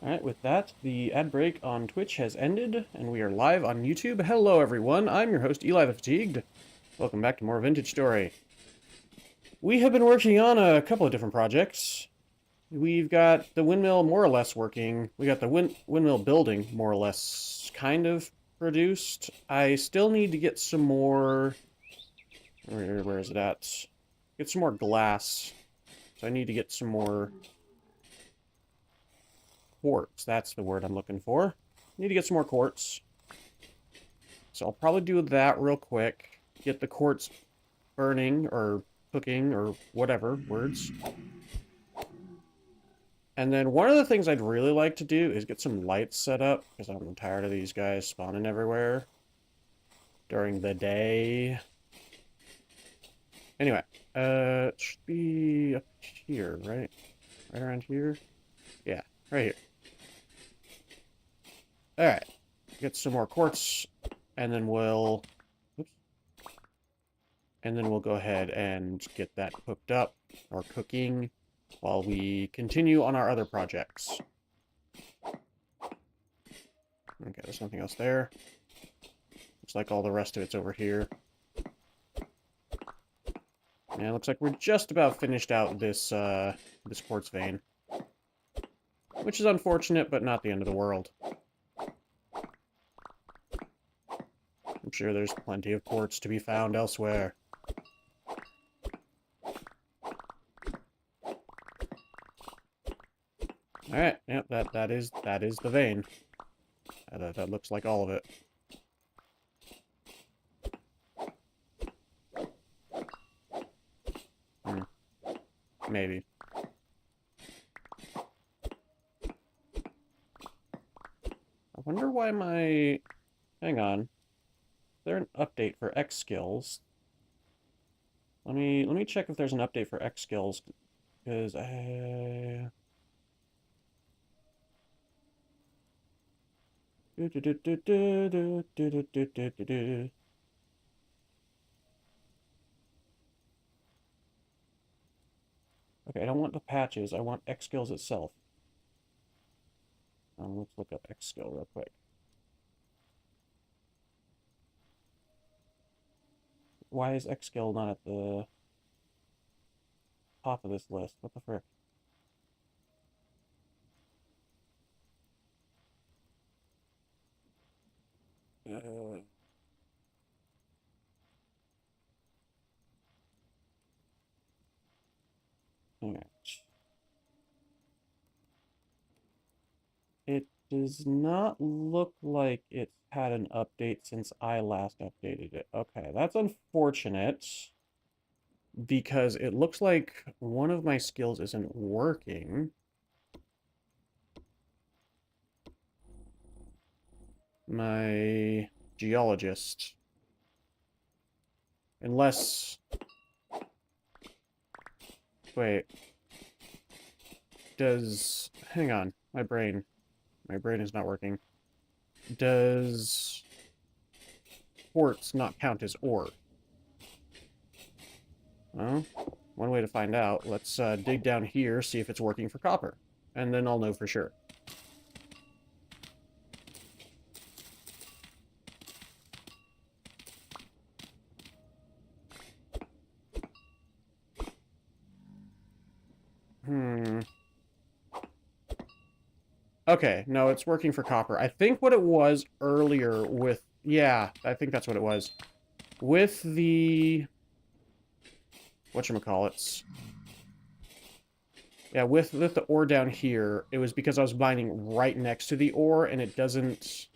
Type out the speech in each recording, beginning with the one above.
Alright, with that, the ad break on Twitch has ended, and we are live on YouTube. Hello, everyone. I'm your host, Eli the Fatigued. Welcome back to more Vintage Story. We have been working on a couple of different projects. We've got the windmill more or less working. We got the windmill building more or less kind of produced. I still need to get some more... Where is it at? Get some more glass. So I need to get some more quartz. That's the word I'm looking for. Need to get some more quartz. So I'll probably do that real quick. Get the quartz burning or cooking or whatever words. And then one of the things I'd really like to do is get some lights set up because I'm tired of these guys spawning everywhere during the day. Anyway, it should be up here, right? Right around here? Yeah, right here. Alright, get some more quartz, and then we'll... Oops. And then we'll go ahead and get that cooked up, or cooking, while we continue on our other projects. Okay, there's nothing else there. Looks like all the rest of it's over here. Yeah, looks like we're just about finished out this, this quartz vein. Which is unfortunate, but not the end of the world. I'm sure there's plenty of quartz to be found elsewhere. Alright, yep, that is the vein. That looks like all of it. Maybe. I wonder why my... Hang on. Is there an update for X skills? Let me check if there's an update for X skills, because I... Okay, I don't want the patches, I want X skills itself. Let's look up X skill real quick. Why is X skill not at the top of this list? What the frick? Uh, Alright. It does not look like it's had an update since I last updated it. Okay, that's unfortunate because it looks like one of my skills isn't working. My geologist. Unless... Wait. Does... Hang on. My brain. My brain is not working. Does... quartz not count as ore? Well, one way to find out. Let's dig down here, see if it's working for copper. And then I'll know for sure. Okay, no, it's working for copper. I think what it was earlier with... Yeah, I think that's what it was. With the... Whatchamacallits. Yeah, with the ore down here, it was because I was mining right next to the ore, and it doesn't...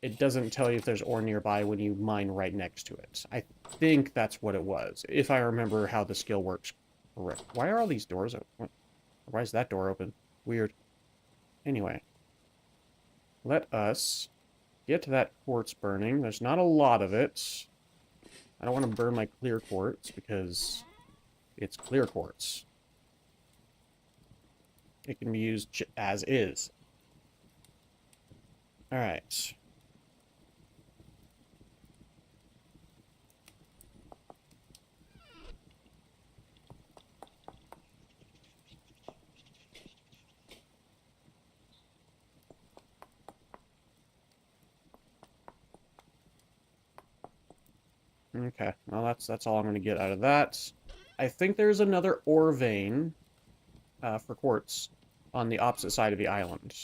It doesn't tell you if there's ore nearby when you mine right next to it. I think that's what it was, if I remember how the skill works correct. Why are all these doors open? Why is that door open? Weird. Anyway. Let us get that quartz burning. There's not a lot of it. I don't want to burn my clear quartz because it's clear quartz. It can be used as is. Alright. Okay, well that's all I'm going to get out of that. I think there's another ore vein for quartz on the opposite side of the island.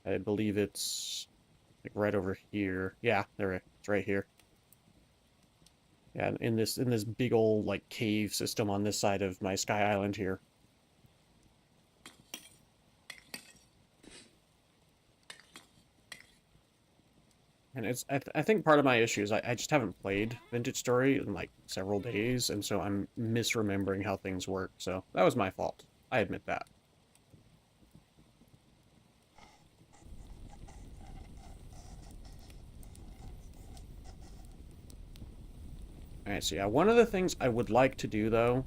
I believe it's like right over here. Yeah, it's right here. Yeah, in this big old like cave system on this side of my Sky Island here. And I think part of my issue is I just haven't played Vintage Story in like several days, and so I'm misremembering how things work. So that was my fault. I admit that. Alright, so yeah, one of the things I would like to do, though,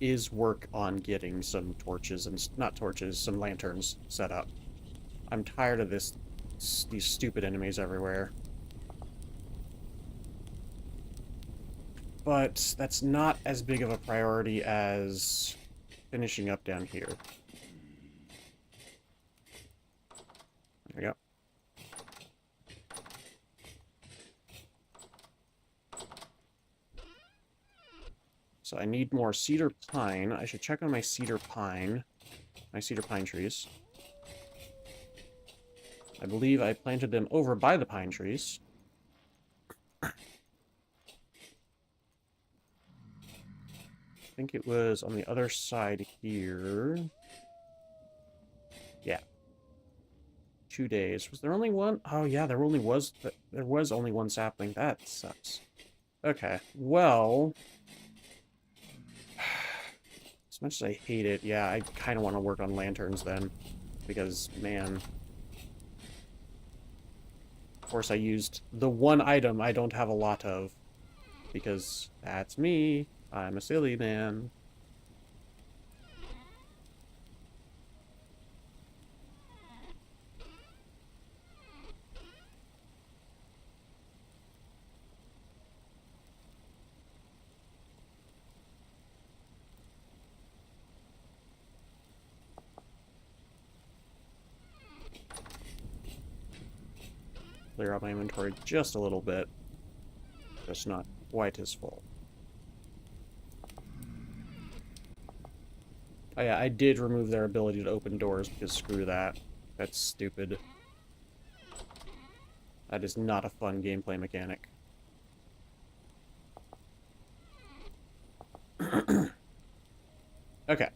is work on getting some torches and... not torches, some lanterns set up. I'm tired of these stupid enemies everywhere. But that's not as big of a priority as finishing up down here. There we go. So I need more cedar pine. I should check on my cedar pine trees. I believe I planted them over by the pine trees. I think it was on the other side here. Yeah. 2 days. Was there only one? Oh yeah, there was only one sapling. That sucks. Okay. Well, as much as I hate it, yeah, I kind of want to work on lanterns then, because man, of course I used the one item I don't have a lot of, because that's me. I'm a silly man. Clear out my inventory just a little bit. Just not quite as full. Oh yeah, I did remove their ability to open doors because screw that. That's stupid. That is not a fun gameplay mechanic. Okay.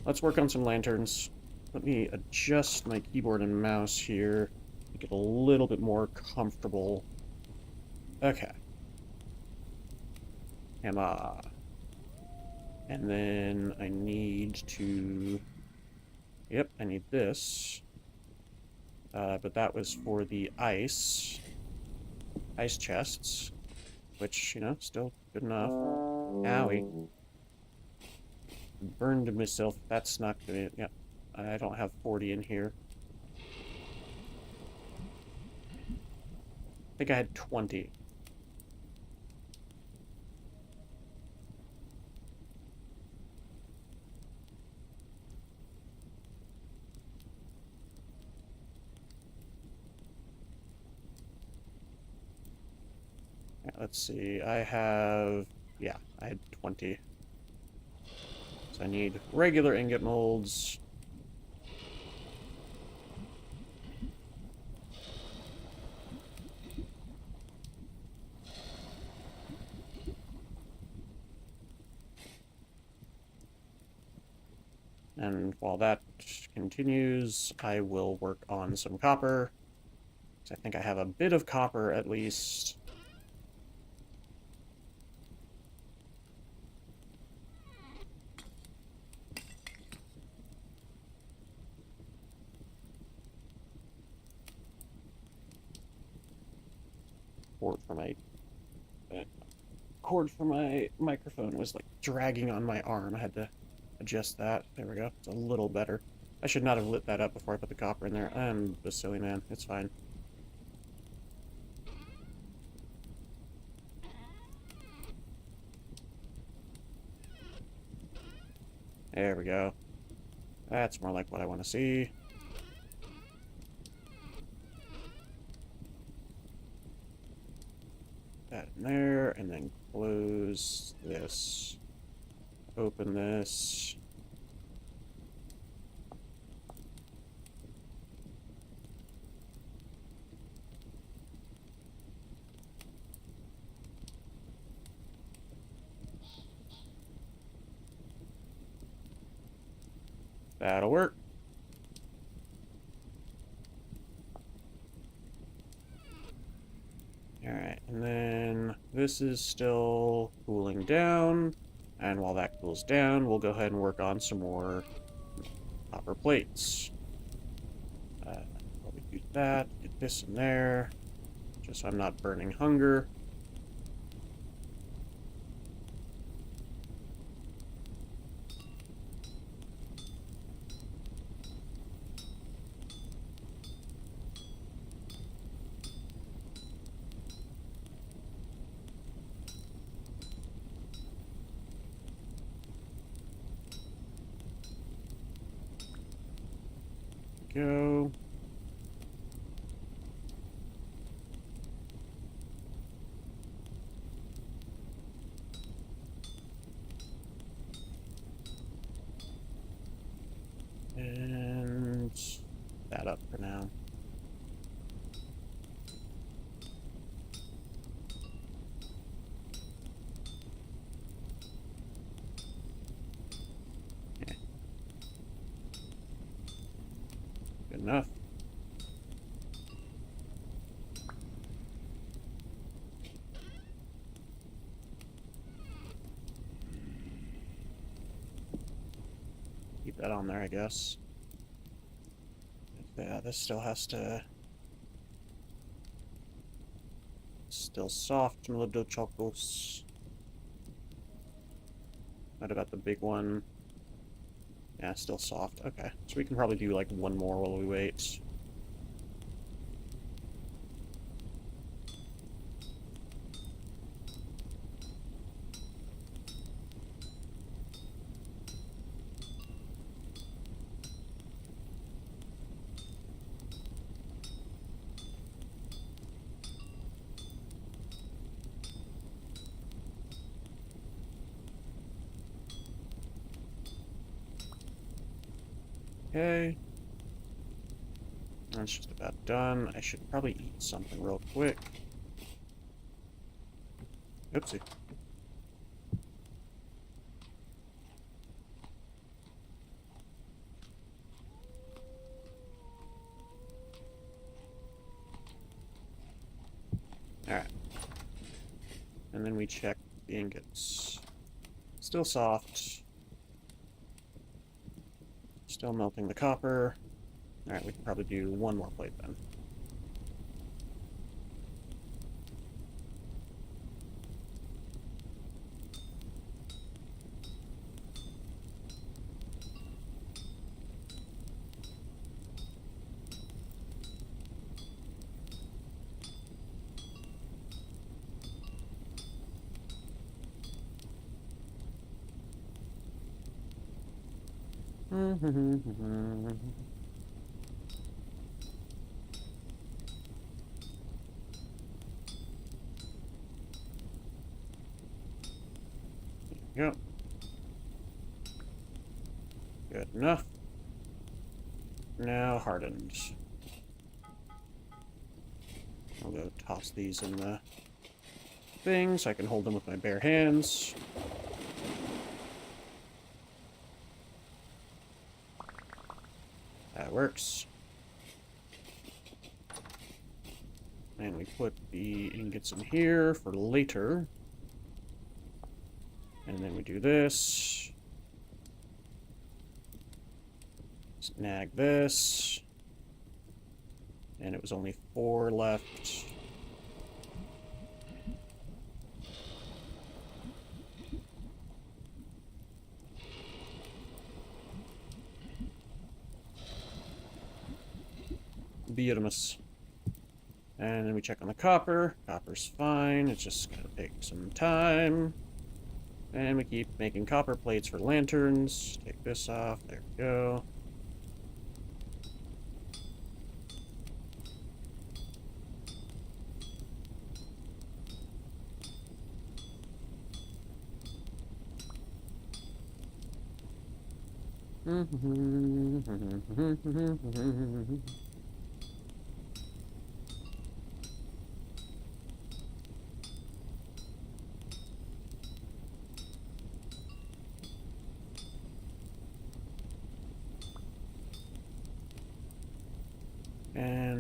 Let's work on some lanterns. Let me adjust my keyboard and mouse here. Make it a little bit more comfortable. Okay. Emma. And then I need to... Yep, I need this. But that was for the ice chests, which, you know, still good enough. Owie. Burned myself. That's not gonna... Yep. I don't have 40 in here. I think I had 20. Yeah, let's see. I had 20. So I need regular ingot molds. And while that continues, I will work on some copper. So I think I have a bit of copper at least. Cord for my microphone was like dragging on my arm. I had to adjust that. There we go. It's a little better. I should not have lit that up before I put the copper in there. I'm a silly man. It's fine. There we go. That's more like what I want to see. in there, and then close this. Open this. That'll work. Alright, and then this is still cooling down. And while that cools down, we'll go ahead and work on some more copper plates. Probably do that, get this in there, just so I'm not burning hunger. Go. And that up for now. Yeah. Good enough. Keep that on there, I guess. Yeah, this still has to... Still soft, Melodochalcos. What about the big one? Yeah, still soft. Okay, so we can probably do like one more while we wait. Okay. That's just about done. I should probably eat something real quick. Oopsie. Alright. And then we check the ingots. Still soft. Still melting the copper. Alright, we can probably do one more plate then. Yep. Good enough. Now hardened. I'll go toss these in the thing so I can hold them with my bare hands. That works. And we put the ingots in here for later. And then we do this. Snag this. And it was only 4 left. Beautimous. And then we check on the copper. Copper's fine. It's just gonna take some time. And we keep making copper plates for lanterns. Take this off. There we go. And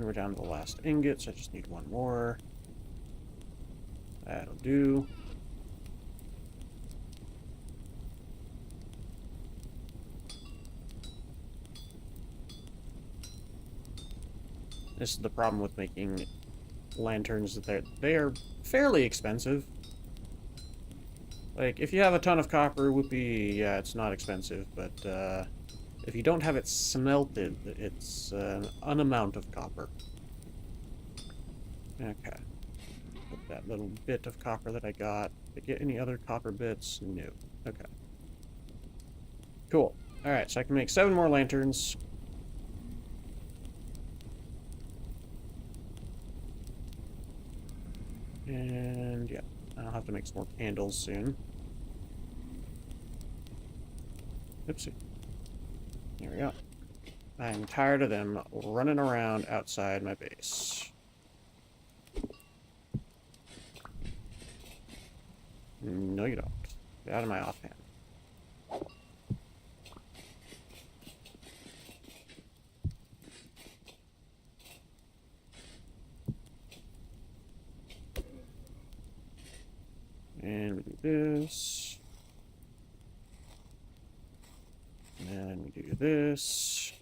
we're down to the last ingot, so I just need one more. That'll do. This is the problem with making lanterns, that they're fairly expensive. Like, if you have a ton of copper, whoopee, yeah, it's not expensive, but if you don't have it smelted, it's an amount of copper. Okay. Put that little bit of copper that I got. Did I get any other copper bits? No. Okay. Cool. Alright, so I can make 7 more lanterns. And yeah, I'll have to make some more candles soon. Oopsie. There we go. I'm tired of them running around outside my base. No, you don't. Get out of my offhand. And we do this. And then we do this.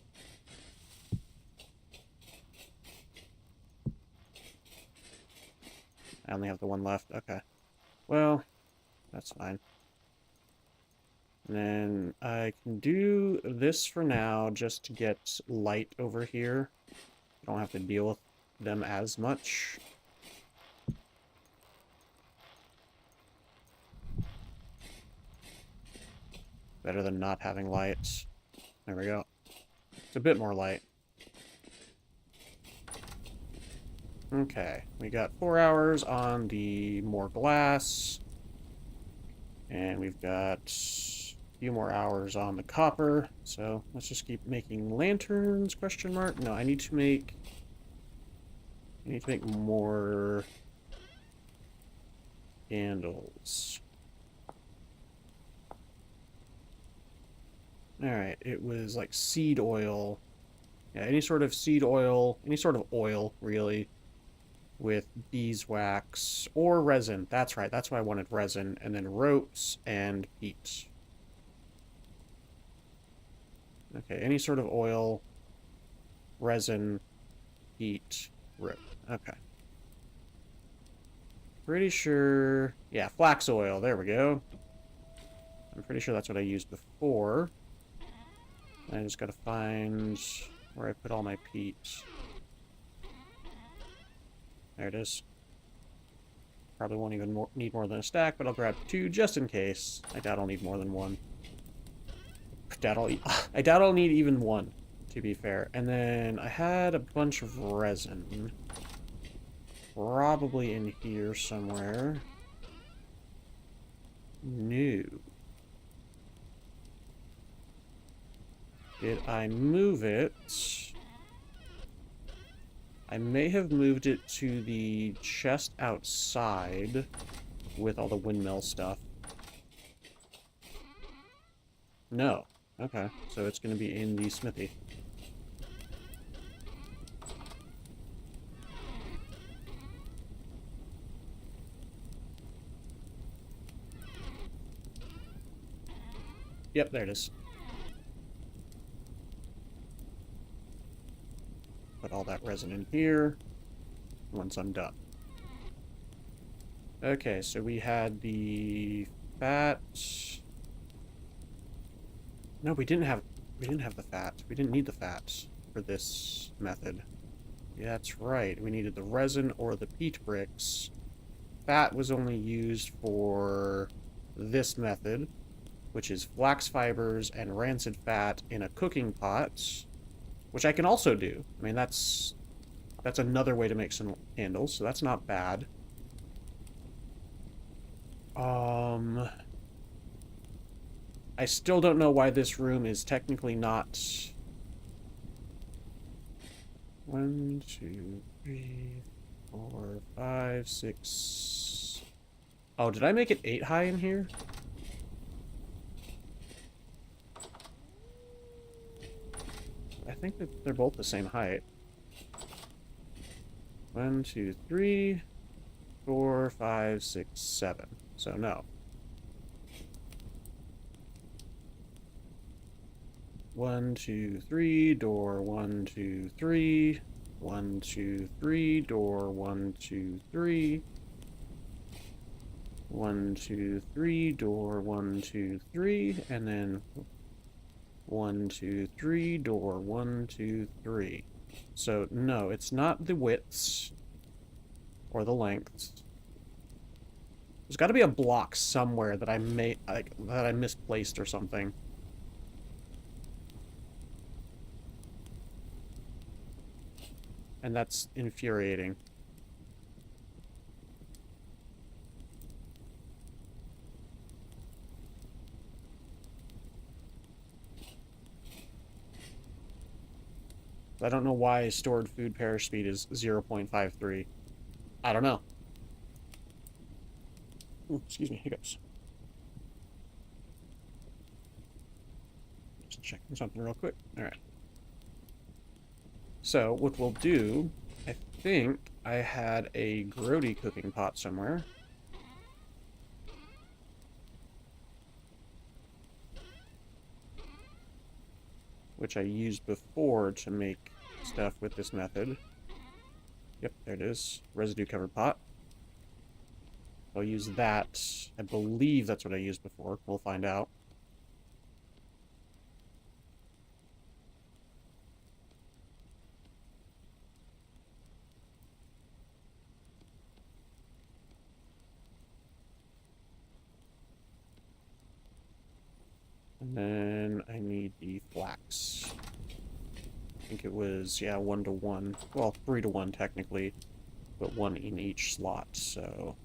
I only have the one left. Okay. Well, that's fine. And then I can do this for now just to get light over here. I don't have to deal with them as much. Better than not having lights. There we go. It's a bit more light. Okay, we got 4 hours on the more glass. And we've got a few more hours on the copper. So let's just keep making lanterns, question mark. No, I need to make more candles. Alright, it was like seed oil. Yeah, any sort of seed oil, any sort of oil, really, with beeswax or resin. That's right, that's why I wanted resin. And then ropes and peat. Okay, any sort of oil, resin, peat, rope. Okay. Pretty sure... Yeah, flax oil, there we go. I'm pretty sure that's what I used before. I just gotta find where I put all my peat. There it is. Probably won't even need more than a stack, but I'll grab 2 just in case. I doubt I'll need more than 1. I doubt I'll need even 1, to be fair. And then I had a bunch of resin. Probably in here somewhere. No. Did I move it? I may have moved it to the chest outside with all the windmill stuff. No. Okay, so it's going to be in the smithy. Yep, there it is. Put all that resin in here once I'm done. Okay, so we had the fat. No, we didn't have the fat. We didn't need the fat for this method. Yeah, that's right. We needed the resin or the peat bricks. Fat was only used for this method, which is flax fibers and rancid fat in a cooking pot, which I can also do. I mean, that's another way to make some candles, so that's not bad. I still don't know why this room is technically not... 1, 2, 3, 4, 5, 6... Oh, did I make it 8 high in here? I think that they're both the same height. 1, 2, 3, 4, 5, 6, 7. So no. 1, 2, 3, door, 1, 2, 3, 1, 2, 3, door, 1, 2, 3, 1, 2, 3, door, 1, 2, 3, and then 1, 2, 3, door, 1, 2, 3. So no, it's not the widths or the lengths. There's got to be a block somewhere that I misplaced or something. And that's infuriating. I don't know why stored food perish speed is 0.53. I don't know. Ooh, excuse me, hiccups. Just checking something real quick. All right. So what we'll do, I think I had a grody cooking pot somewhere. Which I used before to make stuff with this method. Yep, there it is. Residue covered pot. I'll use that. I believe that's what I used before. We'll find out. And then I need the flax. I think it was, yeah, 1 to 1. Well, 3 to 1 technically, but 1 in each slot, so...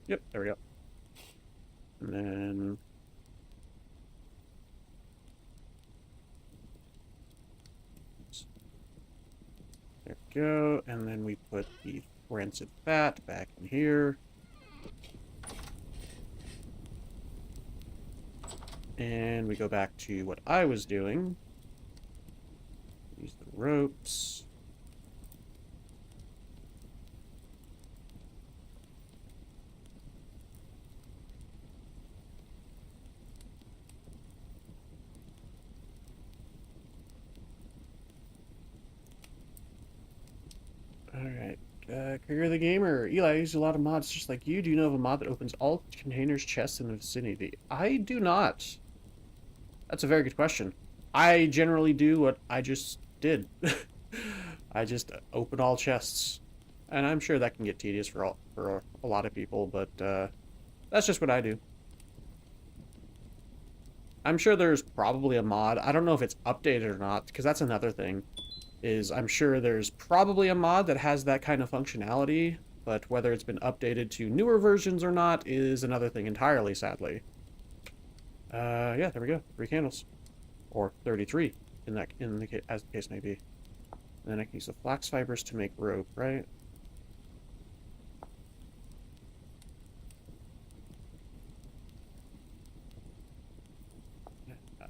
Yep, there we go. And then... There we go, and then we put the rancid fat back in here. And we go back to what I was doing. Use the ropes. Alright. Career the Gamer. Eli, I use a lot of mods just like you. Do you know of a mod that opens all containers, chests in the vicinity? I do not. That's a very good question. I generally do what I just did. I just open all chests. And I'm sure that can get tedious for a lot of people, but that's just what I do. I'm sure there's probably a mod. I don't know if it's updated or not, because that's another thing. Is I'm sure there's probably a mod that has that kind of functionality, but whether it's been updated to newer versions or not is another thing entirely, sadly. Yeah, there we go. 3 candles. Or 33, as the case may be. And then I can use the flax fibers to make rope, right?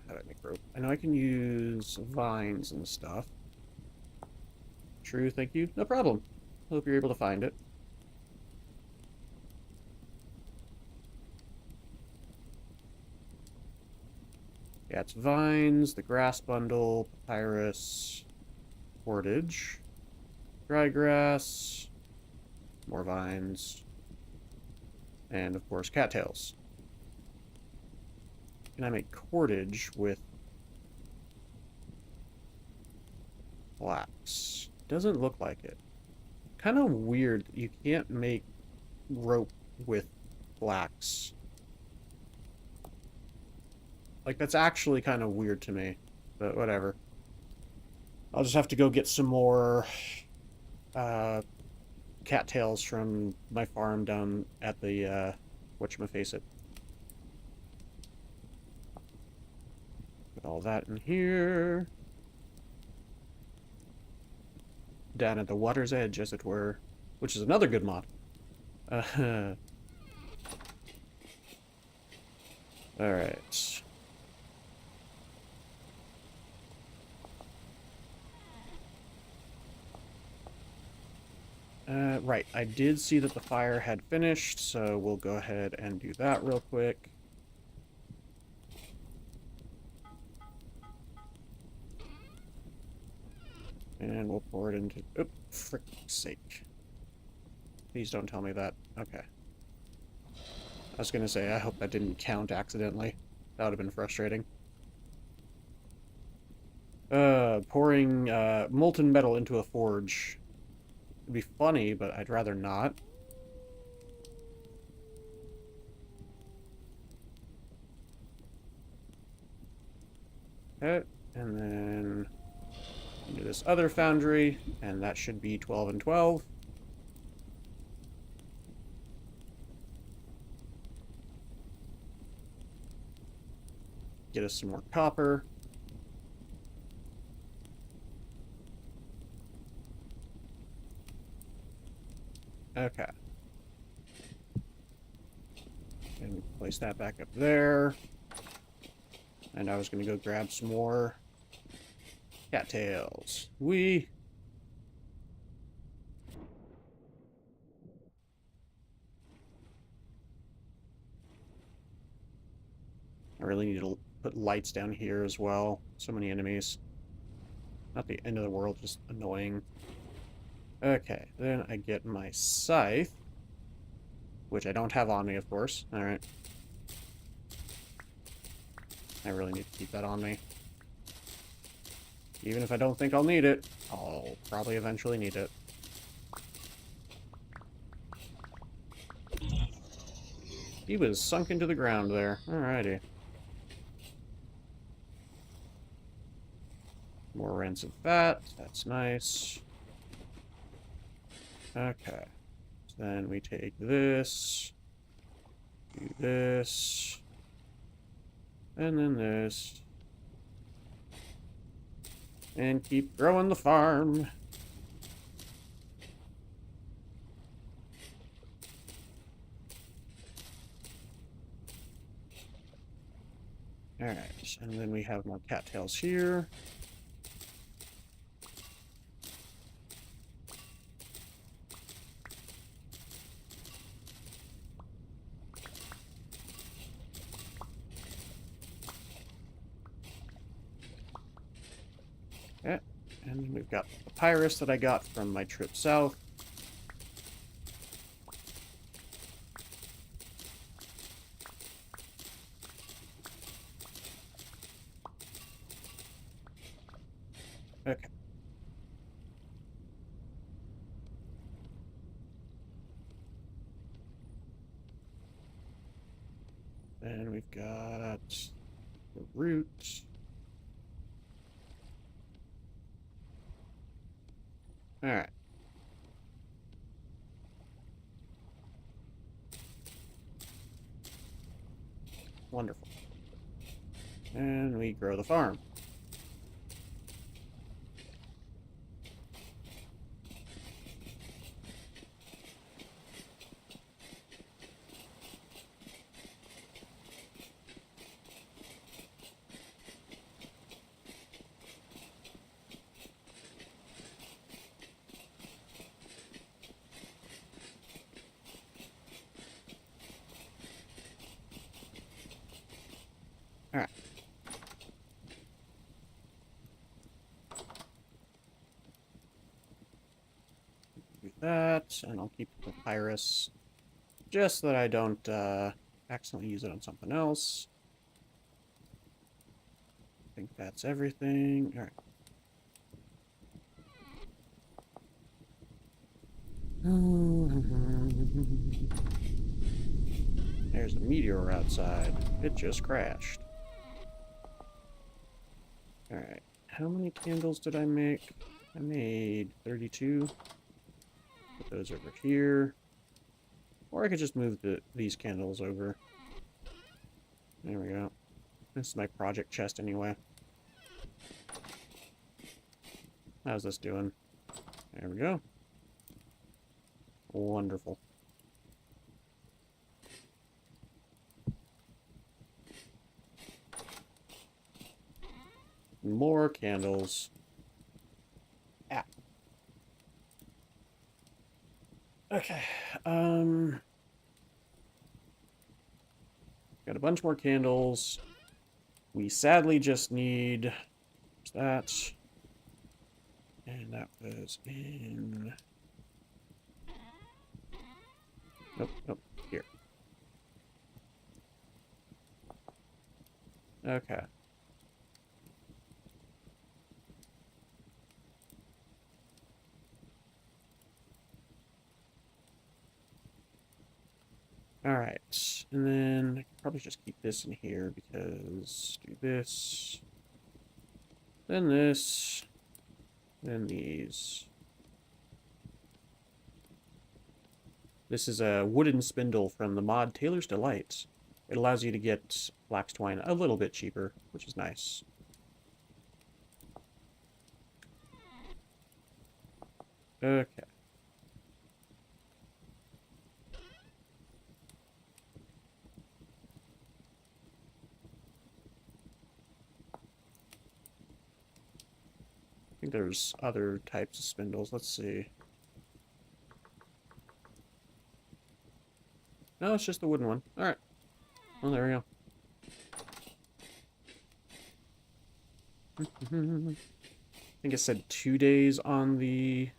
How do I make rope? I know I can use vines and stuff. True, thank you. No problem. Hope you're able to find it. Yeah, it's vines, the grass bundle, papyrus, cordage, dry grass, more vines, and of course cattails. Can I make cordage with flax? Doesn't look like it. Kind of weird. You can't make rope with flax. Like, that's actually kind of weird to me. but whatever. I'll just have to go get some more cattails from my farm down at the whatchamaface. Put all that in here. Down at the water's edge, as it were, which is another good mod. Alright. Right, I did see that the fire had finished, so we'll go ahead and do that real quick. And we'll pour it into... Oh, frick's sake. Please don't tell me that. Okay. I was gonna say, I hope that didn't count accidentally. That would have been frustrating. Pouring molten metal into a forge. It'd be funny, but I'd rather not. Okay, and then into this other foundry, and that should be 12 and 12. Get us some more copper. Okay. And place that back up there. And I was going to go grab some more cattails. I really need to put lights down here as well. So many enemies. Not the end of the world, just annoying. Okay, then I get my scythe. Which I don't have on me, of course. Alright. I really need to keep that on me. Even if I don't think I'll need it, I'll probably eventually need it. He was sunk into the ground there. Alrighty. More rancid fat. That's nice. Okay. So then we take this. Do this. And then this. And keep growing the farm. Alright, and then we have more cattails here. Okay, and we've got the papyrus that I got from my trip south. Okay. Then we've got the root. Alright. Wonderful. And we grow the farm. Alright. Do that, and I'll keep the papyrus just so that I don't accidentally use it on something else. I think that's everything. Alright. There's a meteor outside. It just crashed. Alright. How many candles did I make? I made 32. Put those over here. Or I could just move these candles over. There we go. This is my project chest anyway. How's this doing? There we go. Wonderful. More candles. Ah. Okay. Got a bunch more candles. We sadly just need that. And that was in... Nope, nope, here. Okay. Alright, and then I could probably just keep this in here because do this, then this, then these. This is a wooden spindle from the mod Taylor's Delight. It allows you to get flax twine a little bit cheaper, which is nice. Okay. I think there's other types of spindles. Let's see. No, it's just the wooden one. Alright. Well, there we go. I think it said 2 days on the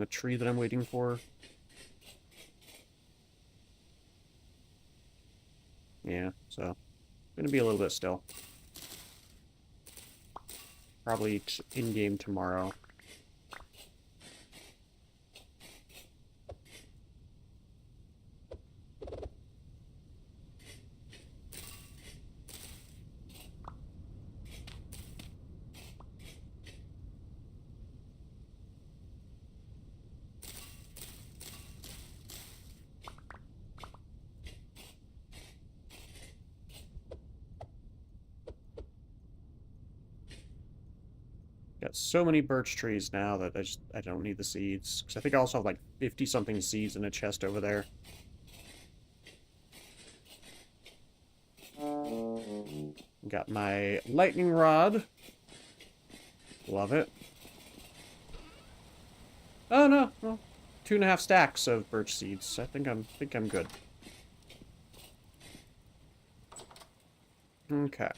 tree that I'm waiting for. Yeah, so gonna be a little bit still. Probably in-game tomorrow. Got so many birch trees now that I don't need the seeds. Because I think I also have like 50-something seeds in a chest over there. Got my lightning rod. Love it. Oh no, well, 2.5 stacks of birch seeds. I think I'm good. Okay.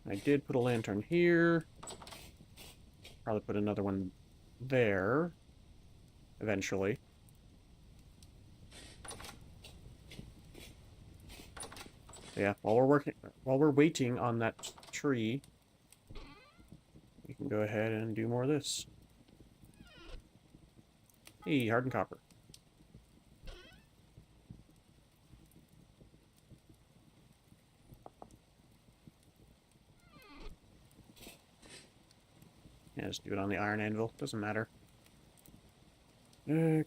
I did put a lantern here. Probably put another one there. Eventually. Yeah, while we're waiting on that tree, we can go ahead and do more of this. Hey, hardened copper. Yeah, just do it on the iron anvil. Doesn't matter. Okay.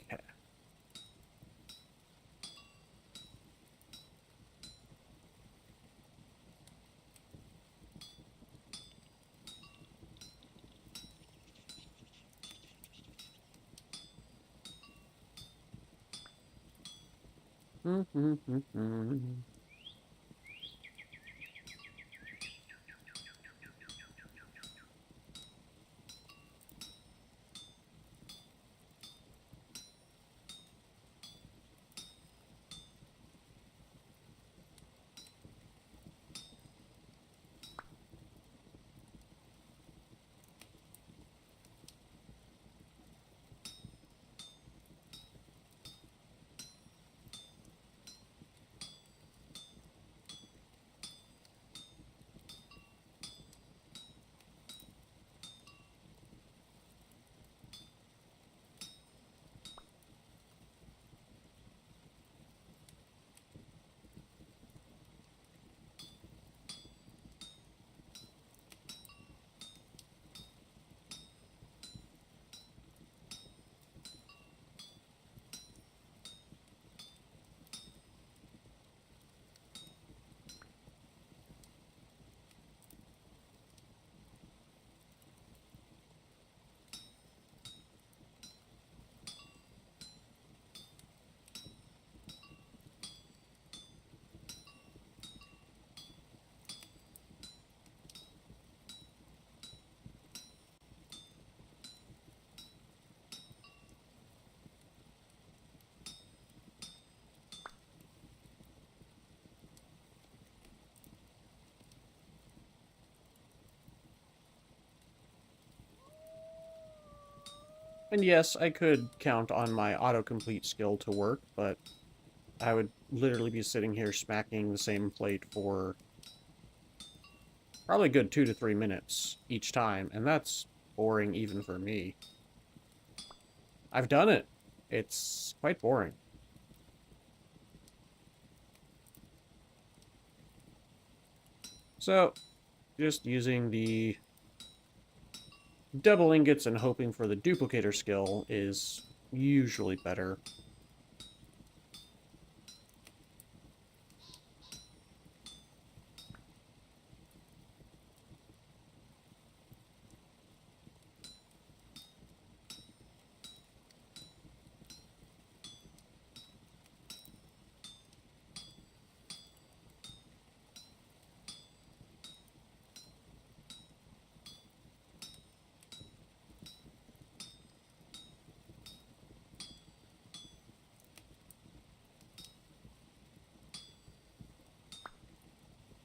And yes, I could count on my autocomplete skill to work, but I would literally be sitting here smacking the same plate for probably a good 2 to 3 minutes each time, and that's boring even for me. I've done it. It's quite boring. So, just using the double ingots and hoping for the duplicator skill is usually better.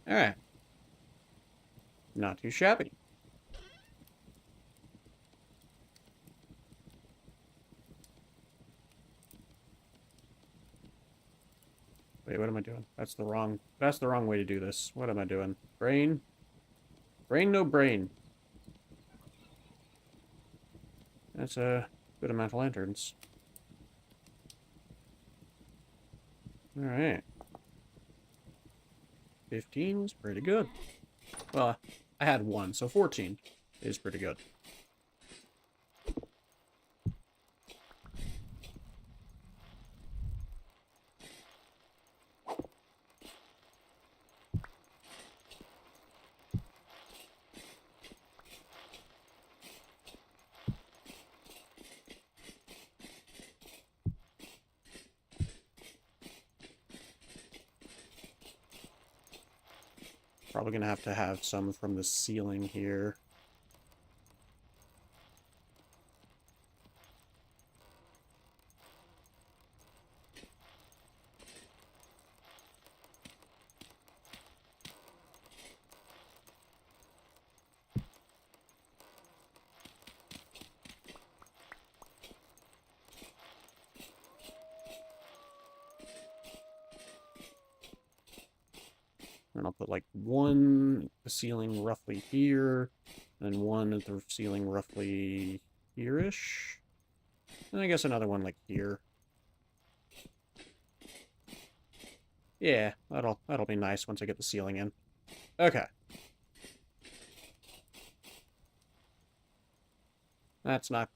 Alright. Not too shabby. Wait, what am I doing? That's the wrong way to do this. What am I doing? Brain? Brain, no brain. That's a good amount of lanterns. Alright. 15's pretty good. Well, I had one, so 14 is pretty good. Probably gonna have to have some from the ceiling here. And I'll put like one at the ceiling roughly here, and one at the ceiling roughly here-ish. And I guess another one like here. Yeah, that'll be nice once I get the ceiling in. Okay. That's not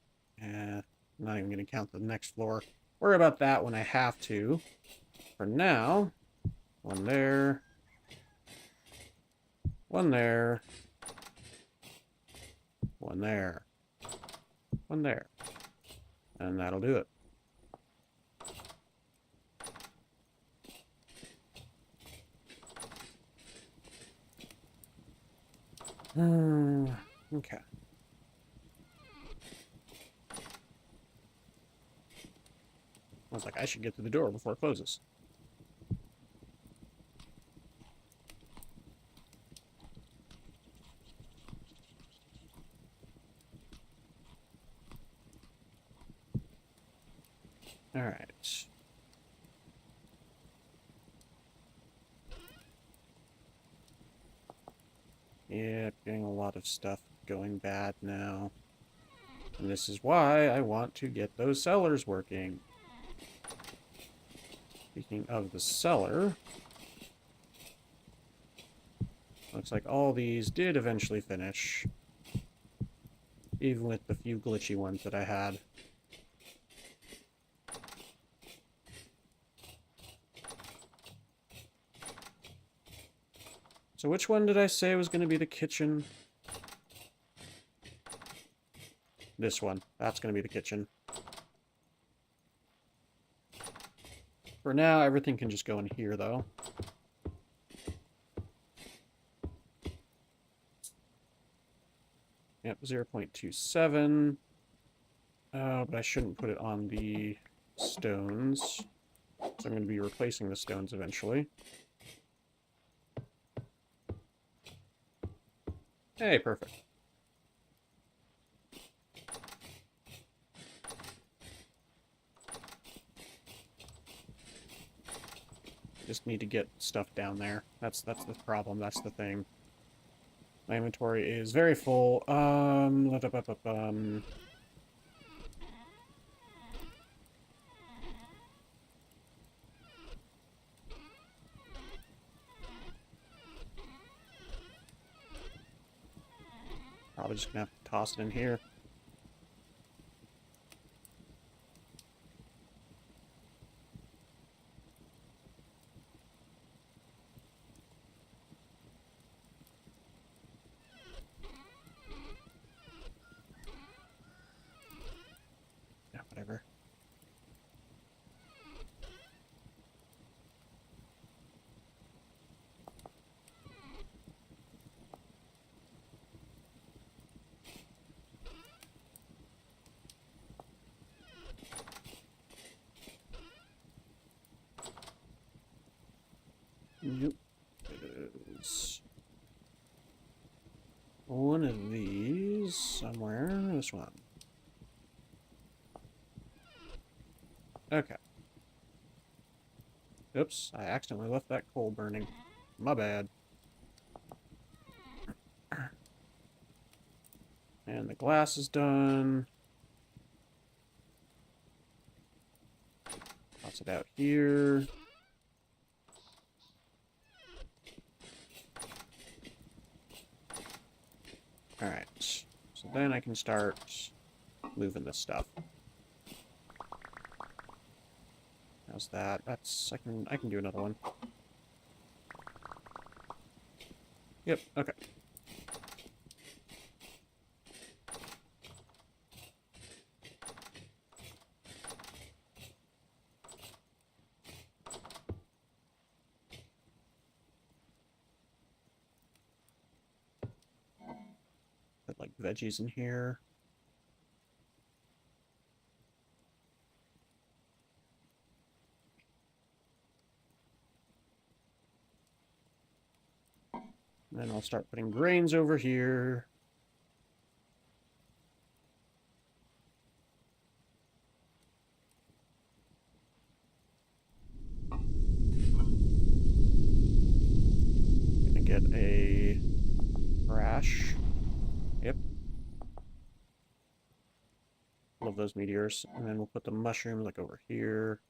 not even gonna count the next floor. Worry about that when I have to. For now, one there. One there. One there. One there. And that'll do it. Okay. I was like, I should get to the door before it closes. Alright. Yeah, getting a lot of stuff going bad now. And this is why I want to get those cellars working. Speaking of the cellar, looks like all these did eventually finish. Even with the few glitchy ones that I had. So which one did I say was going to be the kitchen? This one. That's going to be the kitchen. For now, everything can just go in here, though. Yep, 0.27. But I shouldn't put it on the stones. So I'm going to be replacing the stones eventually. Hey, perfect. Just need to get stuff down there. That's the problem. That's the thing. My inventory is very full. Probably just gonna have to toss it in here. Yeah, whatever. Yep. It is one of these somewhere. This one. Okay. Oops, I accidentally left that coal burning. My bad. And the glass is done. Toss it out here. Alright. So then I can start moving this stuff. How's that? That's I can do another one. Yep, okay. Put like veggies in here. And then I'll start putting grains over here. Gonna get a crash. Yep. Love those meteors. And then we'll put the mushrooms like over here.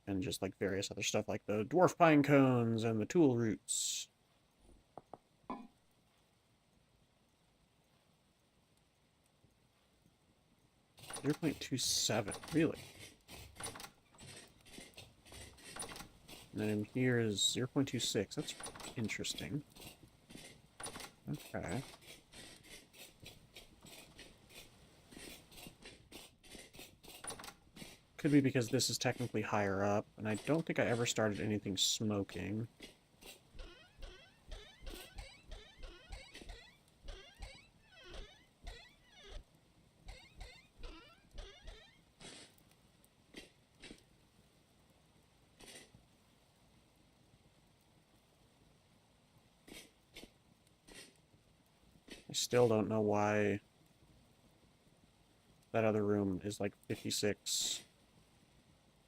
And just like various other stuff like the dwarf pine cones and the tool roots. 0.27, really? And then in here is 0.26. That's interesting. Okay. Could be because this is technically higher up, and I don't think I ever started anything smoking. I still don't know why that other room is like 56.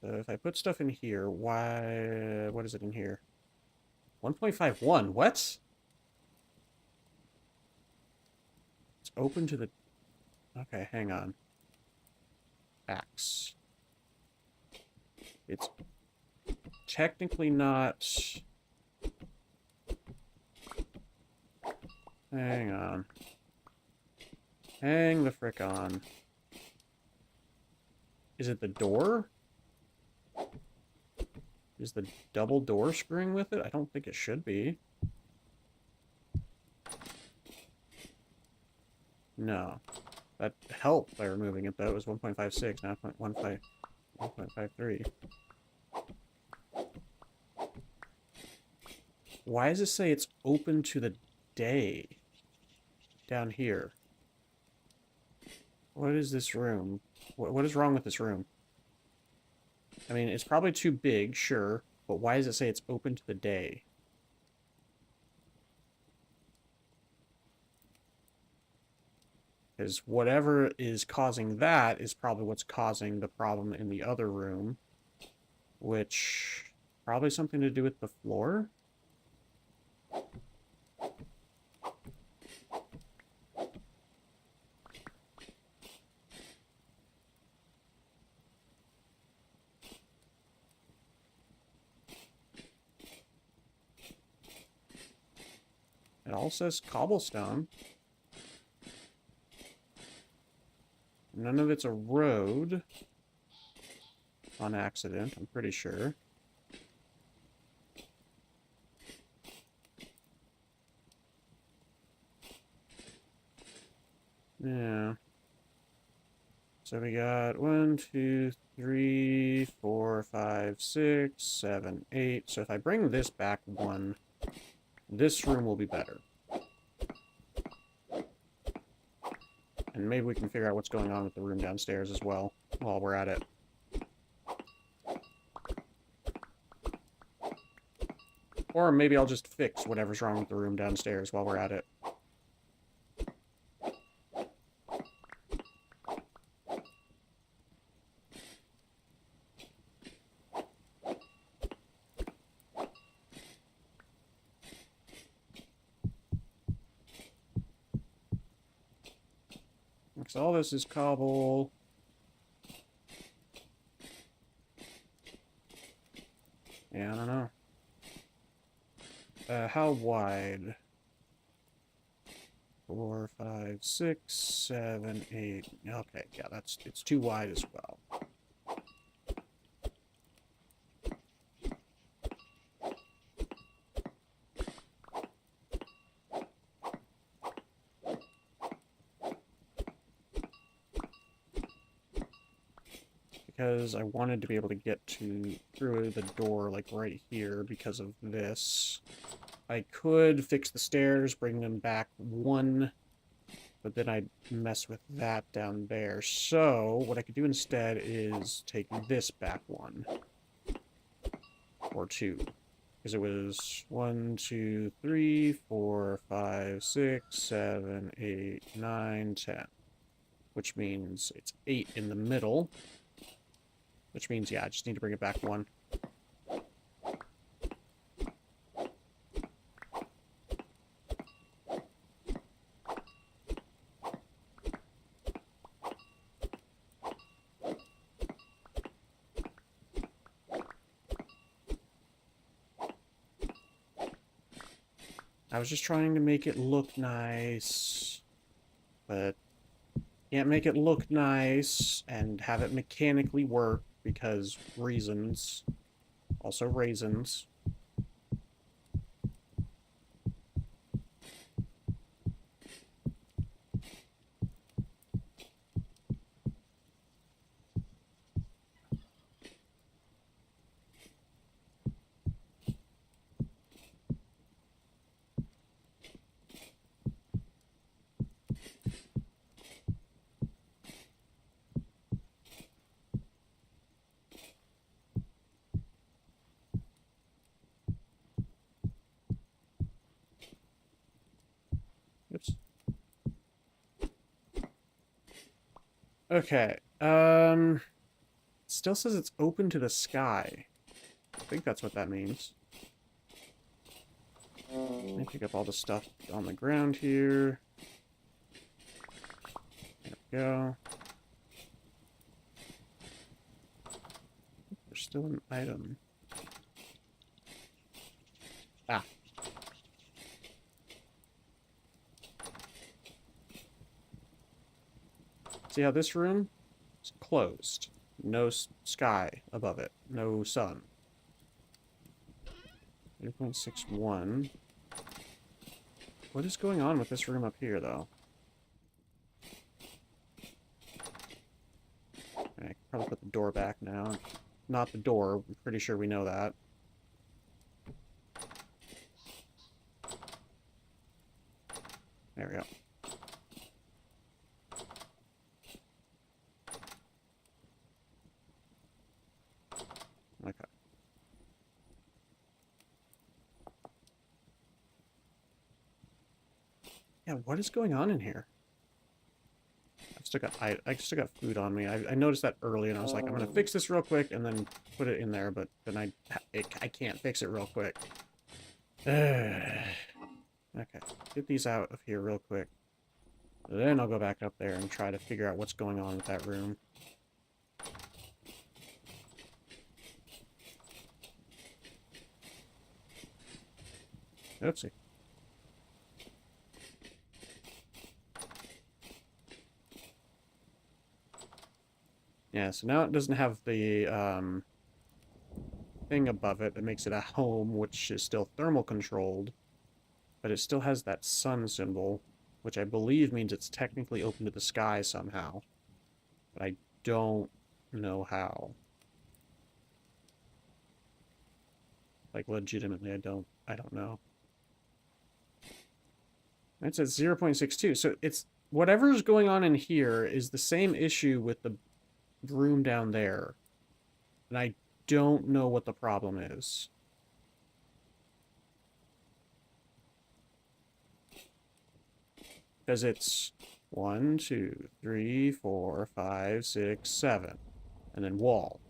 So if I put stuff in here, why... what is it in here? 1.51, what? It's open to the... okay, hang on. Axe. It's technically not... hang on. Hang the frick on. Is it the door? Is the double door screwing with it? I don't think it should be. No. That helped by removing it, though. It was 1.56, now 1.53. Why does it say it's open to the day? Down here. What is this room? What is wrong with this room? I mean, it's probably too big, sure, but why does it say it's open to the day? Because whatever is causing that is probably what's causing the problem in the other room. which probably something to do with the floor. It all says cobblestone. None of it's a road. On accident, I'm pretty sure. Yeah. So we got 1, 2, 3, 4, 5, 6, 7, 8. So if I bring this back 1, this room will be better. And maybe we can figure out what's going on with the room downstairs as well, while we're at it. Or maybe I'll just fix whatever's wrong with the room downstairs while we're at it. Because all this is cobble. Yeah, I don't know. How wide? 4, 5, 6, 7, 8. Okay, yeah, it's too wide as well. Because I wanted to be able to get through the door, like, right here because of this. I could fix the stairs, bring them back 1, but then I'd mess with that down there. So, what I could do instead is take this back 1. Or 2. Because it was 1, 2, 3, 4, 5, 6, 7, 8, 9, 10. Which means it's 8 in the middle. Which means, yeah, I just need to bring it back 1. I was just trying to make it look nice, but can't make it look nice and have it mechanically work because reasons. Also raisins. Oops. Okay. Still says it's open to the sky. I think that's what that means. Let me pick up all the stuff on the ground here. There we go. There's still an item. Ah. See how this room is closed? No sky above it. No sun. 3.61. What is going on with this room up here, though? I can probably put the door back now. Not the door. I'm pretty sure we know that. There we go. Okay. Yeah, what is going on in here? still got food on me. I noticed that early, and I was like, I'm gonna fix this real quick and then put it in there, but then I can't fix it real quick. Okay, get these out of here real quick. Then I'll go back up there and try to figure out what's going on with that room. Oopsie. Yeah, so now it doesn't have the thing above it that makes it a home, which is still thermal controlled, but it still has that sun symbol, which I believe means it's technically open to the sky somehow, but I don't know how. Like, legitimately, I don't know. It's at 0.62, so it's whatever's going on in here is the same issue with the room down there, and I don't know what the problem is. Because it's 1, 2, 3, 4, 5, 6, 7, and then wall,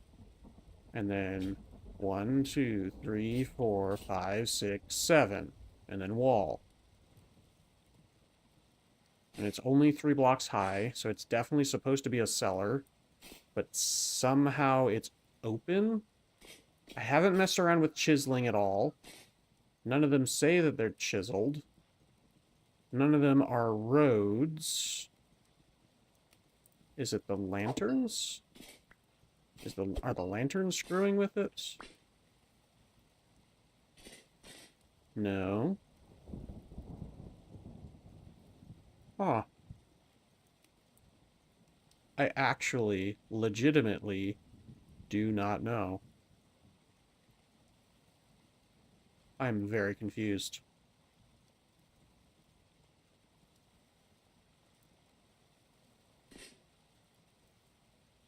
and then 1, 2, 3, 4, 5, 6, 7, and then wall. And it's only 3 blocks high, so it's definitely supposed to be a cellar, but somehow it's open. I haven't messed around with chiseling at all. None of them say that they're chiseled. None of them are roads. Is it the lanterns? Are the lanterns screwing with it? No. Huh. I actually, legitimately, do not know. I'm very confused.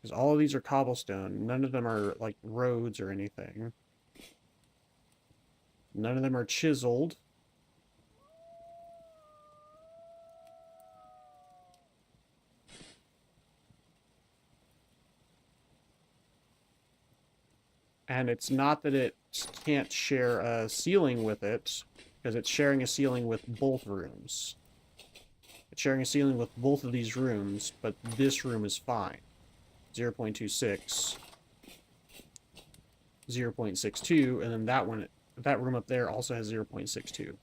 Because all of these are cobblestone. None of them are, like, roads or anything. None of them are chiseled. And it's not that it can't share a ceiling with it, because it's sharing a ceiling with both rooms. It's sharing a ceiling with both of these rooms, but this room is fine. 0.26, 0.62, and then that room up there also has 0.62.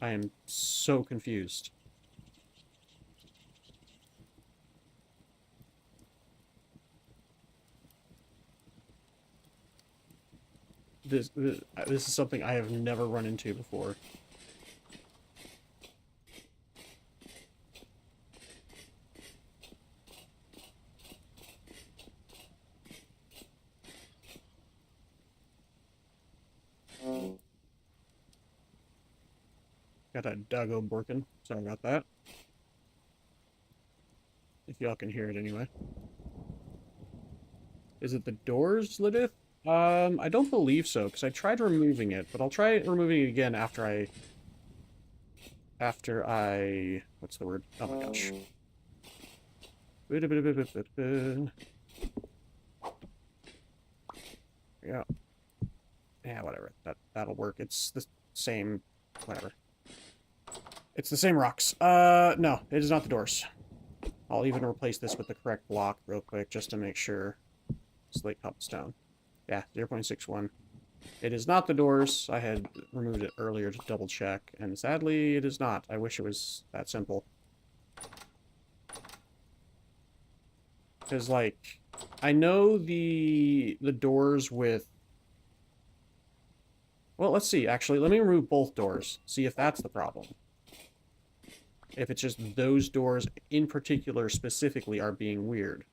I am so confused. This is something I have never run into before. Got a doggo barking. Sorry about that. If y'all can hear it anyway. Is it the doors, Lidith? I don't believe so, because I tried removing it, but I'll try removing it again after I... What's the word? Oh my gosh. Yeah. Yeah, whatever. That'll work. It's the same... Whatever. It's the same rocks. No, it is not the doors. I'll even replace this with the correct block real quick, just to make sure. Slate cobblestone. Yeah, 0.61. It is not the doors. I had removed it earlier to double check, and sadly, it is not. I wish it was that simple. Because, like, I know the doors with... Well, let's see. Actually, let me remove both doors. See if that's the problem. If it's just those doors in particular specifically are being weird.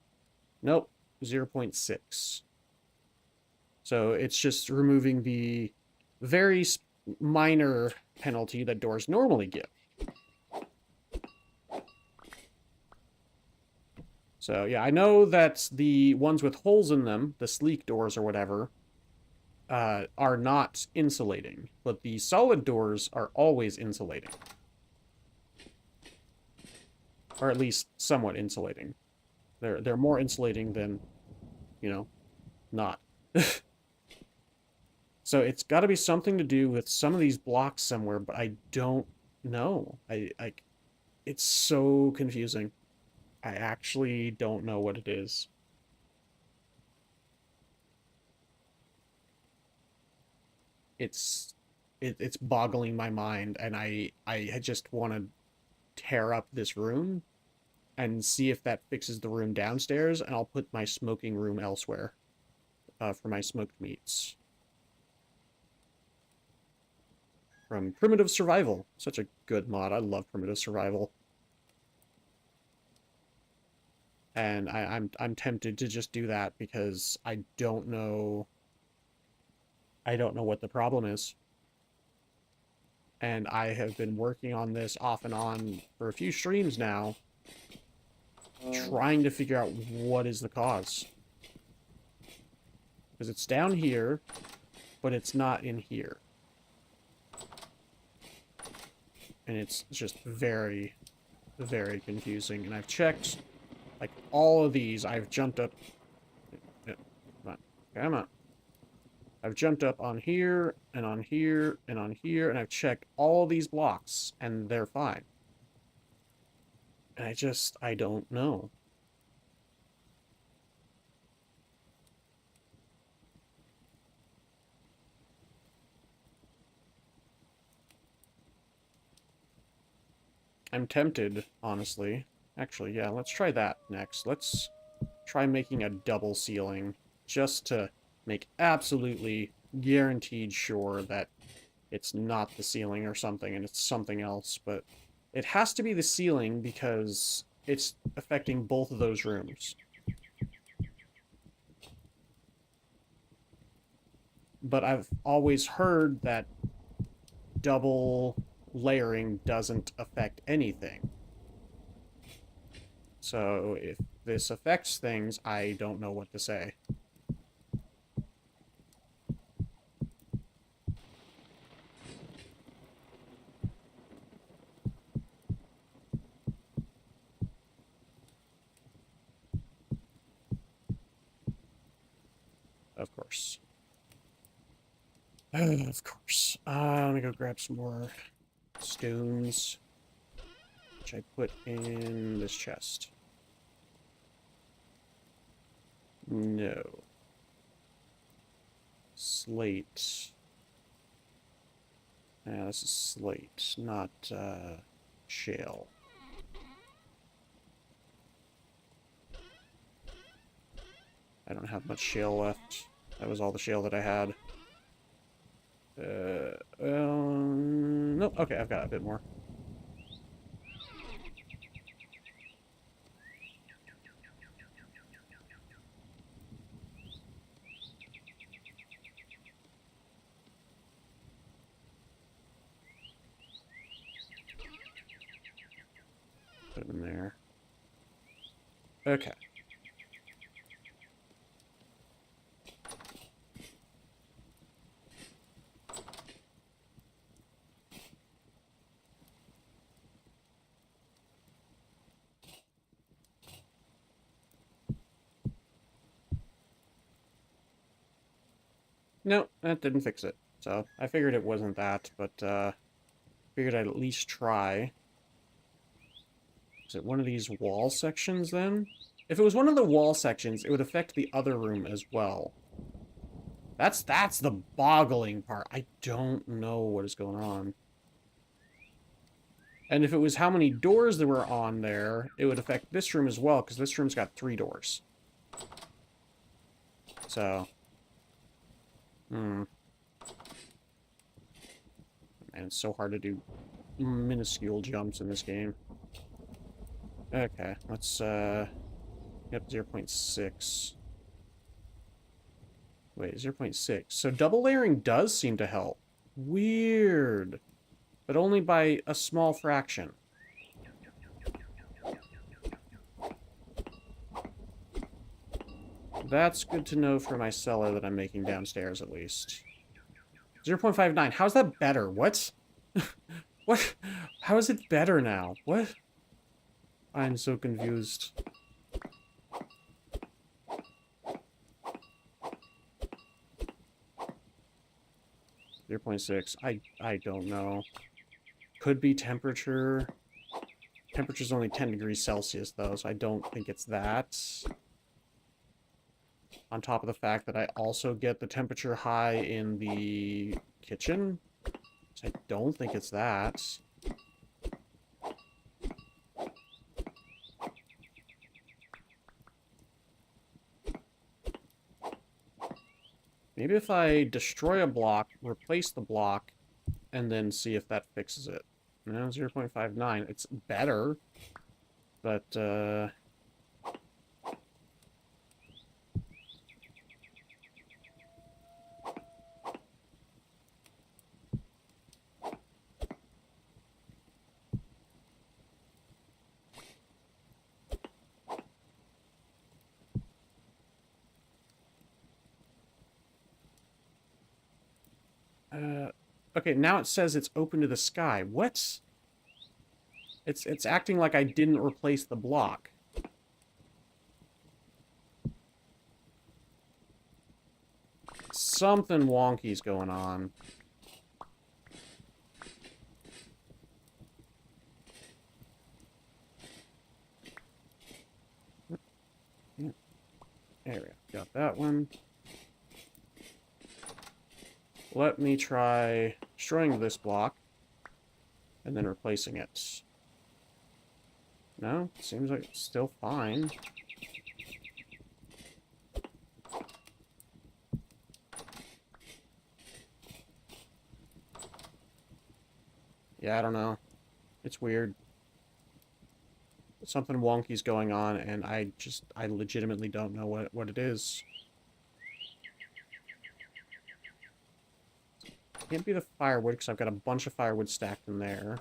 Nope. 0.6. So it's just removing the very minor penalty that doors normally give. So yeah, I know that the ones with holes in them, the sleek doors or whatever, are not insulating, but the solid doors are always insulating. Or at least somewhat insulating. They're more insulating than, you know, not. So it's got to be something to do with some of these blocks somewhere, but I don't know. It's so confusing. I actually don't know what it is. It's it's boggling my mind, and I just want to tear up this room and see if that fixes the room downstairs, and I'll put my smoking room elsewhere for my smoked meats. From Primitive Survival. Such a good mod. I love Primitive Survival. And I'm tempted to just do that because I don't know what the problem is. And I have been working on this off and on for a few streams now, trying to figure out what is the cause. Because it's down here, but it's not in here. And it's just very, very confusing. And I've checked, like, all of these. I've jumped up. Come on. Come on. I've jumped up on here, and on here, and on here, and I've checked all these blocks, and they're fine. And I don't know. I'm tempted, honestly. Actually, yeah, let's try that next. Let's try making a double ceiling, just to make absolutely guaranteed sure that it's not the ceiling or something and it's something else, but it has to be the ceiling because it's affecting both of those rooms. But I've always heard that double layering doesn't affect anything. So if this affects things, I don't know what to say. Of course. Of course. I'm gonna go grab some more stones, which I put in this chest. No. Slate. Yeah, this is slate, not shale. I don't have much shale left. That was all the shale that I had. Nope. Okay, I've got a bit more. Put it in there. Okay. No, that didn't fix it. So I figured it wasn't that, but figured I'd at least try. Is it one of these wall sections then? If it was one of the wall sections, it would affect the other room as well. That's the boggling part. I don't know what is going on. And if it was how many doors there were on there, it would affect this room as well, because this room's got 3 doors. So. Man, it's so hard to do minuscule jumps in this game. Okay, let's, yep, 0.6. Wait, 0.6. So double layering does seem to help. Weird. But only by a small fraction. That's good to know for my cellar that I'm making downstairs, at least. 0.59. How's that better? What? What? How is it better now? What? I'm so confused. .6. I don't know. Could be temperature. Temperature's only 10 degrees Celsius, though, so I don't think it's that. On top of the fact that I also get the temperature high in the kitchen. So I don't think it's that. Maybe if I destroy a block, replace the block, and then see if that fixes it. No, 0.59. It's better, but, okay, now it says it's open to the sky. What? It's acting like I didn't replace the block. Something wonky's going on. There we go. Got that one. Let me try destroying this block and then replacing it. No, seems like it's still fine. Yeah, I don't know. It's weird. Something wonky's going on, and I legitimately don't know what it is. Can't be the firewood, because I've got a bunch of firewood stacked in there.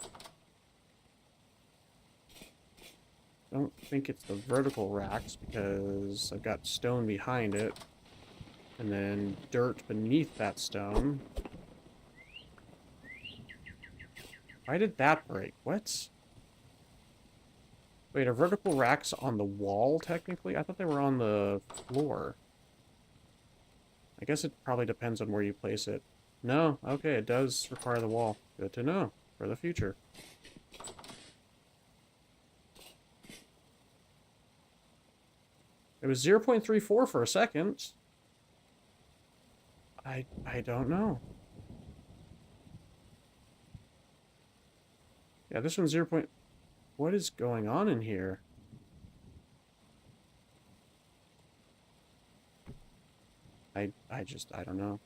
Don't think it's the vertical racks, because I've got stone behind it. And then dirt beneath that stone. Why did that break? What? Wait, are vertical racks on the wall, technically? I thought they were on the floor. I guess it probably depends on where you place it. No, okay, it does require the wall. Good to know for the future. It was 0.34 for a second. I don't know. Yeah, this one's 0. What is going on in here? I don't know.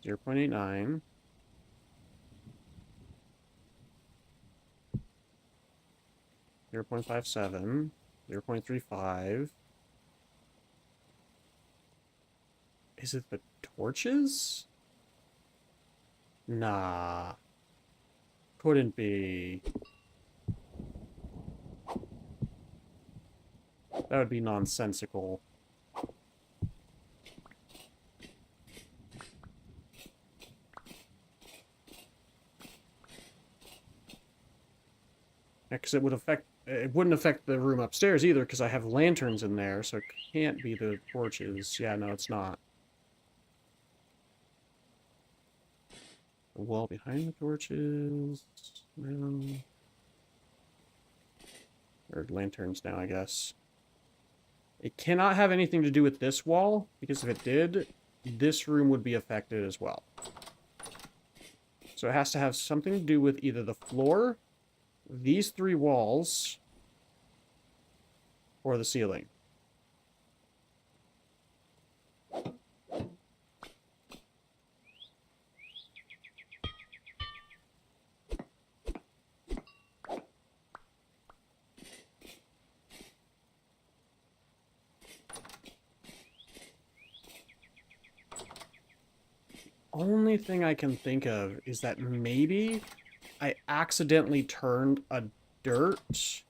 .89. .57. 0.35. Is it the torches? Nah. Couldn't be. That would be nonsensical. Because it wouldn't affect the room upstairs either, because I have lanterns in there, so it can't be the torches. Yeah, no, it's not. The wall behind the torches. No. Or lanterns now, I guess. It cannot have anything to do with this wall, because if it did, this room would be affected as well. So it has to have something to do with either the floor, these three walls, or the ceiling. Only thing I can think of is that maybe I accidentally turned a dirt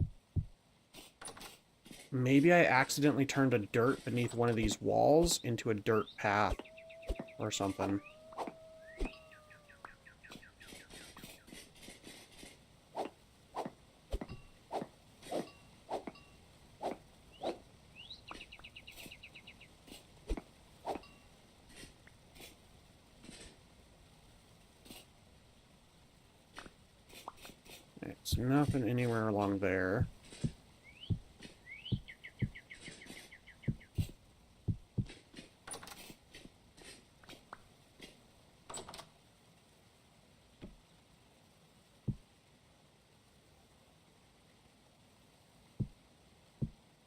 Maybe I accidentally turned a dirt beneath one of these walls into a dirt path or something. It's nothing anywhere along there.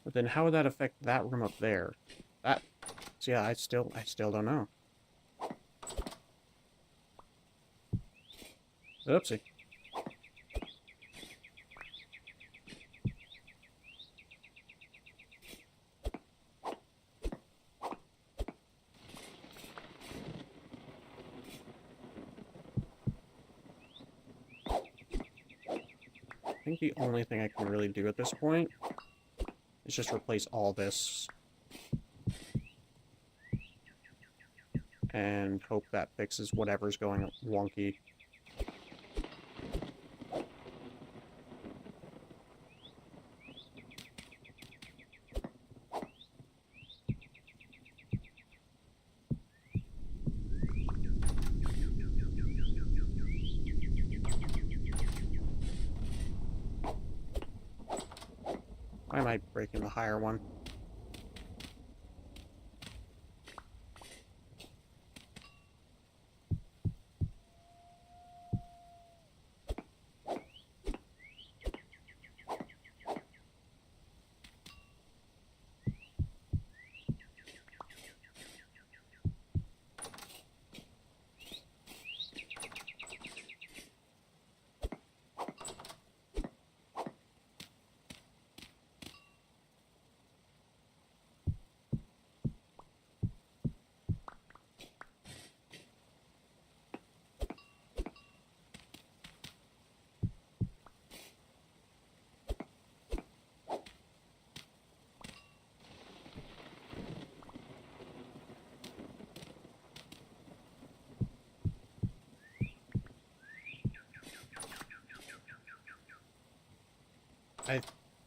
But then how would that affect that room up there? That, so yeah, I still don't know. Oopsie. I think the only thing I can really do at this point is just replace all this. And hope that fixes whatever's going wonky. Why am I breaking the higher one?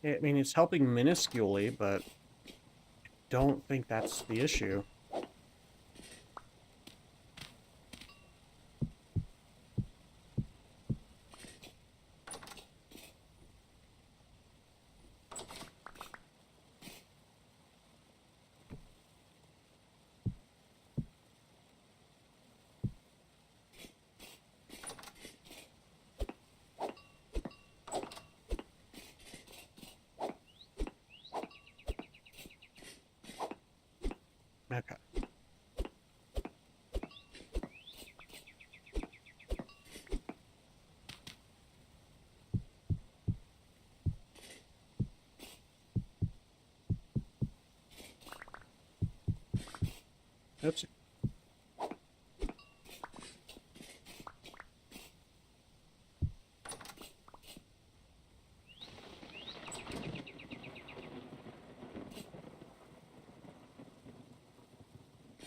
I mean, it's helping minusculely, but I don't think that's the issue. Okay. Oops.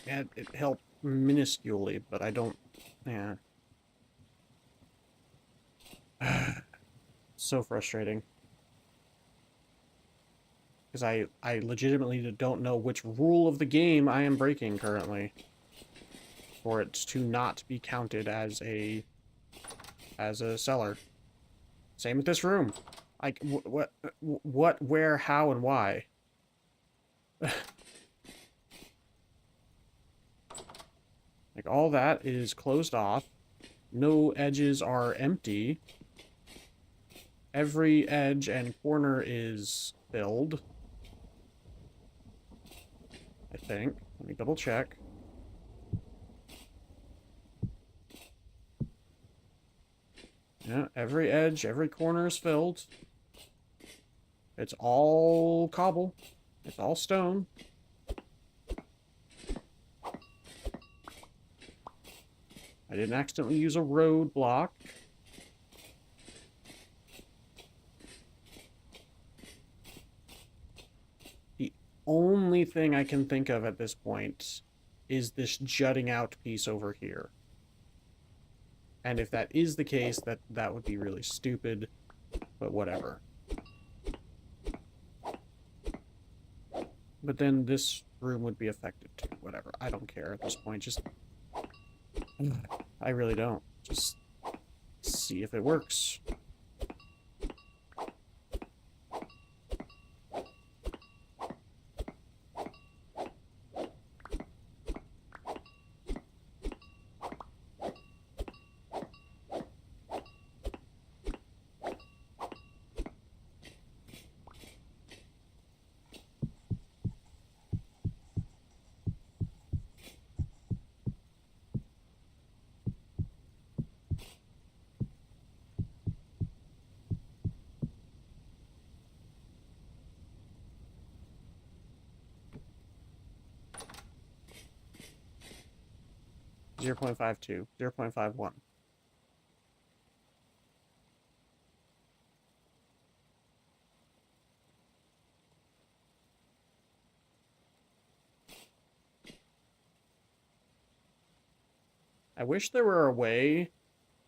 Yeah, it helped minusculely, but I don't... Yeah. So frustrating. Because I legitimately don't know which rule of the game I am breaking currently. For it to not be counted as a seller. Same with this room. Like, what, where, how, and why? Like, all that is closed off. No edges are empty. Every edge and corner is filled. I think. Let me double check. Yeah, every edge, every corner is filled. It's all cobble. It's all stone. I didn't accidentally use a road block. only thing I can think of at this point is this jutting out piece over here. And if that is the case, that would be really stupid, but whatever. But then this room would be affected too. Whatever. I don't care at this point. Just... I really don't. Just see if it works. 0.52, 0.51. I wish there were a way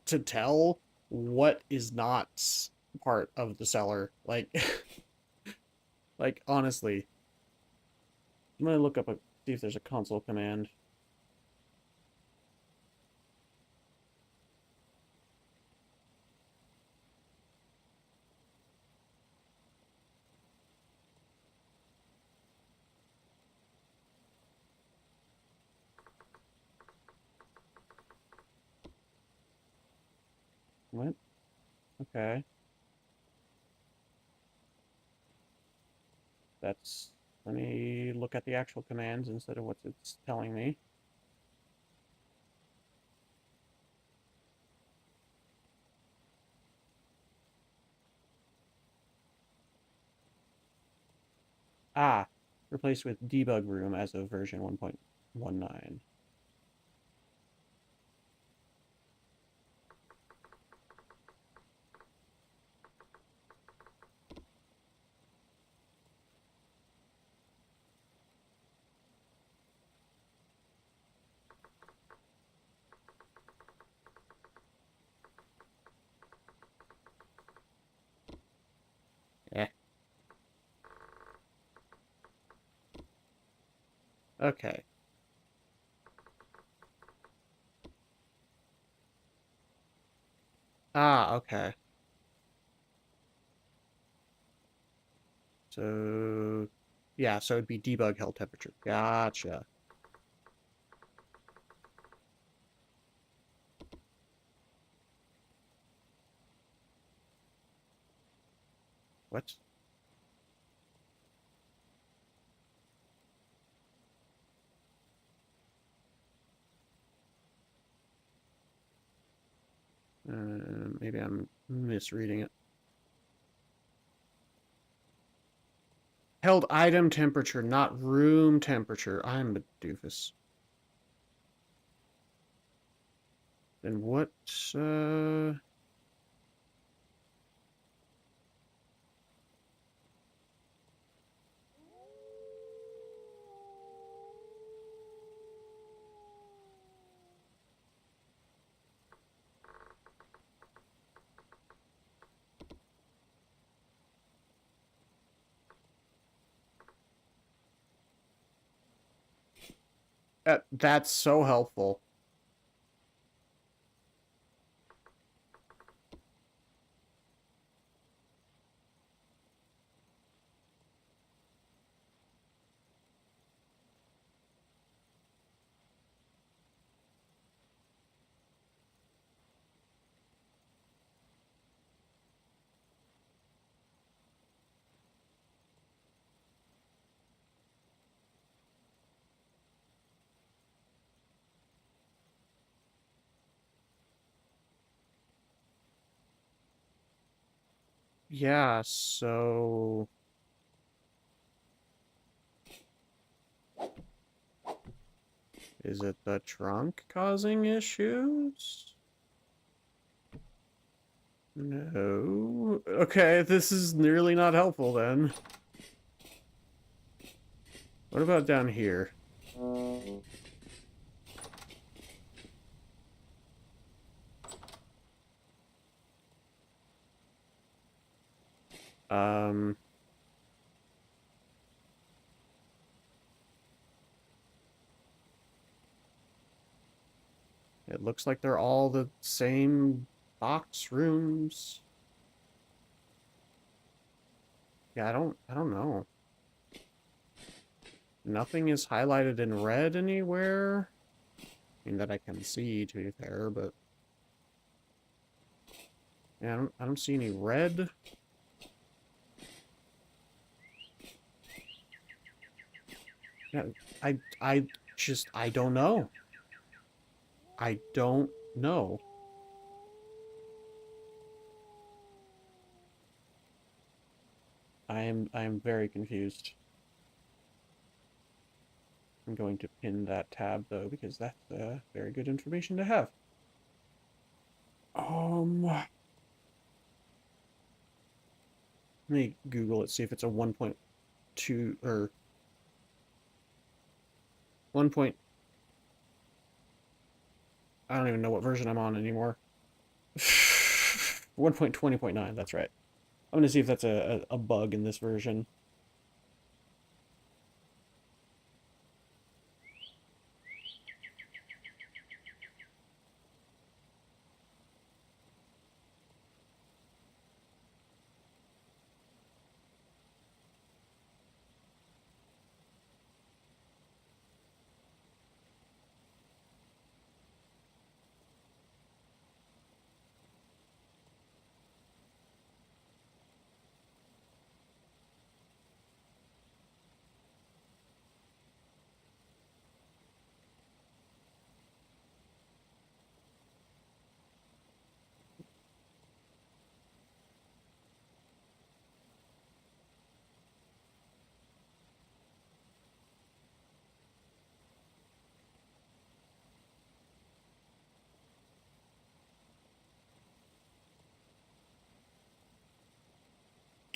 to tell what is not part of the cellar. Like, like honestly. I'm gonna look up see if there's a console command. What? Okay. That's... Let me look at the actual commands instead of what it's telling me. Ah, replaced with debug room as of version 1.19. Eh. Okay. Ah, okay. So, yeah, so it'd be debug held temperature. Gotcha. What? Maybe I'm misreading it. Held item temperature, not room temperature. I'm a doofus. Then what, that's so helpful. Yeah, so... Is it the trunk causing issues? No. Okay, this is nearly not helpful then. What about down here? Um, it looks like they're all the same box rooms. Yeah, I don't know. Nothing is highlighted in red anywhere. I mean, that I can see, to be fair, but yeah, I don't see any red. Yeah, I just, I don't know. I don't know. I am very confused. I'm going to pin that tab though because that's very good information to have. Let me Google it, see if it's a 1.2 or 1. I don't even know what version I'm on anymore. 1.20.9, that's right. I'm gonna see if that's a bug in this version.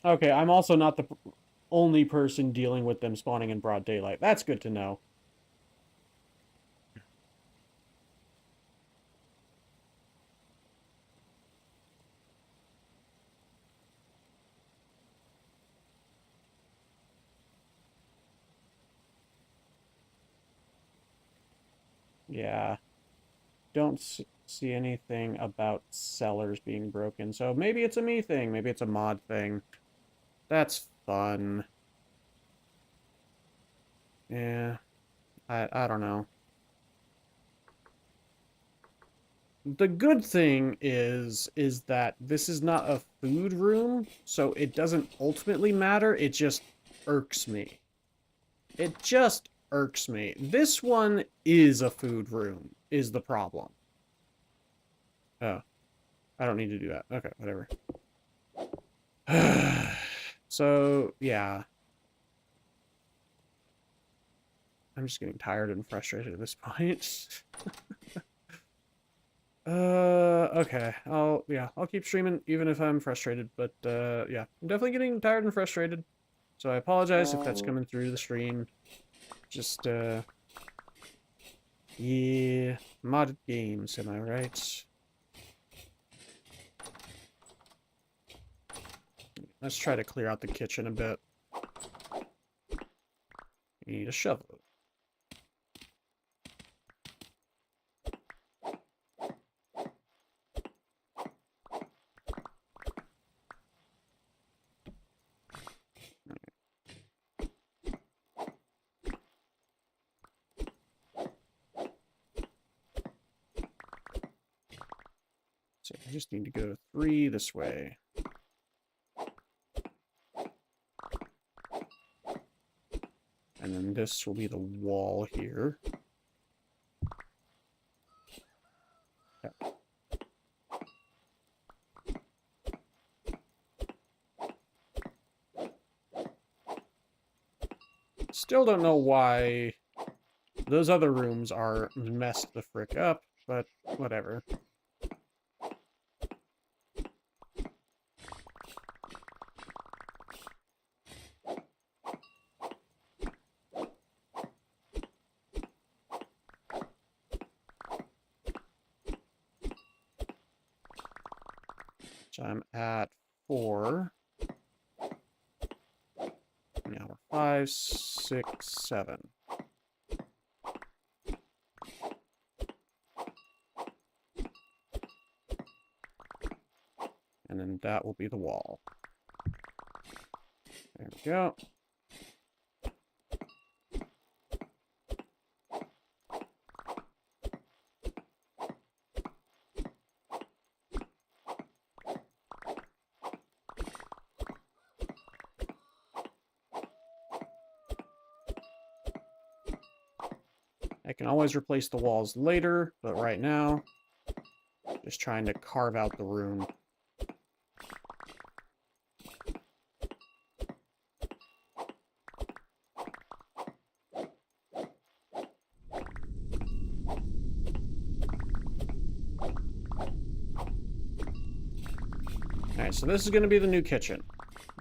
Okay, I'm also not the only person dealing with them spawning in broad daylight. That's good to know. Yeah, don't see anything about cellars being broken. So maybe it's a me thing. Maybe it's a mod thing. That's fun. Yeah, I don't know. The good thing is that this is not a food room, so it doesn't ultimately matter. It just irks me. It just irks me. This one is a food room, is the problem. Oh, I don't need to do that. Okay, whatever. So, yeah. I'm just getting tired and frustrated at this point. Okay. I'll keep streaming even if I'm frustrated, but yeah, I'm definitely getting tired and frustrated. So I apologize if that's coming through the stream. Just yeah, modded games, am I right? Let's try to clear out the kitchen a bit. Need a shovel. So I just need to go 3 this way. And then this will be the wall here. Yeah. Still don't know why those other rooms are messed the frick up, but whatever. So I'm at 4. Now we're 5, 6, 7. And then that will be the wall. There we go. I can always replace the walls later, but right now, just trying to carve out the room. Alright, so this is going to be the new kitchen.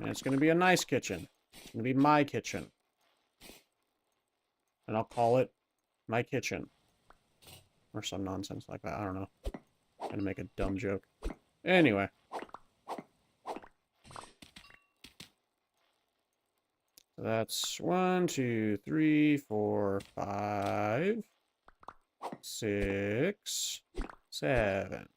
And it's going to be a nice kitchen. It's going to be my kitchen. And I'll call it my kitchen. Or some nonsense like that. I don't know. I'm going to make a dumb joke. Anyway. So that's 1, 2, 3, 4, 5, 6, 7.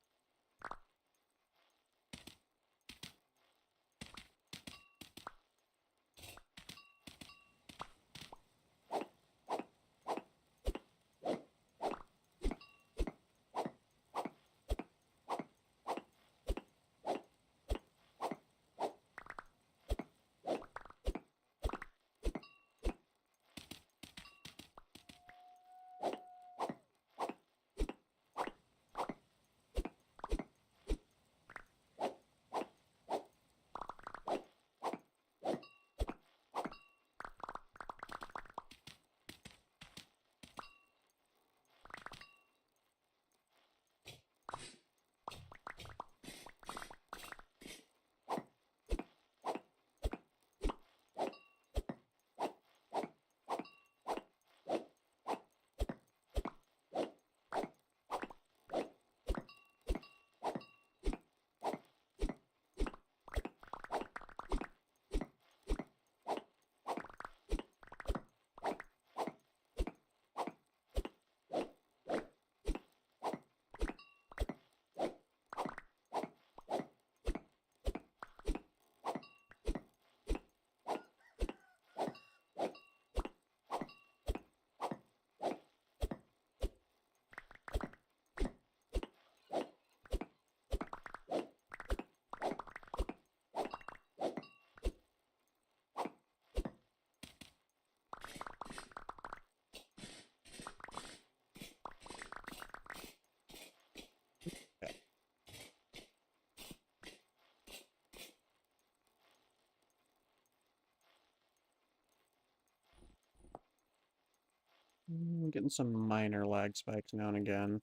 Getting some minor lag spikes now and again.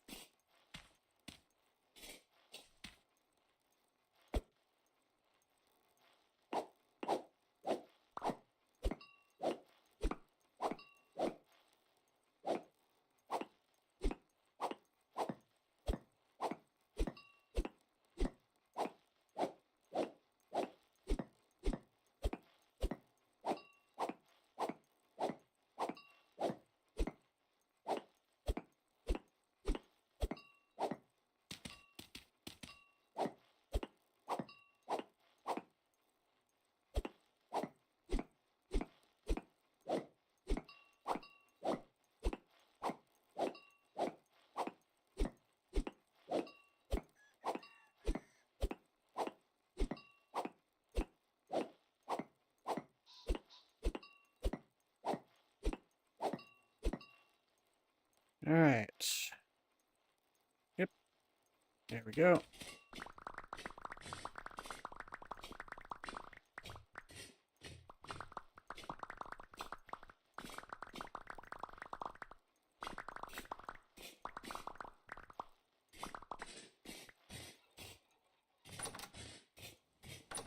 All right. Yep. There we go.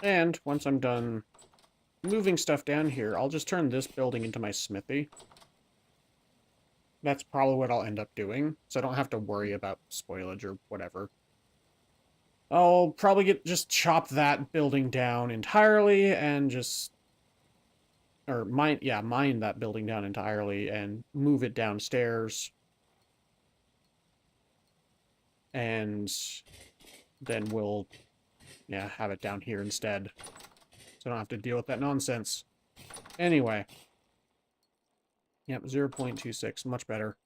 And once I'm done moving stuff down here, I'll just turn this building into my smithy. That's probably what I'll end up doing, so I don't have to worry about spoilage or whatever. I'll probably just chop that building down entirely and just, or mine that building down entirely and move it downstairs. And then we'll, yeah, have it down here instead. So I don't have to deal with that nonsense. Anyway. Yep, 0.26, much better.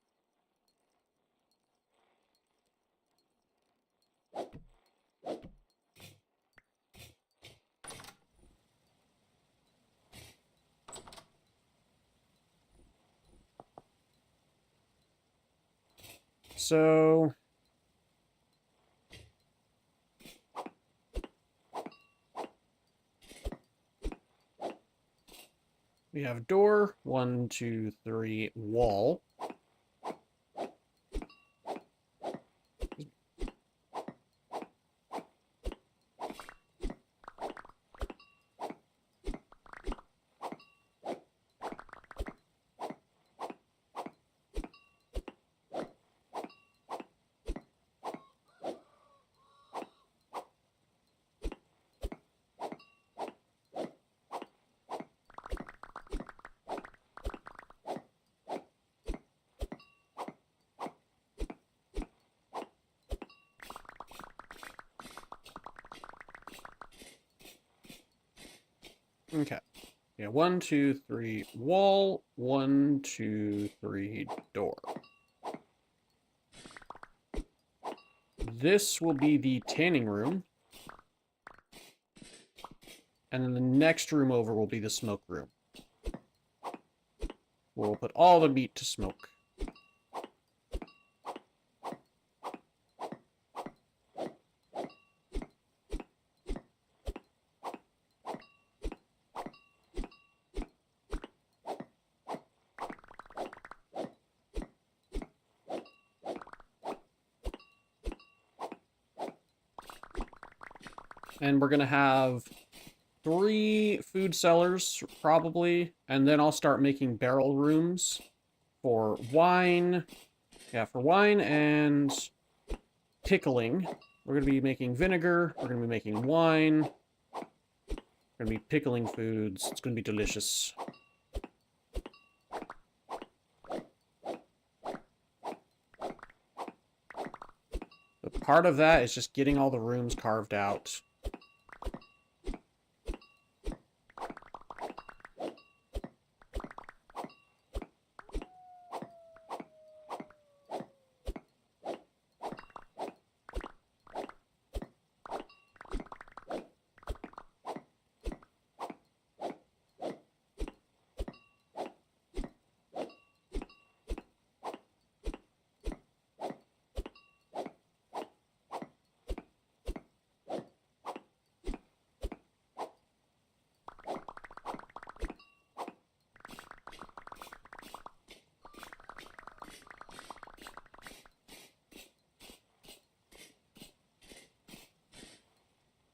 So we have door, 1, 2, 3, wall. Okay. Yeah, 1, 2, 3, wall, 1, 2, 3, door. This will be the tanning room. And then the next room over will be the smoke room. We'll put all the meat to smoke. And we're going to have 3 food cellars, probably. And then I'll start making barrel rooms for wine. Yeah, for wine and pickling. We're going to be making vinegar. We're going to be making wine. We're going to be pickling foods. It's going to be delicious. But part of that is just getting all the rooms carved out.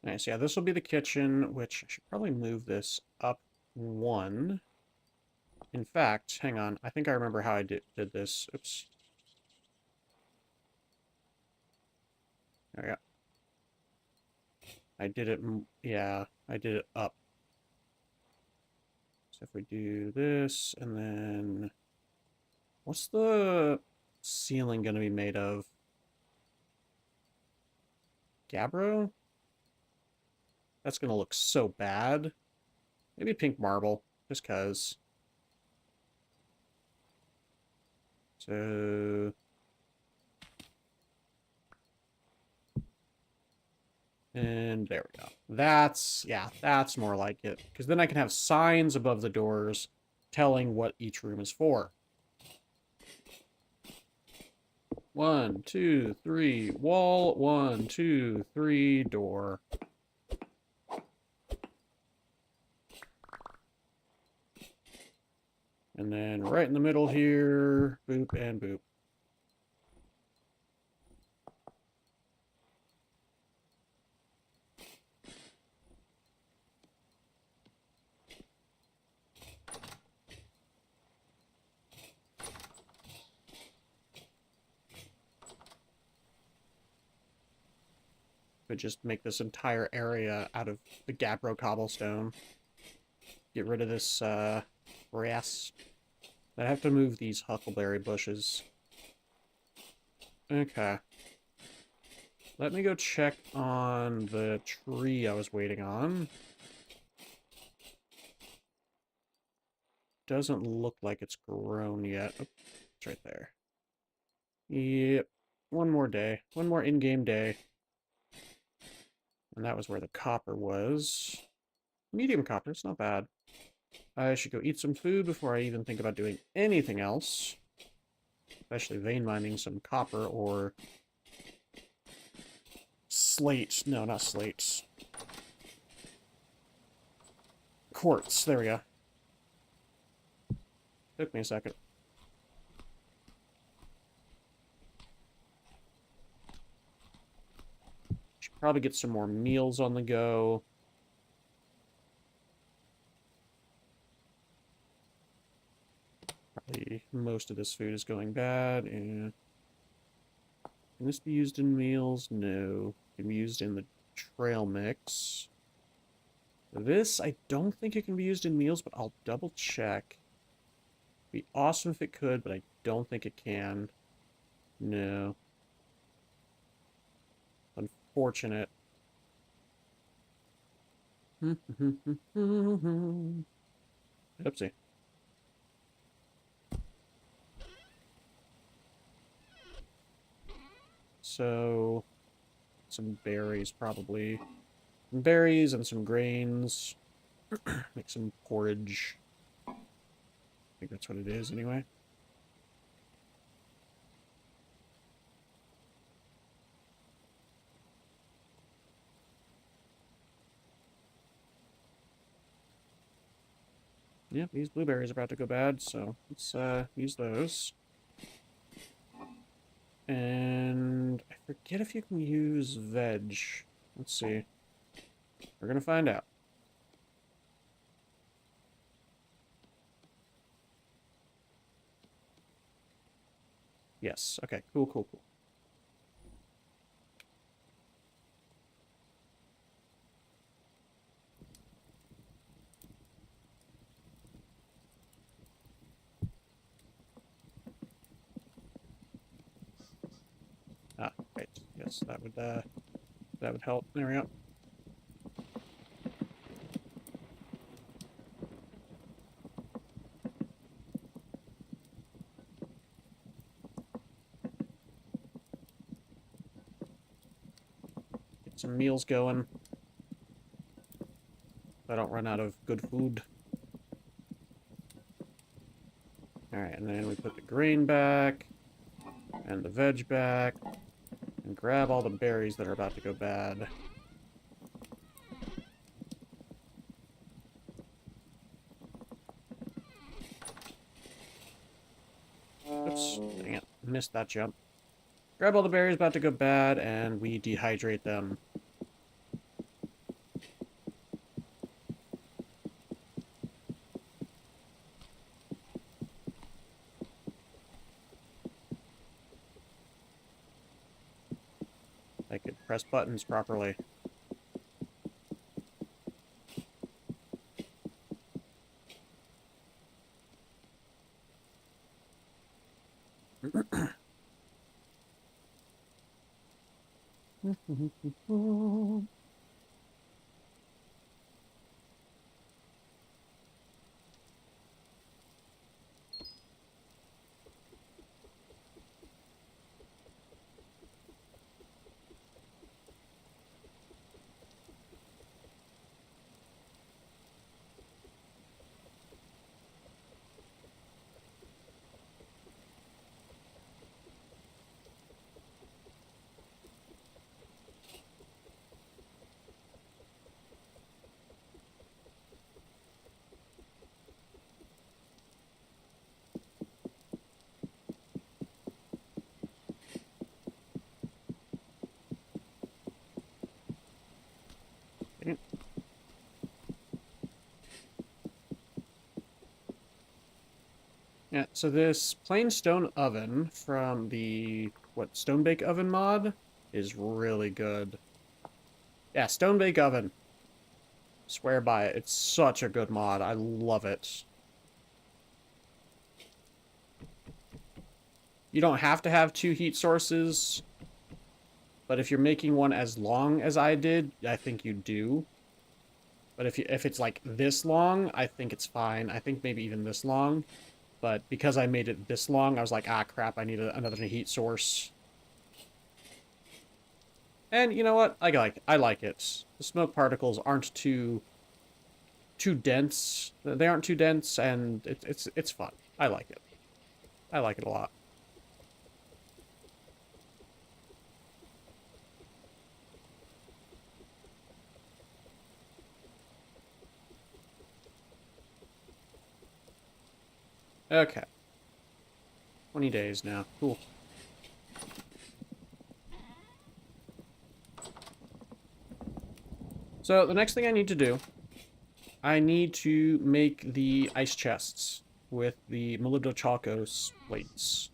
Nice, yeah, this will be the kitchen, which I should probably move this up 1. In fact, hang on, I think I remember how I did this. Oops. There we go. I did it, yeah, I did it up. So if we do this, and then... What's the ceiling going to be made of? Gabbro? That's going to look so bad. Maybe pink marble, just because. So... And there we go. That's, yeah, that's more like it. Because then I can have signs above the doors telling what each room is for. 1, 2, 3, wall. 1, 2, 3, door. And then right in the middle here, boop and boop. Could just make this entire area out of the Gabbro cobblestone. Get rid of this grass. I have to move these huckleberry bushes. Okay. Let me go check on the tree I was waiting on. Doesn't look like it's grown yet. Oh, it's right there. Yep. One more day. One more in-game day. And that was where the copper was. Medium copper, it's not bad. I should go eat some food before I even think about doing anything else. Especially vein mining some copper or slate. No, not slate. Quartz. There we go. Took me a second. Should probably get some more meals on the go. Probably most of this food is going bad. And can this be used in meals? No. Can be used in the trail mix. This, I don't think it can be used in meals, but I'll double check. Be awesome if it could, but I don't think it can. No. Unfortunate. Oopsie. So, some berries, probably. Some berries and some grains. Make some porridge. I think that's what it is, anyway. Yep, these blueberries are about to go bad, so let's use those. And I forget if you can use veg. Let's see. We're gonna find out. Yes. Okay. Cool, cool, cool. Ah, right. Yes, that would help. There we go. Get some meals going. So I don't run out of good food. Alright, and then we put the grain back. And the veg back. And grab all the berries that are about to go bad. Oops, dang it. Missed that jump. Grab all the berries about to go bad, and we dehydrate them. I could press buttons properly. Yeah, so this plain stone oven from the, Stone Bake Oven mod is really good. Yeah, Stone Bake Oven. Swear by it. It's such a good mod. I love it. You don't have to have 2 heat sources, but if you're making one as long as I did, I think you do. But if it's like this long, I think it's fine. I think maybe even this long. But because I made it this long, I was like, ah, crap, I need another heat source. And you know what? I like it. The smoke particles aren't too dense. They aren't too dense, and it's fun. I like it. I like it a lot. Okay. 20 days now. Cool. So the next thing I need to do, I need to make the ice chests with the molybdochalcos plates.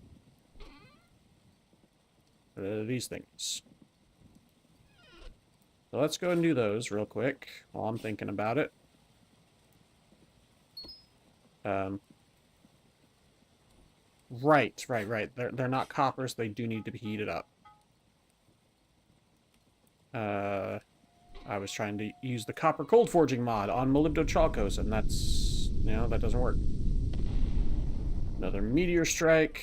These things. So let's go and do those real quick while I'm thinking about it. Right. They're not coppers. They do need to be heated up. I was trying to use the copper cold forging mod on molybdochalcos, and that's, you know, that doesn't work. Another meteor strike.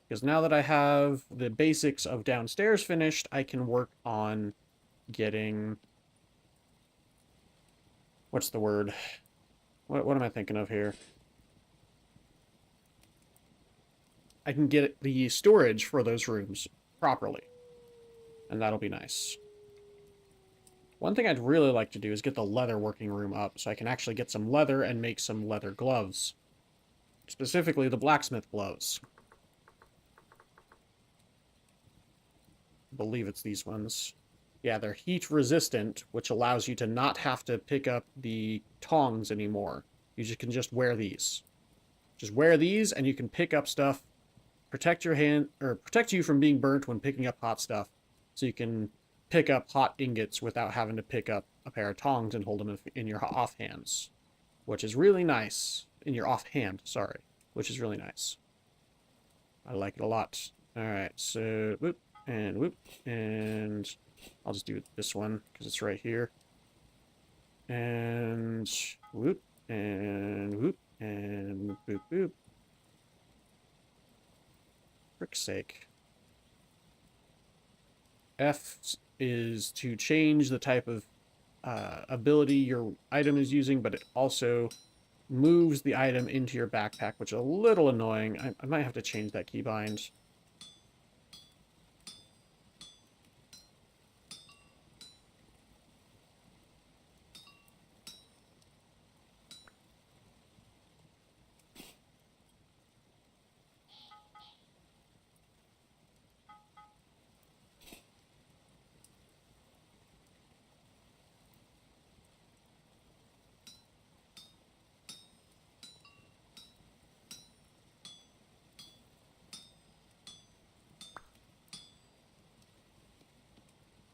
Because now that I have the basics of downstairs finished, I can work on getting... What's the word? What am I thinking of here? I can get the storage for those rooms properly. And that'll be nice. One thing I'd really like to do is get the leather working room up so I can actually get some leather and make some leather gloves. Specifically the blacksmith gloves. I believe it's these ones. Yeah, they're heat resistant, which allows you to not have to pick up the tongs anymore. You just can just wear these. Just wear these and you can pick up stuff, protect your hand, or protect you from being burnt when picking up hot stuff. So you can pick up hot ingots without having to pick up a pair of tongs and hold them in your offhands. Which is really nice. In your offhand, sorry. Which is really nice. I like it a lot. Alright, so whoop, and I'll just do this one, because it's right here. And whoop, and whoop, and boop, boop. Frick's sake. F is to change the type of ability your item is using, but it also moves the item into your backpack, which is a little annoying. I might have to change that keybind.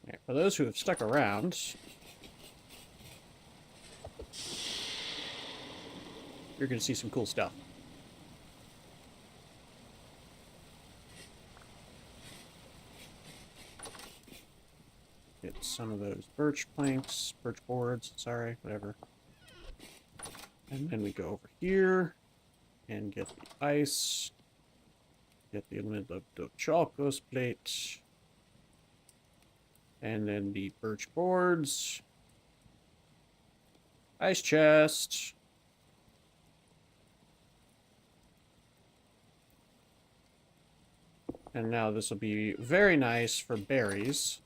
Right, for those who have stuck around, you're going to see some cool stuff. Get some of those birch planks, birch boards, sorry, whatever. And then we go over here and get the ice, get the molybdochalcos plate, and then the birch boards, ice chest, and now this will be very nice for berries.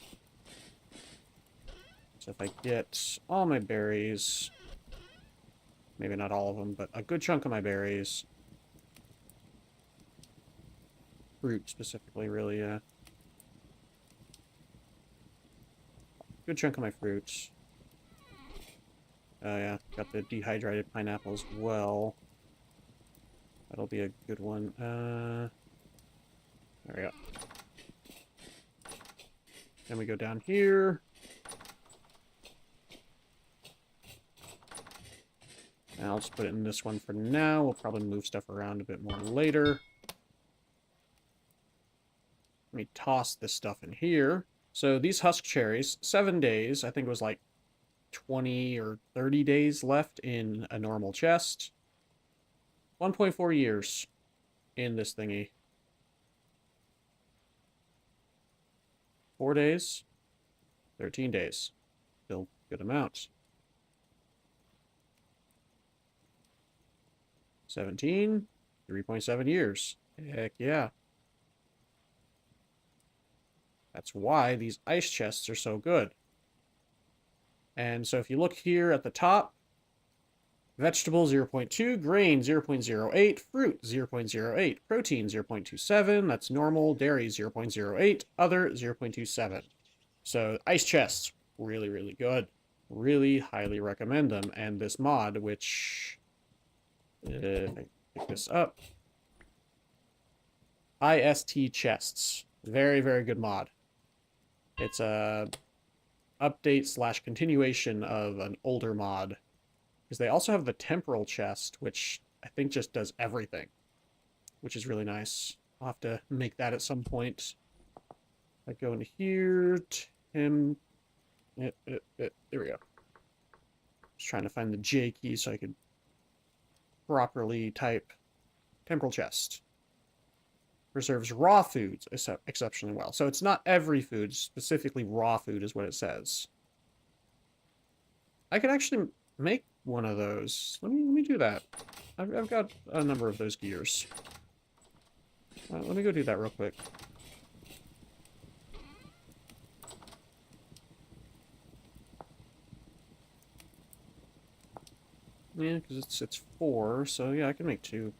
So if I get all my berries, maybe not all of them, but a good chunk of my berries, fruit specifically, really, yeah. Good chunk of my fruits. Oh yeah, got the dehydrated pineapple as well. That'll be a good one. There we go. Then we go down here. And I'll just put it in this one for now. We'll probably move stuff around a bit more later. Let me toss this stuff in here. So these husk cherries, 7 days. I think it was like 20 or 30 days left in a normal chest. 1.4 years in this thingy. 4 days. 13 days. Still good amount. 17. 3.7 years. Heck yeah. That's why these ice chests are so good. And so if you look here at the top, vegetable 0.2, grain 0.08, fruit 0.08, protein 0.27, that's normal, dairy 0.08, other 0.27. So ice chests, really, really good. Really highly recommend them. And this mod, which, if I pick this up, IST chests, very, very good mod. It's a update slash continuation of an older mod. Because they also have the temporal chest, which I think just does everything. Which is really nice. I'll have to make that at some point. I go into here, there we go. Just trying to find the J key so I could properly type temporal chest. Preserves raw foods exceptionally well. So it's not every food, specifically raw food is what it says. I could actually make one of those. Let me do that. I've got a number of those gears. Let me go do that real quick. Yeah, because it's 4, so yeah, I can make 2.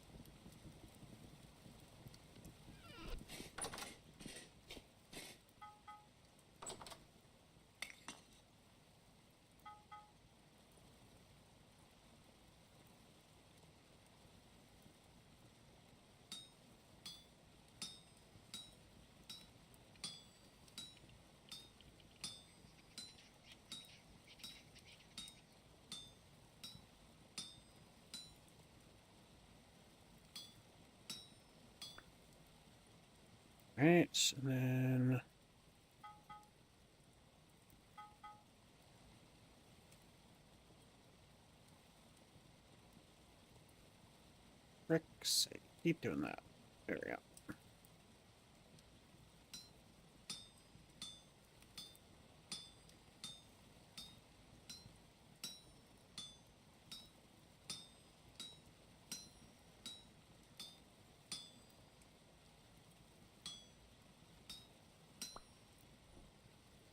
Right, and then frick's sake, keep doing that. There we go.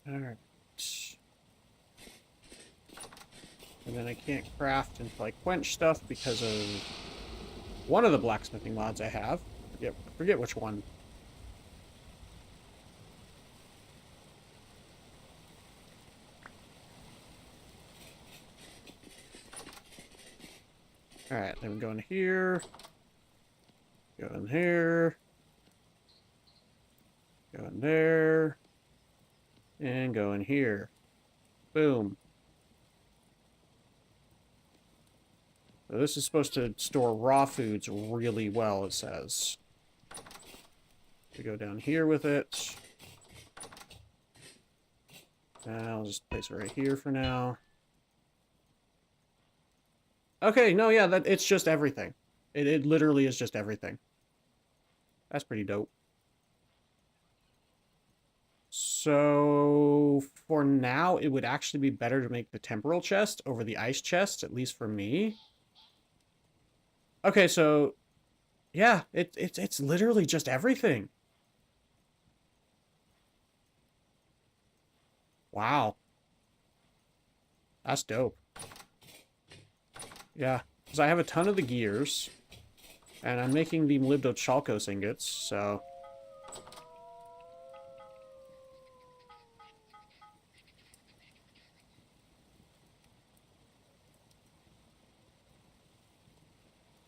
Alright. And then I can't craft until I quench stuff because of one of the blacksmithing mods I have. I forget which one. Alright, then we go in here. Go in here. Go in there. And go in here. Boom. So this is supposed to store raw foods really well, it says. We go down here with it. I'll just place it right here for now. Okay, no, yeah, it's just everything. It literally is just everything. That's pretty dope. So, for now, it would actually be better to make the temporal chest over the ice chest, at least for me. Okay, so, yeah, it's literally just everything. Wow. That's dope. Yeah, because I have a ton of the gears, and I'm making the Molybdo Chalcos ingots, so...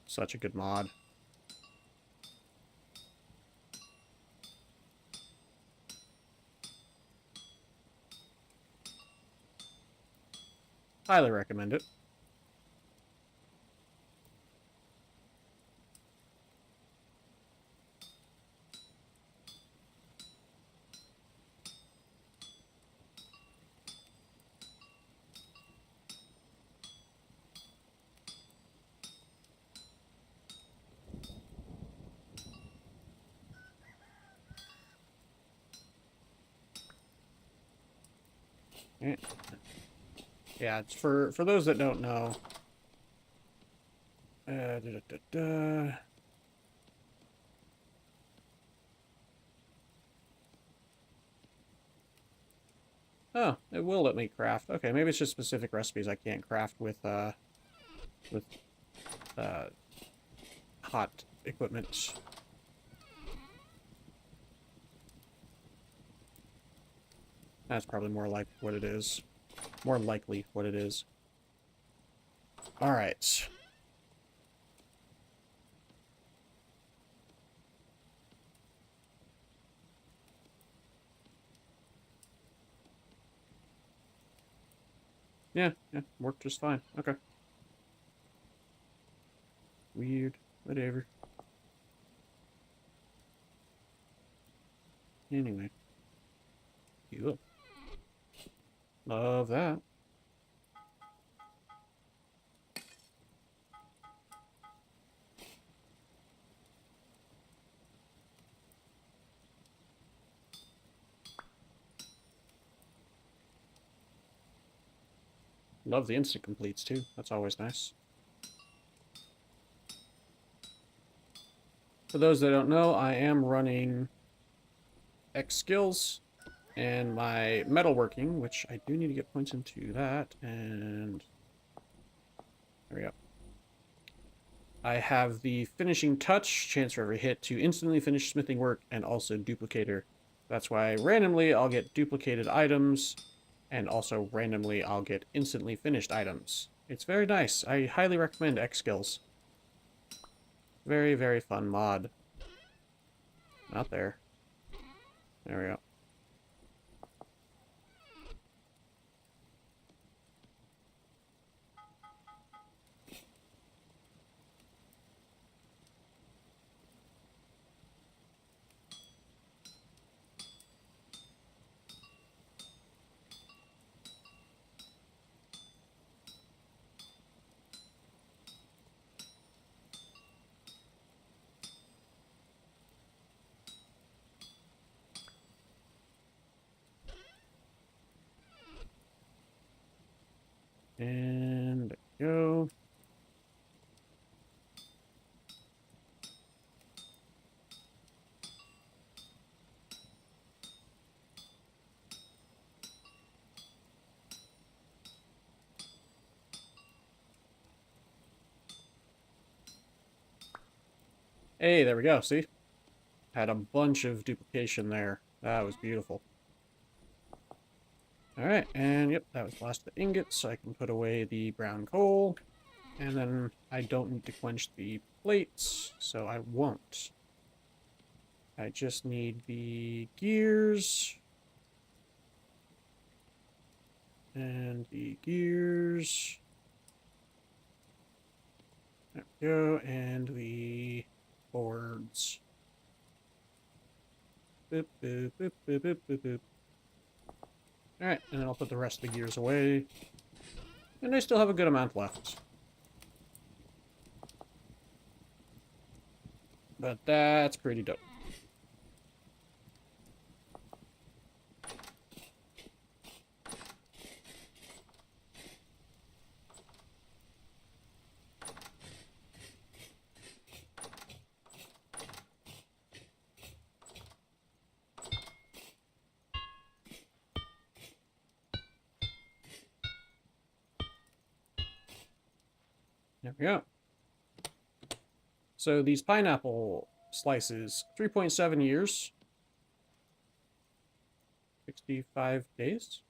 Such a good mod. Highly recommend it. Yeah, it's for those that don't know. Da, da, da, da. Oh, it will let me craft. Okay, maybe it's just specific recipes I can't craft with with uh hot equipment. That's probably more like what it is. More likely what it is. All right. Yeah, worked just fine. Okay. Weird. Whatever. Anyway. Cool. Love that. Love the instant completes too. That's always nice. For those that don't know, I am running X skills and my metalworking, which I do need to get points into that, and there we go. I have the finishing touch, chance for every hit to instantly finish smithing work, and also duplicator. That's why randomly I'll get duplicated items, and also randomly I'll get instantly finished items. It's very nice. I highly recommend X skills. Very, very fun mod. Not there. There we go. And there we go. Hey, there we go. See? Had a bunch of duplication there. That was beautiful. Alright, and yep, that was the last of the ingots, so I can put away the brown coal. And then I don't need to quench the plates, so I won't. I just need the gears. And the gears. There we go, and the boards. Boop, boop, boop, boop, boop, boop, boop. Alright, and then I'll put the rest of the gears away. And I still have a good amount left. But that's pretty dope. There we go. So these pineapple slices, 3.7 years. 65 days?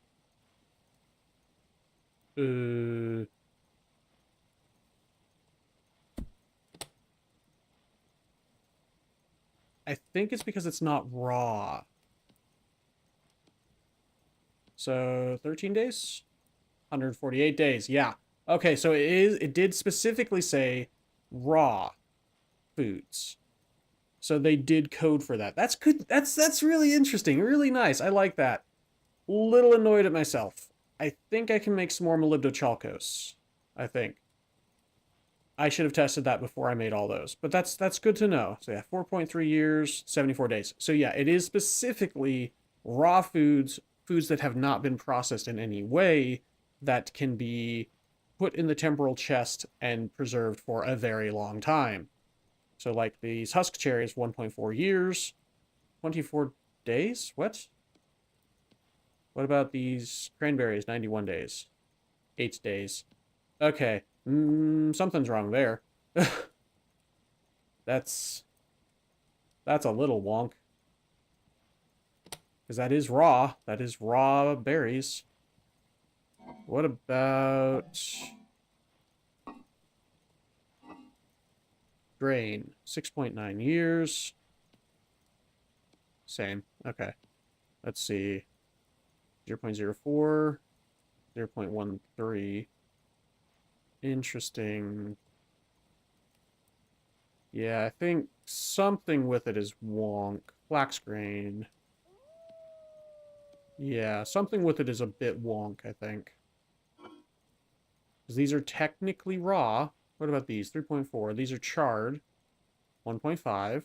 I think it's because it's not raw. So 13 days? 148 days. Yeah. Okay, so it did specifically say raw foods. So they did code for that. That's good. That's really interesting. Really nice. I like that. Little annoyed at myself. I think I can make some more Molybdochalcos. I think. I should have tested that before I made all those. But that's good to know. So yeah, 4.3 years, 74 days. So yeah, it is specifically raw foods, foods that have not been processed in any way that can be put in the temporal chest and preserved for a very long time. So like these husk cherries, 1.4 years, 24 days? What? What about these cranberries, 91 days? 8 days. Okay. Something's wrong there. that's that's a little wonk. Because that is raw. That is raw berries. What about grain? 6.9 years. Same. Okay. Let's see. 0.04, 0.13. Interesting. Yeah, I think something with it is wonk. Flax grain. Yeah, something with it is a bit wonk, I think. Because these are technically raw. What about these? 3.4. These are charred. 1.5.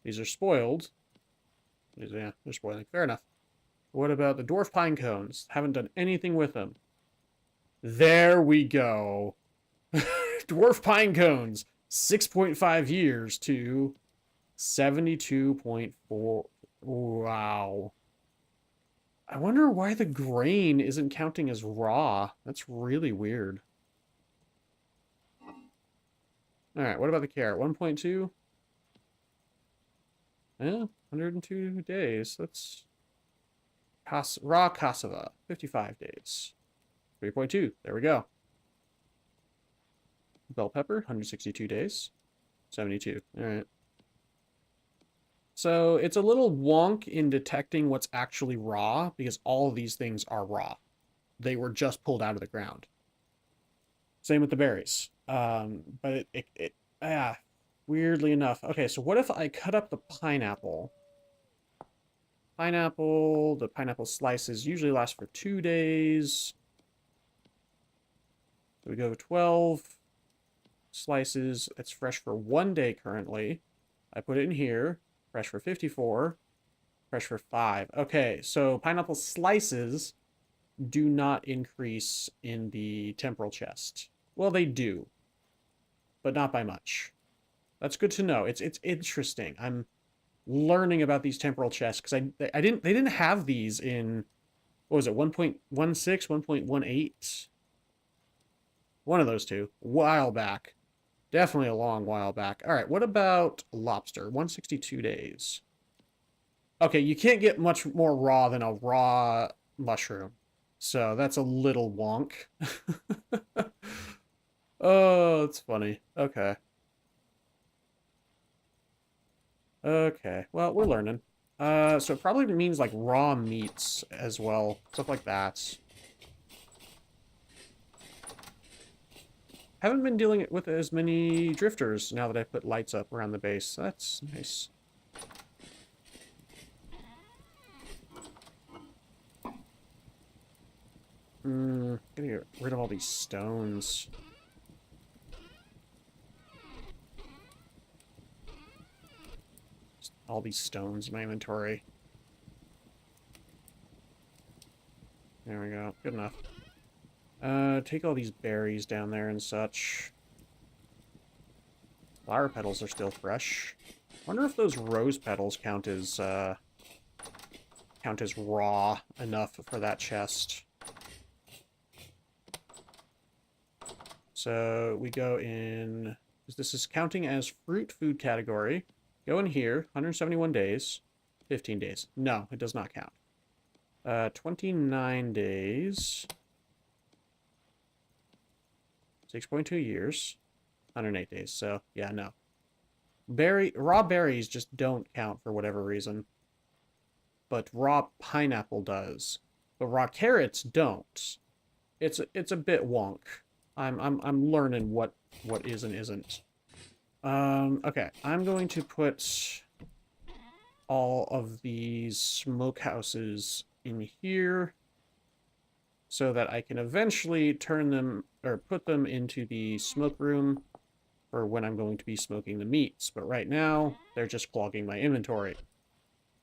These are spoiled. Yeah, they're spoiling. Fair enough. What about the dwarf pine cones? Haven't done anything with them. There we go. Dwarf pine cones. 6.5 years to 72.4. Wow. I wonder why the grain isn't counting as raw. That's really weird. Alright, what about the carrot? 1.2? Yeah, 102 days. That's raw cassava. 55 days. 3.2. There we go. Bell pepper, 162 days. 72. Alright. So it's a little wonk in detecting what's actually raw because all of these things are raw. They were just pulled out of the ground. Same with the berries. But weirdly enough. Okay, so what if I cut up the pineapple? The pineapple slices usually last for 2 days. So we go 12 slices. It's fresh for 1 day currently. I put it in here. Fresh for 54. Fresh for 5. Okay, so pineapple slices do not increase in the temporal chest. Well, they do, but not by much. That's good to know. It's interesting. I'm learning about these temporal chests because they didn't have these in, what was it, 1.16, 1.18? One of those two. A while back. Definitely a long while back. All right, what about lobster? 162 days. Okay, you can't get much more raw than a raw mushroom. So that's a little wonk. Oh, it's funny. Okay. Okay. Well, we're learning. So it probably means like raw meats as well. Stuff like that. Haven't been dealing with as many drifters now that I put lights up around the base. That's nice. Gotta get rid of all these stones. Just all these stones in my inventory. There we go. Good enough. Take all these berries down there and such. Flower petals are still fresh. Wonder if those rose petals count as raw enough for that chest. So we go in, this is counting as fruit food category. Go in here, 171 days, 15 days. No, it does not count. 29 days, 6.2 years, 108 days. So yeah, no. Raw berries just don't count for whatever reason. But raw pineapple does. but raw carrots don't. It's a bit wonk. I'm learning what is and isn't. Okay, I'm going to put all of these smokehouses in here so that I can eventually turn them or put them into the smoke room for when I'm going to be smoking the meats. But right now, they're just clogging my inventory.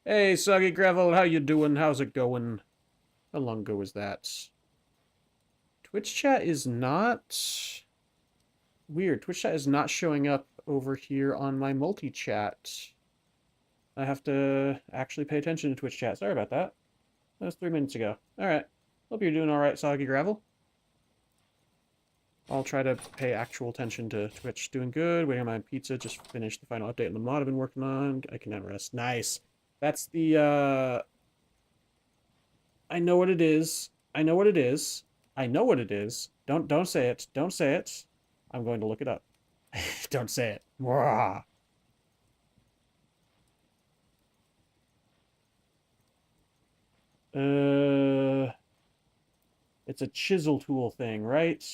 Hey, Soggy Gravel, how you doing? How's it going? How long ago was that? Twitch chat is not... Weird. Twitch chat is not showing up over here on my multi-chat. I have to actually pay attention to Twitch chat. Sorry about that. That was 3 minutes ago. Alright. Hope you're doing alright, Soggy Gravel. I'll try to pay actual attention to Twitch. Doing good. Waiting on my pizza. Just finished the final update on the mod I've been working on. I can never rest. Nice. That's the, I know what it is. I know what it is. I know what it is. Don't say it. Don't say it. I'm going to look it up. Don't say it. Mwah. It's a chisel tool thing, right?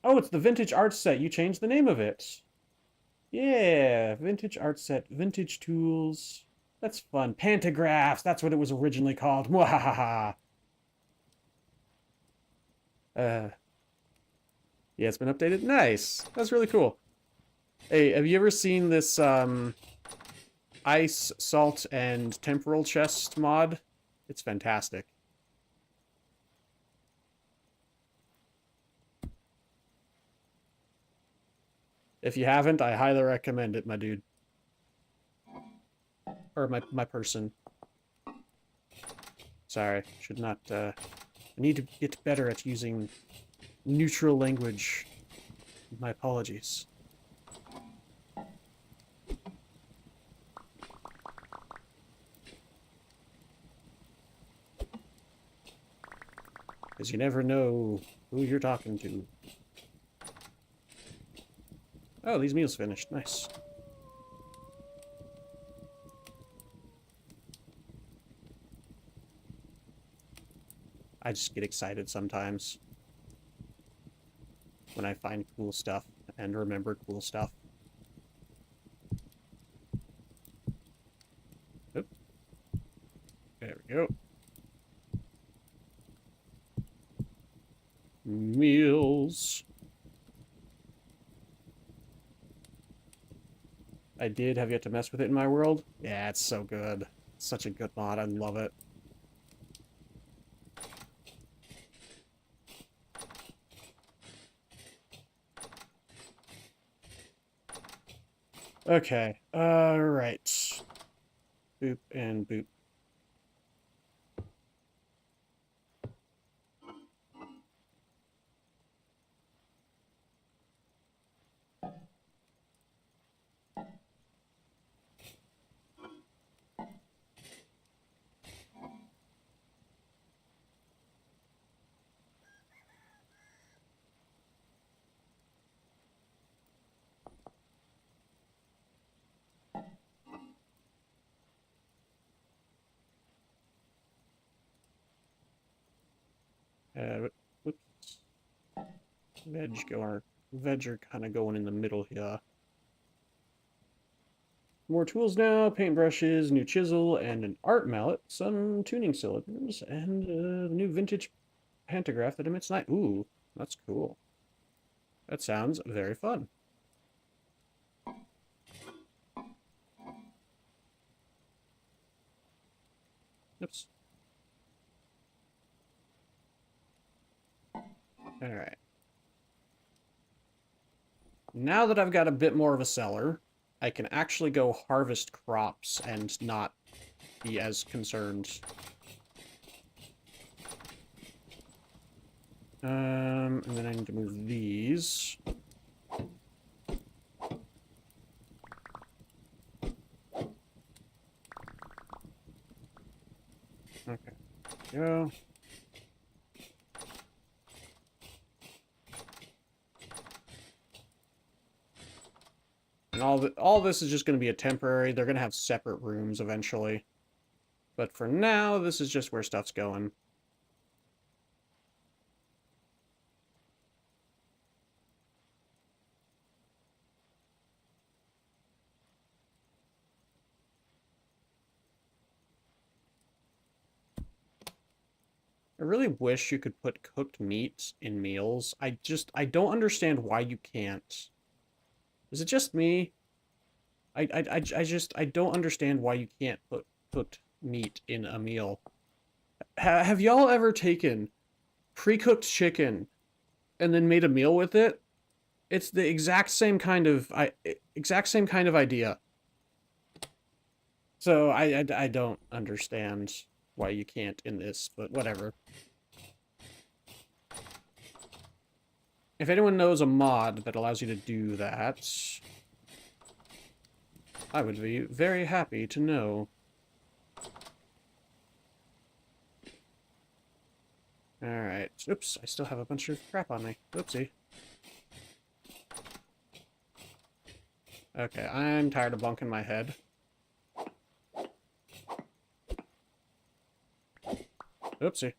Oh, it's the vintage art set. You changed the name of it. Yeah, vintage art set, vintage tools. That's fun. Pantographs. That's what it was originally called. Mwahaha. Yeah, it's been updated. Nice. That's really cool. Hey, have you ever seen this ice, salt, and temporal chest mod? It's fantastic. If you haven't, I highly recommend it, my dude. Or my person. Sorry, should not, I need to get better at using neutral language. My apologies. Because you never know who you're talking to. Oh, these meals finished. Nice. I just get excited sometimes when I find cool stuff and remember cool stuff. Oop. There we go. Meals. I did have yet to mess with it in my world. Yeah, it's so good. It's such a good mod. I love it. Okay. Right. Boop and boop. Whoops. Veg are kind of going in the middle here. More tools now, paintbrushes, new chisel, and an art mallet, some tuning cylinders, and a new vintage pantograph that emits light. Ooh, that's cool. That sounds very fun. Oops. Alright. Now that I've got a bit more of a cellar, I can actually go harvest crops and not be as concerned. And then I need to move these. Okay, go. And all this is just going to be a temporary. They're going to have separate rooms eventually. But for now, this is just where stuff's going. I really wish you could put cooked meat in meals. I don't understand why you can't. Is it just me? I don't understand why you can't put cooked meat in a meal. Have y'all ever taken pre-cooked chicken and then made a meal with it? It's the exact same kind of idea. So I don't understand why you can't in this, but whatever. If anyone knows a mod that allows you to do that, I would be very happy to know. Alright. Oops, I still have a bunch of crap on me. Oopsie. Okay, I'm tired of bunking my head. Oopsie.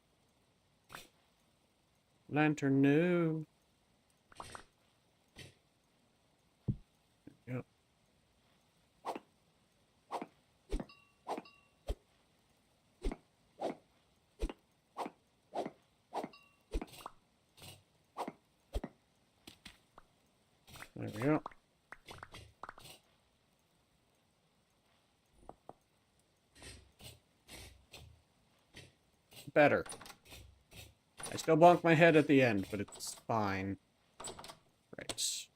Lantern, no. Yep. There we go. Better. I still bonk my head at the end, but it's fine. Right.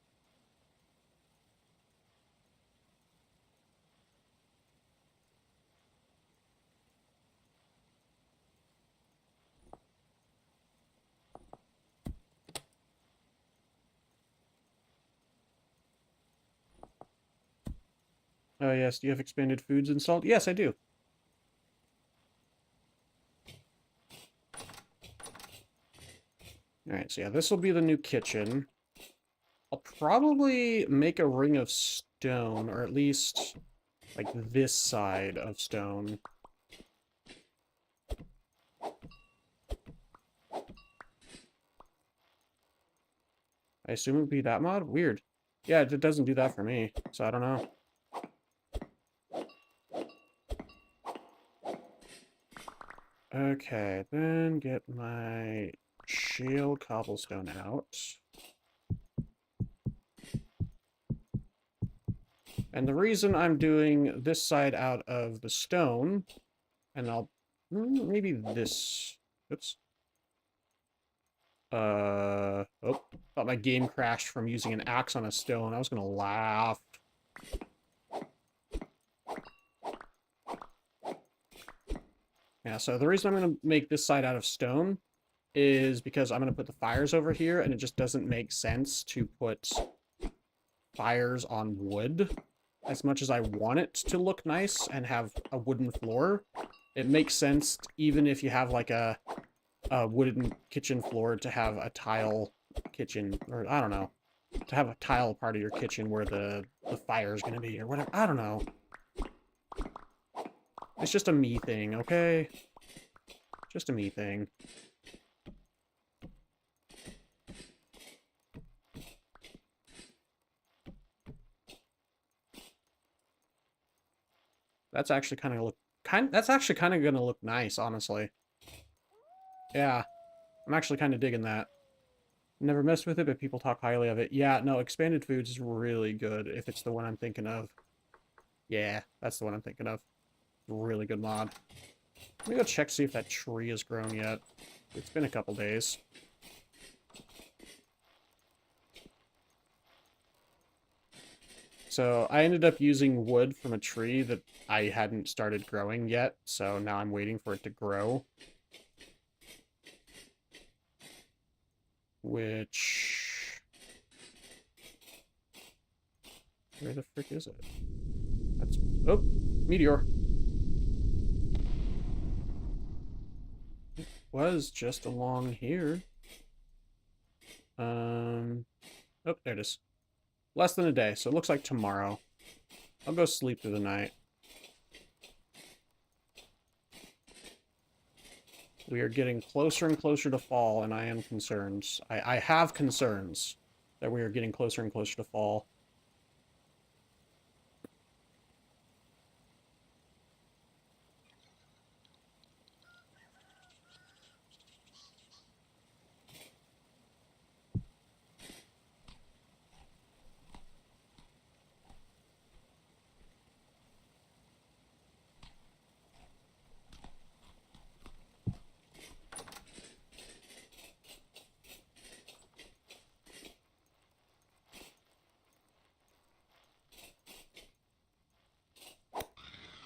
Oh yes, do you have expanded foods installed? Yes, I do. Alright, so yeah, this will be the new kitchen. I'll probably make a ring of stone, or at least, like, this side of stone. I assume it would be that mod? Weird. Yeah, it doesn't do that for me, so I don't know. Okay, then get my shale cobblestone out. And the reason I'm doing this side out of the stone, and I'll maybe this. Oops. Oh, thought my game crashed from using an axe on a stone. I was gonna laugh. Yeah, so the reason I'm gonna make this side out of stone is because I'm gonna put the fires over here, and it just doesn't make sense to put fires on wood. As much as I want it to look nice and have a wooden floor, it makes sense even if you have like a wooden kitchen floor to have a tile kitchen, or I don't know, to have a tile part of your kitchen where the fire is gonna be or whatever. I don't know. It's just a me thing, okay? Just a me thing. That's actually kind of that's actually kind of gonna look nice, honestly. Yeah, I'm actually kind of digging that. Never messed with it, but people talk highly of it. Yeah, no, Expanded Foods is really good if it's the one I'm thinking of. Yeah, that's the one I'm thinking of. Really good mod. Let me go check, see if that tree has grown yet. It's been a couple days. So I ended up using wood from a tree that I hadn't started growing yet, so now I'm waiting for it to grow. Which... where the frick is it? That's... oh! Meteor! It was just along here. Oh, there it is. Less than a day, so it looks like tomorrow. I'll go sleep through the night. We are getting closer and closer to fall, and I am concerned. I have concerns that we are getting closer and closer to fall.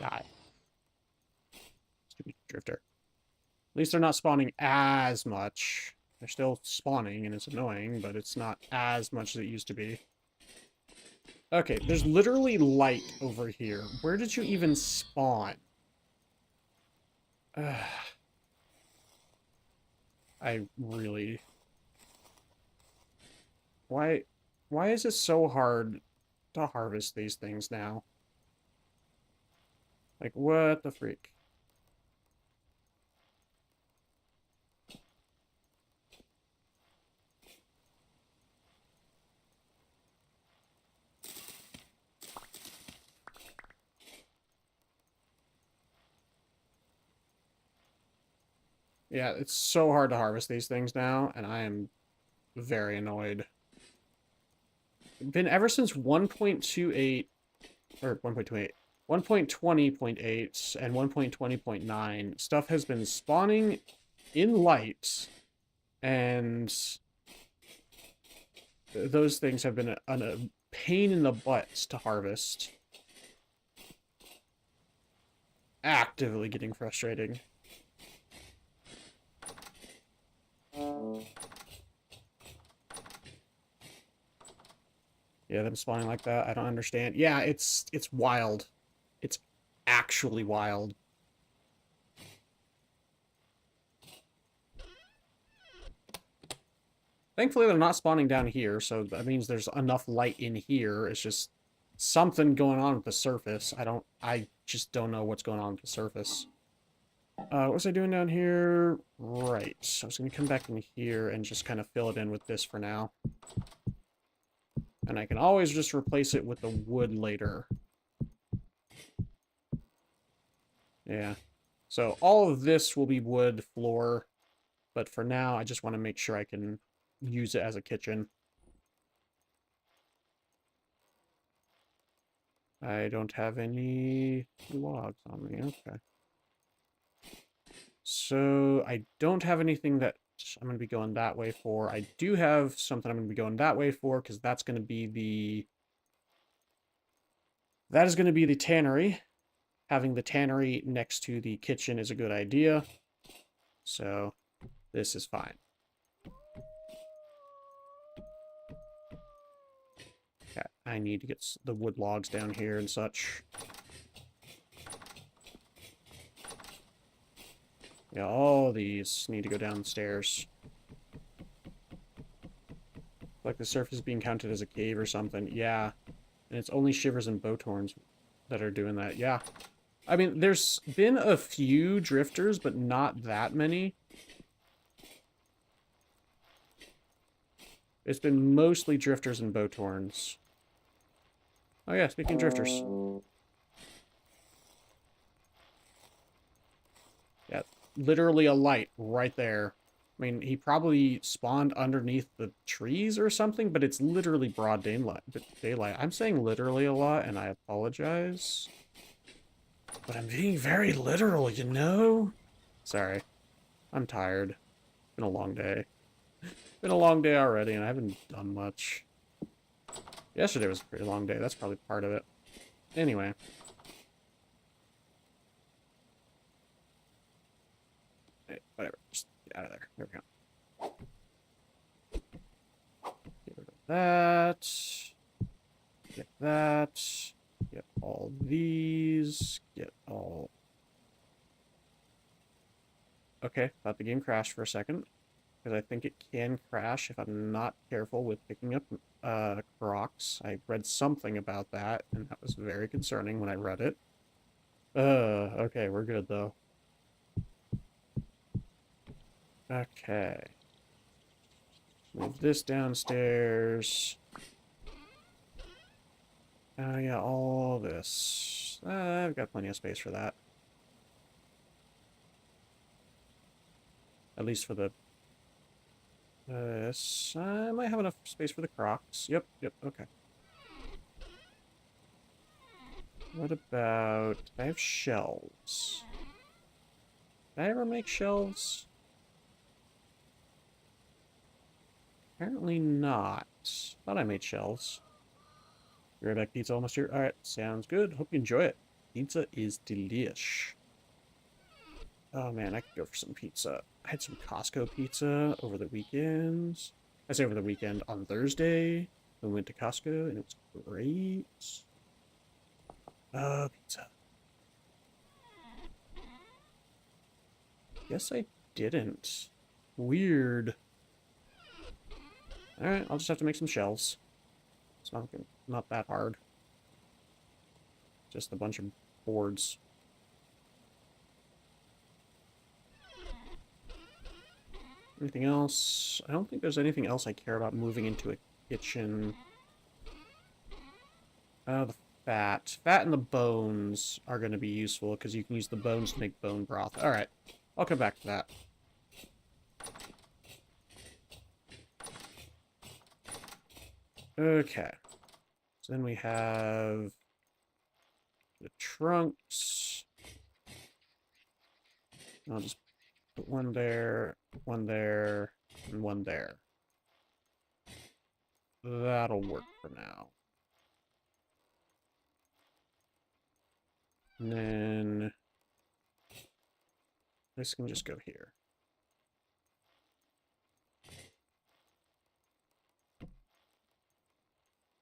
Die. Stupid drifter. At least they're not spawning as much. They're still spawning, and it's annoying, but it's not as much as it used to be. Okay, there's literally light over here. Where did you even spawn? I really... Why is it so hard to harvest these things now? Like, what the freak? Yeah, it's so hard to harvest these things now, and I am very annoyed. Been ever since 1.28, or 1.28, 1.20.8 and 1.20.9, stuff has been spawning in light, and those things have been a pain in the butt to harvest. Actively getting frustrating. Yeah, them spawning like that, I don't understand. Yeah, it's wild. It's actually wild. Thankfully, they're not spawning down here, so that means there's enough light in here. It's just something going on with the surface. I just don't know what's going on with the surface. What was I doing down here? Right, so I was going to come back in here and just kind of fill it in with this for now. And I can always just replace it with the wood later. Yeah. So all of this will be wood floor, but for now, I just want to make sure I can use it as a kitchen. I don't have any logs on me. Okay. So I don't have anything that I'm going to be going that way for. I do have something I'm going to be going that way for, because that's going to be the... That is going to be the tannery. Having the tannery next to the kitchen is a good idea. So this is fine. Okay, I need to get the wood logs down here and such. Yeah, all these need to go downstairs. Like the surface is being counted as a cave or something. Yeah. And it's only Shivers and Bowtorns that are doing that. Yeah. I mean, there's been a few drifters, but not that many. It's been mostly drifters and Bowtorns. Oh yeah, speaking of drifters. Yeah, literally a light right there. I mean, he probably spawned underneath the trees or something, but it's literally broad daylight. I'm saying literally a lot, and I apologize. But I'm being very literal, you know? Sorry. I'm tired. It's been a long day. Been a long day already, and I haven't done much. Yesterday was a pretty long day. That's probably part of it. Anyway. Hey, whatever. Just get out of there. There we go. Get rid of that. Get that. Get all these. Get all... Okay, thought the game crashed for a second. Because I think it can crash if I'm not careful with picking up crocs. I read something about that, and that was very concerning when I read it. Okay, we're good, though. Okay. Move this downstairs. Oh, yeah, all this. I've got plenty of space for that. At least for the... I might have enough space for the Crocs. Yep, okay. What about... I have shelves. Did I ever make shelves? Apparently not. Thought I made shelves. Be right back, pizza almost here. Alright, sounds good. Hope you enjoy it. Pizza is delish. Oh man, I could go for some pizza. I had some Costco pizza over the weekend. I say over the weekend, on Thursday. We went to Costco and it was great. Pizza. Guess I didn't. Weird. Alright, I'll just have to make some shelves. It's not that hard. Just a bunch of boards. Anything else? I don't think there's anything else I care about moving into a kitchen. The fat. Fat and the bones are going to be useful, because you can use the bones to make bone broth. Alright, I'll come back to that. Okay. So then we have the trunks. I'll just put one there, and one there. That'll work for now. And then this can just go here.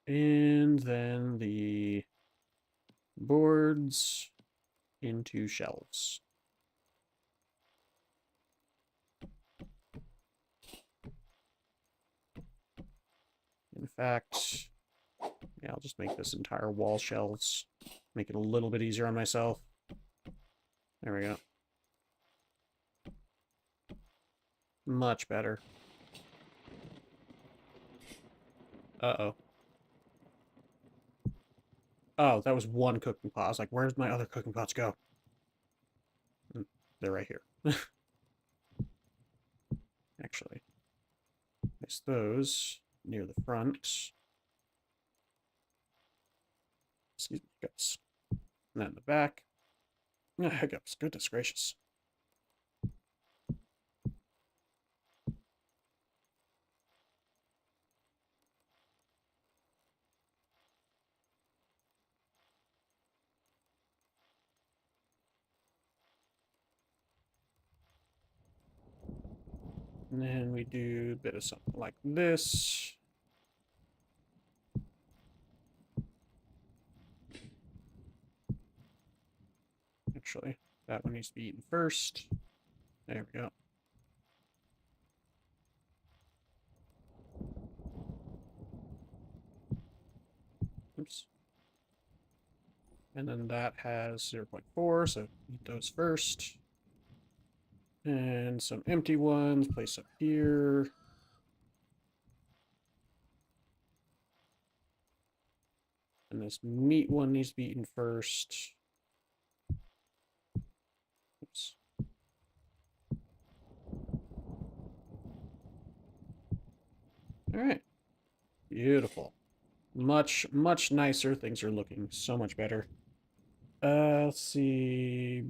And then the boards into shelves. In fact, yeah, I'll just make this entire wall shelves. Make it a little bit easier on myself. There we go. Much better. Uh-oh. Oh, that was one cooking pot. I was like, where's my other cooking pots go? They're right here. Actually. Place those near the front. Excuse me, hiccups. And that in the back. Hiccups, goodness gracious. And then we do a bit of something like this. Actually, that one needs to be eaten first. There we go. Oops. And then that has 0.4, so eat those first. And some empty ones, place up here. And this meat one needs to be eaten first. Oops. All right. Beautiful. Much, much nicer. Things are looking so much better. Let's see.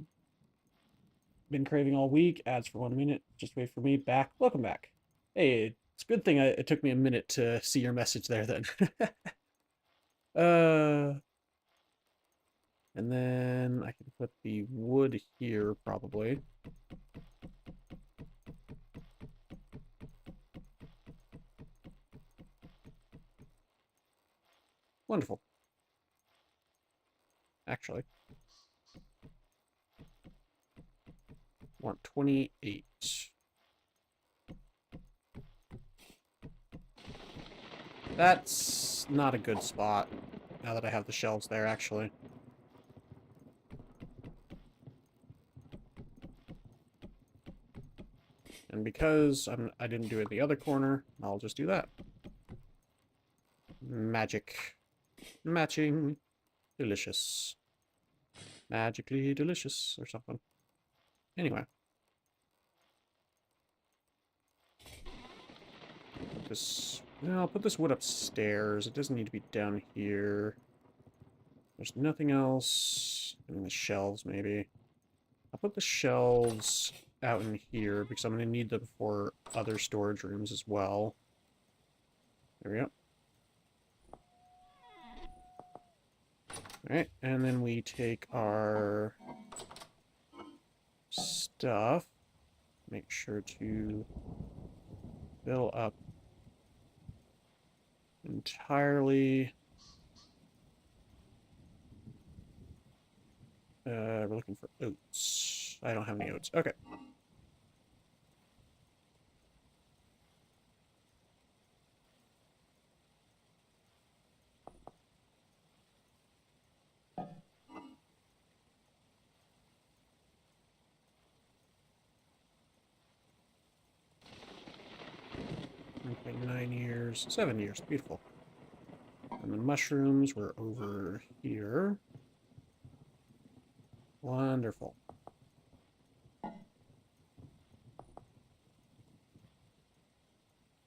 Been craving all week. Ads for 1 minute. Just wait for me. Back. Welcome back. Hey, it's a good thing it took me a minute to see your message there then. And then I can put the wood here, probably. Wonderful. Actually. Want 28. That's not a good spot, now that I have the shelves there, actually. And And because I didn't do it in the other corner, I'll just do that. Magic. Matching. Delicious. Magically delicious or something. Anyway. I'll put this wood upstairs. It doesn't need to be down here. There's nothing else. And the shelves, maybe. I'll put the shelves out in here because I'm going to need them for other storage rooms as well. There we go. Alright, and then we take our stuff. Make sure to fill up entirely. We're looking for oats. I don't have any oats. Okay. Okay, 9 years. 7 years. Beautiful. And the mushrooms were over here. Wonderful.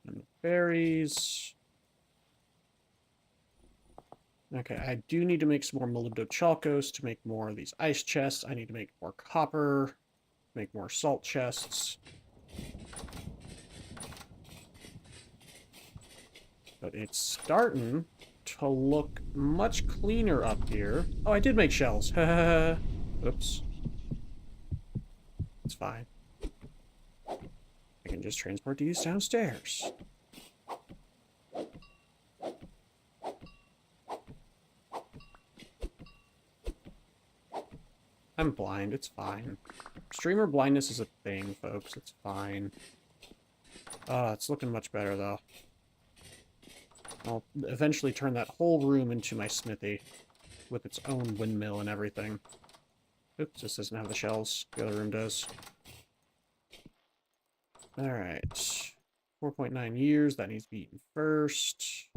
And the berries. Okay, I do need to make some more molybdochalcos to make more of these ice chests. I need to make more copper, make more salt chests. But it's starting to look much cleaner up here. Oh, I did make shells. Oops. It's fine. I can just transport these downstairs. I'm blind, it's fine. Streamer blindness is a thing, folks, it's fine. It's looking much better, though. I'll eventually turn that whole room into my smithy, with its own windmill and everything. Oops, this doesn't have the shells. The other room does. Alright. 4.9 years, that needs to be eaten first.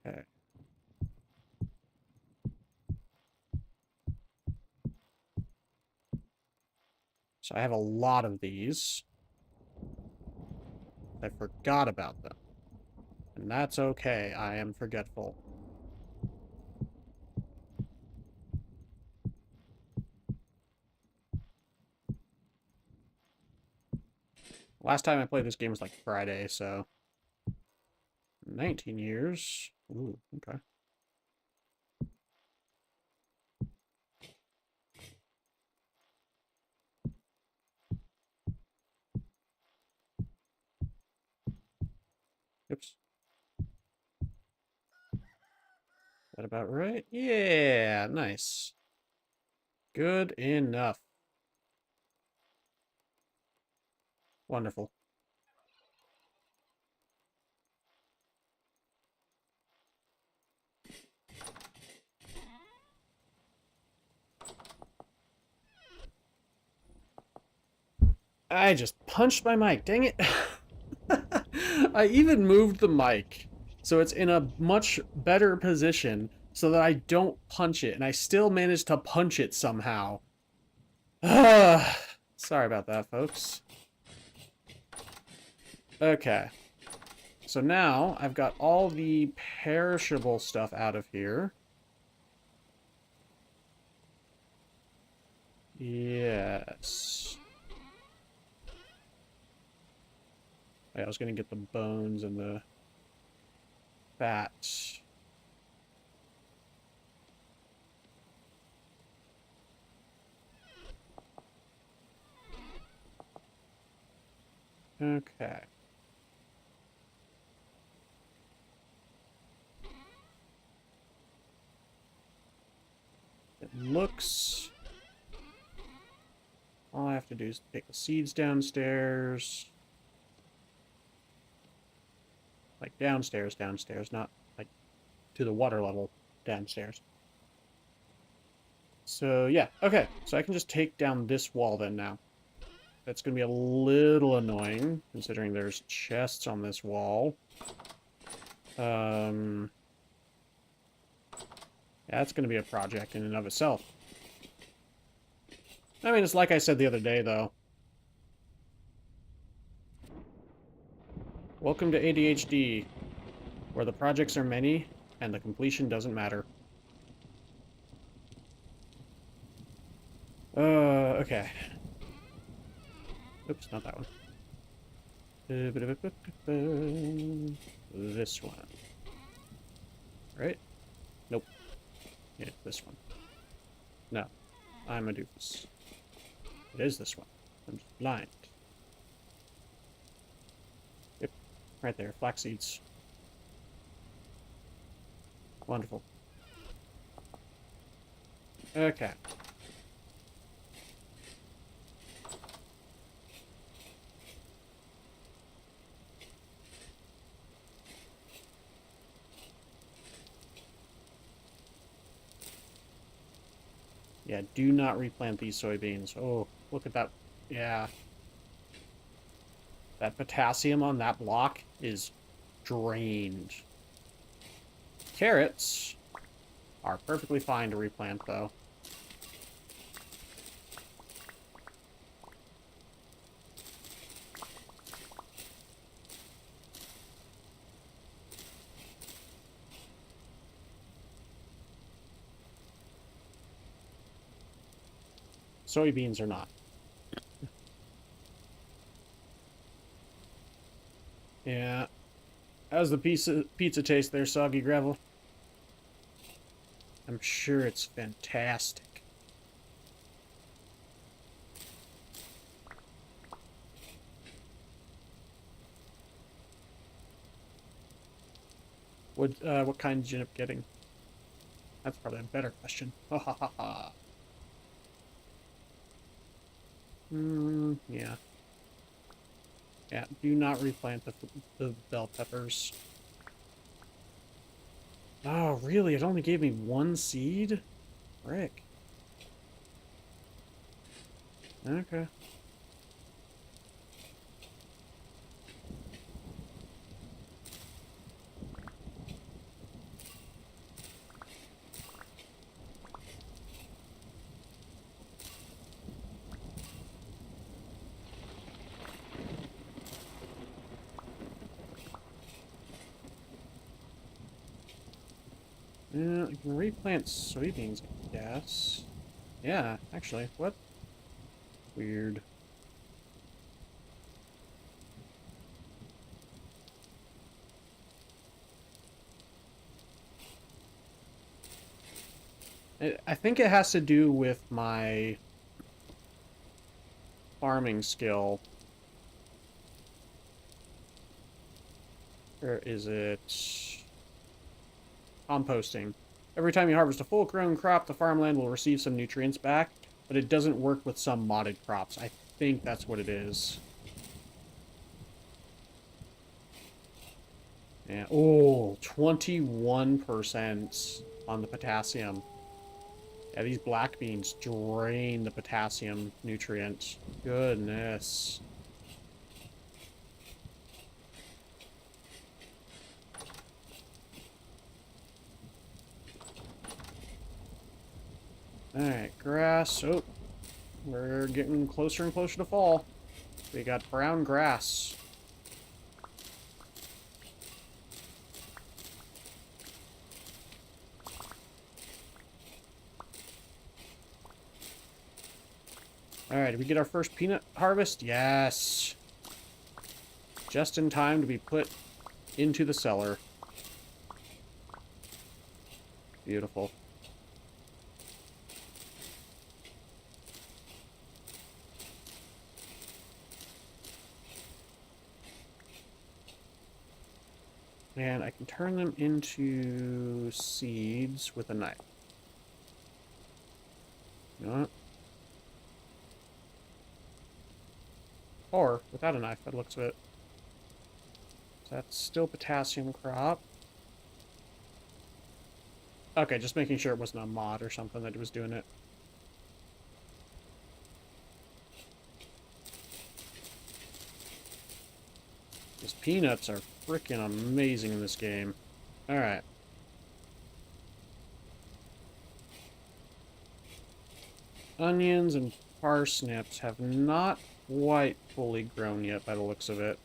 Okay. So I have a lot of these. I forgot about them. And that's okay, I am forgetful. Last time I played this game was like Friday, so... 19 years. Ooh, okay. Oops. That about right? Yeah, nice. Good enough. Wonderful. I just punched my mic, dang it. I even moved the mic so it's in a much better position so that I don't punch it, and I still managed to punch it somehow. Sorry about that, folks. Okay. So now I've got all the perishable stuff out of here. Yes. I was going to get the bones and the fat. Okay. It looks... All I have to do is take the seeds downstairs. Like downstairs, not like to the water level downstairs. So yeah, okay. So I can just take down this wall then now. That's going to be a little annoying, considering there's chests on this wall. Yeah, that's going to be a project in and of itself. I mean, it's like I said the other day, though. Welcome to ADHD, where the projects are many, and the completion doesn't matter. Okay. Oops, not that one. This one. Right? Nope. Yeah, this one. No. I'm a doofus. It is this one. I'm just blind. Yep. Right there. Flax seeds. Wonderful. Okay. Yeah, do not replant these soybeans. Oh, look at that. Yeah. That potassium on that block is drained. Carrots are perfectly fine to replant, though. Soybeans are not. Yeah. How's the pizza taste there, Soggy Gravel? I'm sure it's fantastic. What kind did you end up getting? That's probably a better question. Ha ha ha ha. Yeah. Yeah, do not replant the bell peppers. Oh, really? It only gave me one seed? Frick. Okay. Yeah, I can replant soybeans, I guess. Yeah, actually. What? Weird. I think it has to do with my farming skill. Or is it composting? Every time you harvest a full-grown crop, the farmland will receive some nutrients back, but it doesn't work with some modded crops. I think that's what it is. Yeah. Oh, 21% on the potassium. Yeah, these black beans drain the potassium nutrient. Goodness. Alright, grass. Oh, we're getting closer and closer to fall. We got brown grass. Alright, did we get our first peanut harvest? Yes. Just in time to be put into the cellar. Beautiful. And I can turn them into seeds with a knife. You know what? Or without a knife, that looks of it. That's still potassium crop. Okay, just making sure it wasn't a mod or something that was doing it. These peanuts are freaking amazing in this game. Alright. Onions and parsnips have not quite fully grown yet by the looks of it.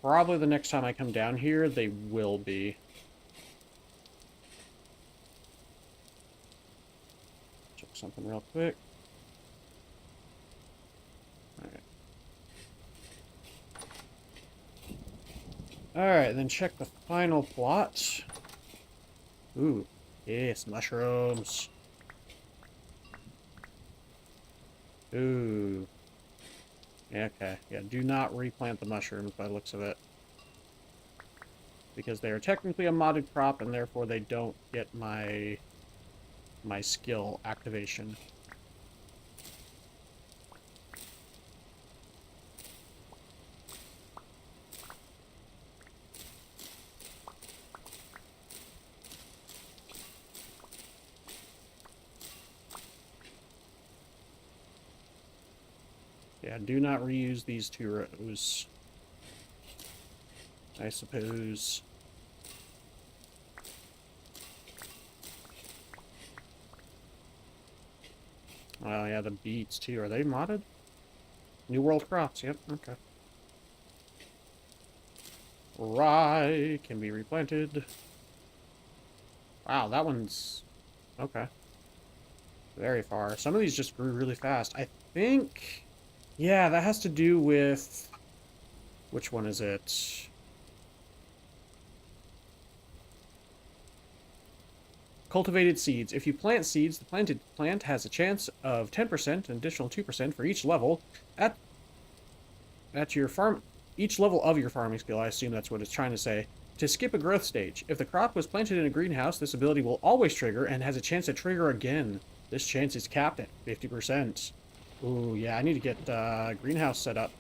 Probably the next time I come down here, they will be. Check something real quick. Alright. Alright, then check the final plot. Ooh, yes, mushrooms. Ooh. Yeah, okay. Yeah, do not replant the mushrooms by the looks of it. Because they are technically a modded crop, and therefore they don't get my skill activation. Yeah, do not reuse these 2 rows, I suppose. Oh yeah, the beets too. Are they modded? New World crops, yep, okay. Rye can be replanted. Wow, that one's... okay. Very far. Some of these just grew really fast. I think... yeah, that has to do with... which one is it? Cultivated seeds. If you plant seeds, the planted plant has a chance of 10%, an additional 2% for each level at your farm... each level of your farming skill. I assume that's what it's trying to say. To skip a growth stage. If the crop was planted in a greenhouse, this ability will always trigger and has a chance to trigger again. This chance is capped at 50%. Ooh, yeah, I need to get greenhouse set up.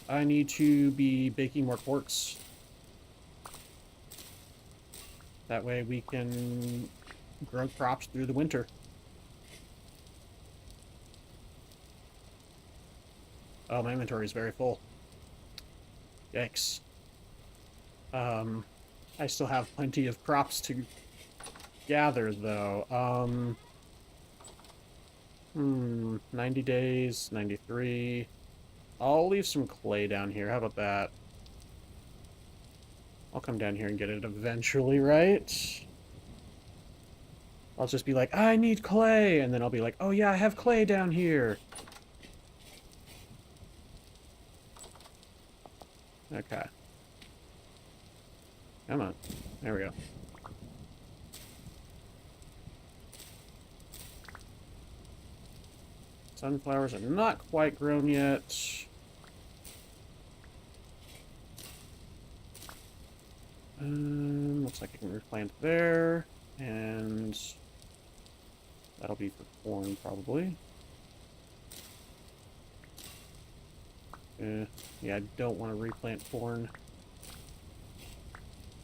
I need to be baking more quartz. That way we can grow crops through the winter. Oh, my inventory is very full. Yikes. I still have plenty of crops to gather, though. 90 days, 93. I'll leave some clay down here. How about that? I'll come down here and get it eventually, right? I'll just be like, I need clay! And then I'll be like, oh yeah, I have clay down here! Okay. Come on. There we go. Sunflowers are not quite grown yet. Looks like I can replant there, and that'll be for corn, probably. Yeah, I don't want to replant corn.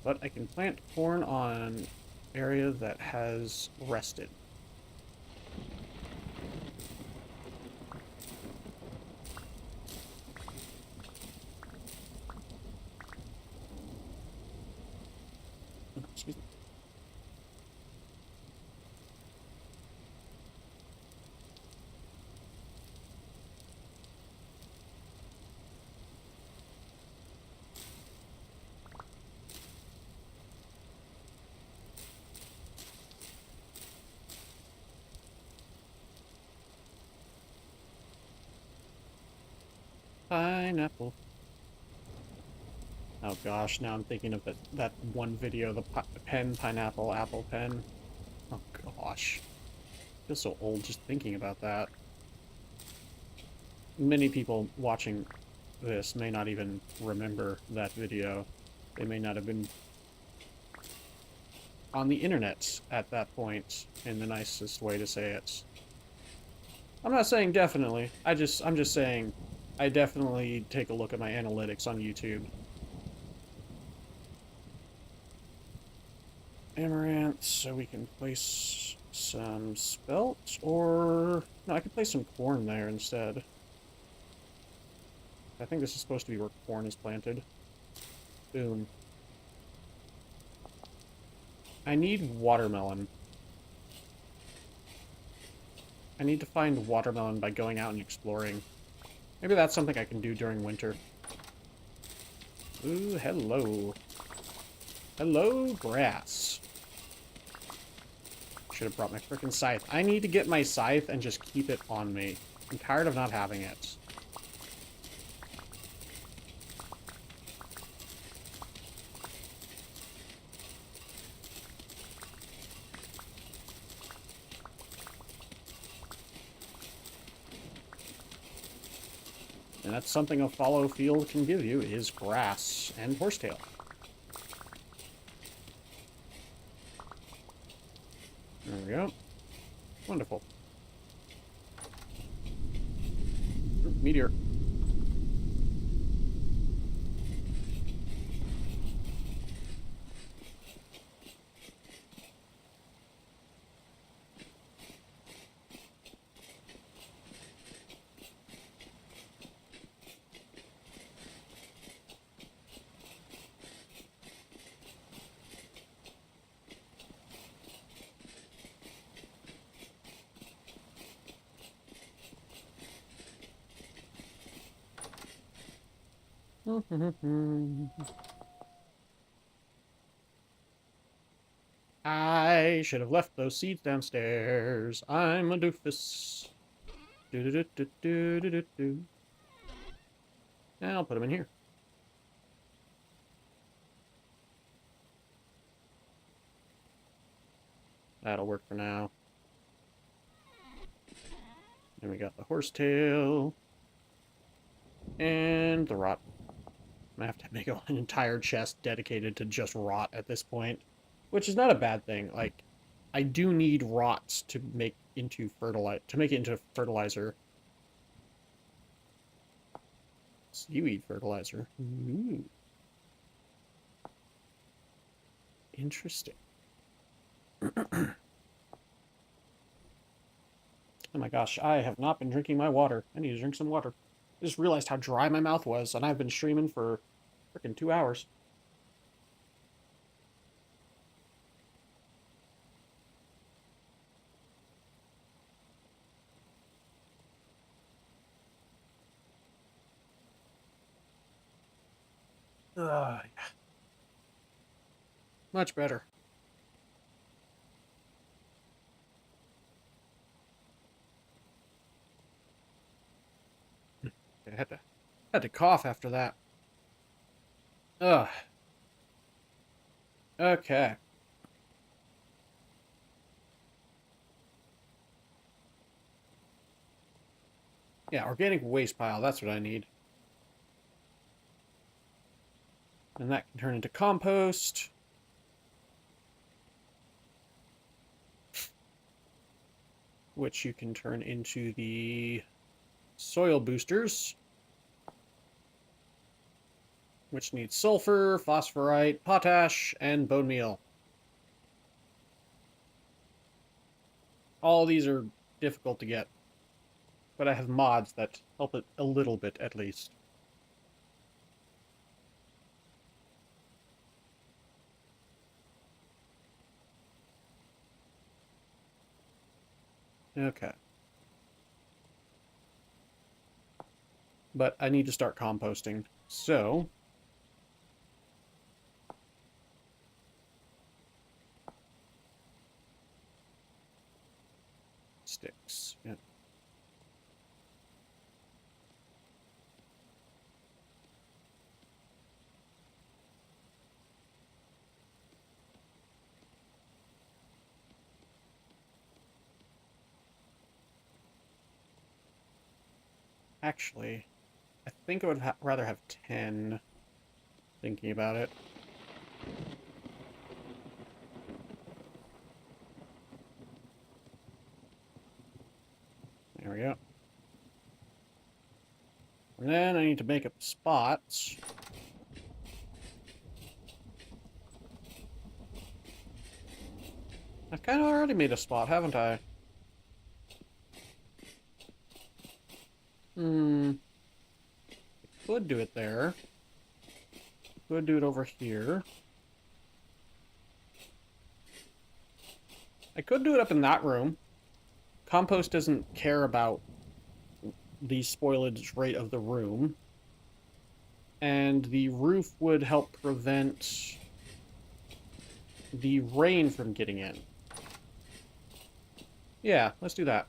But I can plant corn on area that has rested. Excuse me. Pineapple. Oh gosh, now I'm thinking of that one video, the pen, pineapple, apple pen. Oh gosh. I feel so old just thinking about that. Many people watching this may not even remember that video. They may not have been on the internet at that point, in the nicest way to say it. I'm not saying definitely. I'm just saying I definitely take a look at my analytics on YouTube. Amaranth, so we can place some spelt, or... No, I could place some corn there instead. I think this is supposed to be where corn is planted. Boom. I need watermelon. I need to find watermelon by going out and exploring. Maybe that's something I can do during winter. Ooh, hello. Hello, grass. Should have brought my frickin' scythe. I need to get my scythe and just keep it on me. I'm tired of not having it. And that's something a fallow field can give you, is grass and horsetail. There we go. Wonderful. Ooh, meteor. I should have left those seeds downstairs. I'm a doofus. Do. And I'll put them in here. That'll work for now. Then we got the horsetail. And the rot. I'm gonna have to make an entire chest dedicated to just rot at this point. Which is not a bad thing. Like, I do need rots to make into fertilizer. Seaweed fertilizer. Ooh. Interesting. Oh my gosh, I have not been drinking my water. I need to drink some water. I just realized how dry my mouth was, and I've been streaming for freaking 2 hours. Ugh. Much better. I had to cough after that. Ugh. Okay. Yeah, organic waste pile, that's what I need. And that can turn into compost. Which you can turn into the soil boosters. Which needs sulfur, phosphorite, potash, and bone meal. All these are difficult to get. But I have mods that help it a little bit, at least. Okay. But I need to start composting. So... sticks. Yeah. Actually, I think I would rather have 10, thinking about it. There we go. I'm then I need to make up spots. I've kind of already made a spot, haven't I? Could do it there. Could do it over here. I could do it up in that room. Compost doesn't care about the spoilage rate of the room. And the roof would help prevent the rain from getting in. Yeah, let's do that.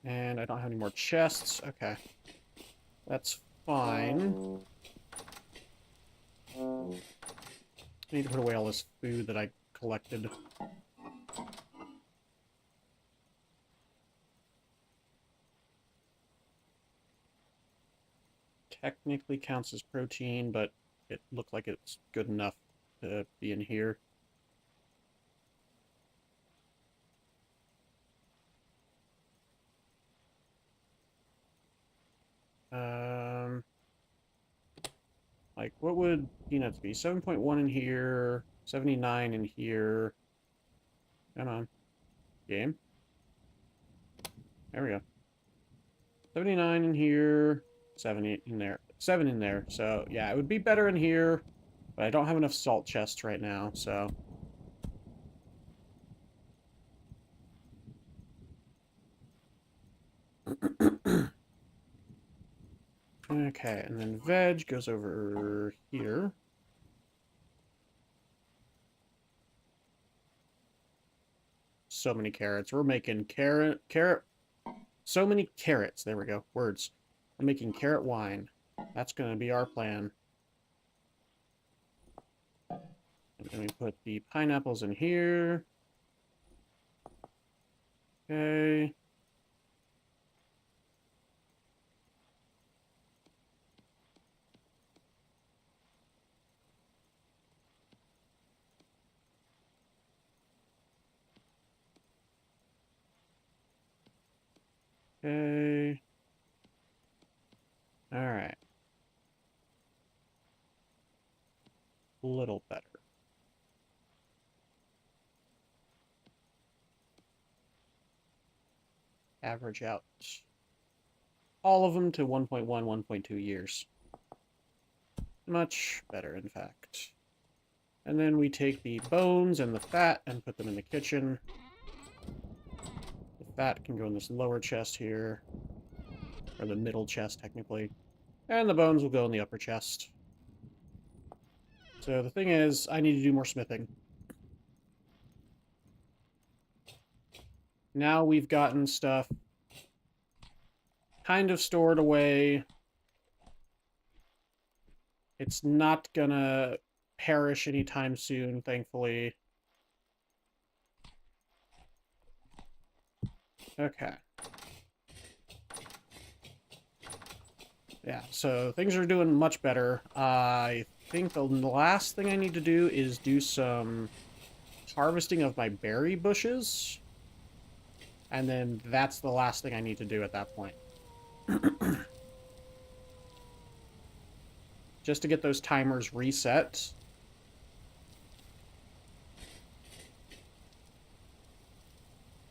And I don't have any more chests. Okay. That's fine. I need to put away all this food that I collected. Technically counts as protein, but it looked like it's good enough to be in here. Like, what would peanuts be? 7.1 in here, 79 in here. Come on. Game. There we go. 79 in here, 70 in there, 7 in there. So, yeah, it would be better in here, but I don't have enough salt chests right now, so... Okay, and then veg goes over here. So many carrots. We're making carrot... So many carrots. There we go. Words. I'm making carrot wine. That's going to be our plan. And then we put the pineapples in here. Okay. Okay. Alright. A little better. Average out all of them to 1.1, 1.2 years. Much better, in fact. And then we take the bones and the fat and put them in the kitchen. The fat can go in this lower chest here. Or the middle chest, technically. And the bones will go in the upper chest. So the thing is, I need to do more smithing. Now we've gotten stuff kind of stored away. It's not gonna perish anytime soon, thankfully. Okay. Yeah, so things are doing much better. I think the last thing I need to do is do some harvesting of my berry bushes. And then that's the last thing I need to do at that point. Just to get those timers reset.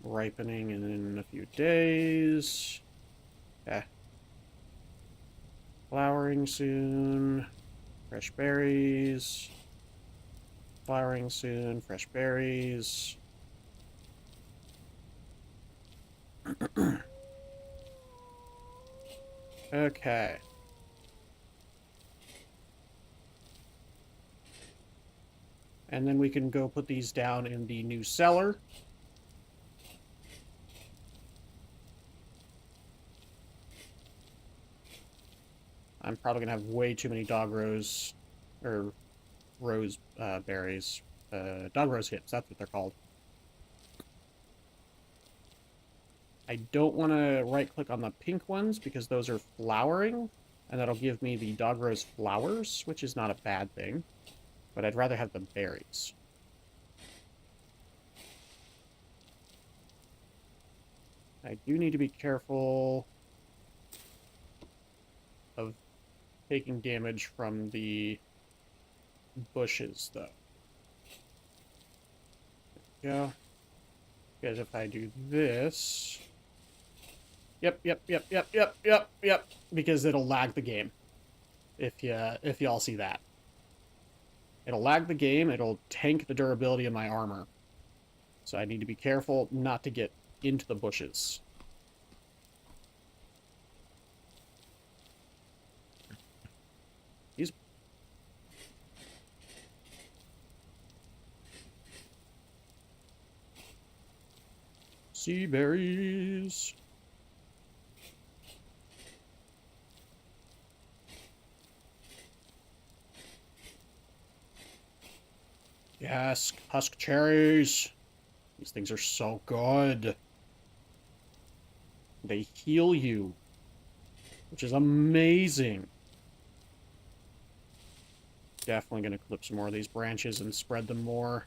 Ripening in a few days. Okay. Flowering soon. Fresh berries. Flowering soon. Fresh berries. Okay. And then we can go put these down in the new cellar. I'm probably going to have way too many dog rose, or rose berries. Dog rose hips, that's what they're called. I don't want to right-click on the pink ones because those are flowering, and that'll give me the dog rose flowers, which is not a bad thing. But I'd rather have the berries. I do need to be careful of taking damage from the bushes, though. Yeah. Because if I do this... Yep. Because it'll lag the game. If y'all see that. It'll lag the game, it'll tank the durability of my armor. So I need to be careful not to get into the bushes. These... Sea berries. Yes, husk cherries. These things are so good. They heal you, which is amazing. Definitely going to clip some more of these branches and spread them more.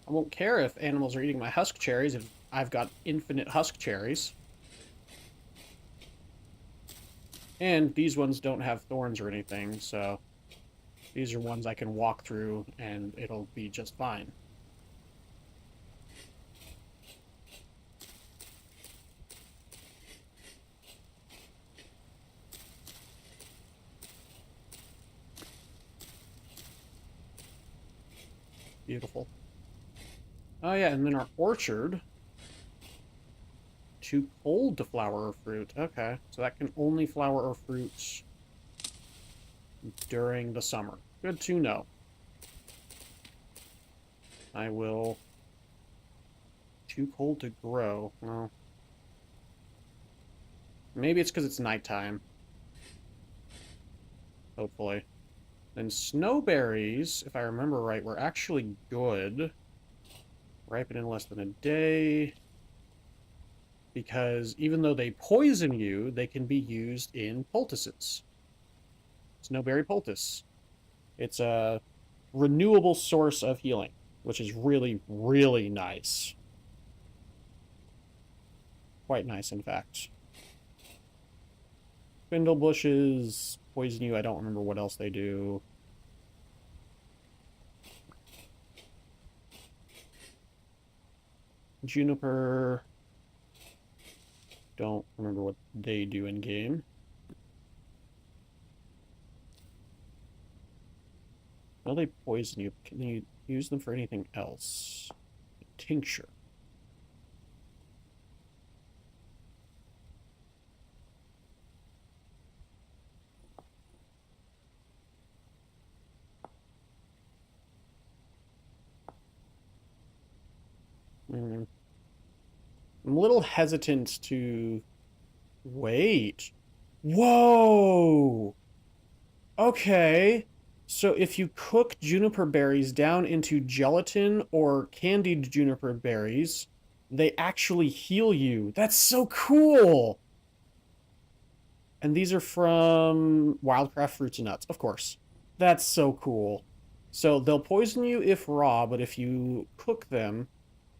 I won't care if animals are eating my husk cherries if I've got infinite husk cherries. And these ones don't have thorns or anything, so these are ones I can walk through and it'll be just fine. Beautiful. Oh yeah, and then our orchard. Too cold to flower or fruit. Okay, so that can only flower or fruit during the summer. Good to know. I will... Too cold to grow. Well, maybe it's because it's nighttime. Hopefully. Then snowberries, if I remember right, were actually good. Ripen in less than a day. Because even though they poison you, they can be used in poultices. Snowberry poultice. It's a renewable source of healing, which is really, really nice. Quite nice, in fact. Spindle bushes poison you. I don't remember what else they do. Juniper. Don't remember what they do in game. Well, they poison you. Can you use them for anything else? Tincture. I'm a little hesitant to... Wait. Whoa! Okay. So if you cook juniper berries down into gelatin or candied juniper berries, they actually heal you. That's so cool! And these are from Wildcraft Fruits and Nuts, of course. That's so cool. So they'll poison you if raw, but if you cook them,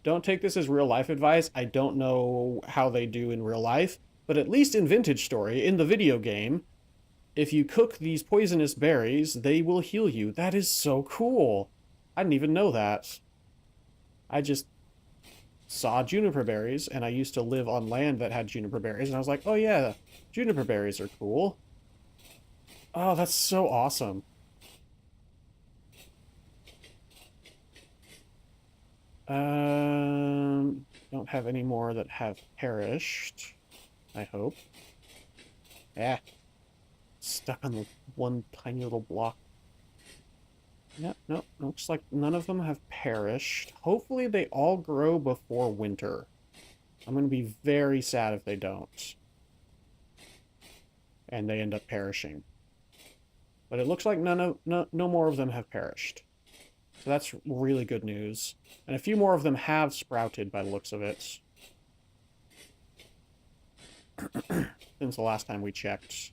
don't take this as real life advice. I don't know how they do in real life, but at least in Vintage Story, in the video game, if you cook these poisonous berries, they will heal you. That is so cool. I didn't even know that. I just saw juniper berries, and I used to live on land that had juniper berries, and I was like, oh yeah, juniper berries are cool. Oh, that's so awesome. Don't have any more that have perished, I hope. Yeah. stuck on the one tiny little block. Yep, nope. Looks like none of them have perished. Hopefully they all grow before winter. I'm going to be very sad if they don't. And they end up perishing. But it looks like no more of them have perished. So that's really good news. And a few more of them have sprouted by the looks of it. Since the last time we checked.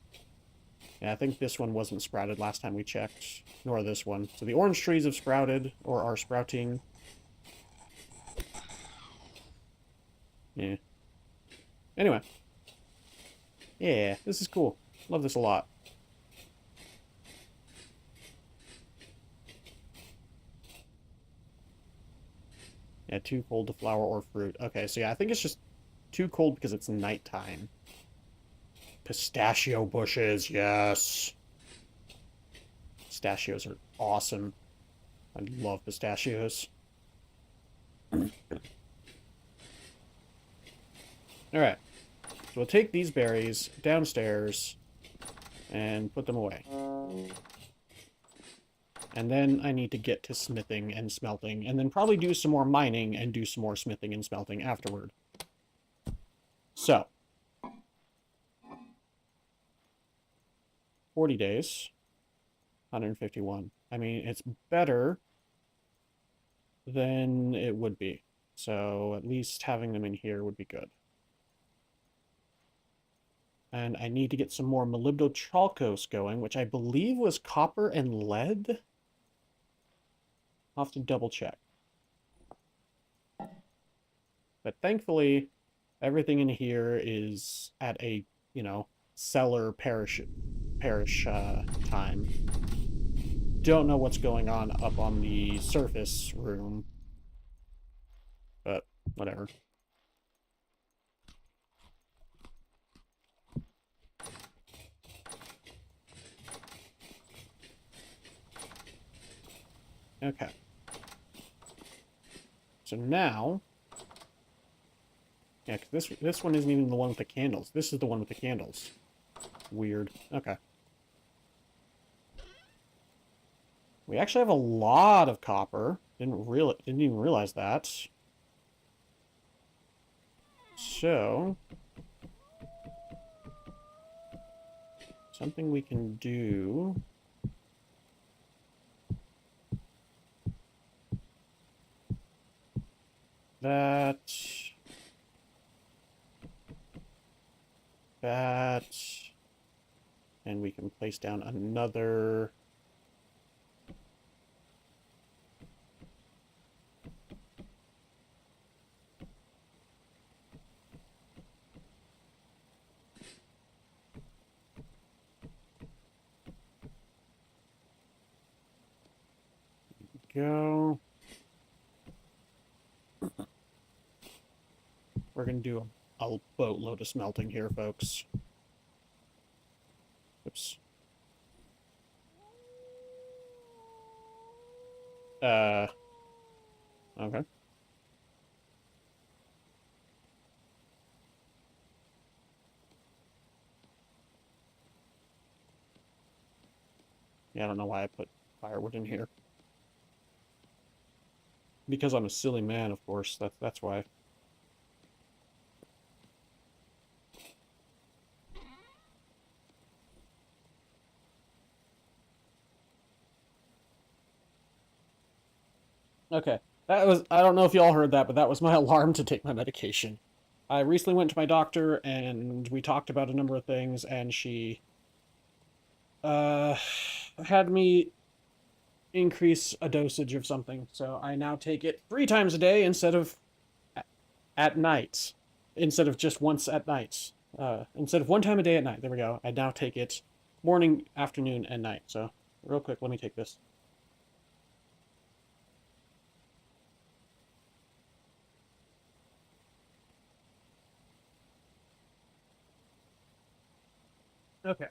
Yeah, I think this one wasn't sprouted last time we checked. Nor this one. So the orange trees have sprouted, or are sprouting. Yeah. Anyway. Yeah, this is cool. Love this a lot. Yeah, too cold to flower or fruit. Okay, so yeah, I think it's just too cold because it's nighttime. Pistachio bushes, yes. Pistachios are awesome. I love pistachios. Alright. So we'll take these berries downstairs and put them away. And then I need to get to smithing and smelting, and then probably do some more mining and do some more smithing and smelting afterward. So. 40 days. 151. I mean, it's better than it would be. So at least having them in here would be good. And I need to get some more molybdochalcos going, which I believe was copper and lead. I'll have to double check. But thankfully, everything in here is at a, cellar parish time. Don't know what's going on up on the surface room. But, whatever. Okay. So now... Yeah, cause this one isn't even the one with the candles. This is the one with the candles. Weird. Okay. We actually have a lot of copper. Didn't even realize that. So... something we can do... That... And we can place down another... Go. We're going to do a boatload of smelting here, folks. Oops. Okay. Yeah, I don't know why I put firewood in here. Because I'm a silly man, of course. That's why. Okay. That was, I don't know if y'all heard that, but that was my alarm to take my medication. I recently went to my doctor, and we talked about a number of things, and she had me increase a dosage of something. So I now take it 3 times a day instead of at night. Instead of just once at night. Instead of 1 time a day at night. There we go. I now take it morning, afternoon, and night. So real quick, let me take this. Okay.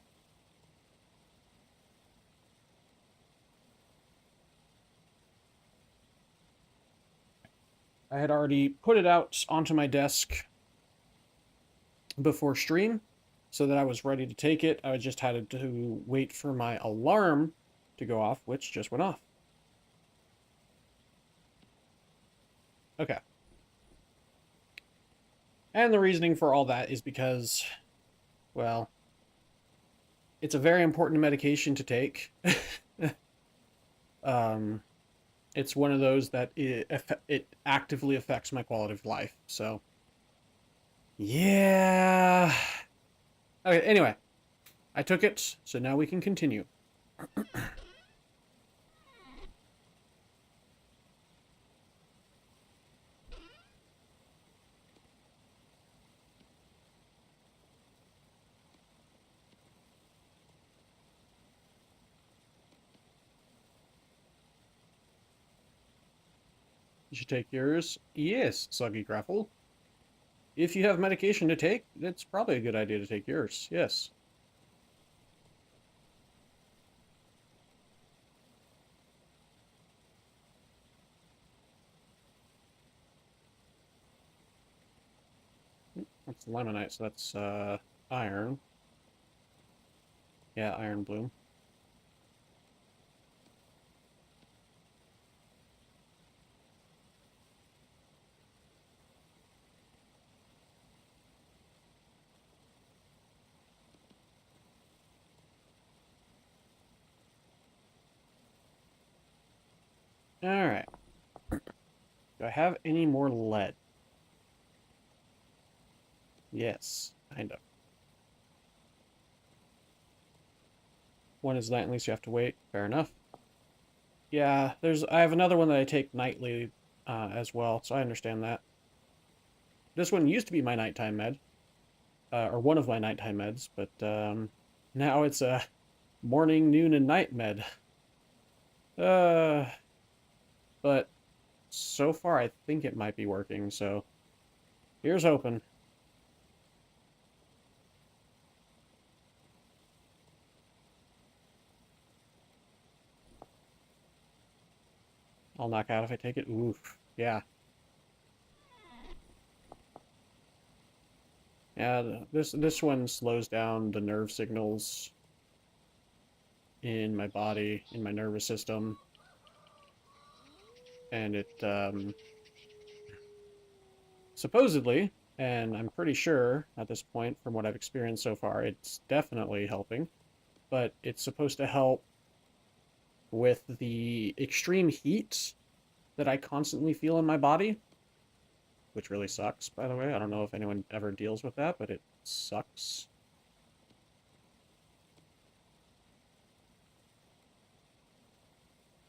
I had already put it out onto my desk before stream, so that I was ready to take it. I just had to wait for my alarm to go off, which just went off. Okay. And the reasoning for all that is because, well, it's a very important medication to take. um, it's one of those that it actively affects my quality of life. So, yeah. Okay, anyway, I took it, so now we can continue. You should take yours. Yes, Soggy Graffle. If you have medication to take, it's probably a good idea to take yours. Yes. That's limonite, so that's iron. Yeah, iron bloom. Alright. Do I have any more lead? Yes, kind of. One is night, at least you have to wait. Fair enough. Yeah, I have another one that I take nightly as well, so I understand that. This one used to be my nighttime med, or one of my nighttime meds, but now it's a morning, noon, and night med. Uh, but so far I think it might be working, so here's hoping. I'll knock out if I take it. Oof. Yeah. Yeah, this one slows down the nerve signals in my body, in my nervous system. And it supposedly, and I'm pretty sure at this point from what I've experienced so far, it's definitely helping, but it's supposed to help with the extreme heat that I constantly feel in my body, which really sucks, by the way. I don't know if anyone ever deals with that, but it sucks.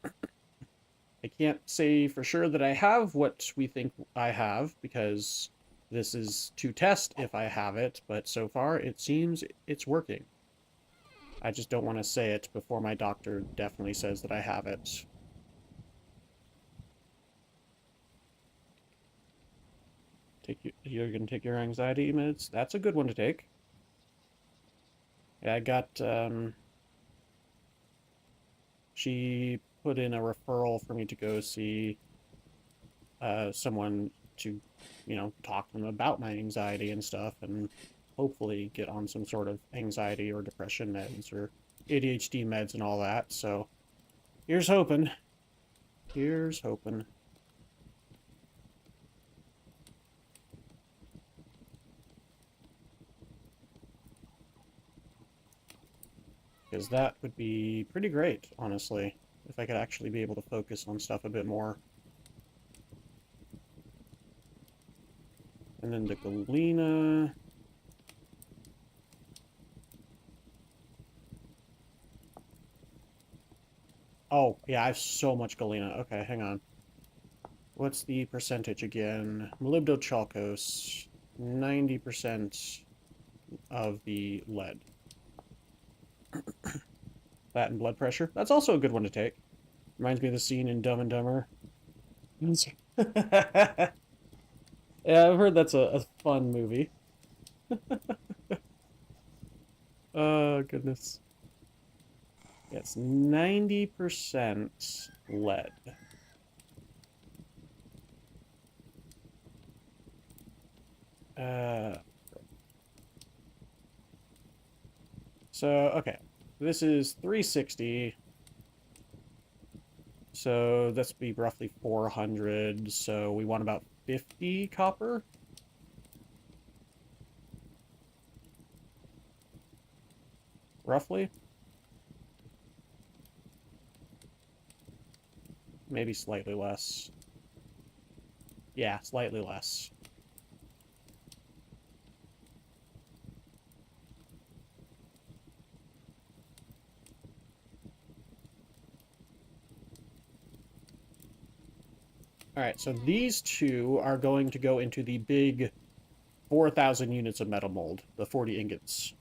I can't say for sure that I have what we think I have, because this is to test if I have it, but so far it seems it's working. I just don't want to say it before my doctor definitely says that I have it. You're gonna take your anxiety meds? That's a good one to take. Yeah, I got she put in a referral for me to go see someone to, talk to them about my anxiety and stuff, and hopefully get on some sort of anxiety or depression meds or ADHD meds and all that. So here's hoping. Here's hoping. Because that would be pretty great, honestly, if I could actually be able to focus on stuff a bit more. And then the Galena. Oh, yeah, I have so much Galena. Okay, hang on. What's the percentage again? Molybdochalcose, 90% of the lead. That and blood pressure. That's also a good one to take. Reminds me of the scene in Dumb and Dumber. Yeah, I've heard that's a fun movie. Oh, goodness. Yes, 90% lead. Uh, So, okay. This is 360. So that's be roughly 400. So we want about 50 copper. Roughly. Maybe slightly less. Yeah, slightly less. All right, so these two are going to go into the big 4,000 units of metal mold, the 40 ingots.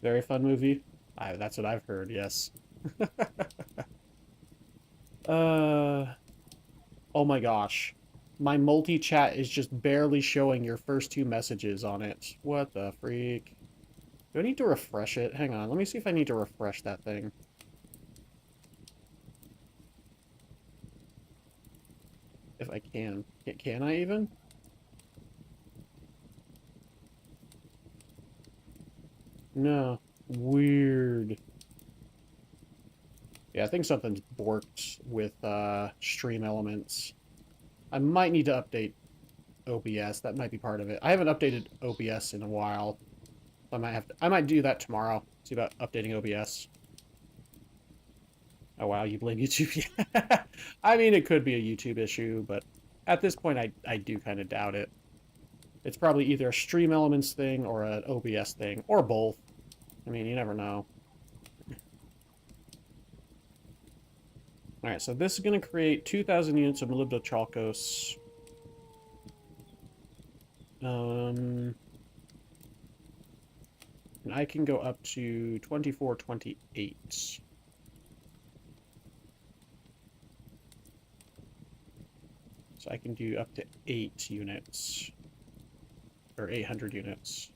Very fun movie. That's what I've heard, yes. Oh my gosh. My multi-chat is just barely showing your first two messages on it. What the freak? Do I need to refresh it? Hang on, let me see if I need to refresh that thing. If I can. Can I even? No. Weird. Yeah, I think something's borked with Stream Elements. I might need to update OBS. That might be part of it. I haven't updated OBS in a while. I might do that tomorrow. See about updating OBS. Oh wow, you blame YouTube? Yeah. I mean, it could be a YouTube issue, but at this point, I do kind of doubt it. It's probably either a Stream Elements thing or an OBS thing, or both. I mean, you never know. Alright, so this is going to create 2,000 units of molybdochalcos. And I can go up to 2428. So I can do up to 8 units. Or 800 units.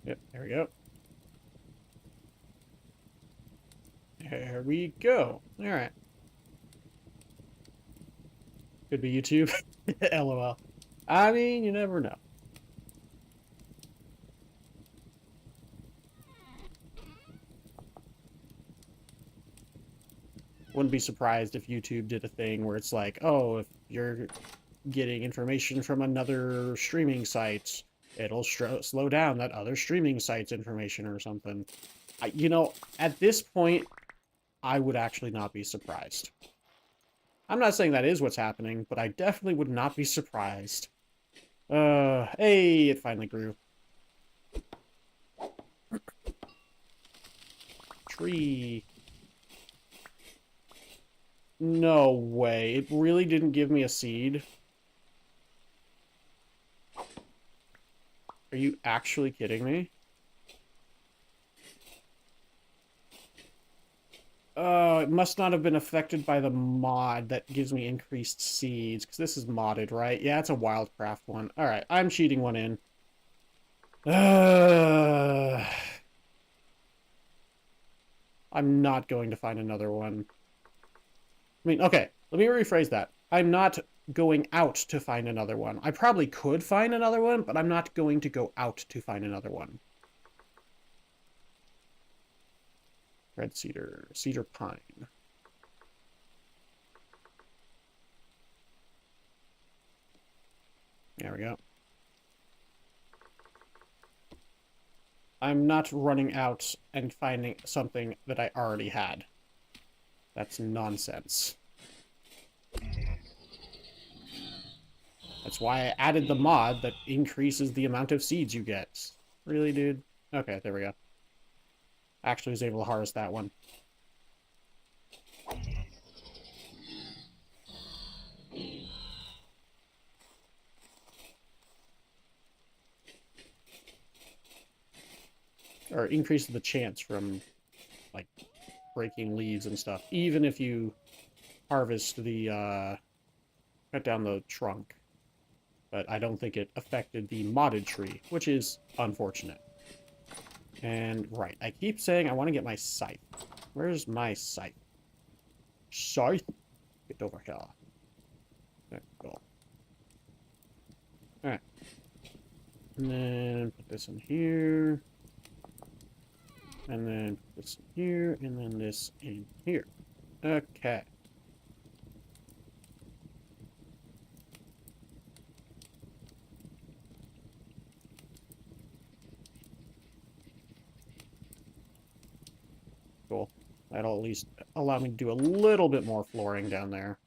Yep, there we go. There we go. Alright. Could be YouTube. LOL. I mean, you never know. Wouldn't be surprised if YouTube did a thing where it's like, oh, if you're getting information from another streaming site, it'll slow down that other streaming site's information or something. You know, at this point, I would actually not be surprised. I'm not saying that is what's happening, but I definitely would not be surprised. Hey, it finally grew. Tree. No way. It really didn't give me a seed. Are you actually kidding me? It must not have been affected by the mod that gives me increased seeds, because this is modded, right? Yeah, it's a Wildcraft one. Alright, I'm cheating one in. I'm not going to find another one. I mean, okay, let me rephrase that. I'm not going out to find another one. I probably could find another one, but I'm not going to go out to find another one. Red cedar, cedar pine. There we go. I'm not running out and finding something that I already had. That's nonsense. That's why I added the mod that increases the amount of seeds you get. Really, dude? Okay, there we go. Actually was able to harvest that one. Or increases the chance from, like, breaking leaves and stuff. Even if you harvest the, cut down the trunk. but I don't think it affected the modded tree, which is unfortunate. And, right, I keep saying I want to get my scythe. Where's my scythe? Scythe? Get over here. There we go. Alright. And then put this in here. And then put this in here, and then this in here. Okay. Cool. That'll at least allow me to do a little bit more flooring down there.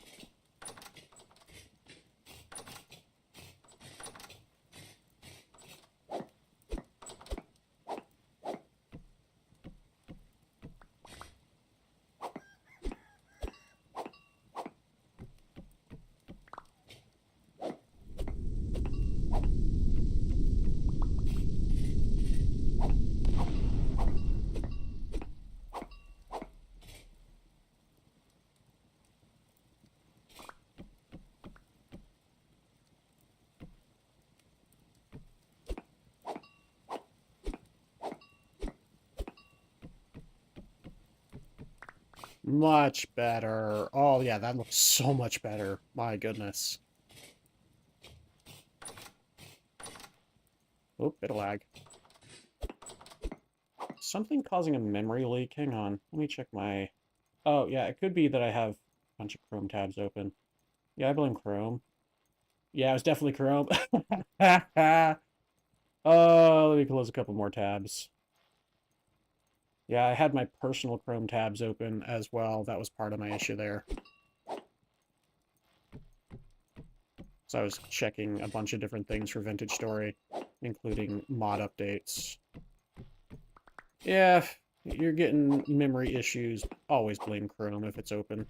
Much better. Oh, yeah, that looks so much better. My goodness. Oh, bit of lag. Something causing a memory leak. Hang on. Let me check my... Oh, yeah, it could be that I have a bunch of Chrome tabs open. Yeah, I blame Chrome. Yeah, it was definitely Chrome. Oh, let me close a couple more tabs. Yeah, I had my personal Chrome tabs open as well. That was part of my issue there. So I was checking a bunch of different things for Vintage Story, including mod updates. Yeah, if you're getting memory issues, always blame Chrome if it's open.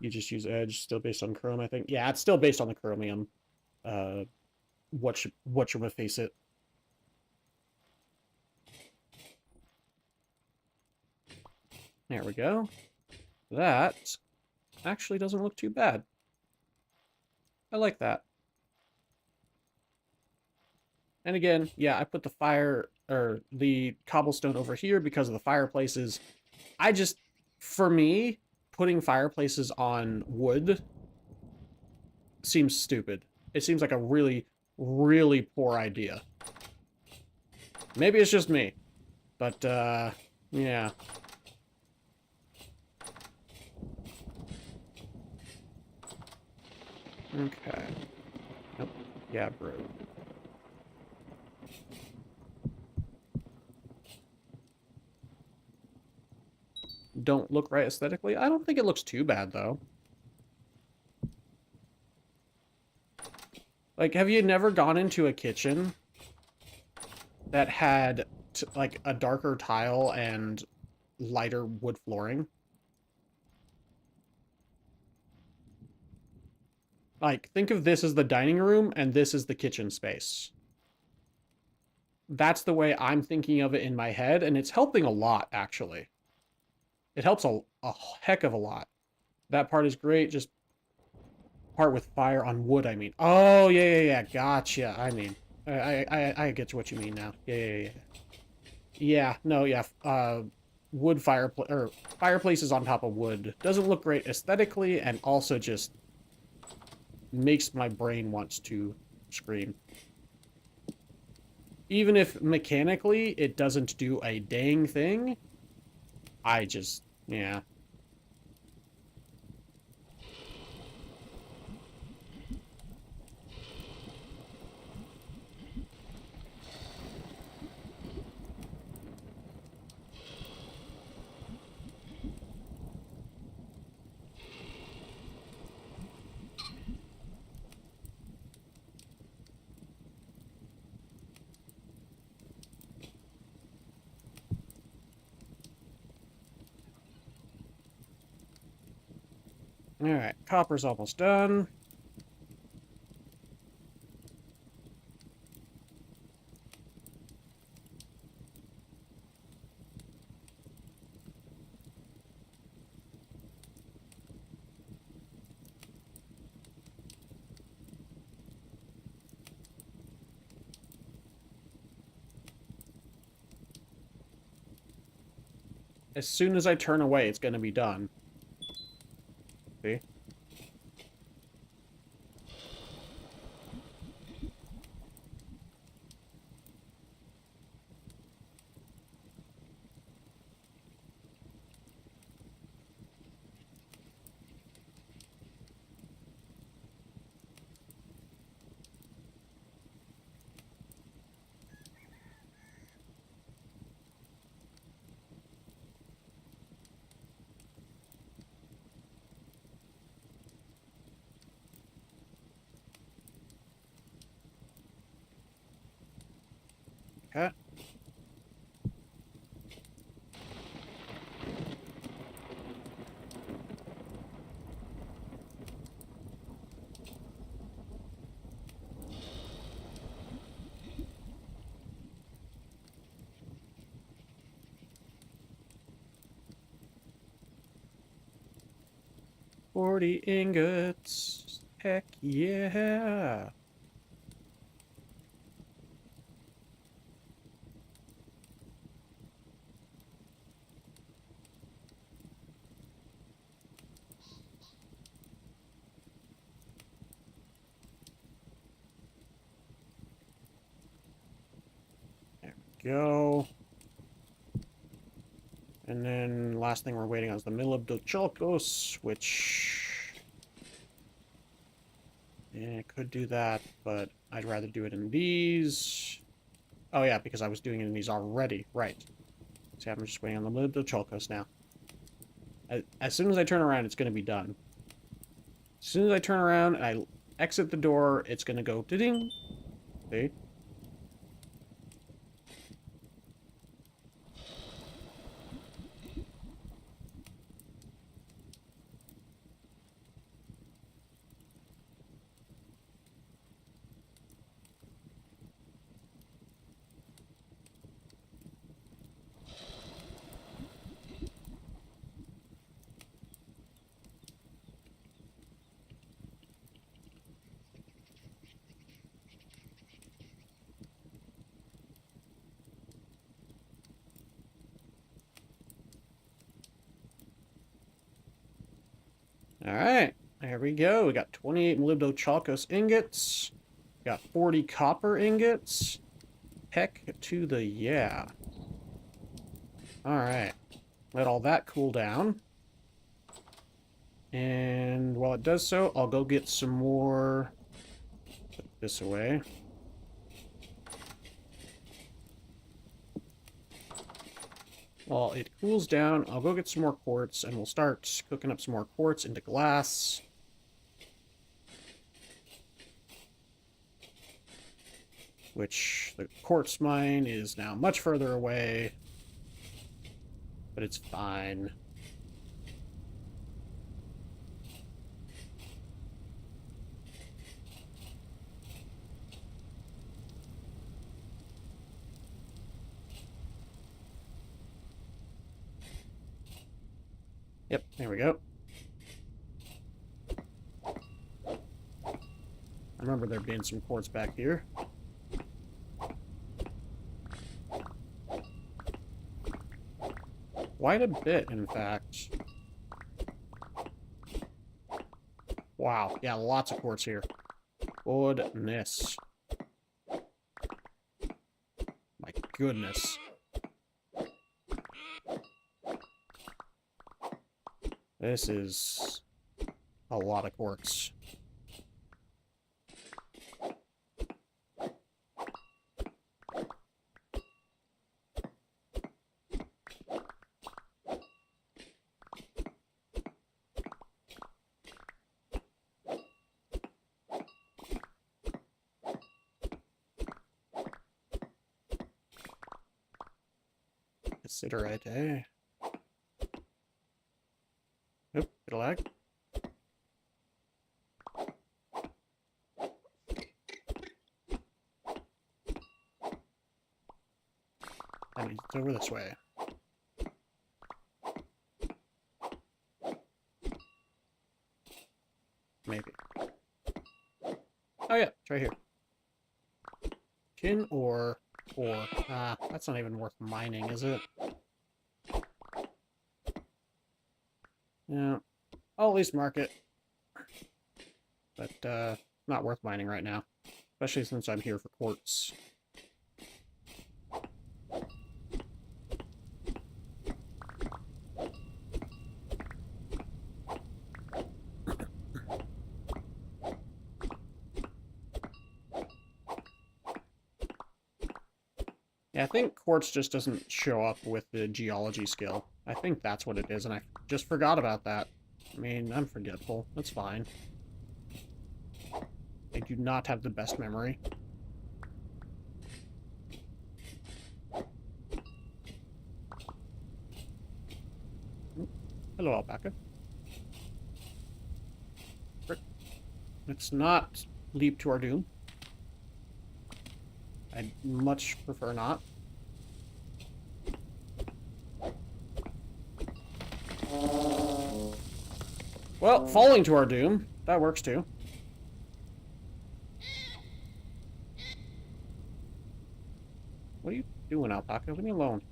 You just use Edge, still based on Chrome, I think. Yeah, it's still based on the Chromium. Whatchamafaceit it. There we go. That actually doesn't look too bad. I like that. And again, yeah, I put the fire, or the cobblestone over here because of the fireplaces. For me, putting fireplaces on wood seems stupid. It seems like a really, really poor idea. Maybe it's just me, but, yeah. Okay. Nope. Yeah, bro. Don't look right aesthetically? I don't think it looks too bad, though. Like, have you never gone into a kitchen that had, like, a darker tile and lighter wood flooring? Like, think of this as the dining room, and this is the kitchen space. That's the way I'm thinking of it in my head, and it's helping a lot, actually. It helps a heck of a lot. That part is great, just part with fire on wood, I mean. Oh, yeah, gotcha, I mean. I get to what you mean now. Yeah. Yeah, no, yeah, wood fireplaces on top of wood doesn't look great aesthetically, and also just makes my brain wants to scream. Even if mechanically it doesn't do a dang thing, yeah. Alright, copper's almost done. as soon as I turn away, it's going to be done. See? Okay. $40 ingots. Heck yeah. There we go. And then last thing we're waiting on is the Milibdochalkos, which... yeah, could do that, but I'd rather do it in these. Oh yeah, because I was doing it in these already. Right. See, I'm just waiting on the Milibdochalkos now. As soon as I turn around, it's going to be done. As soon as I turn around and I exit the door, it's going to go ding. See? Alright, there we go. We got 28 Milibdochalkos ingots. Got 40 copper ingots. Heck to the yeah. Alright. Let all that cool down. And while it does so, I'll go get some more. Put this away. While it cools down, I'll go get some more quartz, and we'll start cooking up some more quartz into glass. Which, the quartz mine is now much further away. But it's fine. Yep, there we go. I remember there being some quartz back here. Quite a bit, in fact. Wow, yeah, lots of quartz here. Goodness. My goodness. This is a lot of quartz. Considerate, eh? Oop, bit of lag. I mean, it's over this way. Maybe. Oh yeah, it's right here. Tin ore. Ah, that's not even worth mining, is it? Yeah. I'll at least mark it. But, not worth mining right now. Especially since I'm here for quartz. Yeah, I think quartz just doesn't show up with the geology skill. I think that's what it is, and I just forgot about that. I mean, I'm forgetful. That's fine. I do not have the best memory. Hello, alpaca. Let's not leap to our doom. I'd much prefer not. Well, falling to our doom. That works too. What are you doing, alpaca? Leave me alone.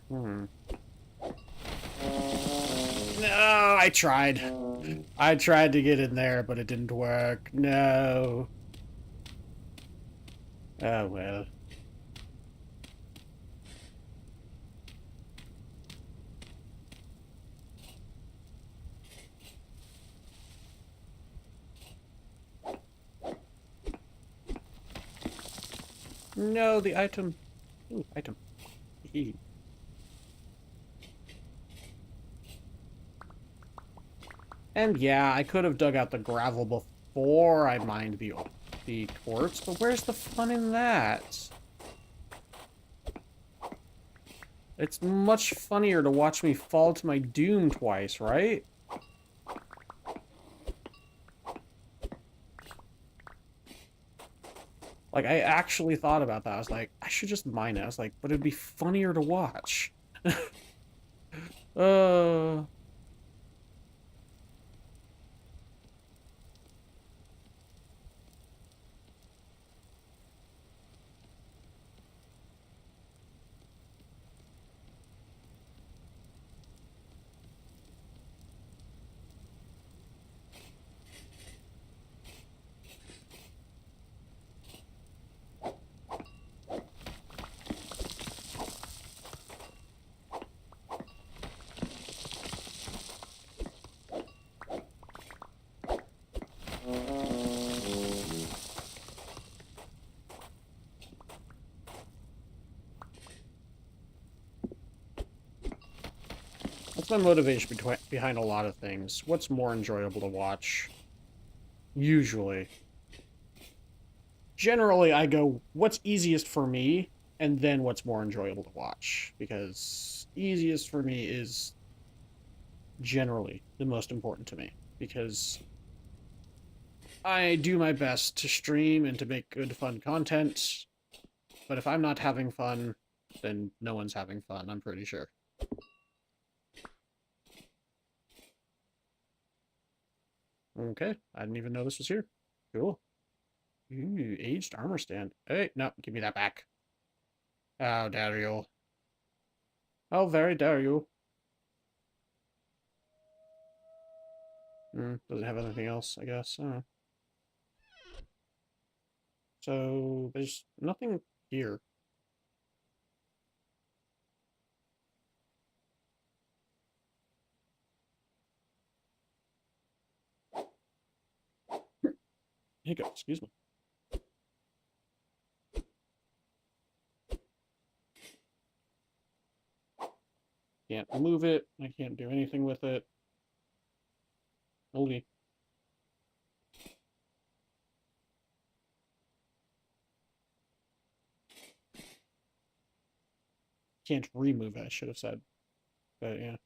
Hmm. No, I tried. I tried to get in there, but it didn't work. No. Oh, well. No, the item. Ooh, item. And yeah, I could have dug out the gravel before I mined the quartz, but where's the fun in that? It's much funnier to watch me fall to my doom twice, right? Like, I actually thought about that. I was like, I should just mine it. I was like, but it'd be funnier to watch. uh... That's my motivation behind a lot of things. What's more enjoyable to watch? Usually. Generally, I go, what's easiest for me, and then what's more enjoyable to watch. Because easiest for me is generally the most important to me. Because I do my best to stream and to make good, fun content. But if I'm not having fun, then no one's having fun, I'm pretty sure. Okay, I didn't even know this was here. Cool. Ooh, aged armor stand. Hey, no, give me that back. How dare you. How very dare you. Doesn't have anything else, I guess. So, there's nothing here. Hiccup, excuse me. Can't move it. I can't do anything with it. Holy. Can't remove it, I should have said. But yeah.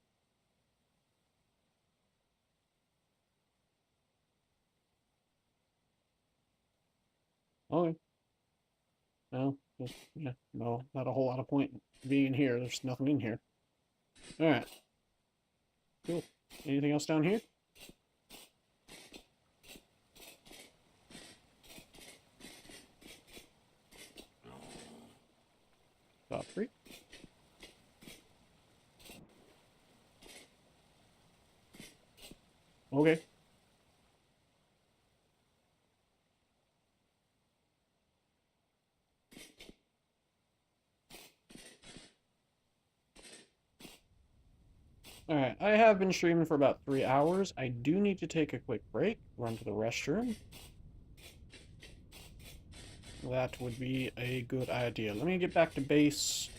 Okay. No, just, yeah, no, not a whole lot of point being here. There's nothing in here. All right. Cool. Anything else down here? Top three. Okay. Alright, I have been streaming for about 3 hours. I do need to take a quick break, run to the restroom. That would be a good idea. Let me get back to base.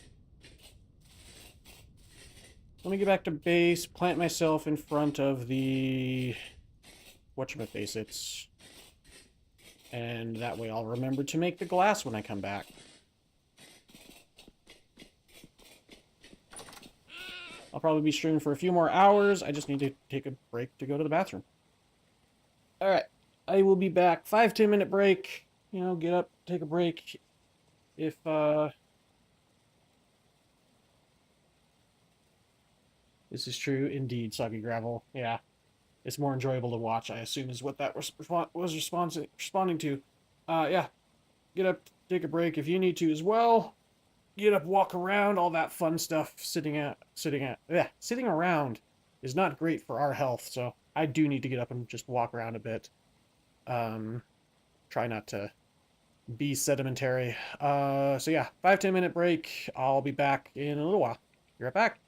Let me get back to base, plant myself in front of the... whatchamacallit. And that way I'll remember to make the glass when I come back. I'll probably be streaming for a few more hours. I just need to take a break to go to the bathroom. Alright, I will be back. 5-10 minute break. You know, get up, take a break. If, This is true indeed, Soggy Gravel. Yeah. It's more enjoyable to watch, I assume, is what that was responding to. Yeah. Get up, take a break if you need to as well. Get up, walk around, all that fun stuff. Sitting around is not great for our health, so I do need to get up and just walk around a bit. Try not to be sedimentary. So yeah, 5-10 minute break. I'll be back in a little while. Be right back.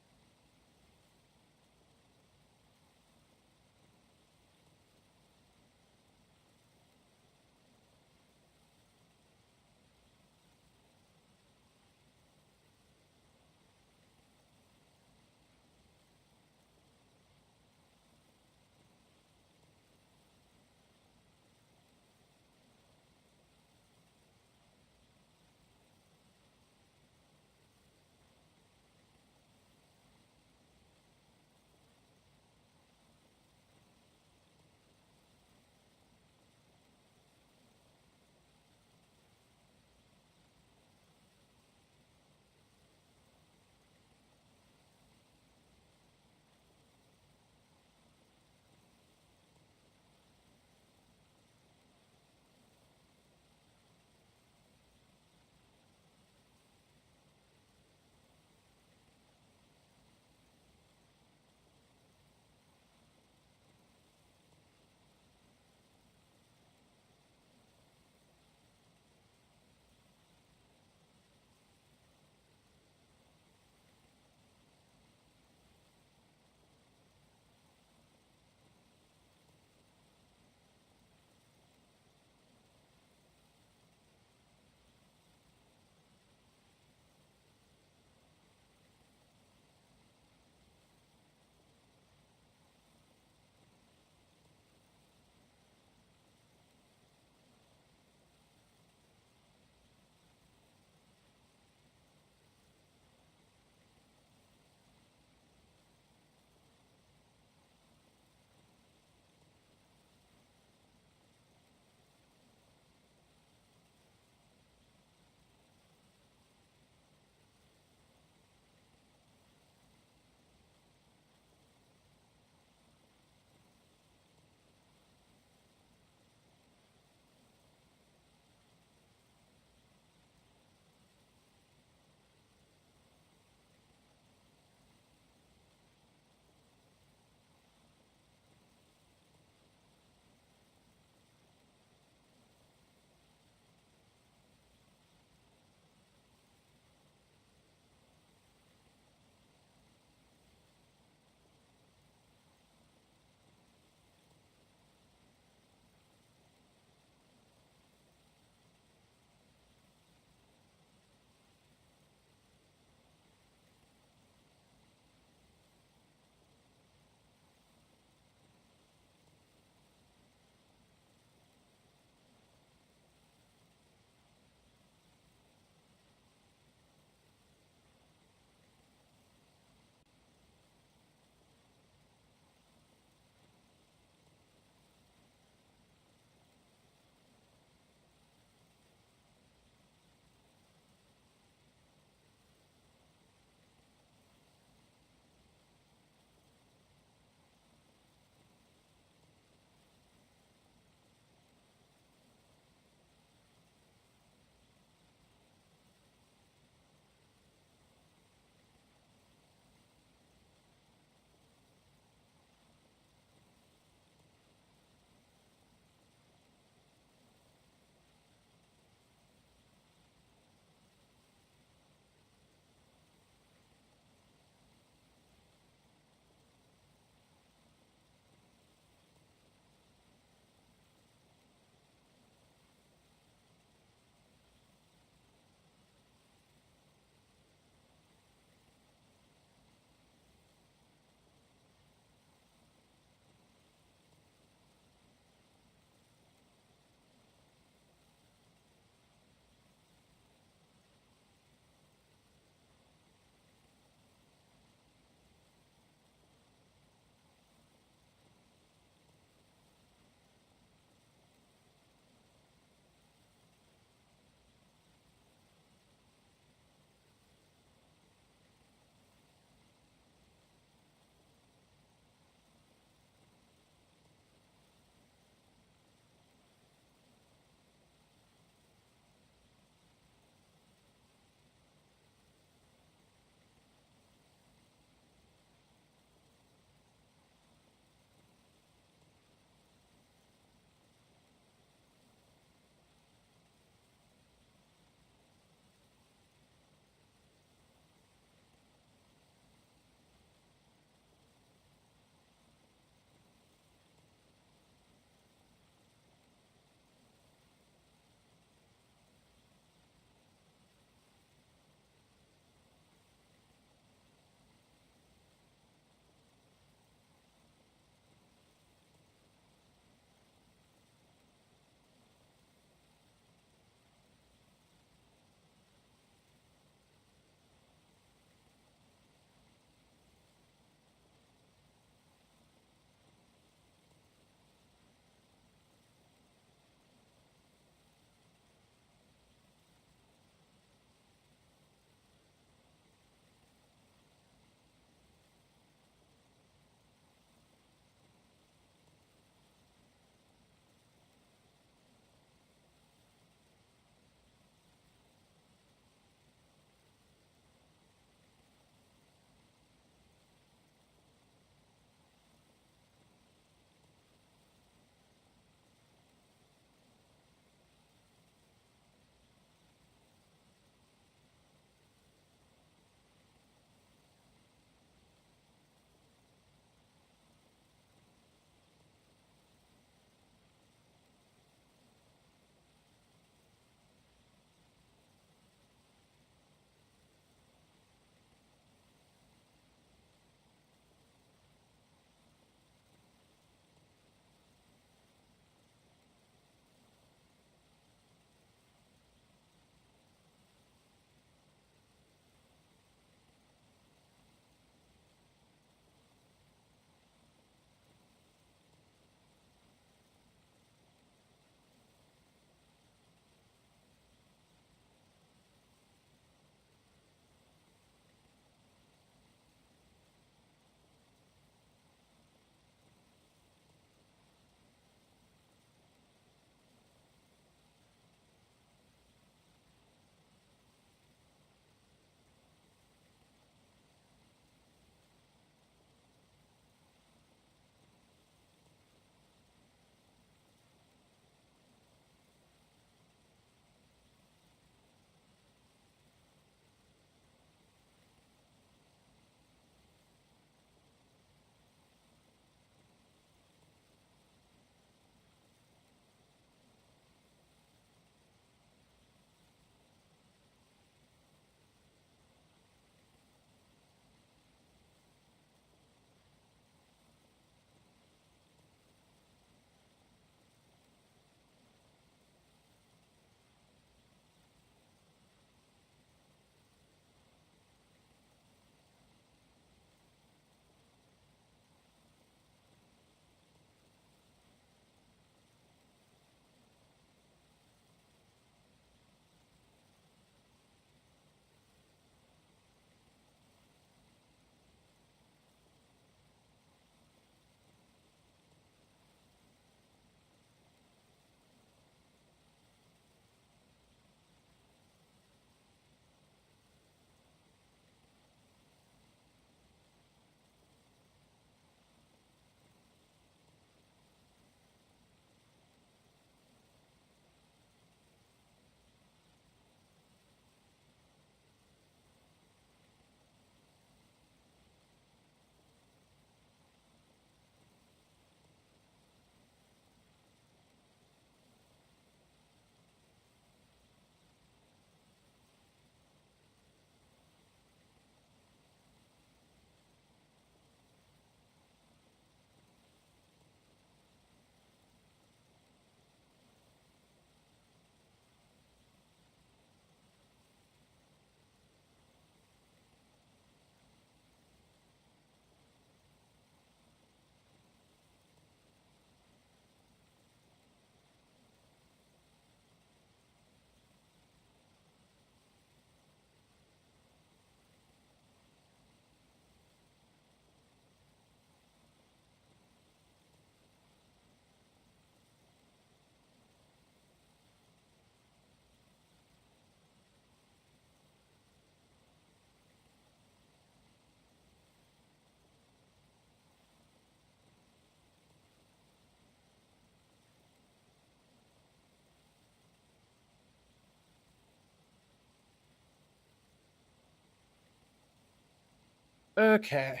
Okay.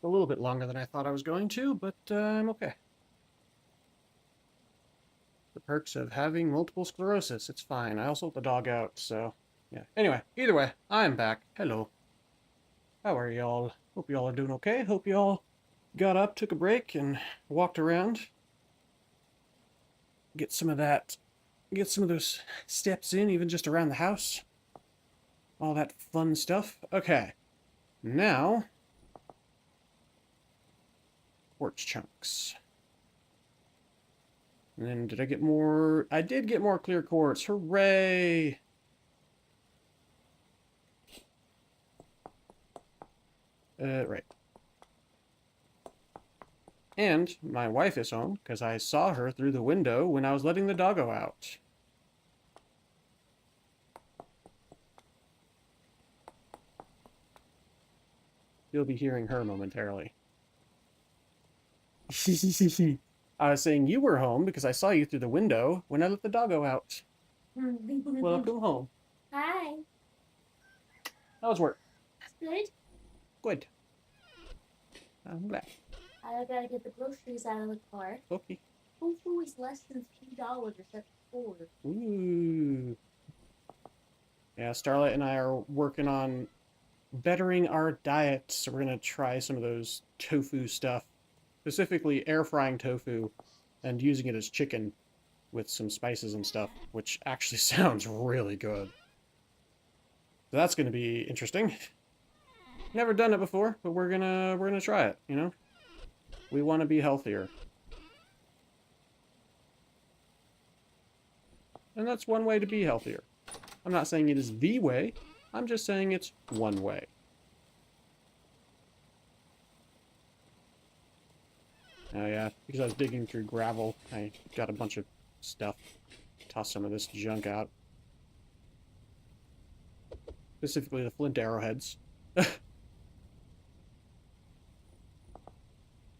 A little bit longer than I thought I was going to, but I'm okay. The perks of having multiple sclerosis. It's fine. I also let the dog out, so yeah. Anyway, either way, I'm back. Hello. How are y'all? Hope y'all are doing okay. Hope y'all got up, took a break, and walked around. Get some of that, get some of those steps in, even just around the house. All that fun stuff. Okay. Now, quartz chunks. And then did I get more? I did get more clear quartz. Hooray! Right. And my wife is home because I saw her through the window when I was letting the doggo out. You'll be hearing her momentarily. I was saying you were home because I saw you through the window when I let the doggo out. Welcome home. Hi. How was work? Good. Good. I'm glad. I gotta get the groceries out of the car. Okay. Tofu is less than $2 except for. Ooh. Yeah, Starlight and I are working on bettering our diet, so we're gonna try some of those tofu stuff, specifically air frying tofu and using it as chicken with some spices and stuff, which actually sounds really good. So that's gonna be interesting. Never done it before, but we're gonna try it, you know? We want to be healthier. And that's one way to be healthier. I'm not saying it is the way, I'm just saying it's one way. Oh yeah, because I was digging through gravel, I got a bunch of stuff. Toss some of this junk out. Specifically the flint arrowheads.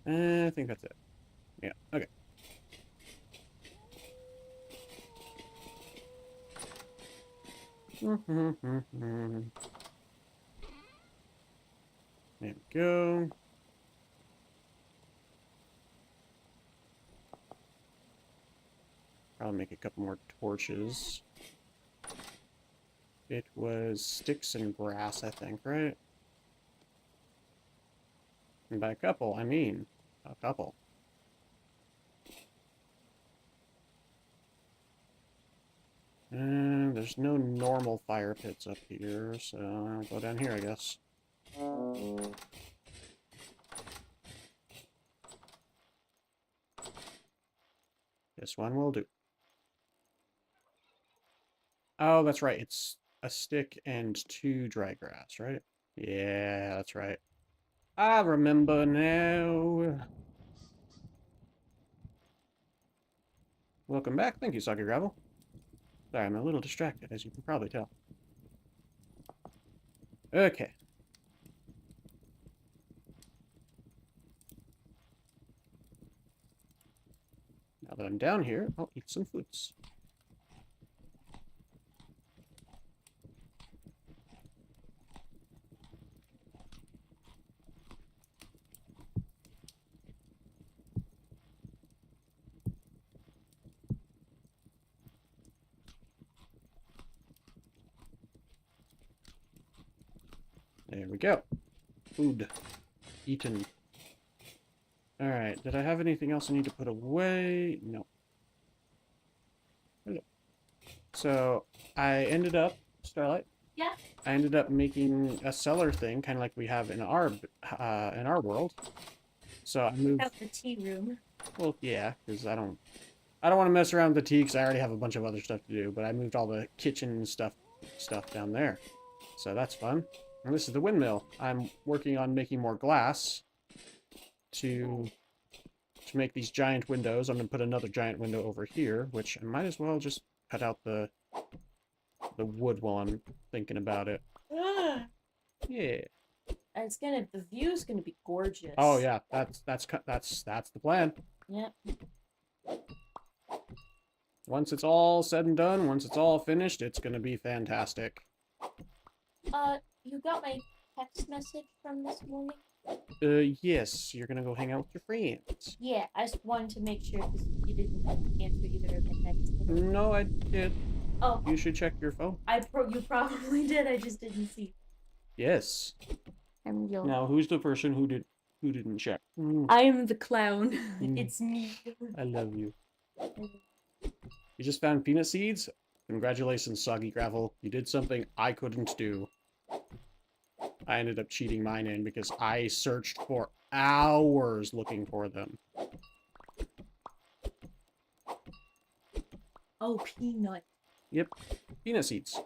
I think that's it. Yeah, okay. There we go. Probably make a couple more torches. It was sticks and grass, I think, right? And by a couple, I mean a couple. And there's no normal fire pits up here, so I'll go down here, I guess. This one will do. Oh, that's right. It's a stick and 2 dry grass, right? Yeah, that's right. I remember now. Welcome back. Thank you, Soggy Gravel. Sorry, I'm a little distracted, as you can probably tell. Okay. Now that I'm down here, I'll eat some fruits. There we go. Food. Eaten. Alright, did I have anything else I need to put away? No. Hello. So, I ended up, Starlight, Yeah. I ended up making a cellar thing, kind of like we have in our world. So I moved. Out the tea room. Well, yeah, because I don't want to mess around with the tea because I already have a bunch of other stuff to do. But I moved all the kitchen stuff down there, so that's fun. And this is the windmill. I'm working on making more glass to make these giant windows. I'm gonna put another giant window over here, which I might as well just cut out the wood while I'm thinking about it. Ah, Yeah. it's the view's gonna be gorgeous. Oh yeah, that's the plan. Yep. Once it's all said and done, once it's all finished, it's gonna be fantastic. You got my text message from this morning? Yes, you're gonna go hang out with your friends. Yeah, I just wanted to make sure because you didn't answer either of my texts. No, I did. Oh, You should check your phone. you probably did. I just didn't see. Yes. I'm guilty. Now, who's the person who didn't check? I am the clown. Mm. It's me. I love you. You just found peanut seeds? Congratulations, Soggy Gravel. You did something I couldn't do. I ended up cheating mine in because I searched for hours looking for them. Oh, peanut. Yep, peanut seeds.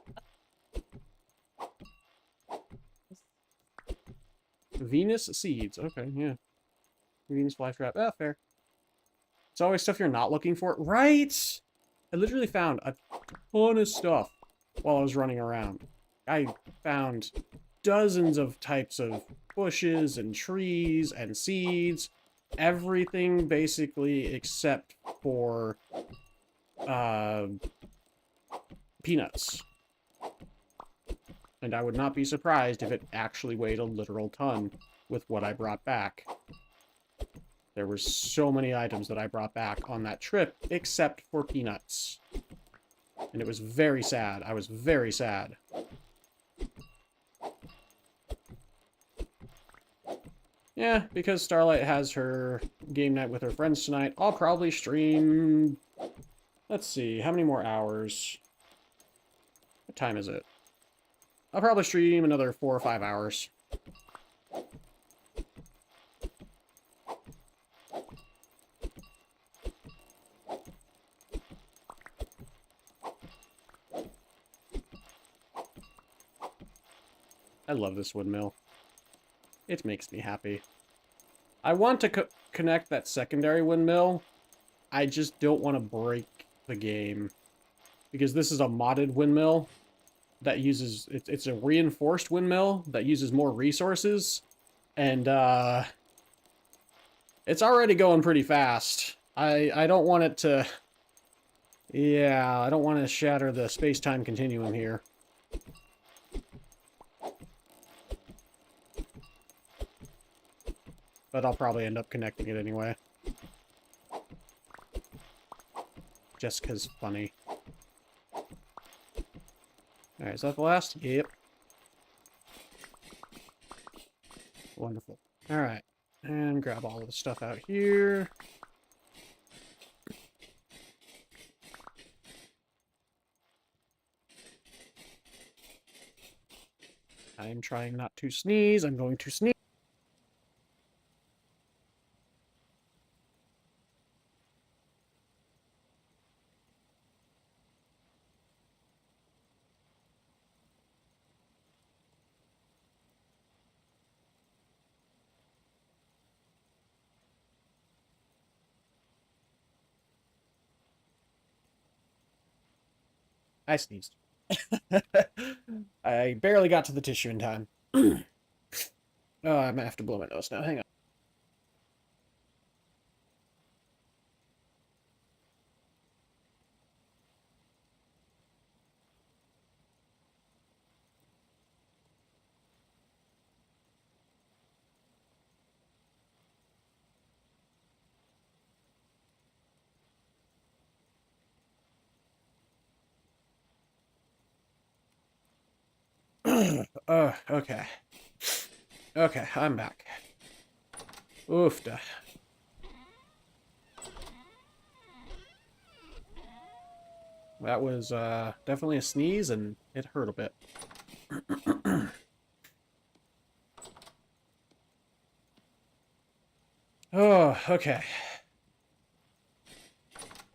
Venus seeds. Okay, yeah. Venus flytrap. Ah, fair. It's always stuff you're not looking for. Right! I literally found a ton of stuff while I was running around. I found dozens of types of bushes and trees and seeds. Everything basically except for peanuts. And I would not be surprised if it actually weighed a literal ton with what I brought back. There were so many items that I brought back on that trip, except for peanuts. And it was very sad. I was very sad. Yeah, because Starlight has her game night with her friends tonight, I'll probably stream... Let's see, how many more hours? What time is it? I'll probably stream another 4 or 5 hours. I love this windmill. It makes me happy. I want to connect that secondary windmill. I just don't want to break the game. Because this is a modded windmill that uses... It's a reinforced windmill that uses more resources. And, it's already going pretty fast. I don't want it to... Yeah, I don't want to shatter the space-time continuum here. But I'll probably end up connecting it anyway. Just 'cause funny. Alright, is that the last? Yep. Wonderful. Alright. And grab all of the stuff out here. I'm trying not to sneeze. I'm going to sneeze. I sneezed. I barely got to the tissue in time. Oh, I might have to blow my nose now. Hang on. Okay. Okay, I'm back. Oofda. That was definitely a sneeze, and it hurt a bit. Oh, okay.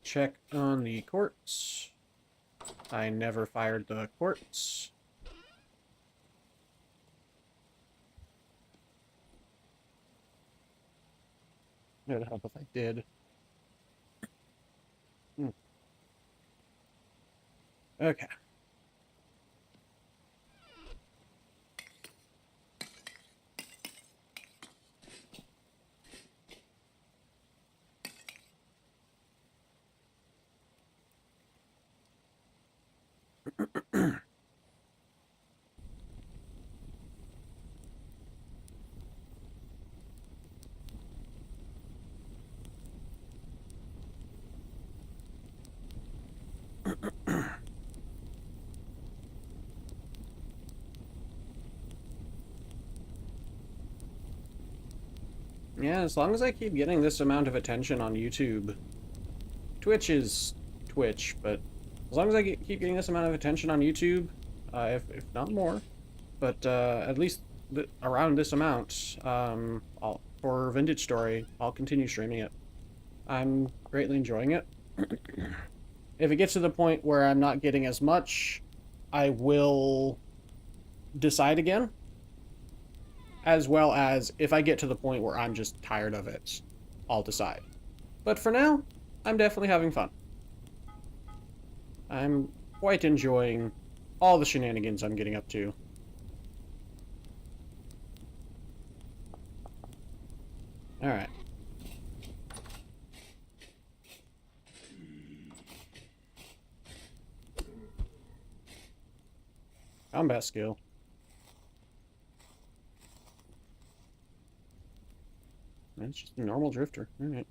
Check on the quartz. I never fired the quartz. It would help if I did. Okay. Yeah, as long as I keep getting this amount of attention on YouTube. Twitch is Twitch, but as long as I keep getting this amount of attention on YouTube, if not more, but at least around this amount, for Vintage Story, I'll continue streaming it. I'm greatly enjoying it. If it gets to the point where I'm not getting as much, I will decide again. As well as if I get to the point where I'm just tired of it, I'll decide. But for now, I'm definitely having fun. I'm quite enjoying all the shenanigans I'm getting up to. Alright. Combat skill. It's just a normal drifter. Alright.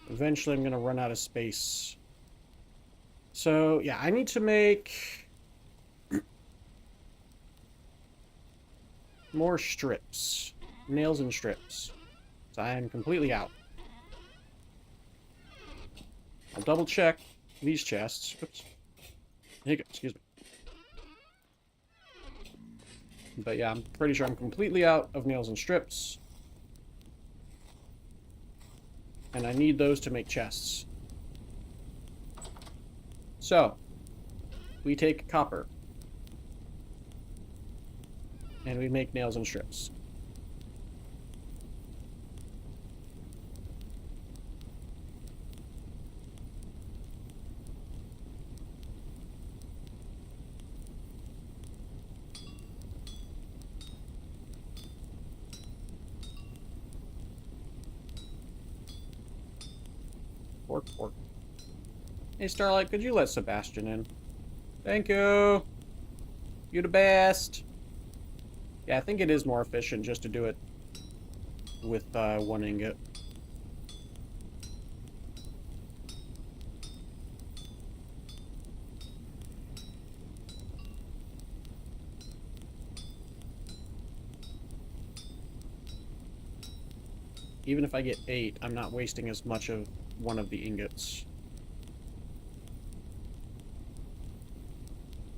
Eventually I'm going to run out of space. So, yeah, I need to make more strips. Nails and strips. So I am completely out. I'll double check these chests. Oops. Here you go, excuse me. But yeah, I'm pretty sure I'm completely out of nails and strips. And I need those to make chests. So, we take copper. And we make nails and strips. Pork. Hey, Starlight, could you let Sebastian in? Thank you! You're the best! Yeah, I think it is more efficient just to do it with one ingot. Even if I get 8, I'm not wasting as much of one of the ingots.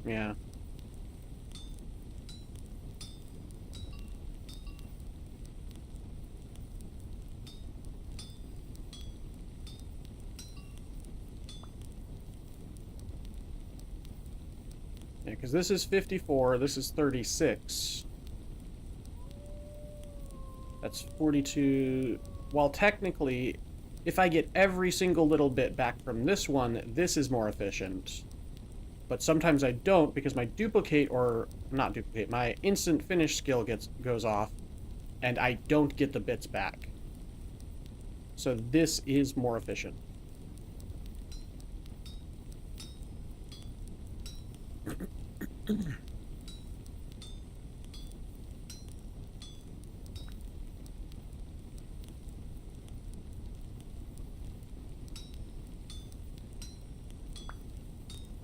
Yeah. Yeah, because this is 54, this is 36. That's 42. While technically, if I get every single little bit back from this one, this is more efficient. But sometimes I don't because my duplicate, or not duplicate, my instant finish skill goes off, and I don't get the bits back. So this is more efficient.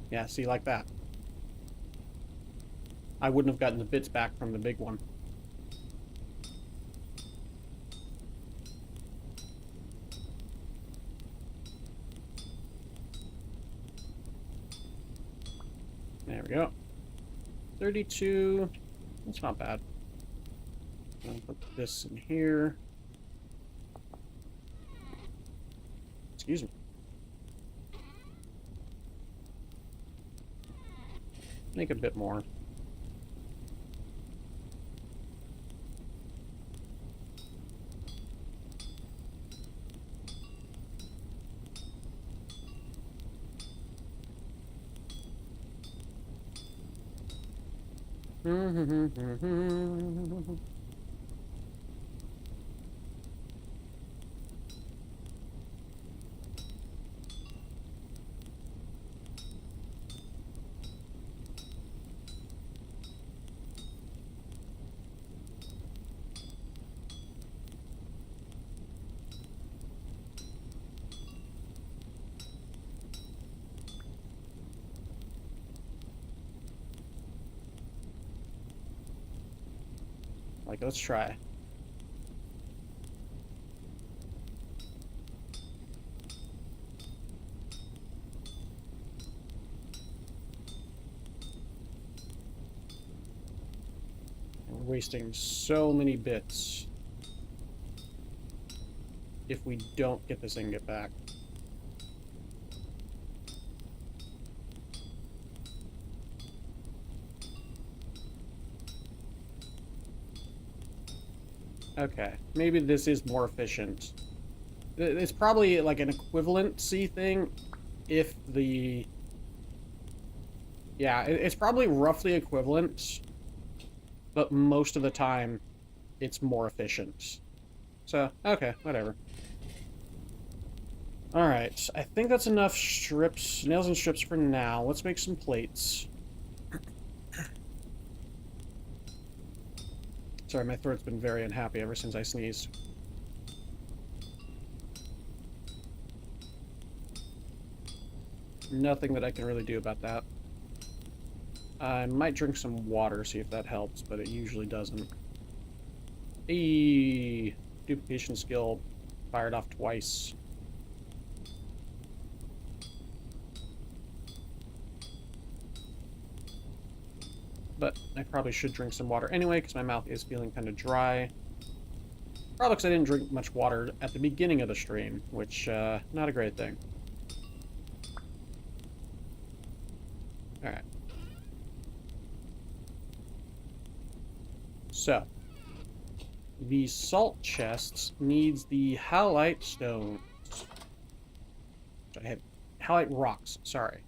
Yeah, see, like that. I wouldn't have gotten the bits back from the big one. There we go. 32. That's not bad. I'll put this in here. Excuse me. Make a bit more. like, let's try. We're wasting so many bits if we don't get this ingot back. Okay, maybe this is more efficient. It's probably like an equivalency thing if the... Yeah, it's probably roughly equivalent, but most of the time it's more efficient. So, okay, whatever. Alright, I think that's enough strips, nails and strips for now. Let's make some plates. Sorry, my throat's been very unhappy ever since I sneezed. Nothing that I can really do about that. I might drink some water, see if that helps, but it usually doesn't. Hey, duplication skill fired off twice. But I probably should drink some water anyway, because my mouth is feeling kind of dry. Probably because I didn't drink much water at the beginning of the stream, which, not a great thing. Alright. So, the salt chests needs the halite stones. I had halite rocks, sorry.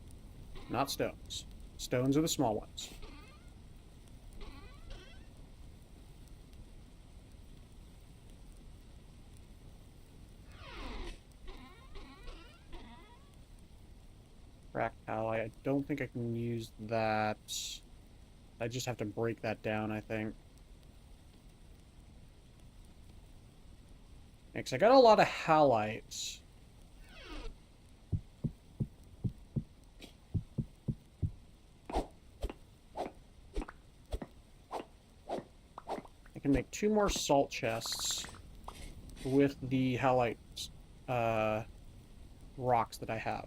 Not stones. Stones are the small ones. Cracked halite. I don't think I can use that. I just have to break that down, I think. Because I got a lot of halites. I can make 2 more salt chests with the halite rocks that I have.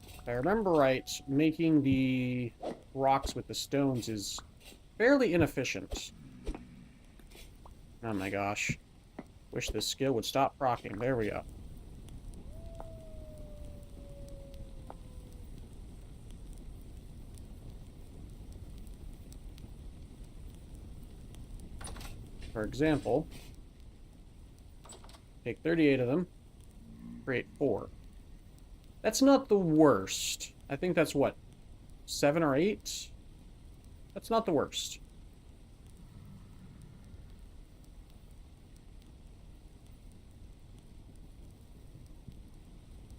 If I remember right, making the rocks with the stones is fairly inefficient. Oh my gosh. Wish this skill would stop proccing. There we go. For example, take 38 of them, create 4. That's not the worst. I think that's what, 7 or 8? That's not the worst.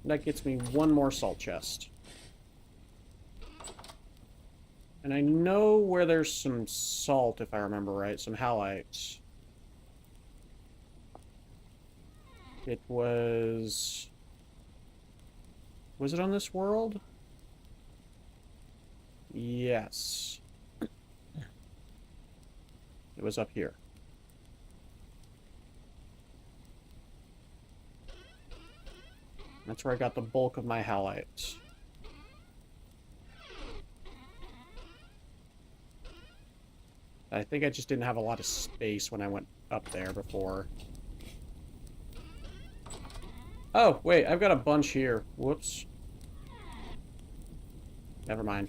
That gets me 1 more salt chest. And I know where there's some salt, if I remember right, some halites. It was... Was it on this world? Yes. It was up here. That's where I got the bulk of my halites. I think I just didn't have a lot of space when I went up there before. Oh, wait, I've got a bunch here. Whoops. Never mind.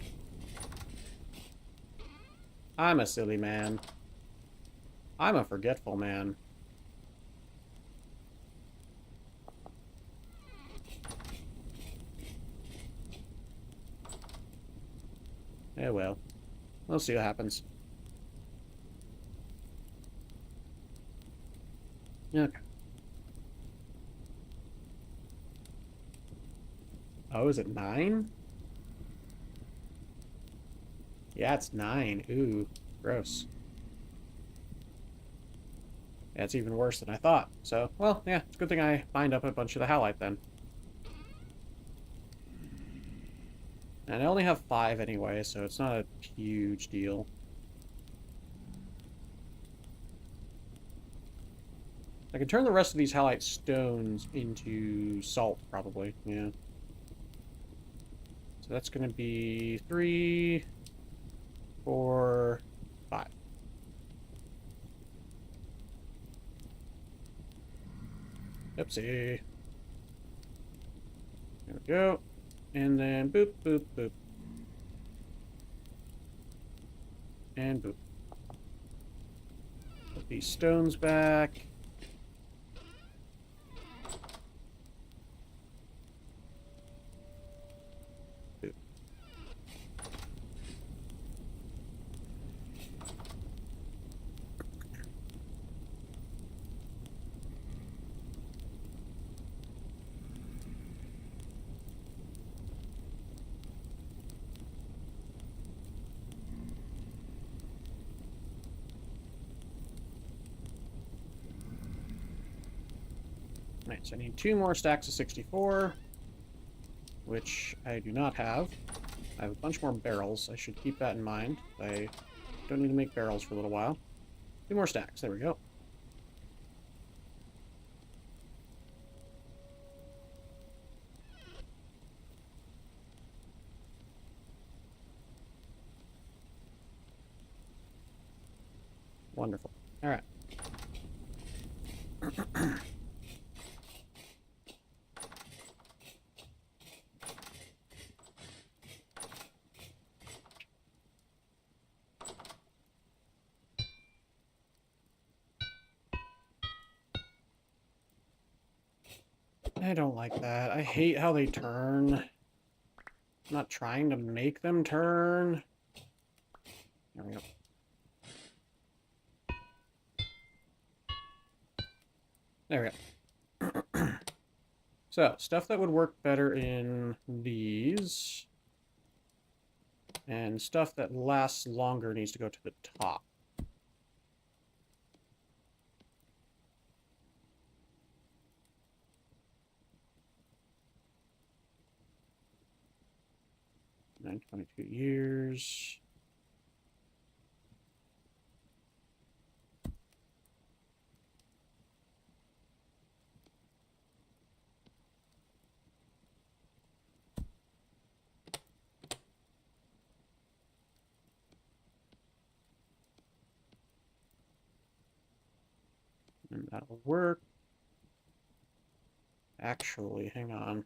I'm a silly man. I'm a forgetful man. Yeah, well. We'll see what happens. Okay. Oh, is it 9? Yeah, it's 9. Ooh, gross. That's even worse than I thought. So, well, yeah, it's a good thing I mined up a bunch of the halite then. And I only have 5 anyway, so it's not a huge deal. I can turn the rest of these halite stones into salt, probably. Yeah. So that's going to be 3, 4, 5. Oopsie. There we go. And then boop, boop, boop. And boop. Put these stones back. Boop. Right, so I need 2 more stacks of 64, which I do not have. I have a bunch more barrels. I should keep that in mind. I don't need to make barrels for a little while. 2 more stacks. There we go. Wonderful. All right. I don't like that. I hate how they turn. I'm not trying to make them turn. There we go. There we go. So, stuff that would work better in these. And stuff that lasts longer needs to go to the top. And 22 years. And that'll work. Actually, hang on.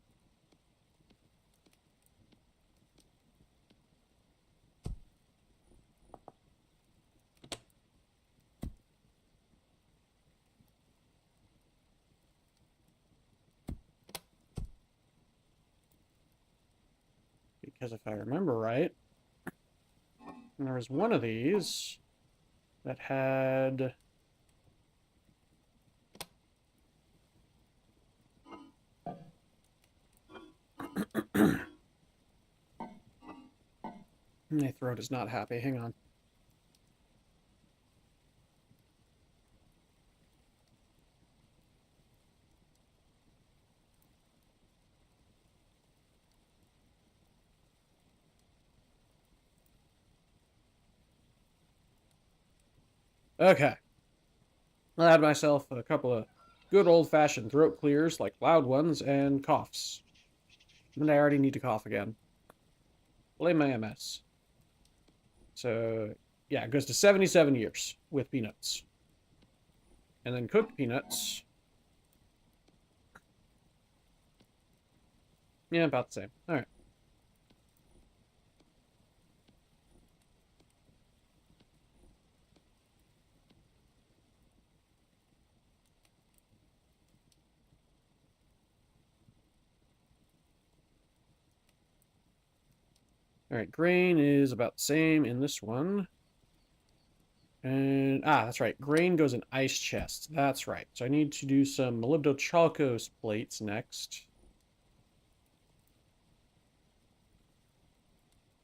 Because if I remember right, there was one of these that had... My throat is not happy. Hang on. Okay. I had myself a couple of good old-fashioned throat clears, like loud ones, and coughs. And I already need to cough again. Blame my MS. So, yeah, it goes to 77 years with peanuts. And then cooked peanuts. Yeah, about the same. Alright. Alright, grain is about the same in this one. And, that's right. Grain goes in ice chests. That's right. So I need to do some molybdochalcose plates next.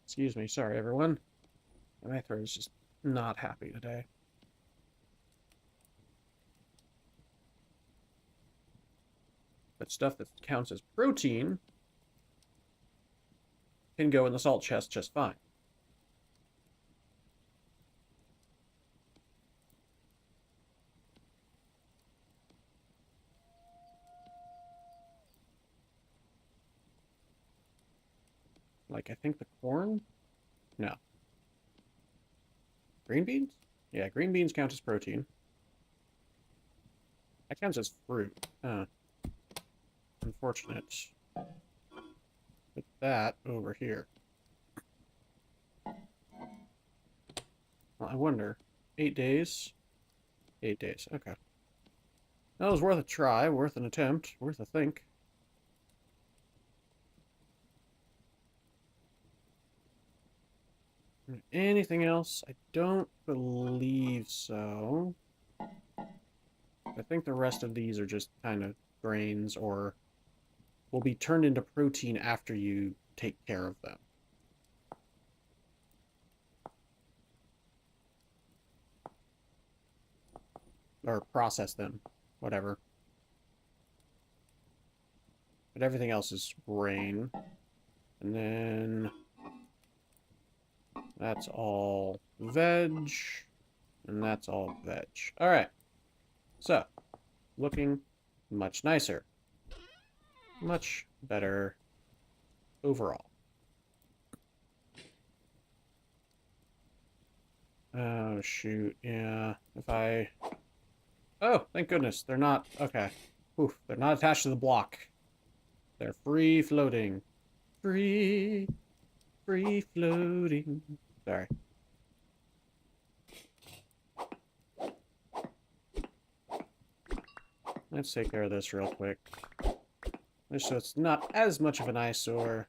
Excuse me. Sorry, everyone. My throat is just not happy today. But stuff that counts as protein can go in the salt chest just fine. Like, I think the corn? No. Green beans? Yeah, green beans count as protein. That counts as fruit. Unfortunate. Put that over here. Well, I wonder. 8 days? 8 days, okay. That was worth a try, worth an attempt, worth a think. Anything else? I don't believe so. I think the rest of these are just kind of grains or will be turned into protein after you take care of them. Or process them, whatever. But everything else is grain. And then that's all veg. And that's all veg. Alright. So, looking much nicer. Much better overall. Oh, shoot. Yeah. If I... Oh, thank goodness. They're not... Okay. Oof. They're not attached to the block. They're free floating. Free floating. Sorry. Let's take care of this real quick. So it's not as much of an eyesore.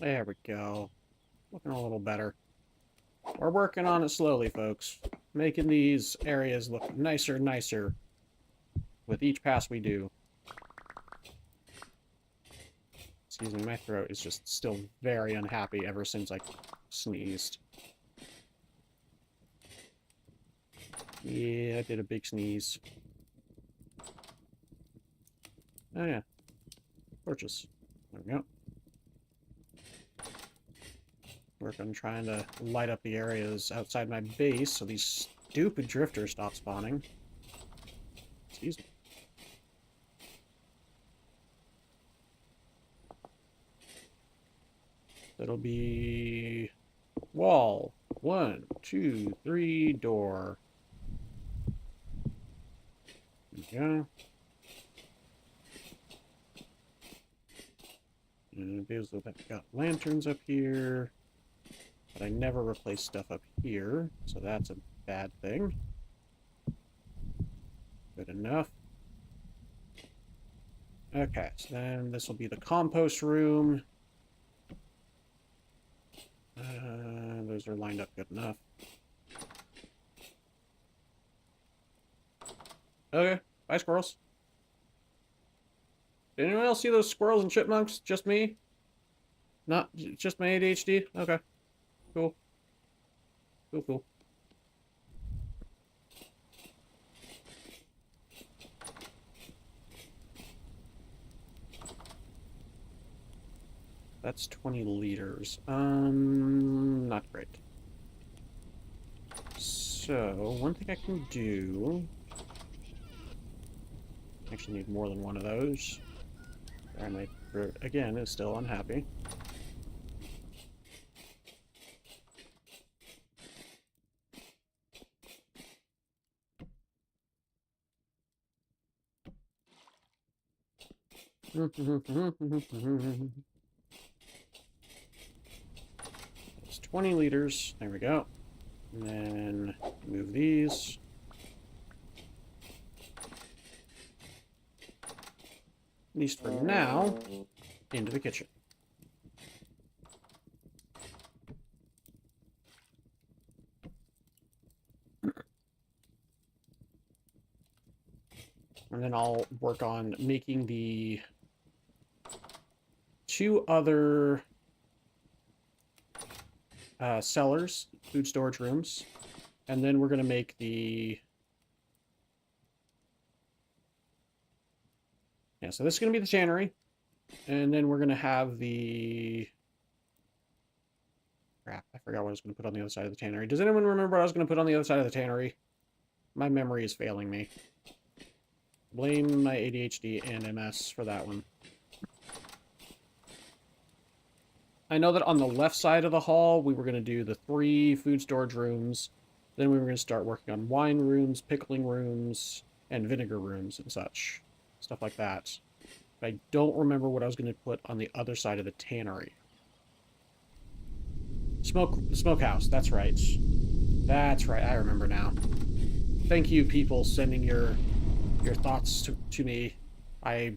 There we go. Looking a little better. We're working on it slowly, folks. Making these areas look nicer and nicer with each pass we do. Excuse me, my throat is just still very unhappy ever since I sneezed. Yeah, I did a big sneeze. Oh yeah. Torches. There we go. Work on trying to light up the areas outside my base so these stupid drifters stop spawning. Excuse me. That'll be wall. 1, 2, 3, door. There we go. And those that got lanterns up here. But I never replace stuff up here, so that's a bad thing. Good enough. Okay, so then this will be the compost room. Those are lined up good enough. Okay, bye squirrels. Did anyone else see those squirrels and chipmunks? Just me? Not just my ADHD? Okay. Cool. Cool. That's 20 liters. Not great. So, one thing I can do... Actually need more than one of those. There, my throat, again, is still unhappy. That's 20 liters. There we go. And then move these. At least for now, into the kitchen. And then I'll work on making the 2 other cellars, food storage rooms. And then we're going to make the... Yeah, so this is going to be the tannery. And then we're going to have the... Crap, I forgot what I was going to put on the other side of the tannery. Does anyone remember what I was going to put on the other side of the tannery? My memory is failing me. Blame my ADHD and MS for that one. I know that on the left side of the hall, we were going to do the 3 food storage rooms. Then we were going to start working on wine rooms, pickling rooms, and vinegar rooms and such. Stuff like that. But I don't remember what I was going to put on the other side of the tannery. Smokehouse, that's right. That's right, I remember now. Thank you, people, sending your thoughts to me. I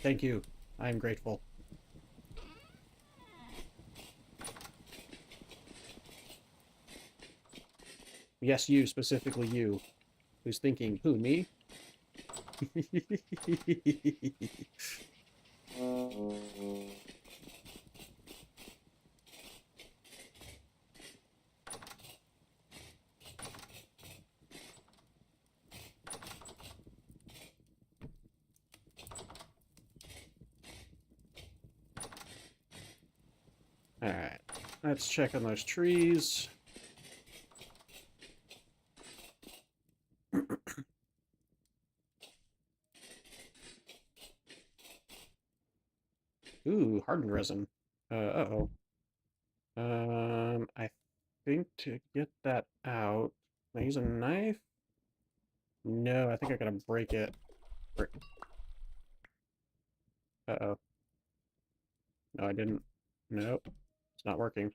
thank you. I am grateful. Yes, you, specifically you. Who's thinking, who, me? Alright, let's check on those trees. Ooh, hardened resin. Uh-oh. I think to get that out, can I use a knife? No, I think I gotta break it. Uh-oh. No, I didn't. Nope. It's not working.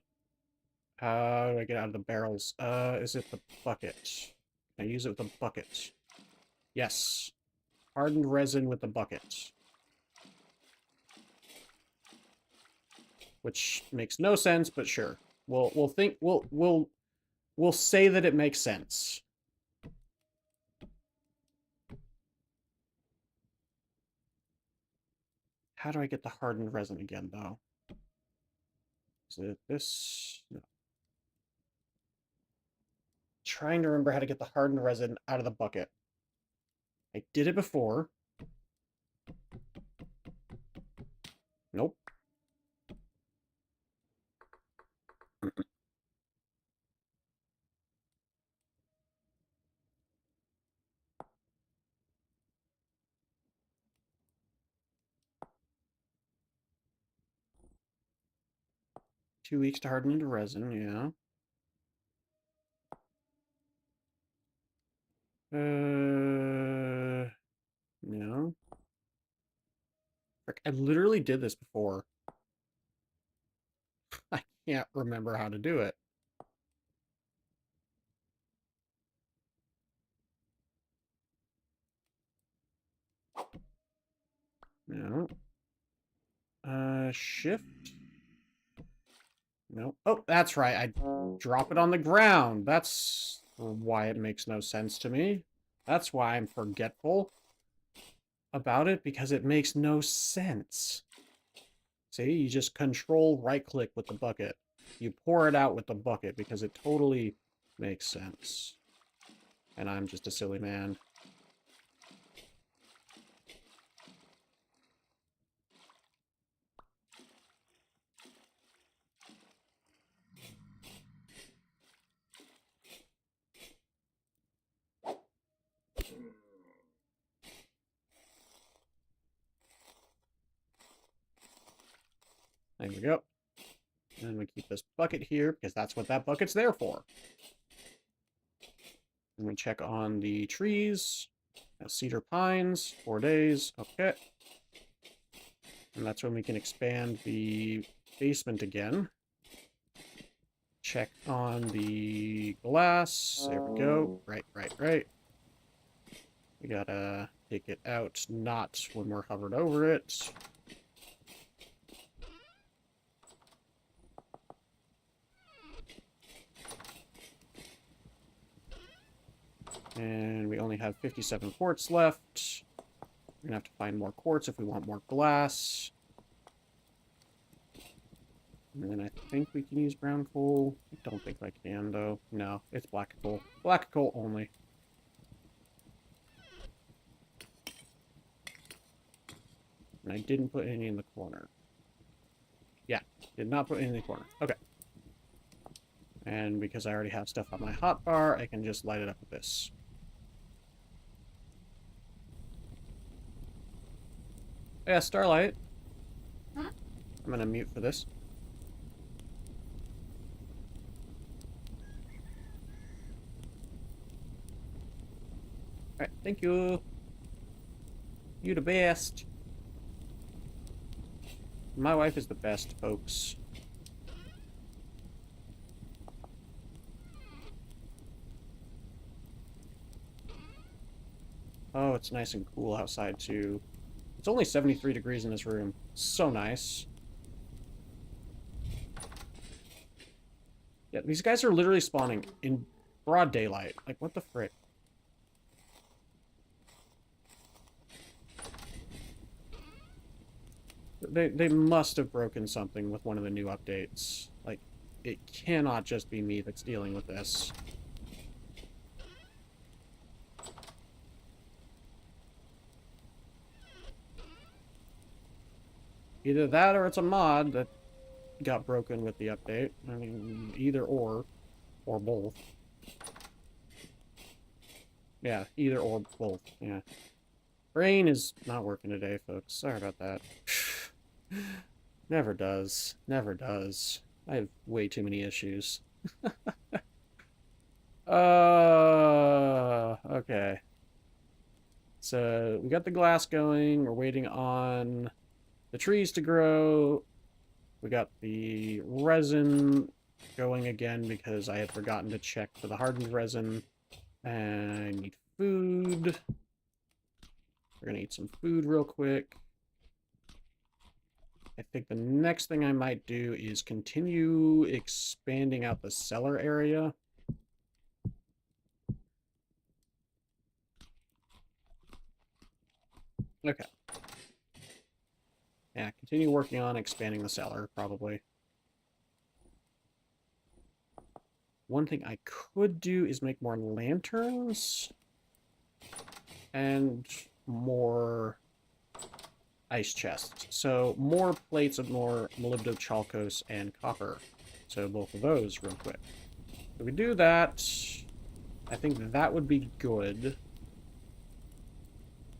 How do I get out of the barrels? Is it the bucket? Can I use it with the bucket? Yes. Hardened resin with the bucket. Which makes no sense, but sure. We'll say that it makes sense. How do I get the hardened resin again, though? Is it this? No. Trying to remember how to get the hardened resin out of the bucket. I did it before. Nope. 2 weeks to harden into resin, yeah. No. Frick, I literally did this before. I can't remember how to do it. No. Shift. No. Oh, that's right. I drop it on the ground. That's why it makes no sense to me. That's why I'm forgetful about it, because it makes no sense. See, you just control right-click with the bucket. You pour it out with the bucket because it totally makes sense. And I'm just a silly man. There we go. And we keep this bucket here because that's what that bucket's there for. And we check on the trees. Cedar pines, 4 days. Okay. And that's when we can expand the basement again. check on the glass. There we go. Right. We gotta take it out, not when we're hovered over it. And we only have 57 quartz left. We're gonna have to find more quartz if we want more glass. And then I think we can use brown coal. I don't think I can, though. No, it's black coal. Black coal only. And I didn't put any in the corner. Yeah, did not put any in the corner. Okay. And because I already have stuff on my hotbar, I can just light it up with this. Yeah, Starlight. Huh? I'm gonna mute for this. Alright, thank you. You the best. My wife is the best, folks. Oh, it's nice and cool outside, too. It's only 73 degrees in this room. So nice. Yeah, these guys are literally spawning in broad daylight. Like, what the frick? They must have broken something with one of the new updates. Like, it cannot just be me that's dealing with this. Either that or it's a mod that got broken with the update. I mean, either or both. Yeah, either or both, yeah. Brain is not working today, folks. Sorry about that. Never does. Never does. I have way too many issues. Okay. So, we got the glass going. We're waiting on the trees to grow. We got the resin going again because I had forgotten to check for the hardened resin. And I need food. We're gonna eat some food real quick. I think the next thing I might do is continue expanding out the cellar area. Okay. Yeah, continue working on expanding the cellar, probably. One thing I could do is make more lanterns. And more ice chests. So more plates of more molybdochalcos and copper. So both of those real quick. If we do that, I think that would be good.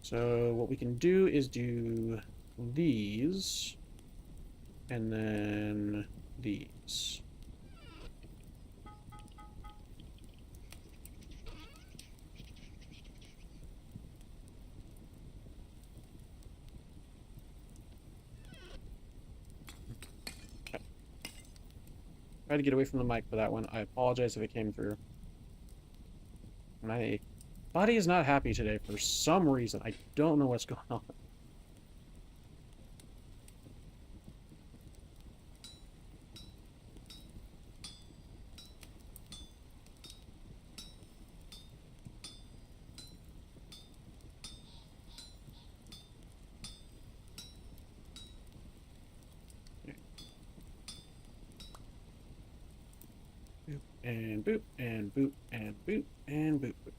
So what we can do is do these, and then these. Okay. Tried to get away from the mic for that one. I apologize if it came through. My body is not happy today for some reason. I don't know what's going on. Boop, and boop, and boop, and boop, and boop, boop.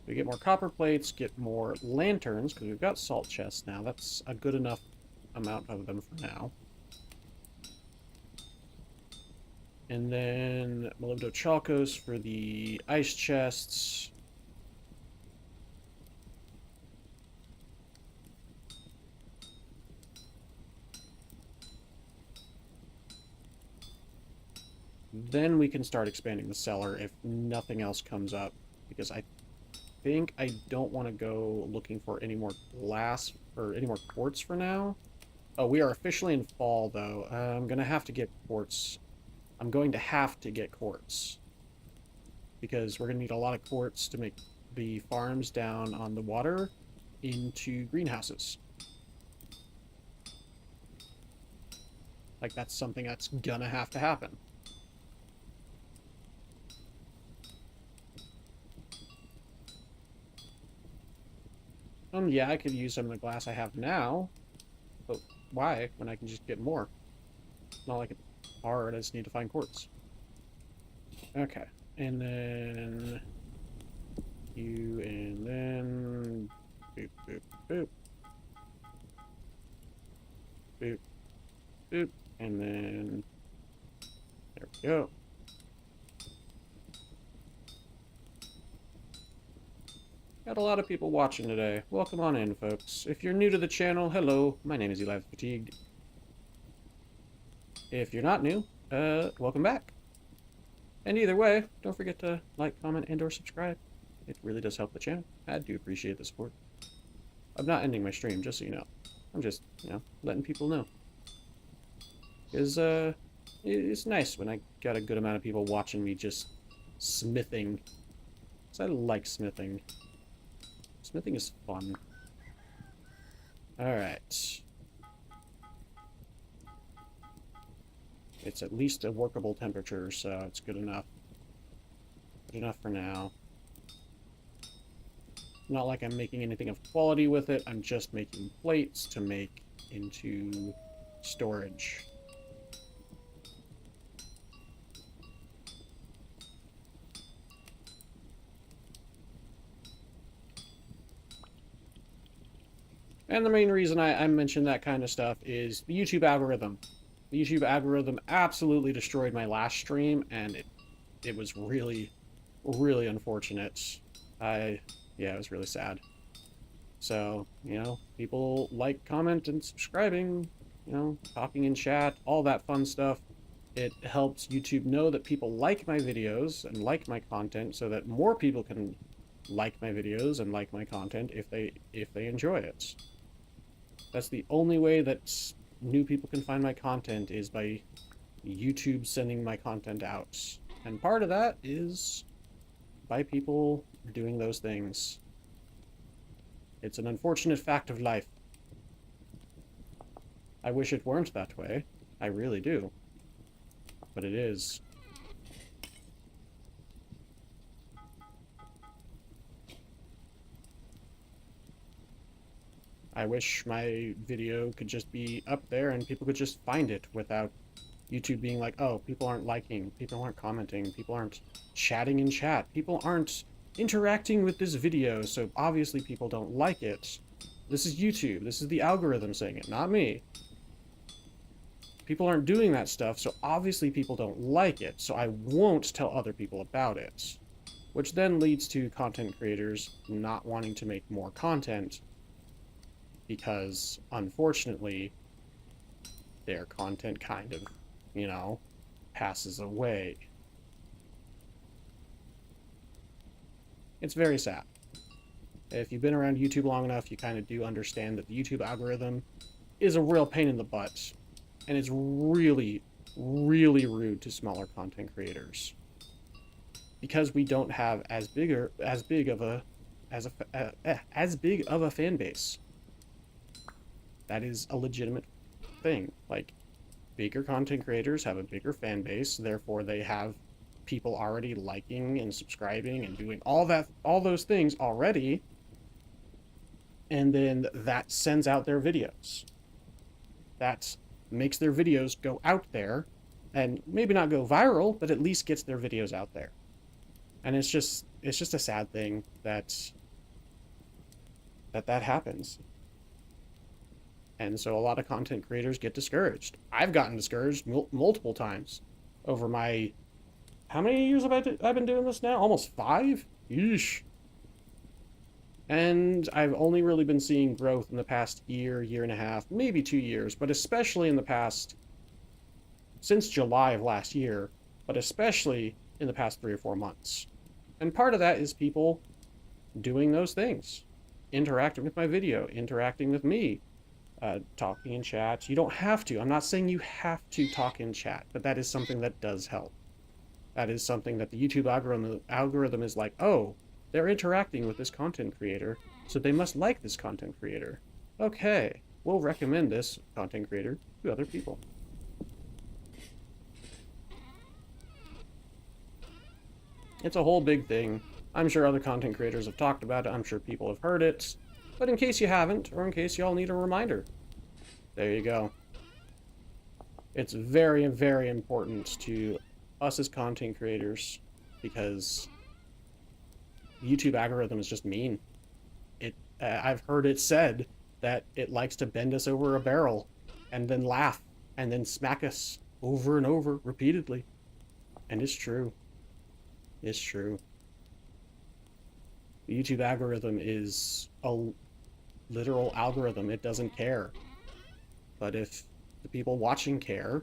We get more copper plates, get more lanterns, because we've got salt chests now. That's a good enough amount of them for now. And then molybdochalcos for the ice chests. Then we can start expanding the cellar if nothing else comes up, because I think I don't want to go looking for any more glass or any more quartz for now. Oh, we are officially in fall, though. I'm going to have to get quartz. I'm going to have to get quartz. Because we're going to need a lot of quartz to make the farms down on the water into greenhouses. Like, that's something that's gonna have to happen. Yeah, I could use some of the glass I have now, but why, when I can just get more? It's not like it's hard, I just need to find quartz. Okay, and then you, and then boop, boop, boop, boop, boop, and then there we go. Got a lot of people watching today. Welcome on in, folks. If you're new to the channel, hello, my name is Eli Fatigued. If you're not new, welcome back. And either way, don't forget to like, comment, and or subscribe. It really does help the channel. I do appreciate the support. I'm not ending my stream, just so you know. I'm just, letting people know. Because, it's nice when I got a good amount of people watching me just smithing. Because I like smithing. Smithing is fun. Alright. It's at least a workable temperature, so it's good enough. Good enough for now. Not like I'm making anything of quality with it, I'm just making plates to make into storage. And the main reason I mention that kind of stuff is the YouTube algorithm. The YouTube algorithm absolutely destroyed my last stream, and it was really, really unfortunate. Yeah, it was really sad. So, people like, comment, and subscribing, talking in chat, all that fun stuff. It helps YouTube know that people like my videos and like my content so that more people can like my videos and like my content if they enjoy it. That's the only way that new people can find my content, is by YouTube sending my content out. And part of that is by people doing those things. It's an unfortunate fact of life. I wish it weren't that way. I really do. But it is. I wish my video could just be up there and people could just find it without YouTube being like, oh, people aren't liking, people aren't commenting, people aren't chatting in chat, people aren't interacting with this video, so obviously people don't like it. This is YouTube. This is the algorithm saying it, not me. People aren't doing that stuff, so obviously people don't like it, so I won't tell other people about it. Which then leads to content creators not wanting to make more content, because, unfortunately, their content kind of, passes away. It's very sad. If you've been around YouTube long enough, you kind of do understand that the YouTube algorithm is a real pain in the butt, and it's really, really rude to smaller content creators. Because we don't have as big of a fan base. That is a legitimate thing. Like, bigger content creators have a bigger fan base, therefore they have people already liking and subscribing and doing all those things already, and then that sends out their videos. That makes their videos go out there, and maybe not go viral, but at least gets their videos out there. And it's just a sad thing that happens. And so a lot of content creators get discouraged. I've gotten discouraged multiple times over my... How many years have I've been doing this now? Almost 5? Yeesh. And I've only really been seeing growth in the past year, year and a half, maybe 2 years, but especially in the past... Since July of last year, but especially in the past 3 or 4 months. And part of that is people doing those things. Interacting with my video, interacting with me. talking in chat. You don't have to. I'm not saying you have to talk in chat, but that is something that does help. That is something that the YouTube algorithm is like, oh, they're interacting with this content creator, so they must like this content creator. Okay, we'll recommend this content creator to other people. It's a whole big thing. I'm sure other content creators have talked about it. I'm sure people have heard it. But in case you haven't, or in case y'all need a reminder, there you go. It's very, very important to us as content creators because the YouTube algorithm is just mean. I've heard it said that it likes to bend us over a barrel and then laugh and then smack us over and over repeatedly. And it's true. It's true. The YouTube algorithm is a literal algorithm. It doesn't care. But if the people watching care,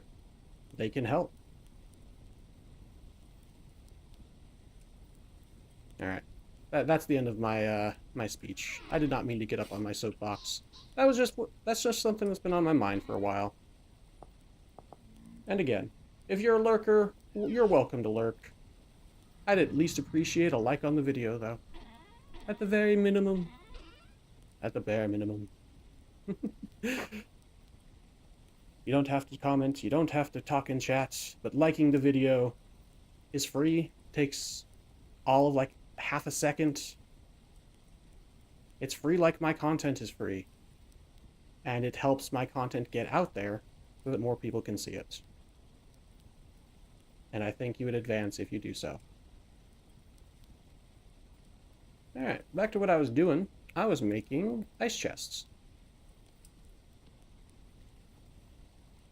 they can help. All right. That's the end of my my speech. I did not mean to get up on my soapbox. That's just something that's been on my mind for a while. And again, if you're a lurker, you're welcome to lurk. I'd at least appreciate a like on the video, though. At the very minimum. At the bare minimum. You don't have to comment, you don't have to talk in chat, but liking the video is free. Takes all of like half a second. It's free like my content is free. And it helps my content get out there so that more people can see it. And I think you would advance if you do so. Alright, back to what I was doing. I was making ice chests.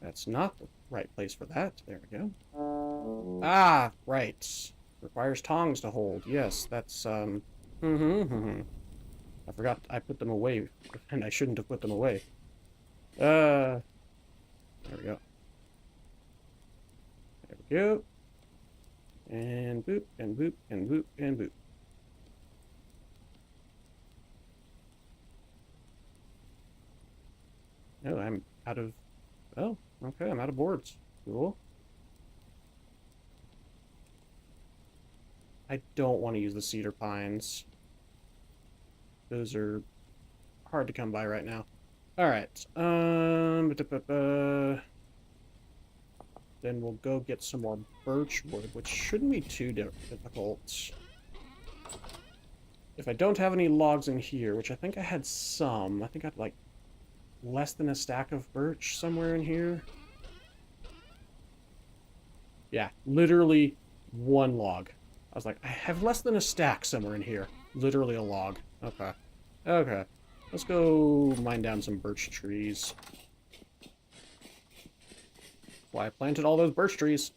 That's not the right place for that. There we go. Ah, right. Requires tongs to hold. Yes, that's, I forgot I put them away, and I shouldn't have put them away. There we go. There we go. And boop, and boop, and boop, and boop. No, I'm out of... Oh, okay, I'm out of boards. Cool. I don't want to use the cedar pines. Those are hard to come by right now. Alright, then we'll go get some more birch wood, which shouldn't be too difficult. If I don't have any logs in here, which I think I had some, I think I had like less than a stack of birch somewhere in here. Yeah, literally one log. I was like, I have less than a stack somewhere in here. Literally a log. Okay. Okay. Let's go mine down some birch trees. Why I planted all those birch trees.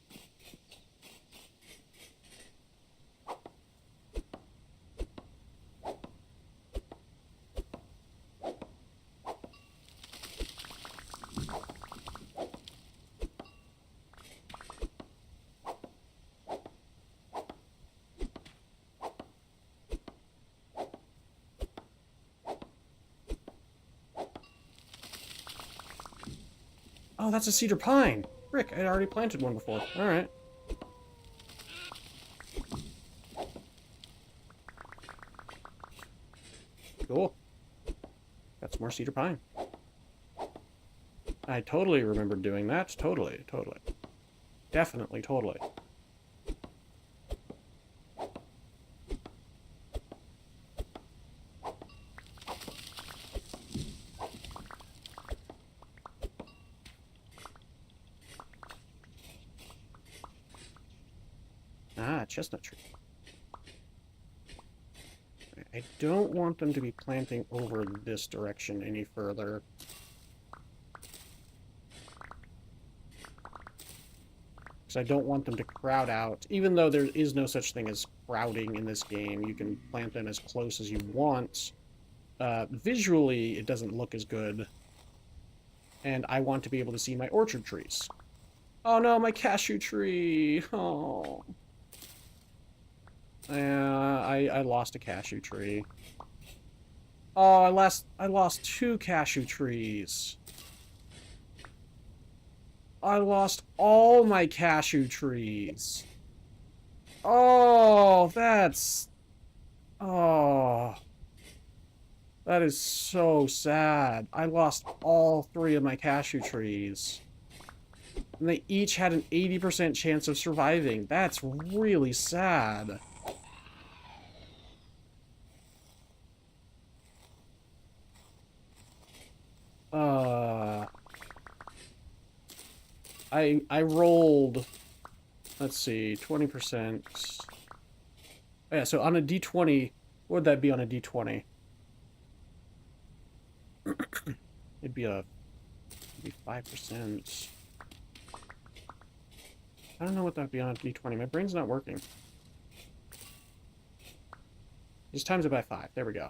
Oh, that's a cedar pine. Frick, I already planted one before. Alright. Cool. Got some more cedar pine. I totally remember doing that. Totally, totally. Definitely, totally. Ah, chestnut tree. I don't want them to be planting over this direction any further. Because I don't want them to crowd out. Even though there is no such thing as crowding in this game, you can plant them as close as you want. Visually, it doesn't look as good. And I want to be able to see my orchard trees. Oh no, my cashew tree! Oh... I lost a cashew tree. Oh, I lost 2 cashew trees. I lost all my cashew trees. Oh, that's... Oh... That is so sad. I lost all 3 of my cashew trees. And they each had an 80% chance of surviving. That's really sad. Uh... I rolled... Let's see, 20%. Yeah, so on a d20, what would that be on a d20? It'd be 5%. I don't know what that'd be on a d20. My brain's not working. Just times it by 5. There we go.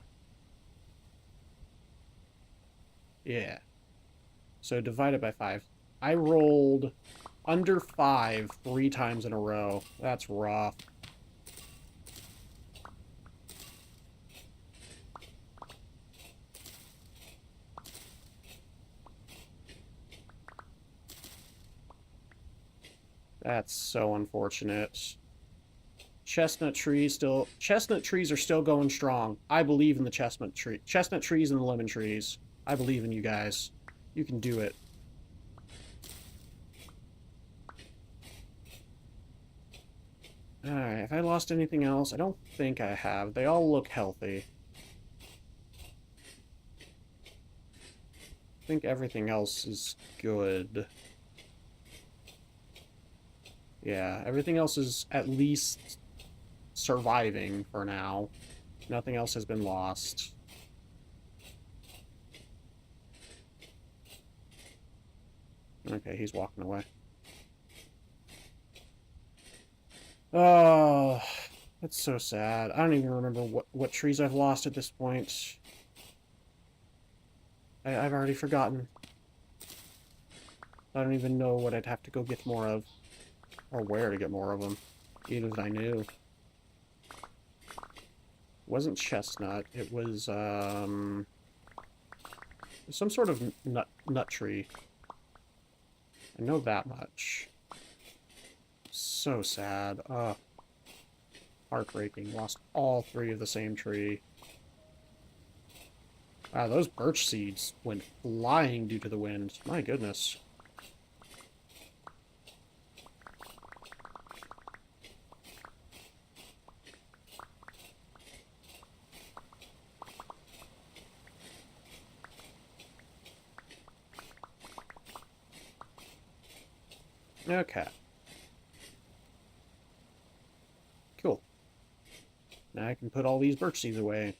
Yeah. So divide it by 5. I rolled under 5 3 times in a row. That's rough. That's so unfortunate. Chestnut trees are still going strong. I believe in the chestnut trees and the lemon trees. I believe in you guys. You can do it. Alright, have I lost anything else? I don't think I have. They all look healthy. I think everything else is good. Yeah, everything else is at least surviving for now. Nothing else has been lost. Okay, he's walking away. Oh, that's so sad. I don't even remember what trees I've lost at this point. I've already forgotten. I don't even know what I'd have to go get more of. Or where to get more of them. Even if I knew. It wasn't chestnut. It was, some sort of nut tree. I know that much. So sad. Heartbreaking. Lost all 3 of the same tree. Wow, those birch seeds went flying due to the wind. My goodness. Okay. Cool. Now I can put all these birch seeds away.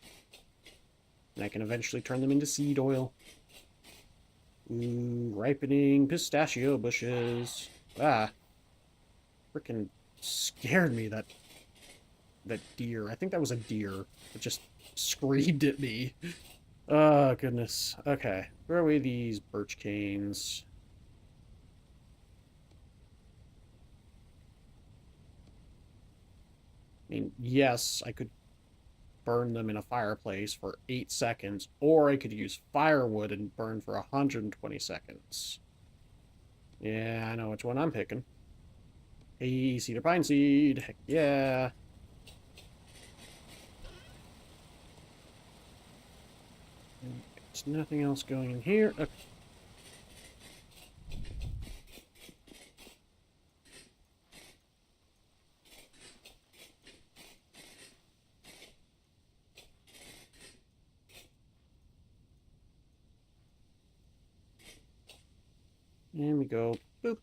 And I can eventually turn them into seed oil. Ooh, ripening pistachio bushes. Ah. Frickin' scared me, that deer. I think that was a deer. It just screamed at me. Oh, goodness. Okay. Throw away these birch canes. I mean, yes, I could burn them in a fireplace for 8 seconds, or I could use firewood and burn for 120 seconds. Yeah, I know which one I'm picking. Hey, cedar pine seed. Heck yeah. There's nothing else going in here. Okay. And we go, boop.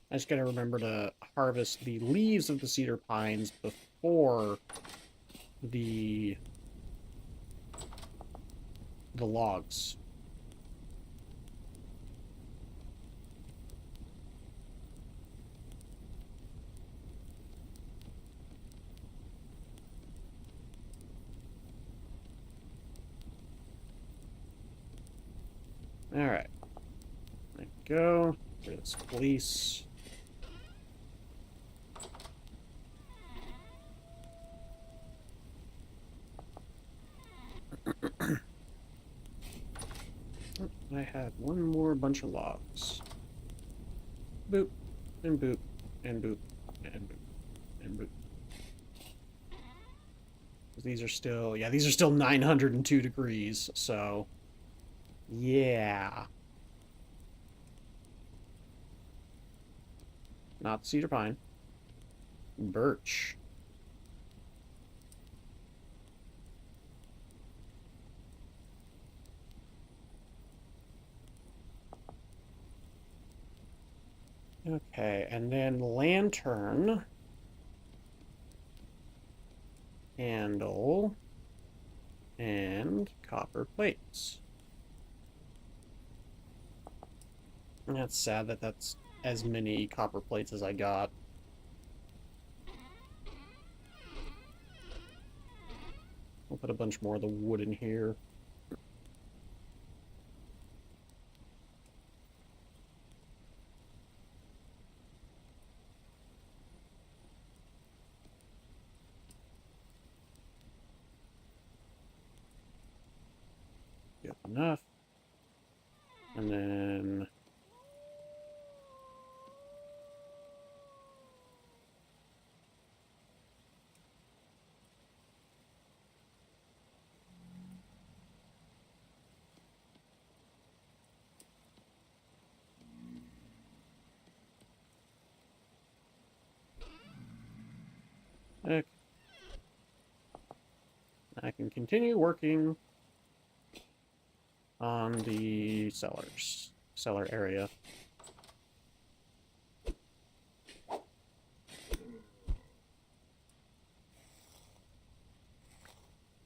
I just gotta remember to harvest the leaves of the cedar pines before the logs. Alright. There we go. Get this fleece. I had one more bunch of logs. Boop, and boop, and boop, and boop, and boop. These are still, yeah, these are still 902 degrees, so yeah. Not cedar pine. Birch. Okay, and then lantern. Handle. And copper plates. And that's sad that that's as many copper plates as I got. I'll put a bunch more of the wood in here. Good enough. And then okay. I can continue working on the cellar area.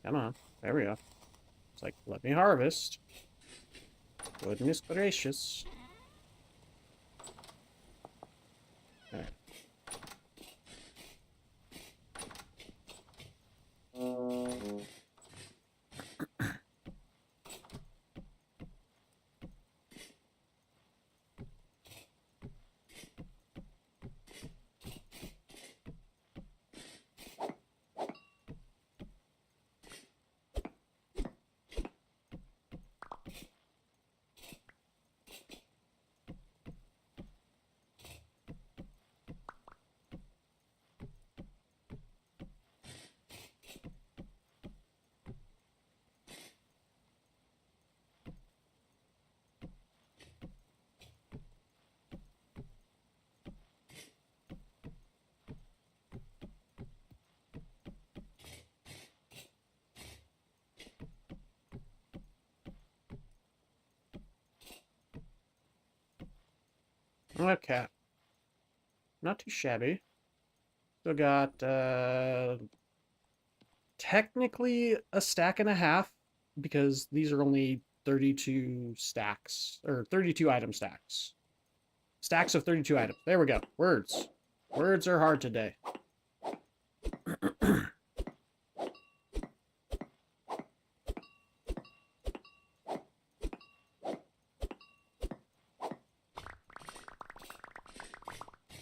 Come on, there we go. It's like, let me harvest. Goodness gracious. All right. Okay. Not too shabby. Still got technically a stack and a half because these are only 32 stacks or 32 item stacks. Stacks of 32 items. There we go. Words. Words are hard today.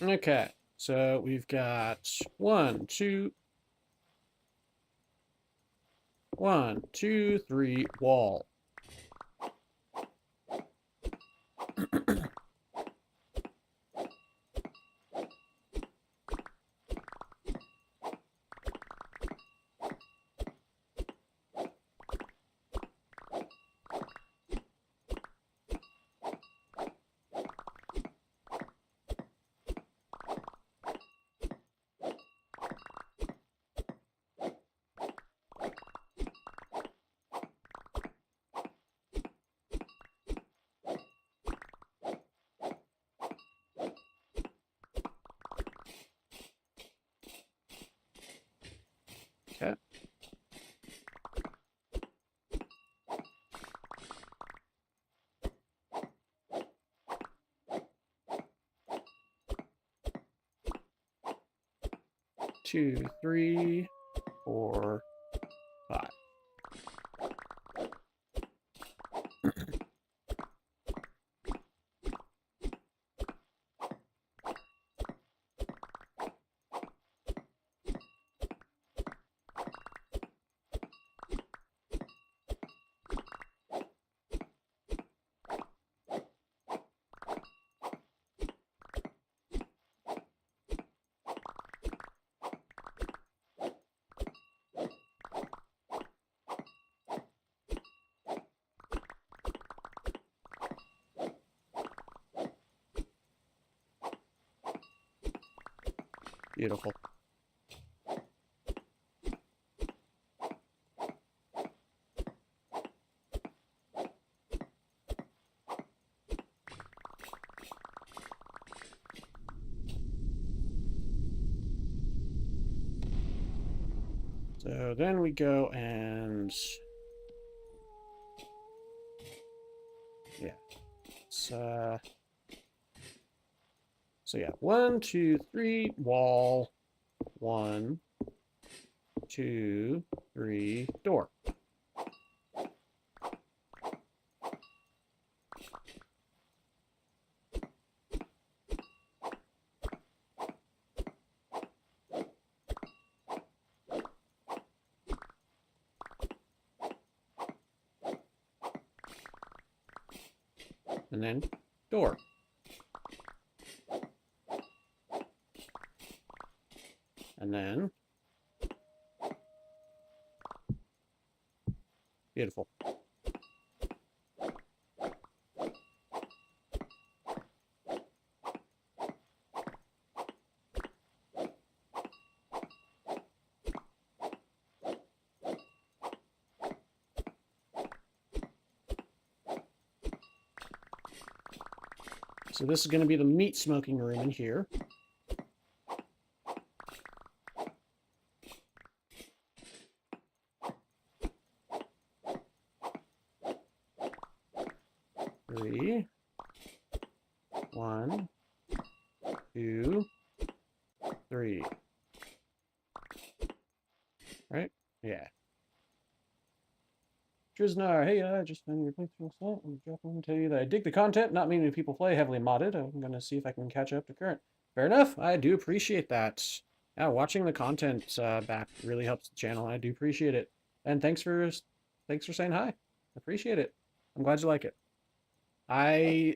Okay, so we've got 1, 2, 1, 2, 3, wall. Okay. Two, 3, 4, 5. Beautiful. So then we go and... yeah. So yeah, 1, 2, 3, wall. 1, 2, 3, door. And then door. And then beautiful. So this is going to be the meat smoking room in here. Three. 1, 2, 3. Right? Yeah. Triznar, hey, I just found your playthrough site. I'm dropping to tell you that I dig the content, not many people play heavily modded. I'm going to see if I can catch up to current. Fair enough. I do appreciate that. Yeah, watching the content back really helps the channel. I do appreciate it. And thanks for saying hi. Appreciate it. I'm glad you like it. I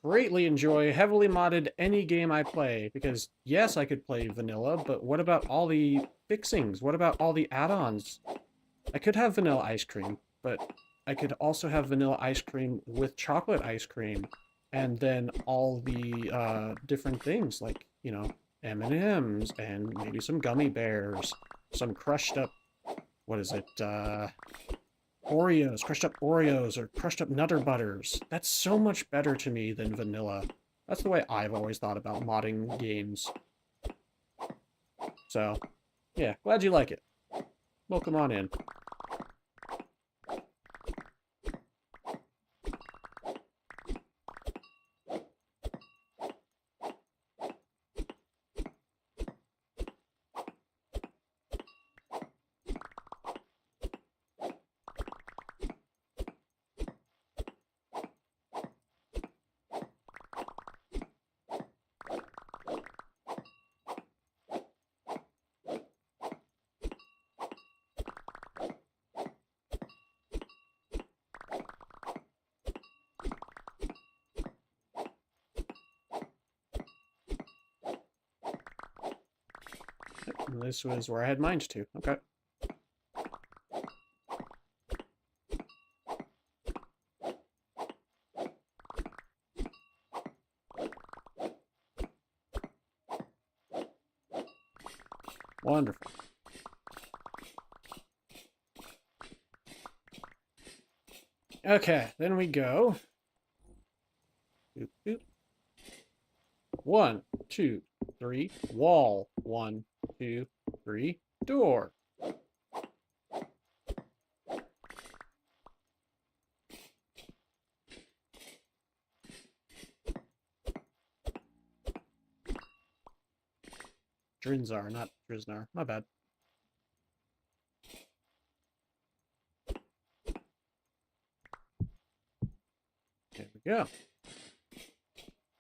greatly enjoy heavily modded any game I play because yes, I could play vanilla, but what about all the fixings? What about all the add-ons? I could have vanilla ice cream, but I could also have vanilla ice cream with chocolate ice cream, and then all the different things like, you know, M&Ms and maybe some gummy bears, some crushed up, what is it, Oreos, crushed up Oreos, or crushed up Nutter Butters. That's so much better to me than vanilla. That's the way I've always thought about modding games. So, yeah, glad you like it. Welcome on in. And this was where I had mines to. Okay. Wonderful. Okay, then we go. Boop, boop. 1, 2, 3, wall. 1, 2, 3, door. Drinzar, not Driznar. My bad. There we go.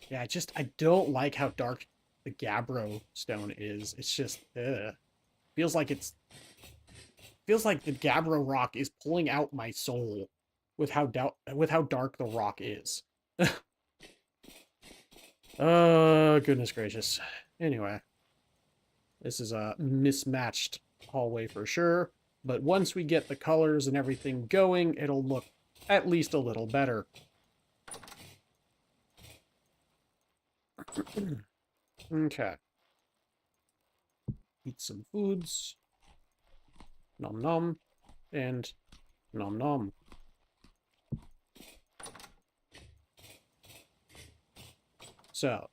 Yeah, I don't like how dark the Gabbro stone is. It's just, feels like the Gabbro rock is pulling out my soul with how dark the rock is. Oh, goodness gracious. Anyway, this is a mismatched hallway for sure, but once we get the colors and everything going, it'll look at least a little better. Okay. Eat some foods. Nom nom. And nom nom. So,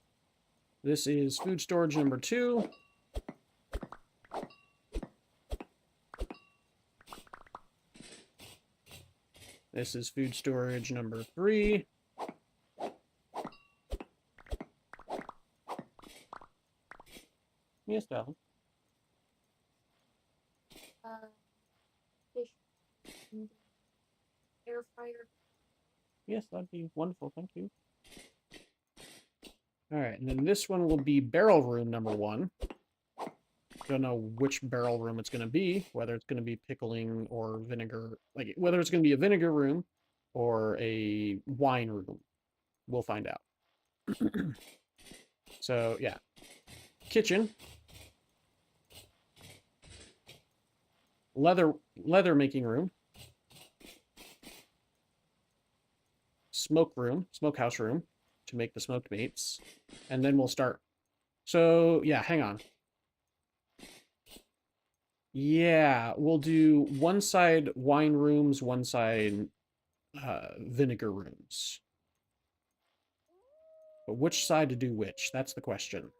this is food storage number 2. This is food storage number 3. Yes, darling. Fish in the air fryer. Yes, that'd be wonderful. Thank you. All right, and then this one will be barrel room number 1. Don't know which barrel room it's going to be, whether it's going to be pickling or vinegar, like whether it's going to be a vinegar room or a wine room. We'll find out. So, yeah. Kitchen. Leather making room. Smoke room, smokehouse room to make the smoked meats. And then we'll start. So, yeah, hang on. Yeah, we'll do one side wine rooms, one side vinegar rooms. But which side to do which? That's the question.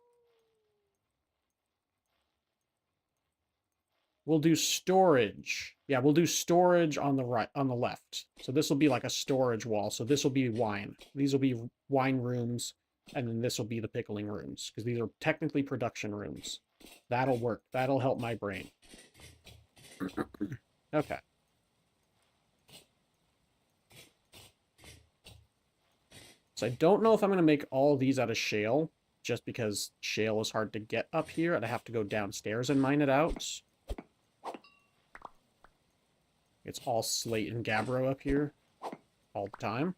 We'll do storage. Yeah, we'll do storage on the right, on the left. So this will be like a storage wall. So this will be wine. These will be wine rooms, and then this will be the pickling rooms, because these are technically production rooms. That'll work. That'll help my brain. Okay. So I don't know if I'm going to make all these out of shale, just because shale is hard to get up here, and I have to go downstairs and mine it out. It's all slate and gabbro up here all the time.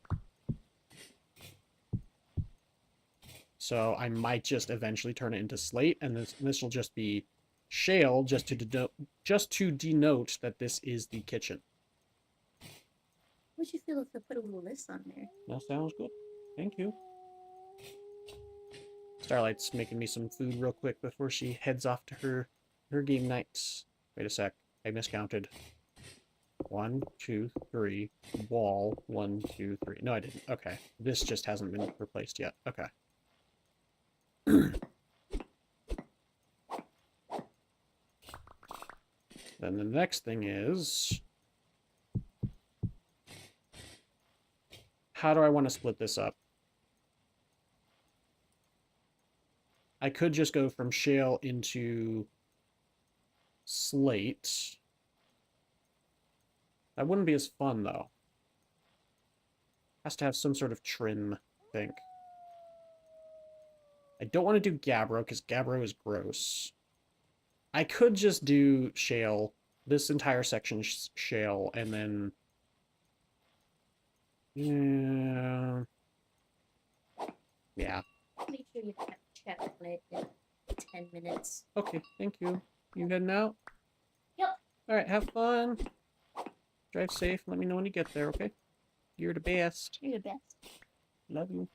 So I might just eventually turn it into slate, and this will just be shale, just to denote that this is the kitchen. Would you feel if I put a little list on there? That sounds good. Thank you. Starlight's making me some food real quick before she heads off to her game nights. Wait a sec. I miscounted. 1, 2, 3. Wall. 1, 2, 3. No, I didn't. Okay. This just hasn't been replaced yet. Okay. Then the next thing is... how do I want to split this up? I could just go from shale into slate. That wouldn't be as fun, though. Has to have some sort of trim, I think. I don't want to do gabbro, because gabbro is gross. I could just do shale, this entire section shale, and then... yeah. Make sure you check on it in 10 minutes. Okay, thank you. You heading out? Yep. Alright, have fun. Drive safe. Let me know when you get there, okay? You're the best. You're the best. Love you.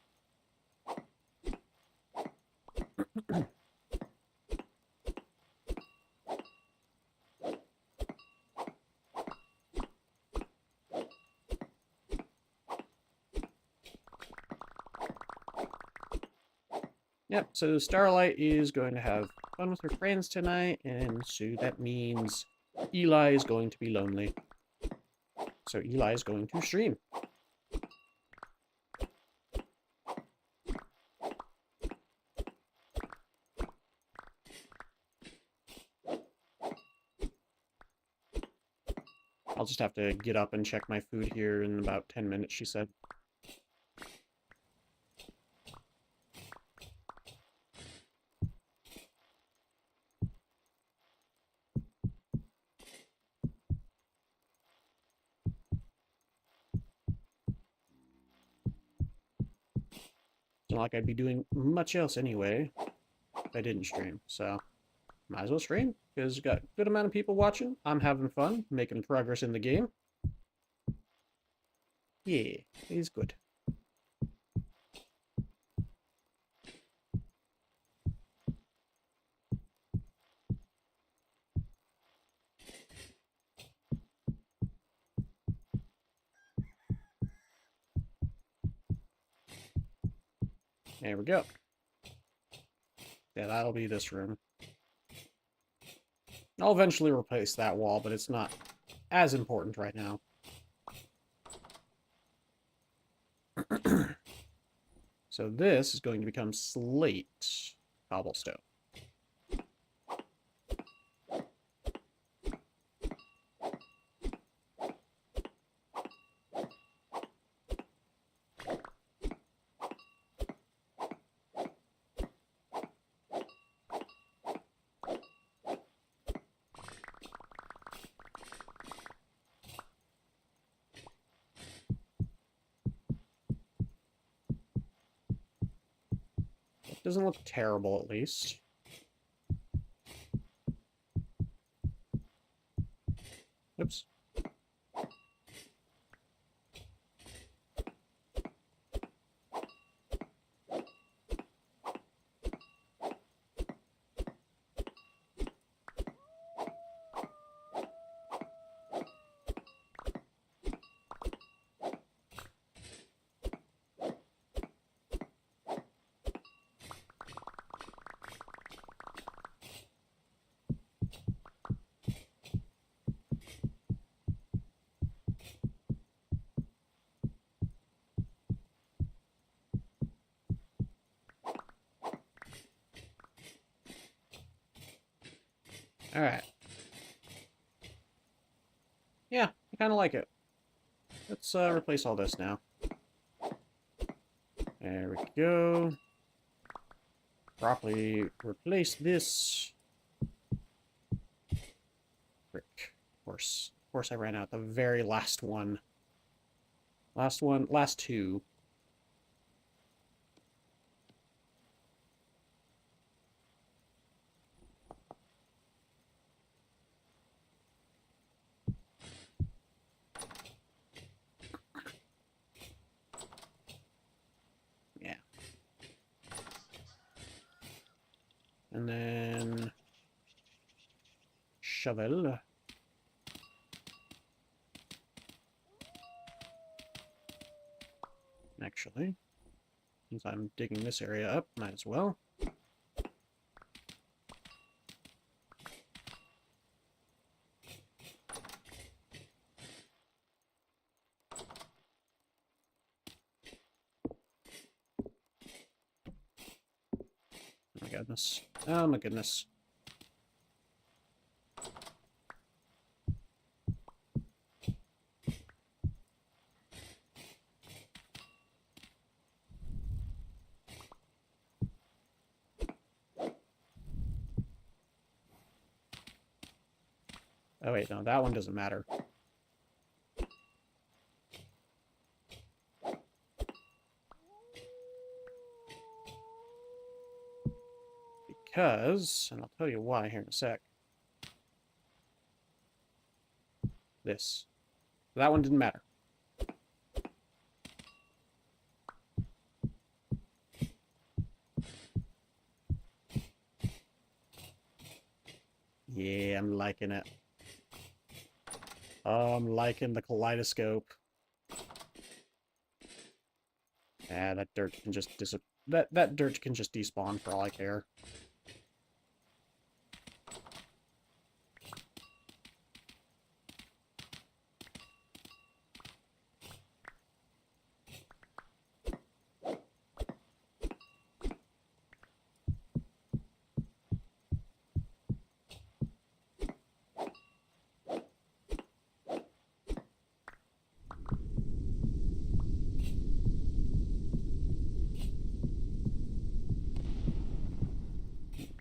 Yep, so Starlight is going to have fun with her friends tonight, and so that means Eli is going to be lonely. So Eli is going to stream. I'll just have to get up and check my food here in about 10 minutes, she said. It's not like I'd be doing much else anyway if I didn't stream, so might as well stream, because we've got a good amount of people watching. I'm having fun, making progress in the game. Yeah, it is good. There we go. Yeah, that'll be this room. I'll eventually replace that wall, but it's not as important right now. So this is going to become slate cobblestone. Doesn't look terrible, at least. Oops. Alright. Yeah, I kind of like it. Let's replace all this now. There we go. Properly replace this. Frick. Of course I ran out the very last one. Last two. Yeah. And then shovel. Actually, since I'm digging this area up, might as well. Oh my goodness. Oh my goodness. Oh wait, no, that one doesn't matter. Because, and I'll tell you why here in a sec. This. That one didn't matter. Yeah, I'm liking it. Oh, I'm liking the kaleidoscope. Yeah, that dirt can just that dirt can just despawn for all I care.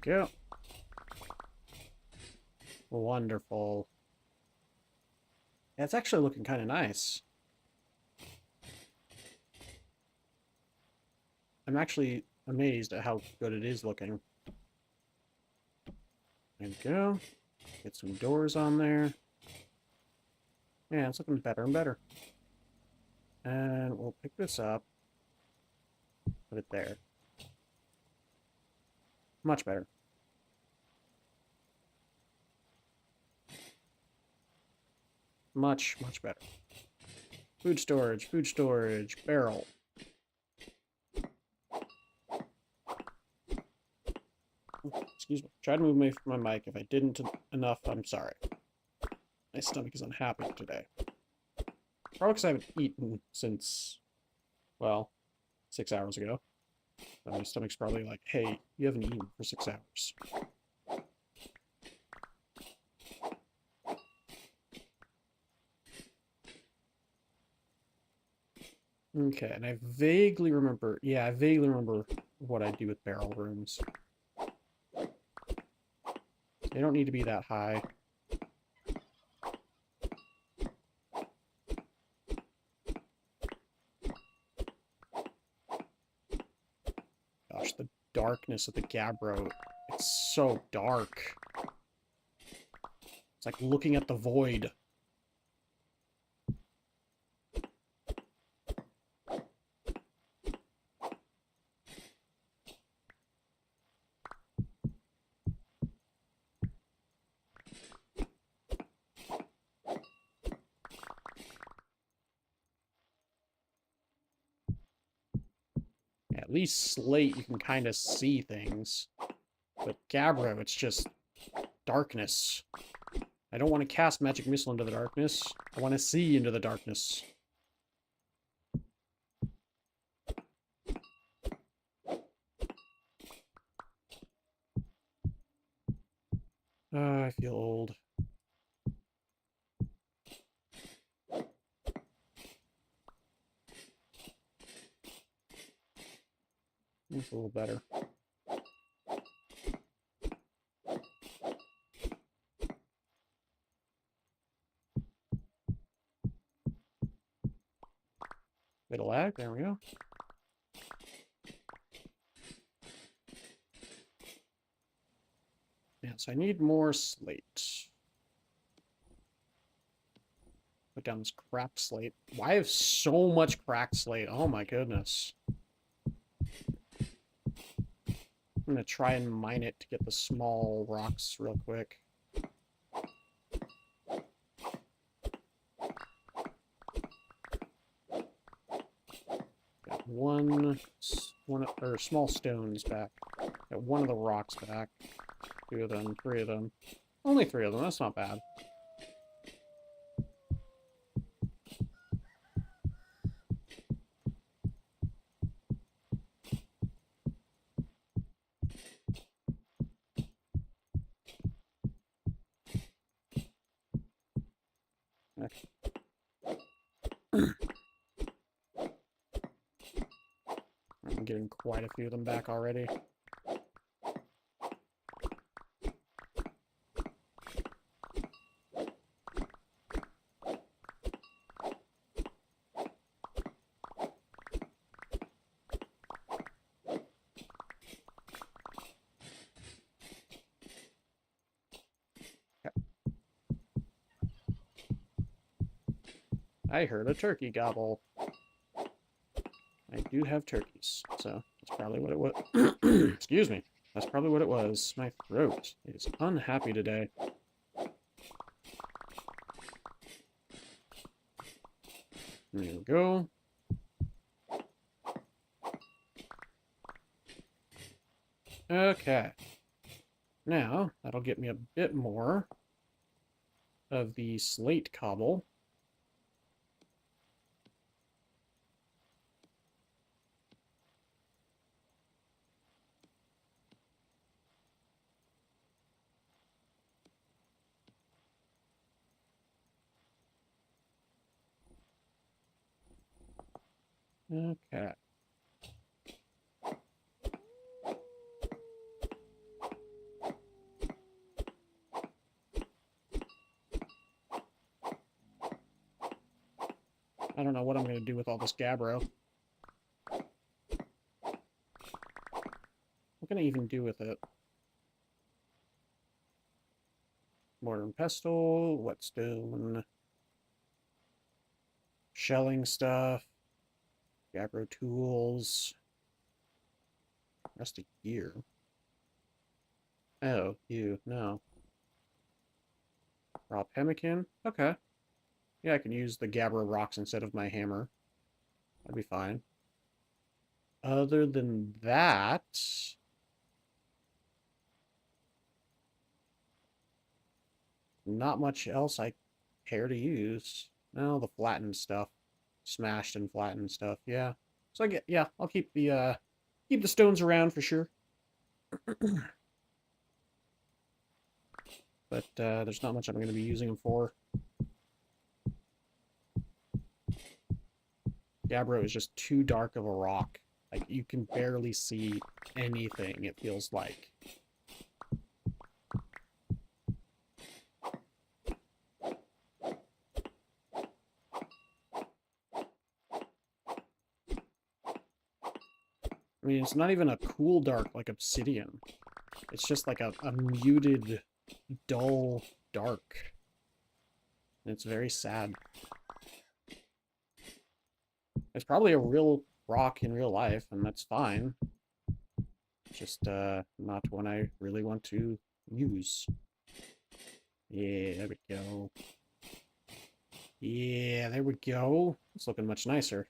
Go. Wonderful. Yeah, it's actually looking kind of nice. I'm actually amazed at how good it is looking. There we go. Get some doors on there. Yeah, it's looking better and better. And we'll pick this up. Put it there. Much better. Much, much better. Food storage, barrel. Excuse me. Try to move away from my mic. If I didn't enough, I'm sorry. My stomach is unhappy today. Probably because I haven't eaten since, well, 6 hours ago. My stomach's probably like, hey, you haven't eaten for 6 hours. Okay, and I vaguely remember, yeah, I vaguely remember what I do with barrel rooms. They don't need to be that high. Gosh, the darkness of the Gabbro. It's so dark. It's like looking at the void. At least Slate, you can kind of see things. But Gabbro, it's just darkness. I don't want to cast Magic Missile into the darkness. I want to see into the darkness. I feel old. It's a little better. Bit of lag, there we go. Yes, I need more slate. Put down this cracked slate. Why have so much cracked slate? Oh my goodness. I'm gonna try and mine it to get the small rocks real quick. Got one or small stones back. Got one of the rocks back. 2 of them, 3 of them. Only 3 of them, that's not bad. I'm getting quite a few of them back already. I heard a turkey gobble. I do have turkeys, so that's probably what it was. Excuse me. That's probably what it was. My throat is unhappy today. There we go. Okay. Now, that'll get me a bit more of the slate cobble. Okay. I don't know what I'm going to do with all this Gabbro. What can I even do with it? Mortar and pestle, whetstone, shelling stuff, Gabbro tools, rusty gear. Oh, no. Raw pemmican? Okay. Yeah, I can use the Gabbro rocks instead of my hammer. That'd be fine. Other than that... not much else I care to use. No, the flattened stuff. Smashed and flattened stuff, yeah. So I'll keep the stones around for sure. But there's not much I'm going to be using them for. Gabbro is just too dark of a rock. Like, you can barely see anything, it feels like. I mean, it's not even a cool dark like obsidian. It's just like a muted, dull dark. And it's very sad. It's probably a real rock in real life, and that's fine. Just not one I really want to use. Yeah, there we go. Yeah, there we go. It's looking much nicer.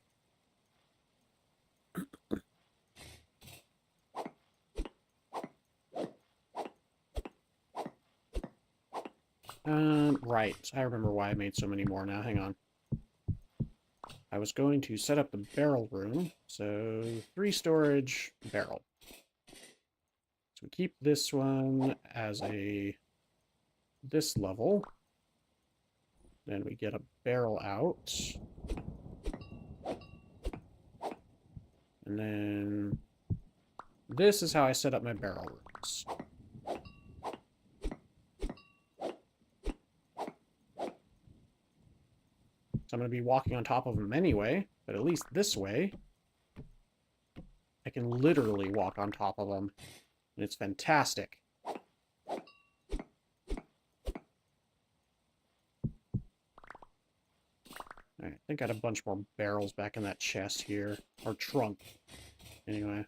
Right. I remember why I made so many more now. Hang on. I was going to set up the barrel room. So 3 storage, barrel. So we keep this one as this level. Then we get a barrel out. And then this is how I set up my barrel rooms. So I'm going to be walking on top of them anyway, but at least this way, I can literally walk on top of them. And it's fantastic. Alright, I think I had a bunch more barrels back in that chest here. Or trunk. Anyway.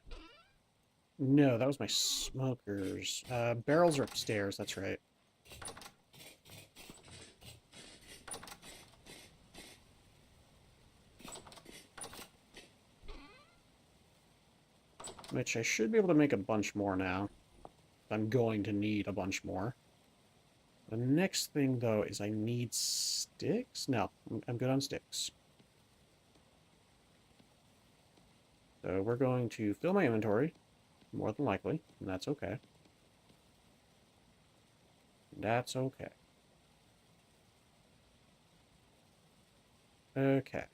No, that was my smokers. Barrels are upstairs, that's right. Which I should be able to make a bunch more now. I'm going to need a bunch more. The next thing, though, is I need sticks? No, I'm good on sticks. So we're going to fill my inventory, more than likely, and that's okay. That's okay. Okay.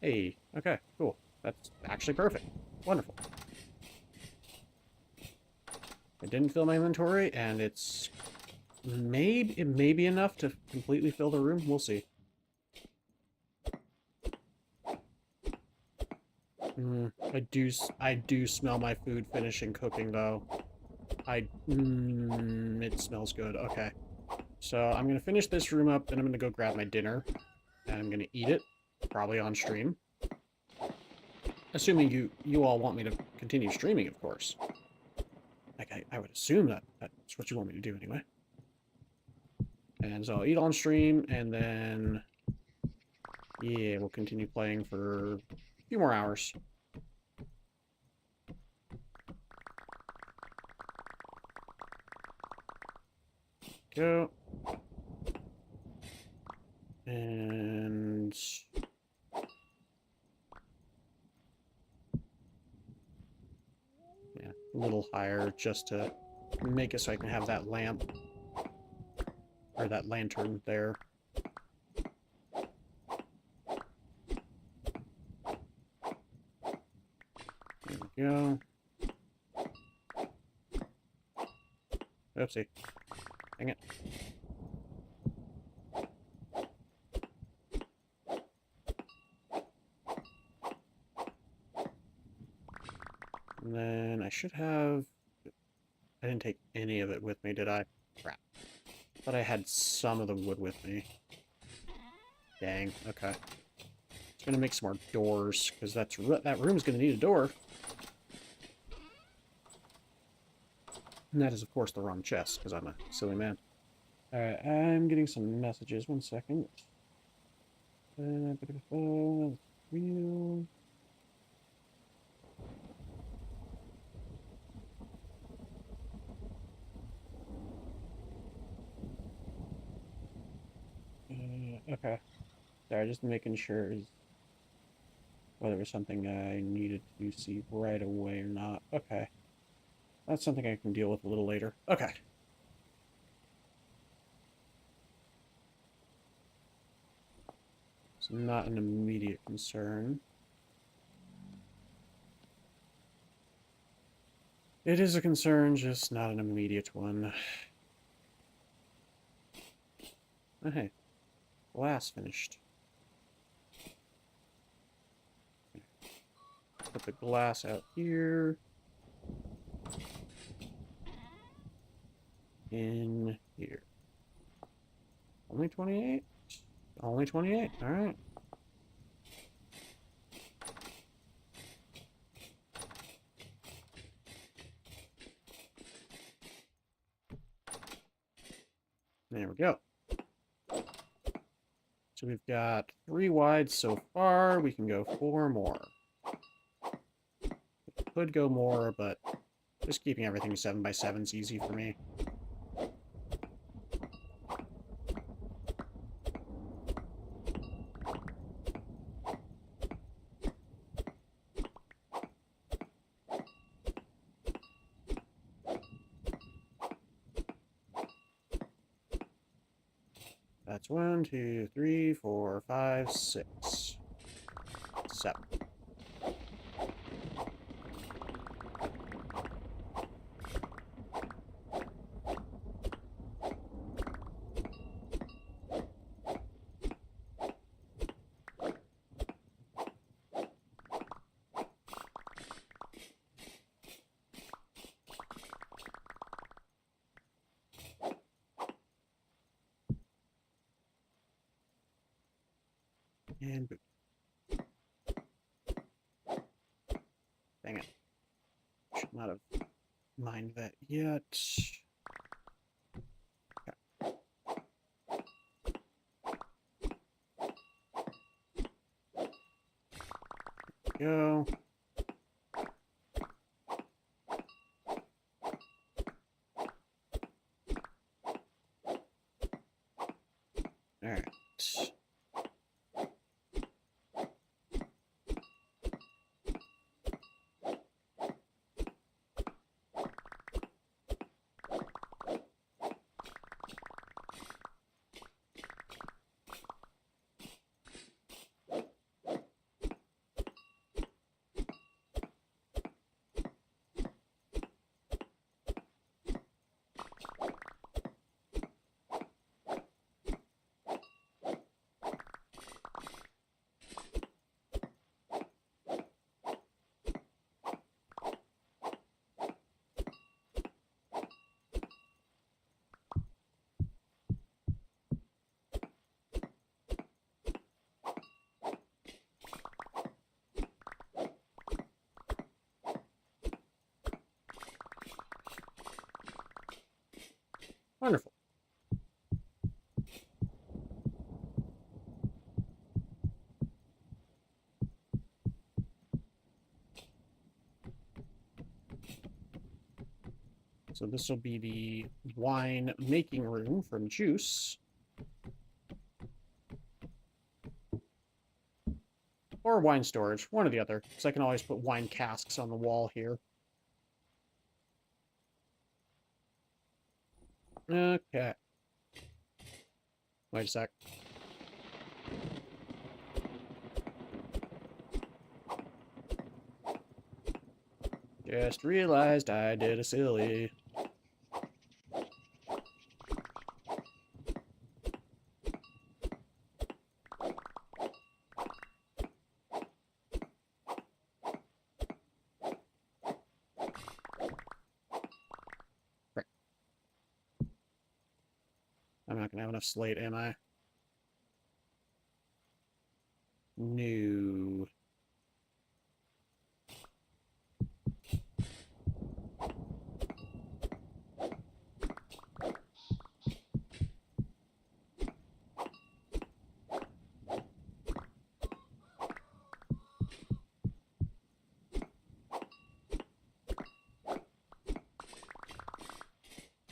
Hey, okay, cool. That's actually perfect. Wonderful. I didn't fill my inventory, and it may be enough to completely fill the room. We'll see. I do smell my food finishing cooking, though. It smells good. Okay. So I'm going to finish this room up, and I'm going to go grab my dinner. And I'm going to eat it, probably on stream. Assuming you all want me to continue streaming, of course. Like, I would assume that's what you want me to do anyway. And so I'll eat on stream, and then... yeah, we'll continue playing for a few more hours. Go. And... yeah, a little higher just to make it so I can have that lamp. Or that lantern there. There we go. Oopsie. Dang it. And then I should have... I didn't take any of it with me, did I? Crap. Thought I had some of the wood with me. Dang, okay. It's gonna make some more doors, because that room's gonna need a door. And that is, of course, the wrong chest, because I'm a silly man. Alright, I'm getting some messages. 1 second. Wheel. Okay. Sorry, just making sure whether it was something I needed to see right away or not. Okay. That's something I can deal with a little later. Okay. It's not an immediate concern. It is a concern, just not an immediate one. Oh, hey. Glass finished. Put the glass out here. In here. Only 28? Only 28. Alright. There we go. So we've got 3 wide so far. We can go 4 more. Could go more, but just keeping everything 7x7 is easy for me. That's 1, 2, 3, 4, 5, 6, 7. And boot. Dang it. Should not have mined that yet. Okay. Go. Alright. Wonderful. So this will be the wine making room from Juice. Or wine storage, one or the other. So I can always put wine casks on the wall here. Okay. Wait a sec. Just realized I did a silly. Right. I'm not gonna have enough slate, am I? No.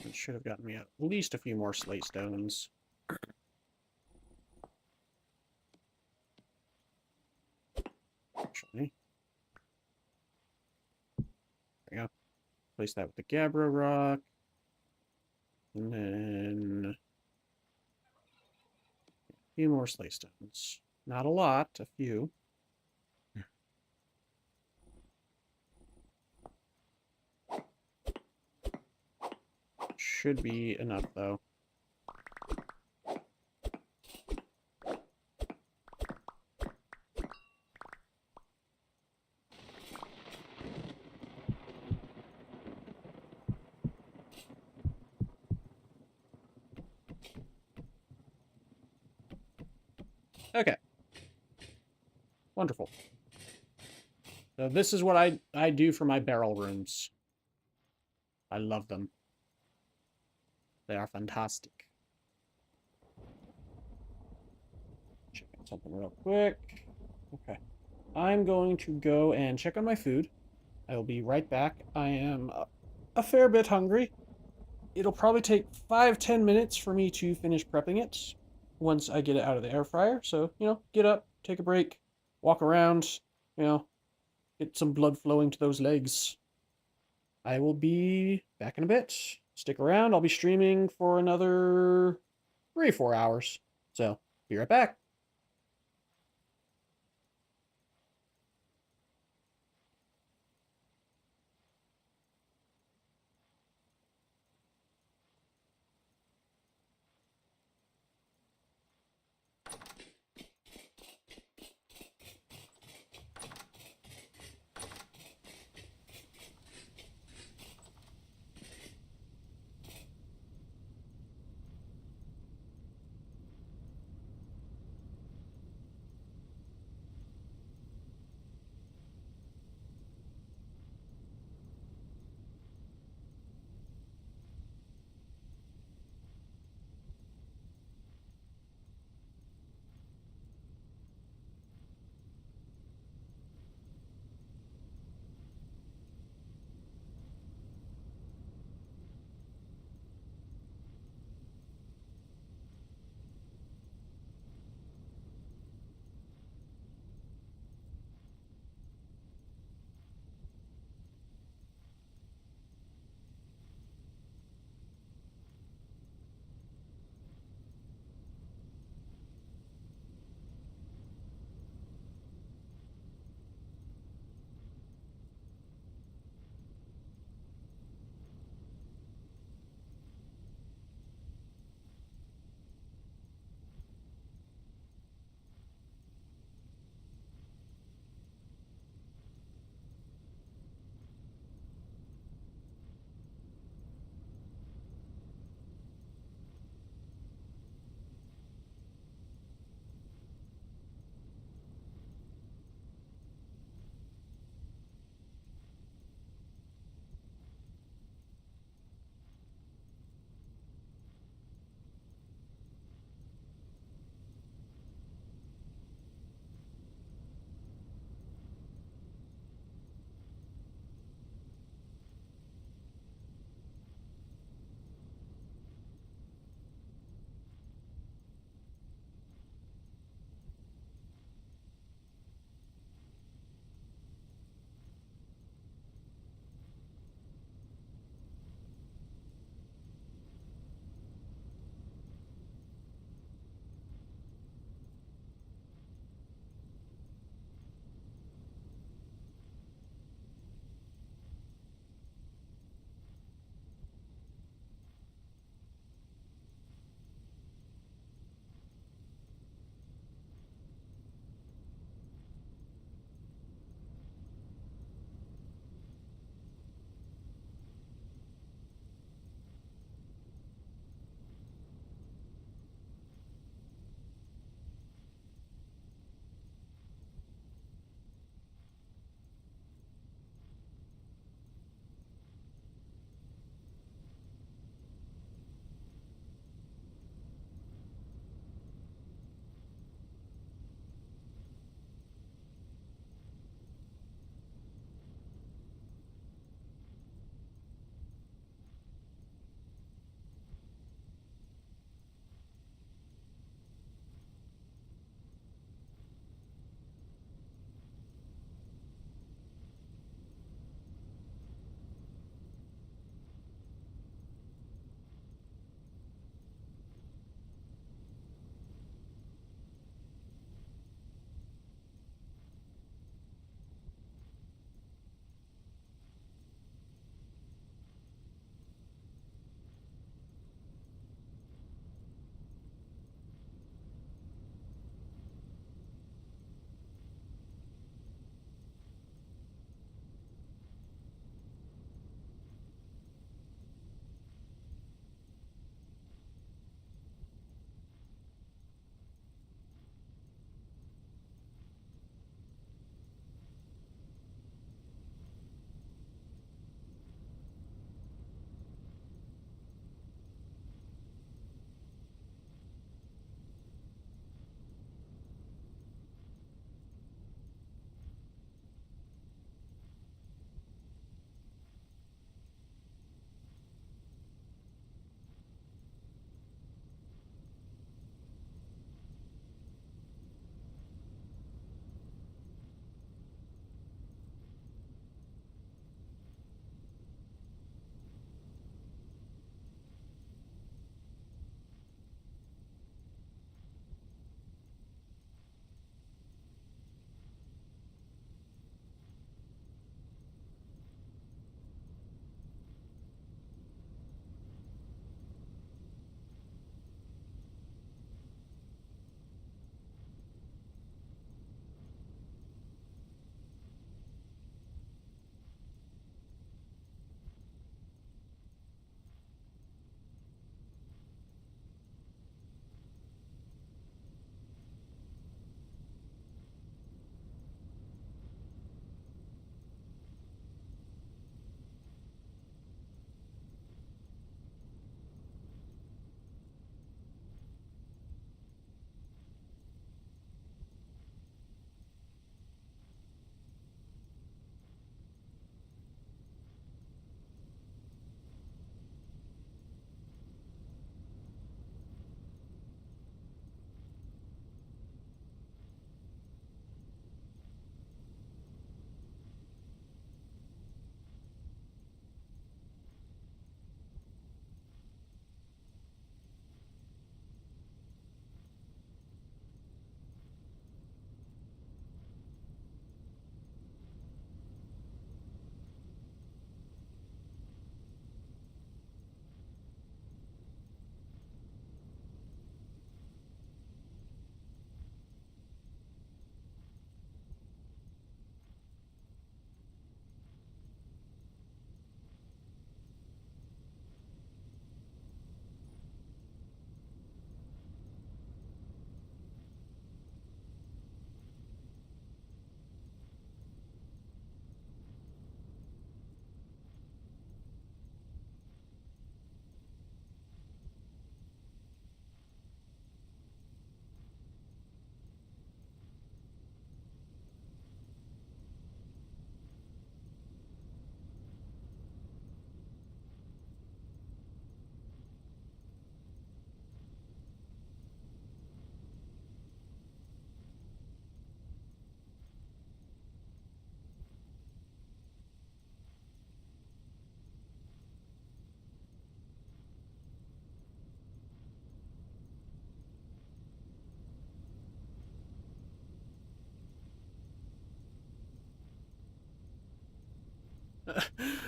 It should have gotten me at least a few more slate stones. actually. There we go. Place that with the Gabbro rock. And then a few more slay stones. Not a lot, a few. Should be enough, though. Okay. Wonderful. So this is what I do for my barrel rooms. I love them. They are fantastic. Check out something real quick. Okay. I'm going to go and check on my food. I will be right back. I am a fair bit hungry. It'll probably take 5-10 minutes for me to finish prepping it once I get it out of the air fryer. So, get up, take a break, walk around, get some blood flowing to those legs. I will be back in a bit. Stick around. I'll be streaming for another 3-4 hours. So, be right back.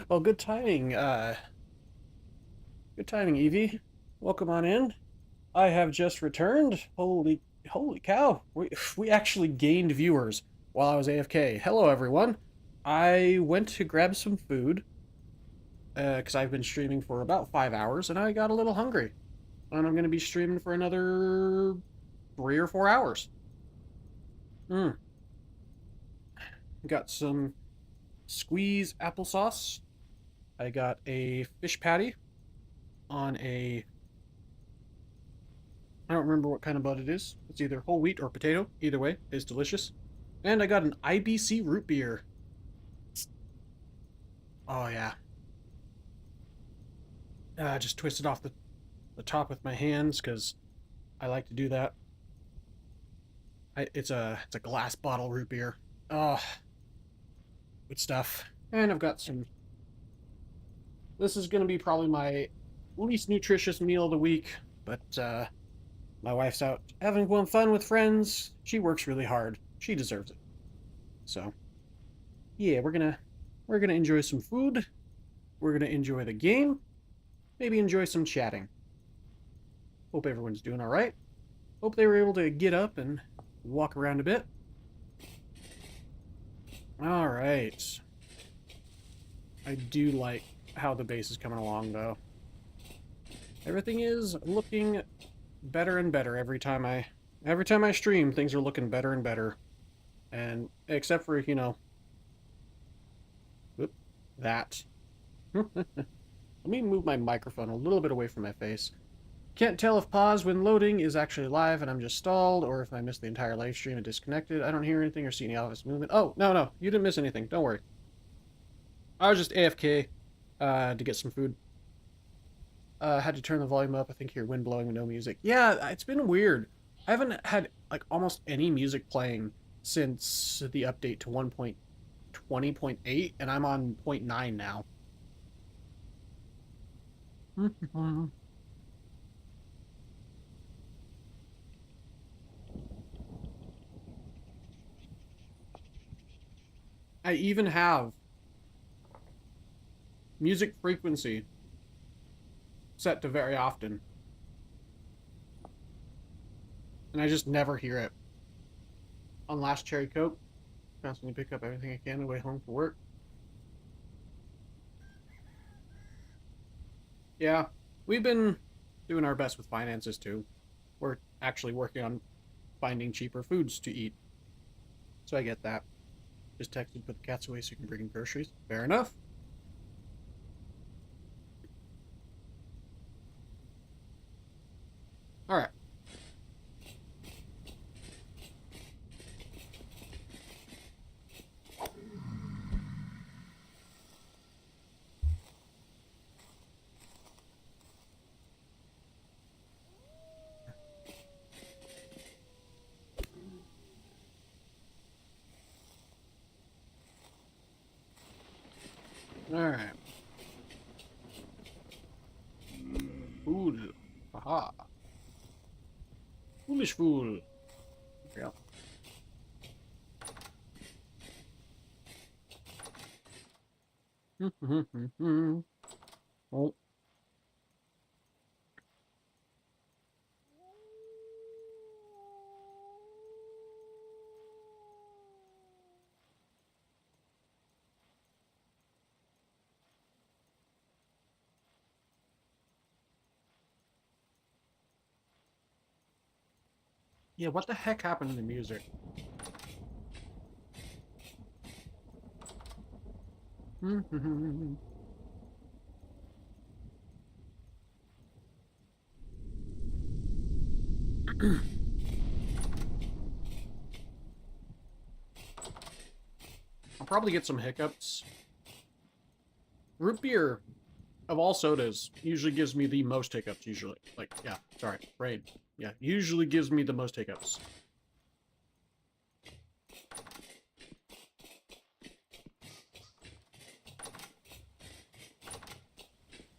Well, good timing. Good timing, Evie. Welcome on in. I have just returned. Holy cow! We actually gained viewers while I was AFK. Hello, everyone. I went to grab some food because I've been streaming for about 5 hours, and I got a little hungry. And I'm going to be streaming for another 3 or 4 hours. Mm. Got some squeeze applesauce. I got a fish patty on a... I don't remember what kind of bud it is. It's either whole wheat or potato. Either way, it's delicious. And I got an IBC root beer. Oh, yeah. Just twisted off the top with my hands because I like to do that. It's a glass bottle root beer. Oh, good stuff. And I've got some... This is going to be probably my least nutritious meal of the week, but my wife's out having fun with friends. She works really hard. She deserves it. So, yeah, we're gonna enjoy some food. We're gonna enjoy the game. Maybe enjoy some chatting. Hope everyone's doing all right. Hope they were able to get up and walk around a bit. All right. I do like how the base is coming along, though. Everything is looking better and better every time I stream. Things are looking better and better, and except for whoop, that. Let me move my microphone a little bit away from my face. Can't tell if pause when loading is actually live and I'm just stalled, or if I missed the entire live stream and disconnected. I don't hear anything or see any obvious movement. Oh, no, you didn't miss anything. Don't worry. I was just AFK to get some food. Had to turn the volume up. I think hear wind blowing with no music. Yeah, it's been weird. I haven't had like almost any music playing since the update to 1.20.8, and I'm on 0.9 now. I even have music frequency set to very often. And I just never hear it. On Last Cherry Coke, constantly pick up everything I can on the way home from work. Yeah, we've been doing our best with finances too. We're actually working on finding cheaper foods to eat. So I get that. Just texted, put the cats away so you can bring in groceries. Fair enough. Alright. Alright. Fool. Aha. Foolish fool. There we go. Oh. Yeah, what the heck happened to the music? I'll probably get some hiccups. Root beer, of all sodas, usually gives me the most hiccups, usually. Like, yeah, sorry, brain. Yeah, usually gives me the most hiccups.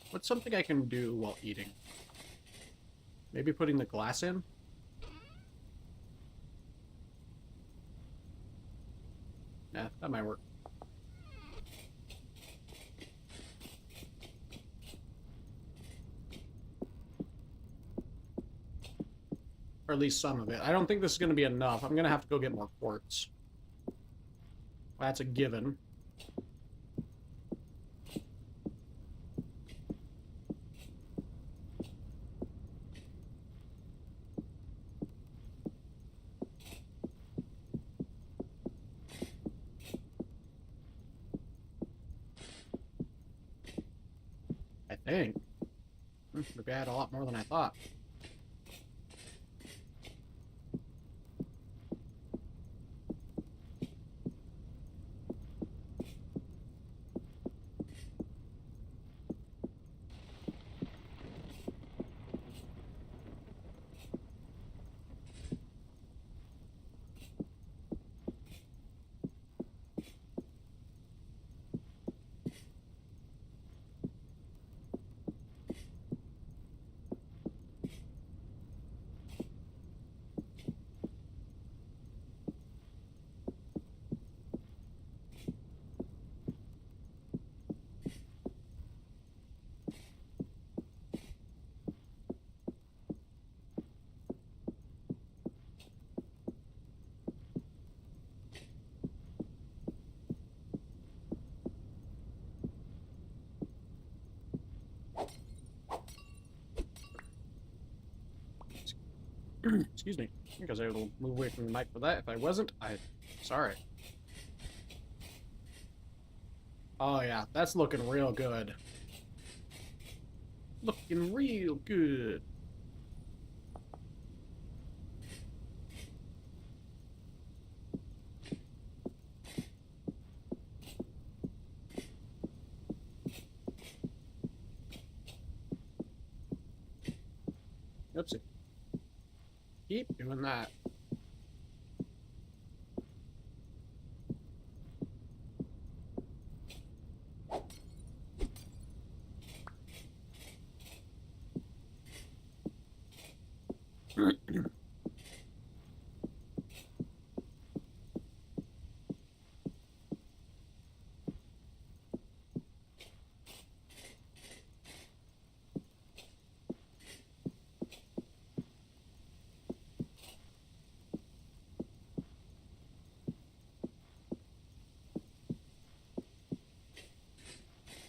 What's something I can do while eating? Maybe putting the glass in? Yeah, that might work. Or at least some of it. I don't think this is going to be enough. I'm going to have to go get more quartz. That's a given. I think. Maybe I had a lot more than I thought. Excuse me. I think I was able to move away from the mic for that. If I wasn't, sorry. Oh yeah, that's looking real good. Looking real good. Oopsie. Keep doing that.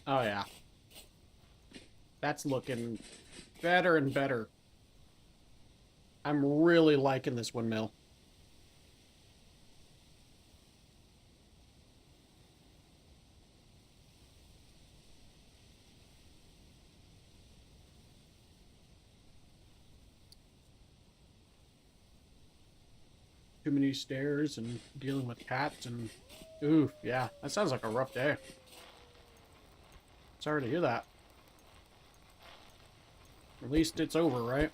Oh yeah. That's looking better and better. I'm really liking this windmill. Too many stairs and dealing with cats and... Oof, yeah. That sounds like a rough day. Sorry to hear that. At least it's over, right?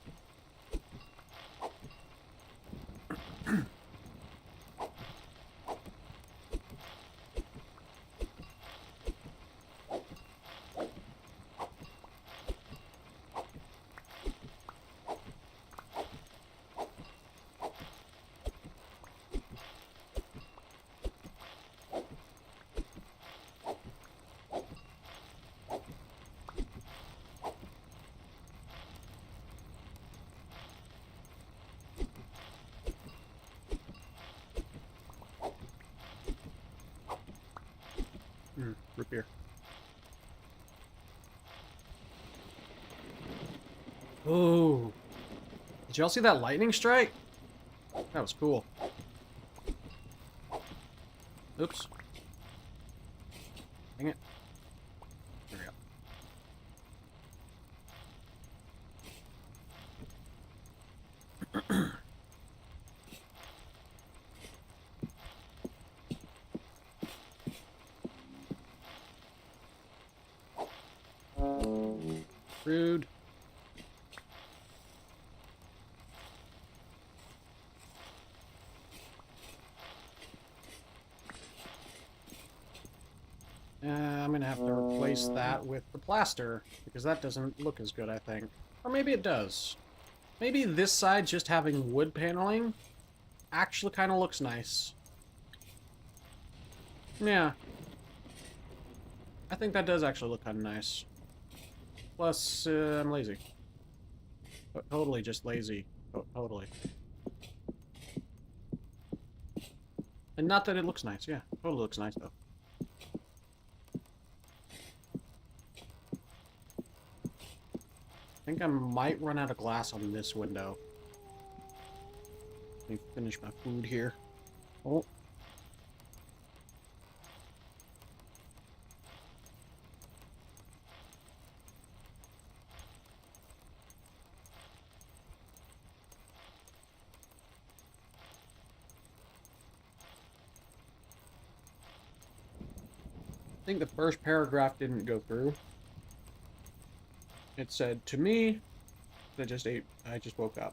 Root beer. Oh. Did y'all see that lightning strike? That was cool. Oops. Dang it. There we go. Rude. I'm gonna have to replace that with the plaster, because that doesn't look as good, I think. Or maybe it does. Maybe this side just having wood paneling actually kind of looks nice. Yeah. I think that does actually look kind of nice. Plus, I'm lazy. But totally just lazy. Oh, totally. And not that it looks nice, yeah. Totally looks nice, though. I think I might run out of glass on this window. Let me finish my food here. Oh. I think the first paragraph didn't go through. It said, to me, I just woke up.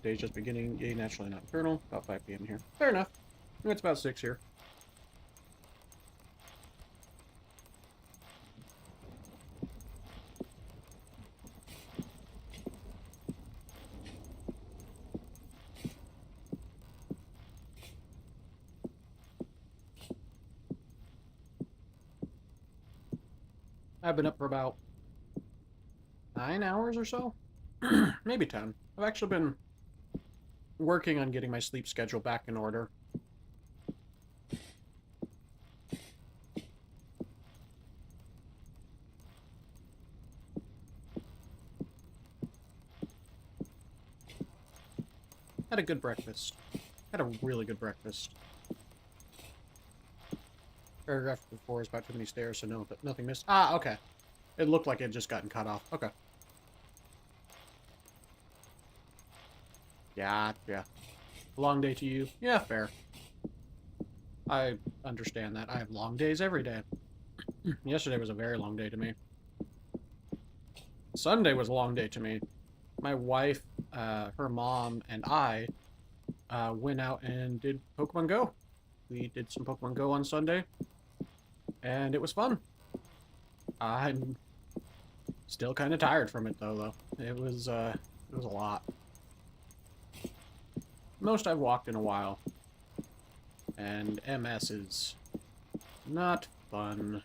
Day's just beginning, yay, naturally nocturnal. About 5 p.m. here. Fair enough. It's about 6 here. I've been up for about 9 hours or so. Maybe 10. I've actually been working on getting my sleep schedule back in order. Had a good breakfast. Had a really good breakfast. Paragraph before is about too many stairs, so no, but nothing missed. Ah, okay. It looked like it had just gotten cut off. Okay. Yeah. Long day to you? Yeah, fair. I understand that. I have long days every day. Yesterday was a very long day to me. Sunday was a long day to me. My wife, her mom, and I went out and did Pokemon Go. We did some Pokemon Go on Sunday, and it was fun. I'm still kind of tired from it, though. It was a lot. Most I've walked in a while. And MS is not fun.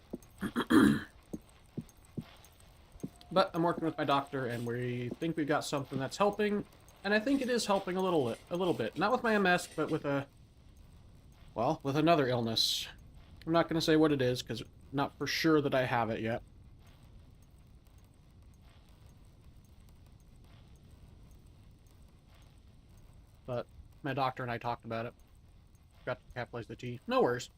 But I'm working with my doctor, and we think we've got something that's helping, and I think it is helping a little bit. Not with my MS, but with with another illness. I'm not going to say what it is, because not for sure that I have it yet. But my doctor and I talked about it. Got to capitalize the T. No worries.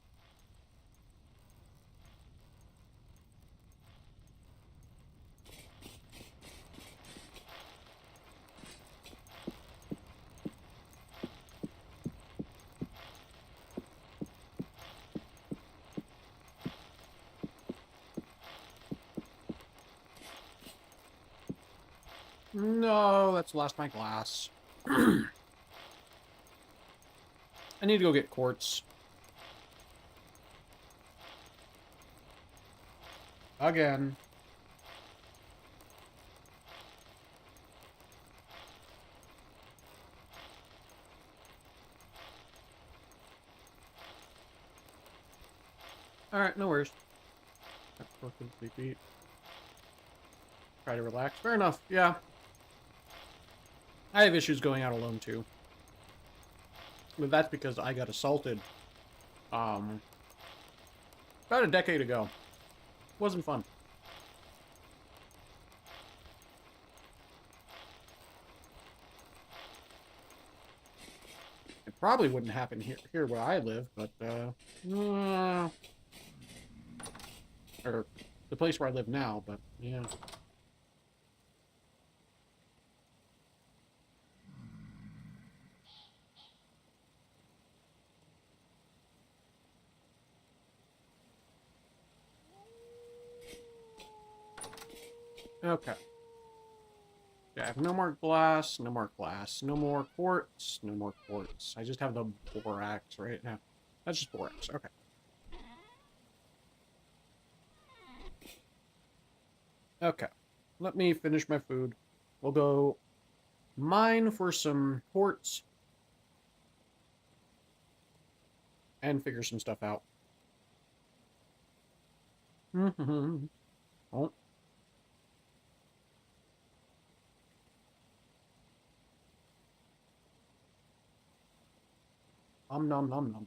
No, that's lost my glass. I need to go get quartz. Again. Alright, no worries. Try to relax. Fair enough, yeah. I have issues going out alone, too. But that's because I got assaulted, about a decade ago. Wasn't fun. It probably wouldn't happen here where I live, but, or the place where I live now, but, yeah. Okay. Yeah, I have no more glass, no more glass, no more quartz, no more quartz. I just have the borax right now. That's just borax, okay. Okay. Let me finish my food. We'll go mine for some quartz and figure some stuff out. Oh. Nom nom nom.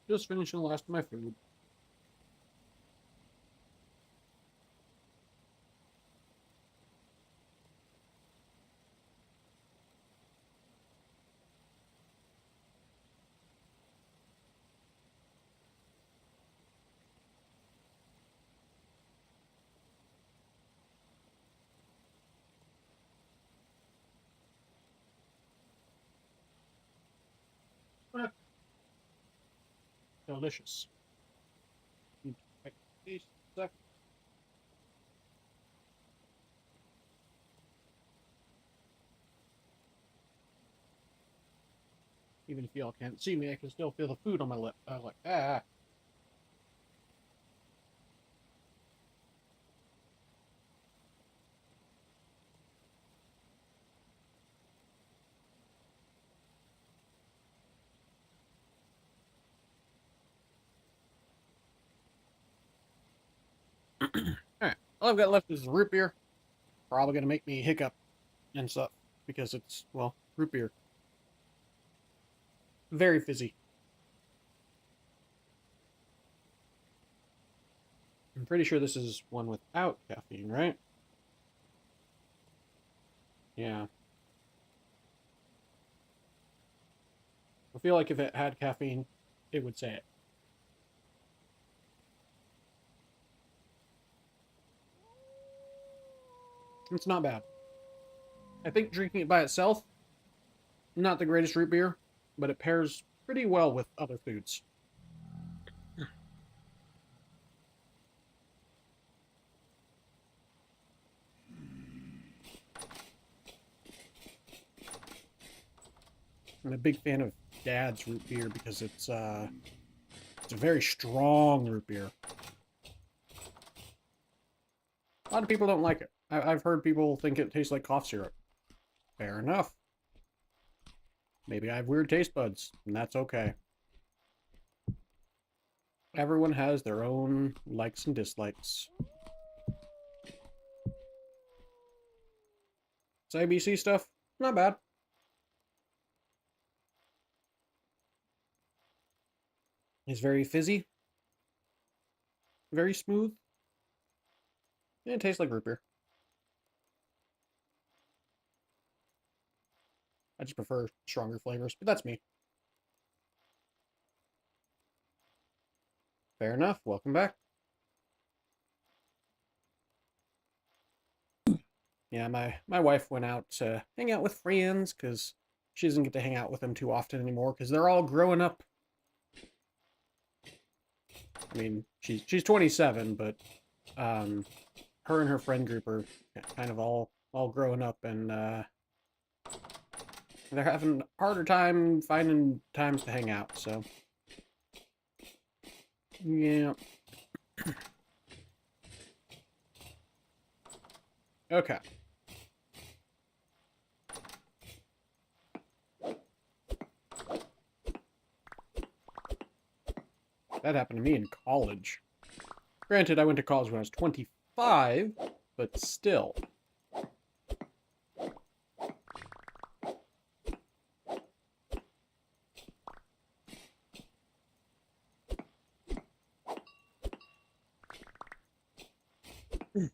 Just finishing the last of my food. Ah, delicious. Taste second. Even if y'all can't see me, I can still feel the food on my lip. I was like, ah. Alright, all I've got left is root beer. Probably gonna make me hiccup and stuff because it's, well, root beer. Very fizzy. I'm pretty sure this is one without caffeine, right? Yeah. I feel like if it had caffeine, it would say it. It's not bad. I think drinking it by itself, not the greatest root beer, but it pairs pretty well with other foods. I'm a big fan of Dad's root beer because it's a very strong root beer. A lot of people don't like it. I've heard people think it tastes like cough syrup. Fair enough. Maybe I have weird taste buds, and that's okay. Everyone has their own likes and dislikes. This ABC stuff, not bad. It's very fizzy. Very smooth. And it tastes like root beer. I just prefer stronger flavors, but that's me. Fair enough. Welcome back. Yeah, my wife went out to hang out with friends because she doesn't get to hang out with them too often anymore because they're all growing up. I mean, she's 27, but her and her friend group are kind of all growing up, and they're having a harder time finding times to hang out. So, yeah. Okay. That happened to me in college. Granted, I went to college when I was 25, but still. Do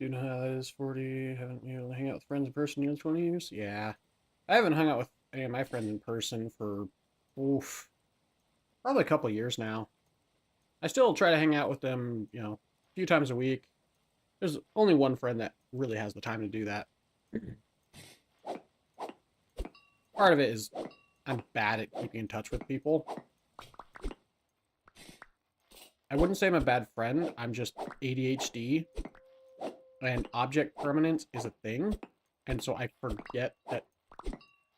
you know how that is, 40? Haven't you able to hang out with friends in person in 20 years? Yeah. I haven't hung out with any of my friends in person for, oof, probably a couple years now. I still try to hang out with them, few times a week. There's only one friend that really has the time to do that. Part of it is I'm bad at keeping in touch with people. I wouldn't say I'm a bad friend. I'm just ADHD. And object permanence is a thing. And so I forget that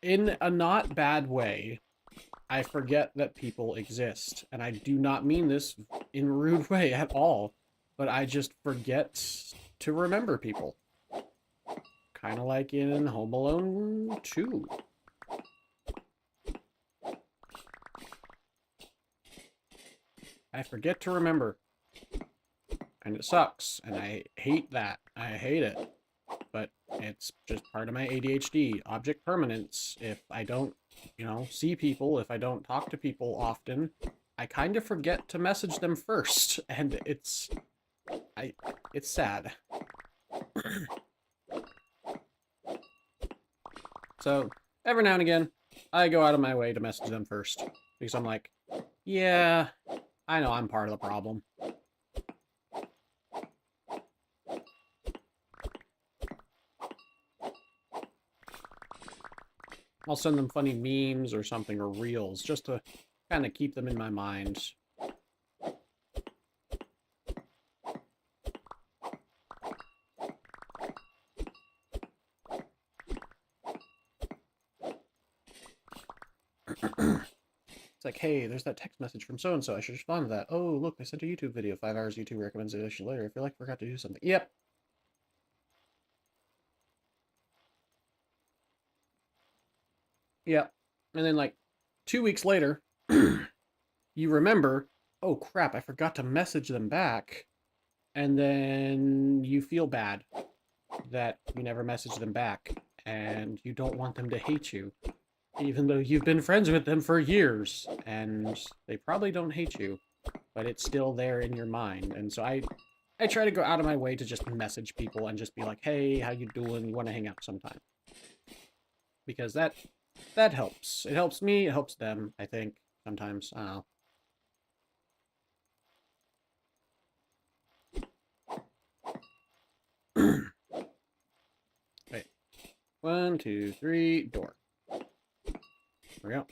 in a not bad way, I forget that people exist. And I do not mean this in a rude way at all. But I just forget to remember people. Kind of like in Home Alone 2. I forget to remember. And it sucks. And I hate that. I hate it. But it's just part of my ADHD. Object permanence. If I don't, see people, if I don't talk to people often, I kind of forget to message them first. And it's sad. So, every now and again, I go out of my way to message them first. Because I'm like, yeah, I know I'm part of the problem. I'll send them funny memes or something, or reels, just to kind of keep them in my mind. It's like, hey, there's that text message from so-and-so. I should respond to that. Oh, look, I sent a YouTube video. 5 hours YouTube recommendation later. I feel like I forgot to do something. Yep. Yep. And then, like, 2 weeks later, you remember, oh, crap, I forgot to message them back. And then you feel bad that you never messaged them back. And you don't want them to hate you. Even though you've been friends with them for years, and they probably don't hate you, but it's still there in your mind. And so I try to go out of my way to just message people and just be like, hey, how you doing? You want to hang out sometime? Because that helps. It helps me, it helps them, I think, sometimes. I don't know. Wait. 1, 2, 3, door. There we go.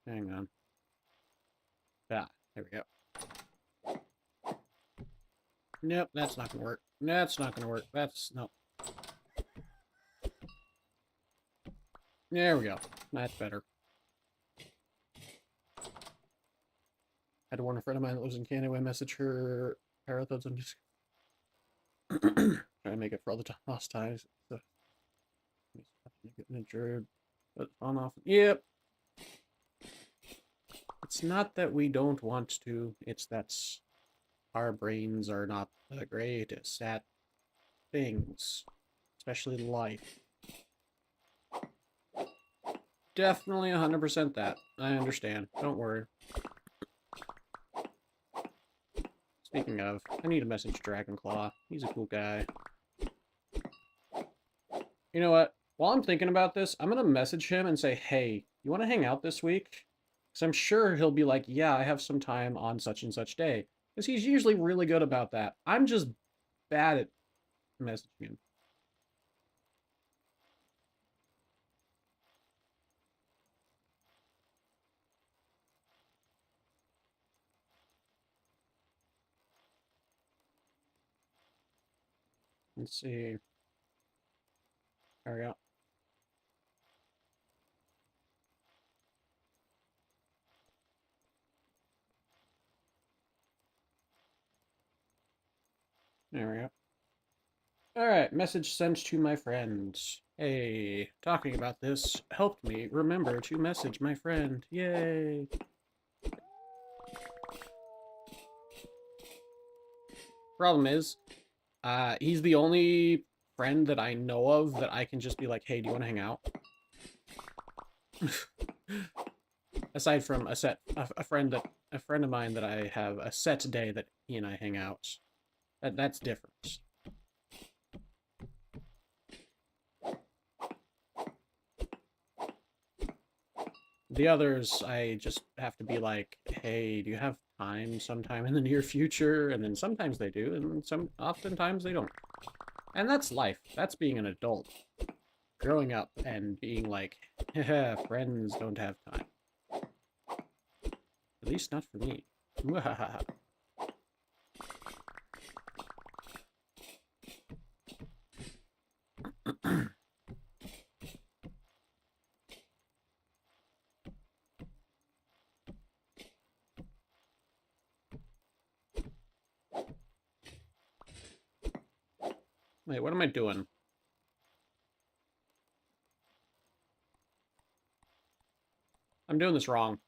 Hang on. Ah, there we go. Nope, that's not gonna work. That's not gonna work. No. There we go. That's better. Had to warn a friend of mine that lives in Canada. I message her parathons and just trying to make it for all the lost ties. So, getting injured, but on off. Yep. It's not that we don't want to. It's that our brains are not the greatest at things, especially life. Definitely 100% that. I understand. Don't worry. Speaking of, I need to message Dragonclaw. He's a cool guy. You know what? While I'm thinking about this, I'm going to message him and say, hey, you want to hang out this week? Because I'm sure he'll be like, yeah, I have some time on such and such day. Because he's usually really good about that. I'm just bad at messaging him. Let's see. There we go. There we go. Alright, message sent to my friends. Hey, talking about this helped me remember to message my friend. Yay! Problem is, he's the only friend that I know of that I can just be like, hey, do you want to hang out? Aside from a friend of mine that I have a set day that he and I hang out. That's different. The others, I just have to be like, hey, do you have time sometime in the near future? And then sometimes they do, and oftentimes they don't. And that's life. That's being an adult. Growing up and being like, haha, friends don't have time. At least not for me. Wait, what am I doing? I'm doing this wrong.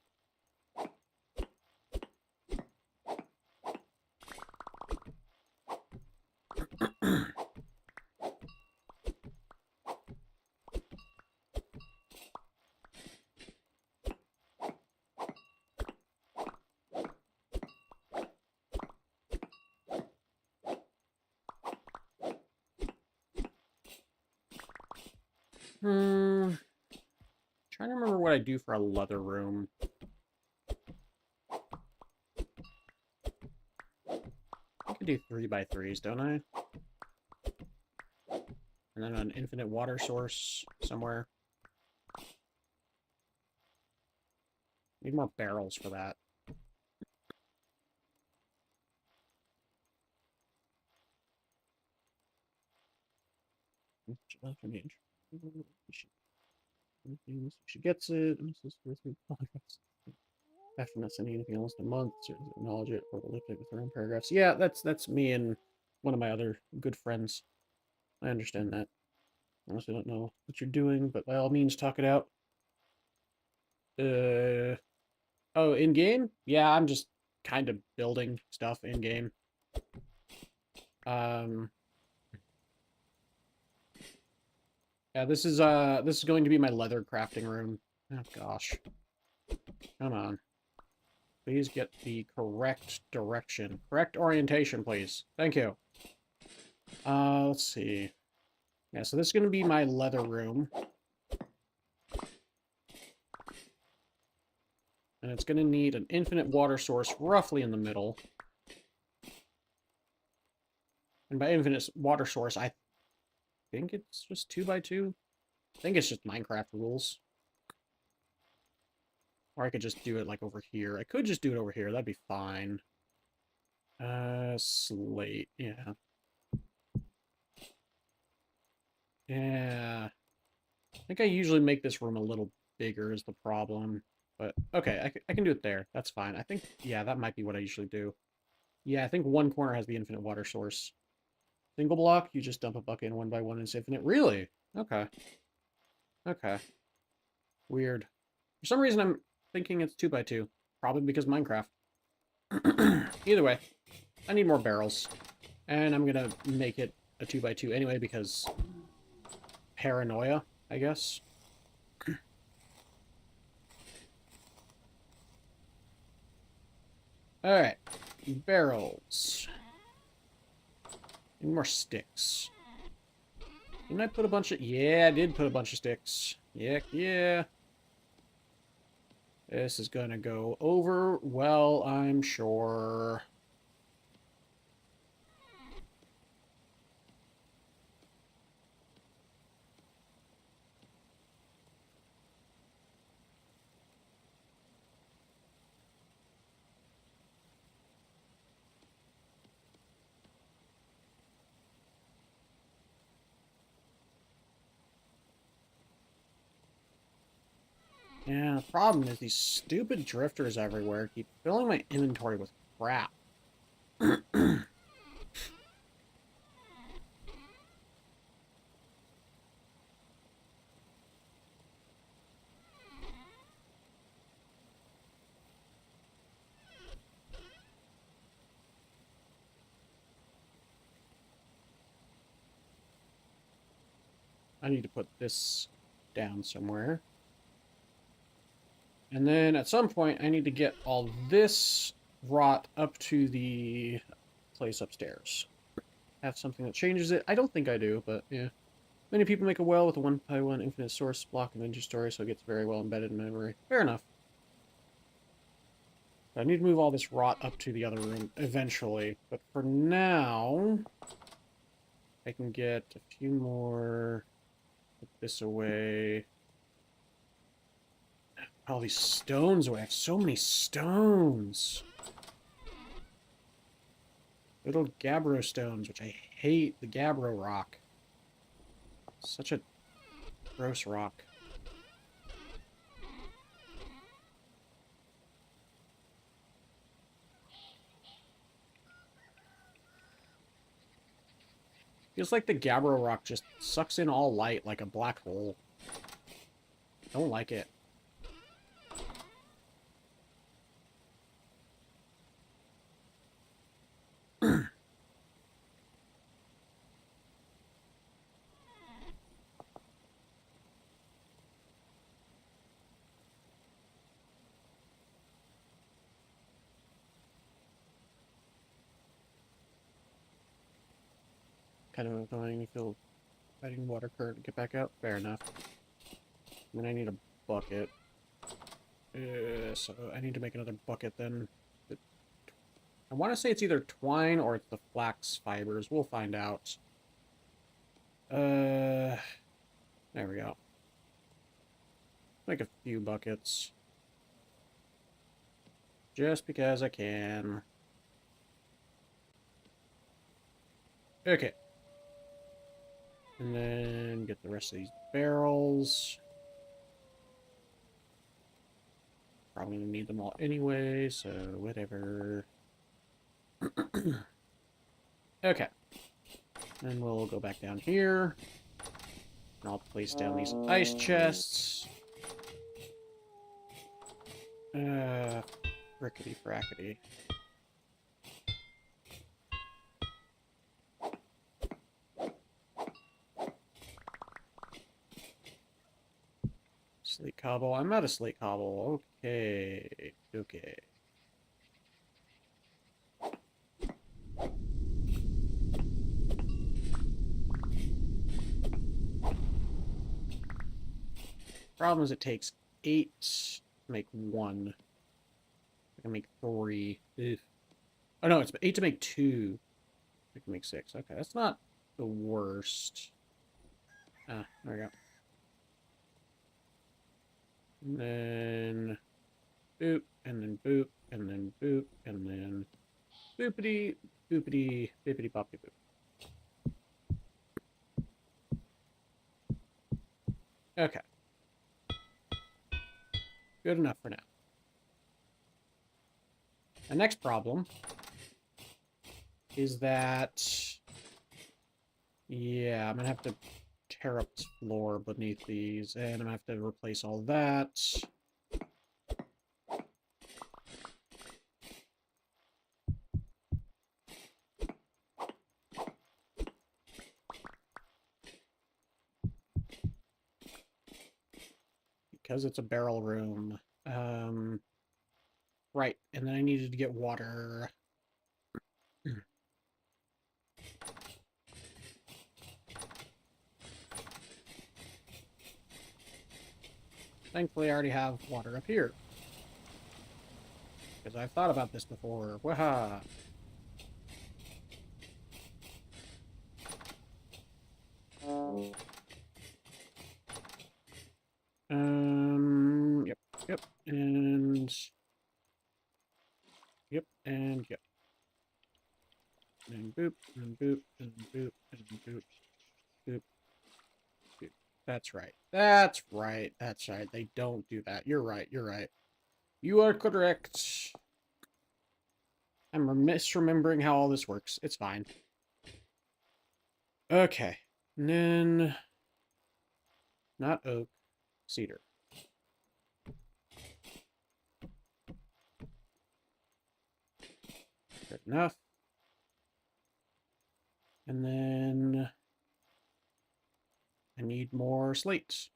Trying to remember what I do for a leather room. I could do 3x3s, don't I? And then an infinite water source somewhere. Need more barrels for that. She gets it. After not sending anything else in a month, acknowledge it or lift it with her own paragraphs. Yeah, that's me and one of my other good friends. I understand that. Honestly, don't know what you're doing, but by all means, talk it out. Oh, in game? Yeah, I'm just kind of building stuff in game. Yeah, this is going to be my leather crafting room. Oh gosh. Come on. Please get the correct direction. Correct orientation, please. Thank you. Let's see. Yeah, so this is going to be my leather room. And it's going to need an infinite water source roughly in the middle. And by infinite water source, I think it's just 2x2. I think it's just Minecraft rules. Or I could just do it like over here. I could just do it over here. That'd be fine. Slate. Yeah. Yeah. I think I usually make this room a little bigger is the problem. But, okay, I can do it there. That's fine. I think, yeah, that might be what I usually do. Yeah, I think one corner has the infinite water source. Single block, you just dump a bucket in 1x1 and it's infinite. Really? Okay. Okay. Weird. For some reason, I'm thinking it's 2x2. Probably because Minecraft. Either way, I need more barrels. And I'm gonna make it a 2x2 anyway because paranoia, I guess. Alright. Barrels. Need more sticks. Didn't I put a bunch of... Yeah, I did put a bunch of sticks. Heck yeah. This is gonna go over well, I'm sure. Yeah, the problem is these stupid drifters everywhere keep filling my inventory with crap. I need to put this down somewhere. And then at some point, I need to get all this rot up to the place upstairs. Have something that changes it. I don't think I do, but yeah. Many people make a well with a 1x1 infinite source block and engine story, so it gets very well embedded in memory. Fair enough. I need to move all this rot up to the other room eventually, but for now, I can get a few more. Put this away. All these stones away. I have so many stones. Little gabbro stones, which I hate the gabbro rock. Such a gross rock. Feels like the gabbro rock just sucks in all light like a black hole. Don't like it. Kind of annoying. You feel fighting water current to get back out. Fair enough. Then I need a bucket. So I need to make another bucket then. I want to say it's either twine or it's the flax fibers. We'll find out. There we go. Make a few buckets. Just because I can. Okay. And then get the rest of these barrels. Probably gonna need them all anyway, so whatever. Okay. And we'll go back down here. And I'll place down these ice chests. Rickety frackety. Slate cobble. I'm out of slate cobble. Okay. Okay. Problem is it takes 8 to make 1. I can make 3. Ugh. Oh no, it's 8 to make 2. I can make 6. Okay, that's not the worst. Ah, there we go. And then boop, and then boop, and then boop, and then boopity, boopity, bippity boppity boop. Okay. Good enough for now. The next problem is that, yeah, I'm gonna have to tear up this floor beneath these, and I'm gonna have to replace all that. Because it's a barrel room. Right, and then I needed to get water. Thankfully, I already have water up here. Because I've thought about this before. Waha! Yep, and... Yep, and yep. And boop, and boop, and boop, and boop, boop, boop. That's right. That's right. That's right. They don't do that. You're right. You're right. You are correct. I'm misremembering how all this works. It's fine. Okay. And then... Not oak. Cedar. Good enough. And then... I need more slates.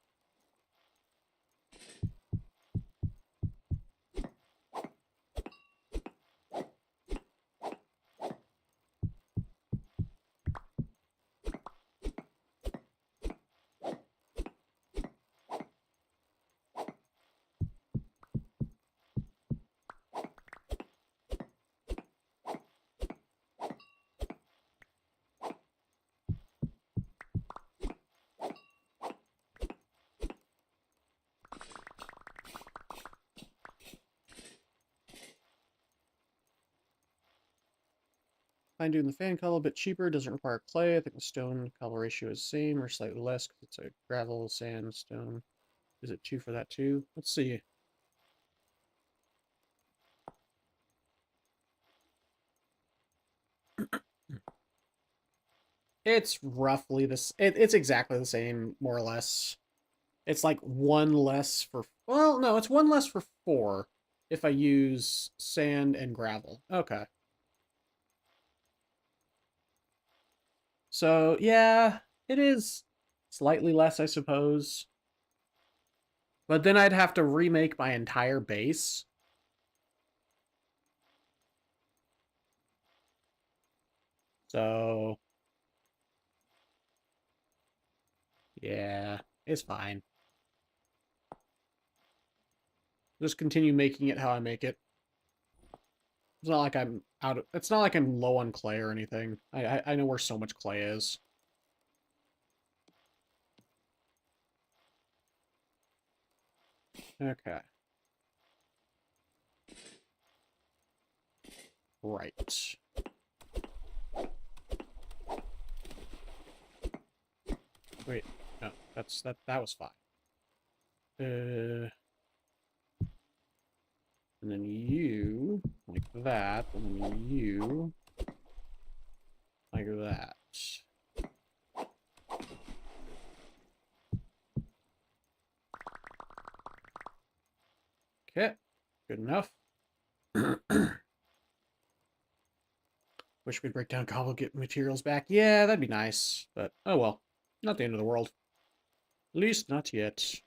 Fine doing the fan color, a bit cheaper, doesn't require clay. I think the stone color ratio is same or slightly less because it's a gravel, sand, stone. Is it 2 for that too? Let's see. It's roughly this. It's exactly the same, more or less. It's like 1 less for. Well, no, it's 1 less for 4 if I use sand and gravel. Okay. So, yeah, it is slightly less, I suppose. But then I'd have to remake my entire base. So, yeah, it's fine. Just continue making it how I make it. It's not like I'm out of, it's not like I'm low on clay or anything. I know where so much clay is. Okay. Right. Wait, no, that was fine. And then you like that, and then you like that. Okay, good enough. Wish we'd break down cobble, get materials back. Yeah, that'd be nice, but oh well. Not the end of the world. At least not yet.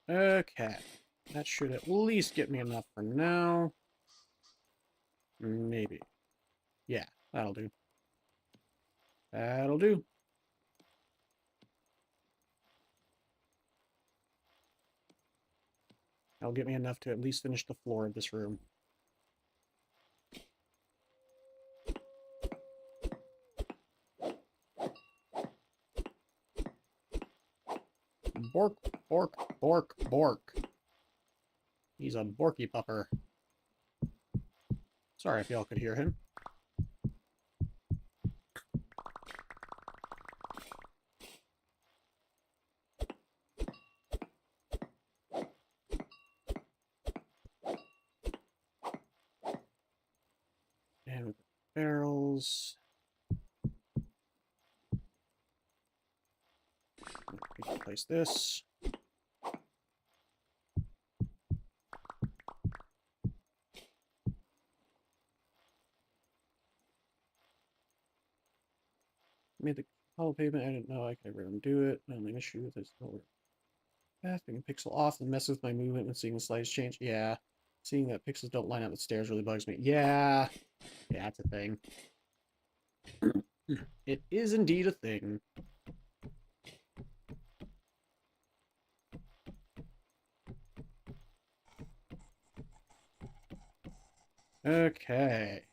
Okay. That should at least get me enough for now. Maybe. Yeah, that'll do. That'll do. That'll get me enough to at least finish the floor of this room. Bork, bork, bork, bork. He's a borky pupper. Sorry if y'all could hear him. And with the barrels. We can place this. Made the hollow pavement. I didn't know I could ever undo it. My only issue with this lower path being a pixel off and messes with my movement when seeing the slides change. Yeah. Seeing that pixels don't line up with stairs really bugs me. Yeah. Yeah, that's a thing. It is indeed a thing. Okay.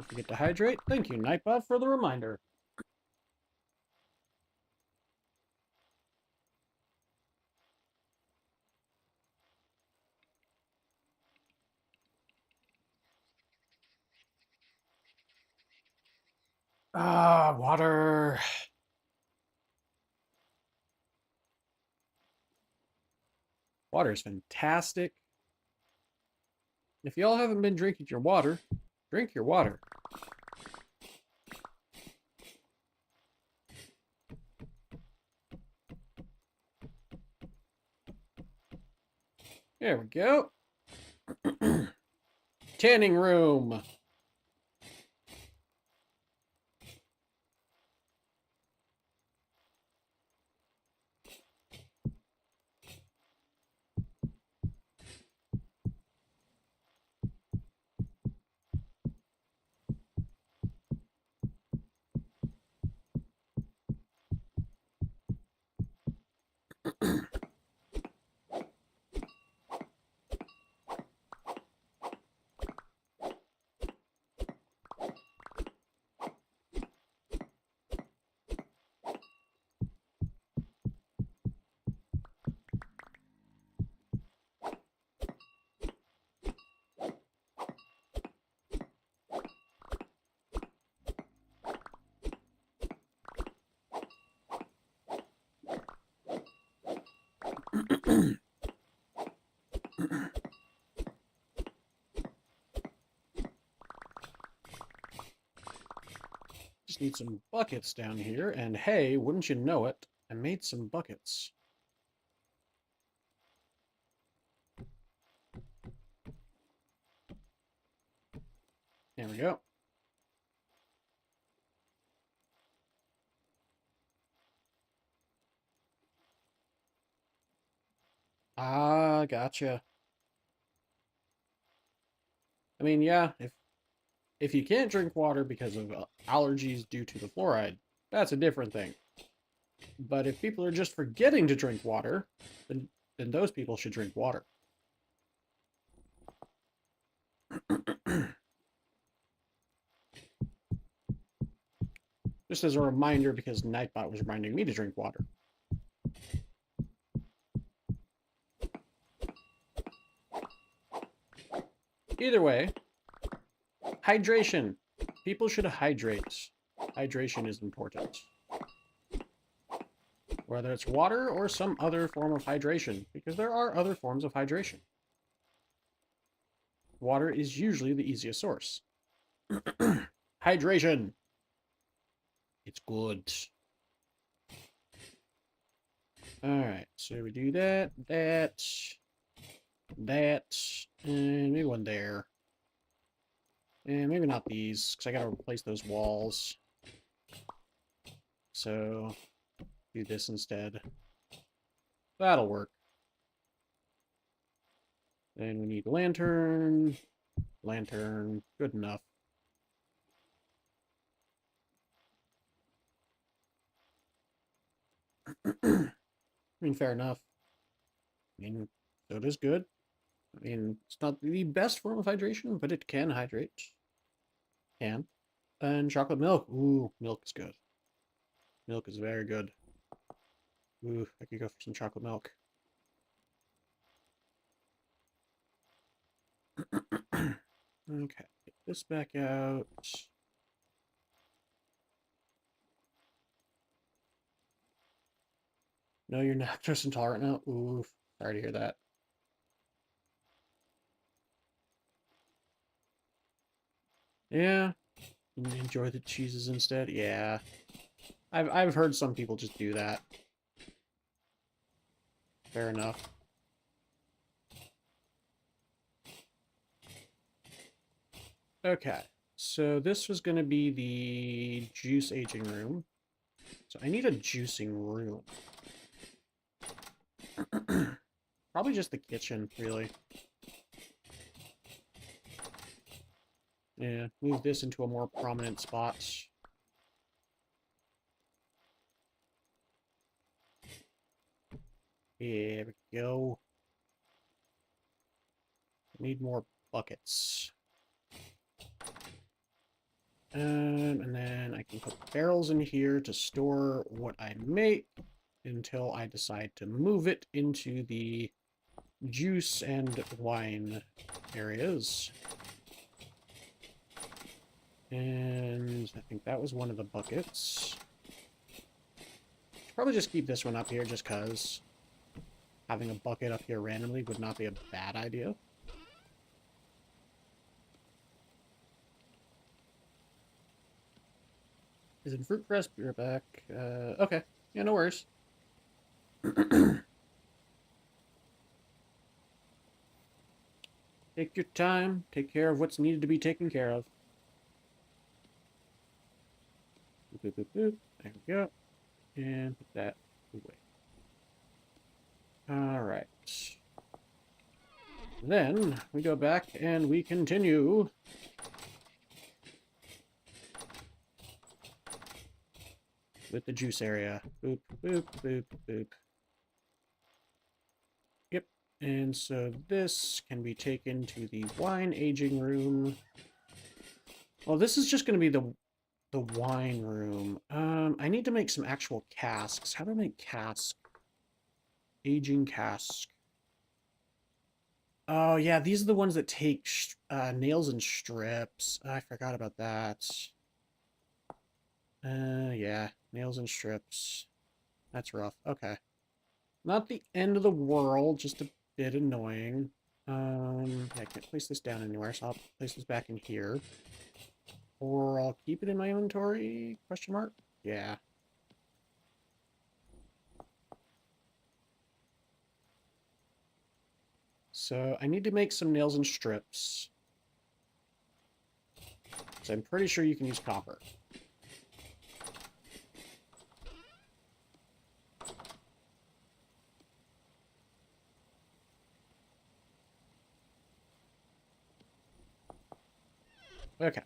Don't forget to hydrate. Thank you, Nightbot, for the reminder. Ah, water. Water is fantastic. If y'all haven't been drinking your water, drink your water. There we go. Tanning room. Just need some buckets down here, and hey, wouldn't you know it, I made some buckets. There we go. Ah, gotcha. I mean, yeah, if you can't drink water because of allergies due to the fluoride, that's a different thing. But if people are just forgetting to drink water, then those people should drink water. Just as a reminder, because Nightbot was reminding me to drink water. Either way, hydration. People should hydrate. Hydration is important. Whether it's water or some other form of hydration, because there are other forms of hydration. Water is usually the easiest source. Hydration. It's good. Alright, so we do that, and maybe one there. And maybe not these, because I gotta replace those walls. So, do this instead. That'll work. Then we need lantern. Lantern. Good enough. I mean, fair enough. I mean, soda's good. I mean, it's not the best form of hydration, but it can hydrate. Can. And chocolate milk. Ooh, milk is good. Milk is very good. Ooh, I could go for some chocolate milk. Okay, get this back out. No, you're lactose intolerant now? Ooh, sorry to hear that. Yeah, enjoy the cheeses instead. Yeah, I've heard some people just do that. Fair enough. Okay, so this was going to be the juice aging room. So I need a juicing room. Probably just the kitchen, really. Yeah, move this into a more prominent spot. There we go. Need more buckets. And then I can put barrels in here to store what I make until I decide to move it into the juice and wine areas. And I think that was one of the buckets. Probably just keep this one up here just because having a bucket up here randomly would not be a bad idea. Is it fruit press? Beer back. Okay. Yeah, no worries. Take your time. Take care of what's needed to be taken care of. Boop, boop, boop, boop. There we go. And put that away. Alright. Then we go back and we continue. With the juice area. Boop, boop, boop, boop. Yep. And so this can be taken to the wine aging room. Well, this is just going to be the wine room. I need to make some actual casks. How do I make cask? Aging cask. Oh, yeah, these are the ones that take nails and strips. I forgot about that. Yeah, nails and strips. That's rough. Okay. Not the end of the world, just a bit annoying. Yeah, I can't place this down anywhere, so I'll place this back in here. Or I'll keep it in my inventory? Question mark? Yeah. So I need to make some nails and strips. So I'm pretty sure you can use copper. Okay.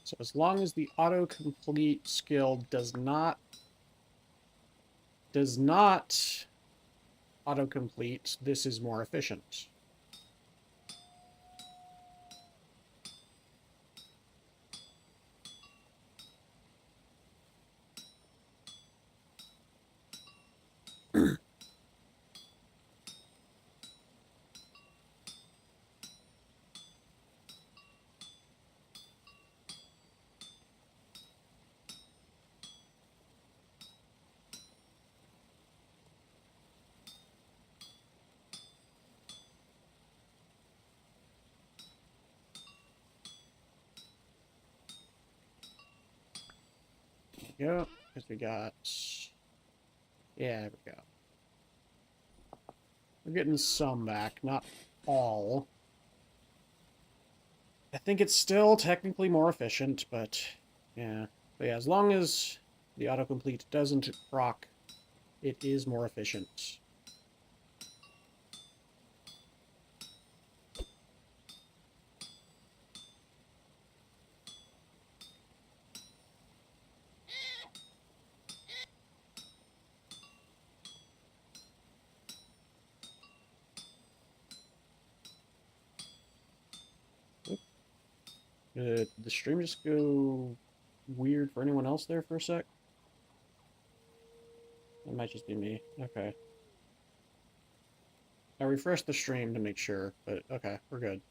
So as long as the autocomplete skill does not autocomplete, this is more efficient. Go, because we got... Yeah, there we go. We're getting some back, not all. I think it's still technically more efficient, but yeah. But yeah, as long as the autocomplete doesn't proc, it is more efficient. Did the stream just go weird for anyone else there for a sec? It might just be me. Okay. I refreshed the stream to make sure, but okay, we're good.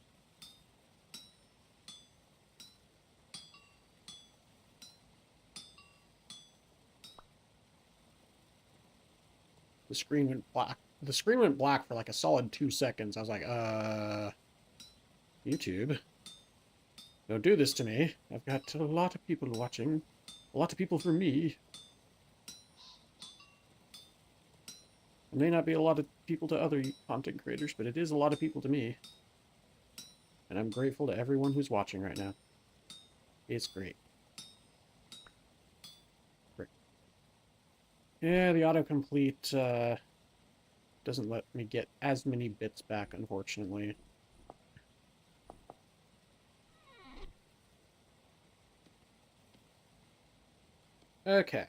The screen went black. The screen went black for like a solid 2 seconds. I was like, YouTube. Don't do this to me. I've got a lot of people watching. A lot of people for me. It may not be a lot of people to other content creators, but it is a lot of people to me. And I'm grateful to everyone who's watching right now. It's great. Great. Yeah, the autocomplete, Doesn't let me get as many bits back, unfortunately. Okay.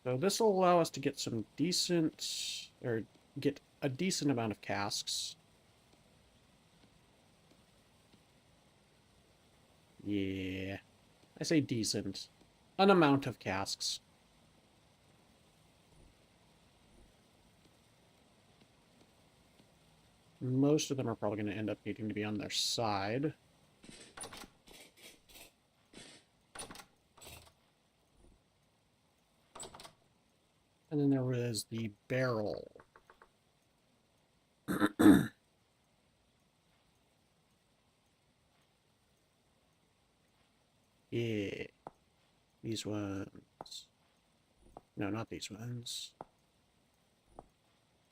So this will allow us to get some decent, or get a decent amount of casks. Yeah. I say decent. An amount of casks. Most of them are probably going to end up needing to be on their side. And then there was the barrel. Yeah. These ones. No, not these ones.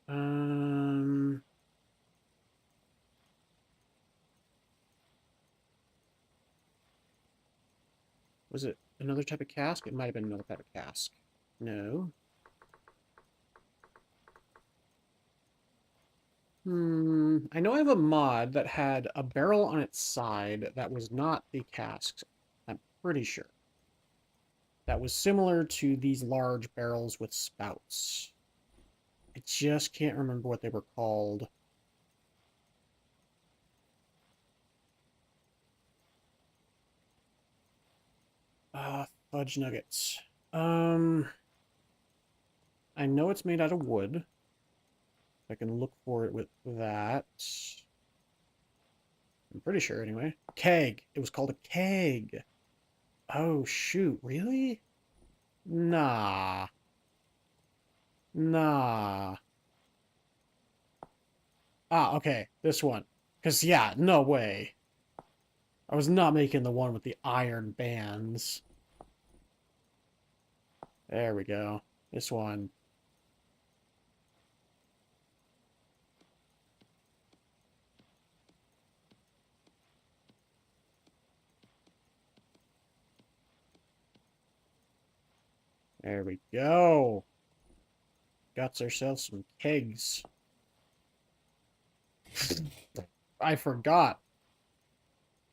Um... Was it another type of cask? It might have been another type of cask. No. I know I have a mod that had a barrel on its side that was not the cask. I'm pretty sure. That was similar to these large barrels with spouts. I just can't remember what they were called. Fudge nuggets. I know it's made out of wood. I can look for it with that. I'm pretty sure, anyway. Keg. It was called a keg. Oh, shoot. Really? Nah. Nah. Ah, okay. This one. Because, yeah, no way. I was not making the one with the iron bands. There we go. This one. There we go. Got ourselves some kegs. I forgot.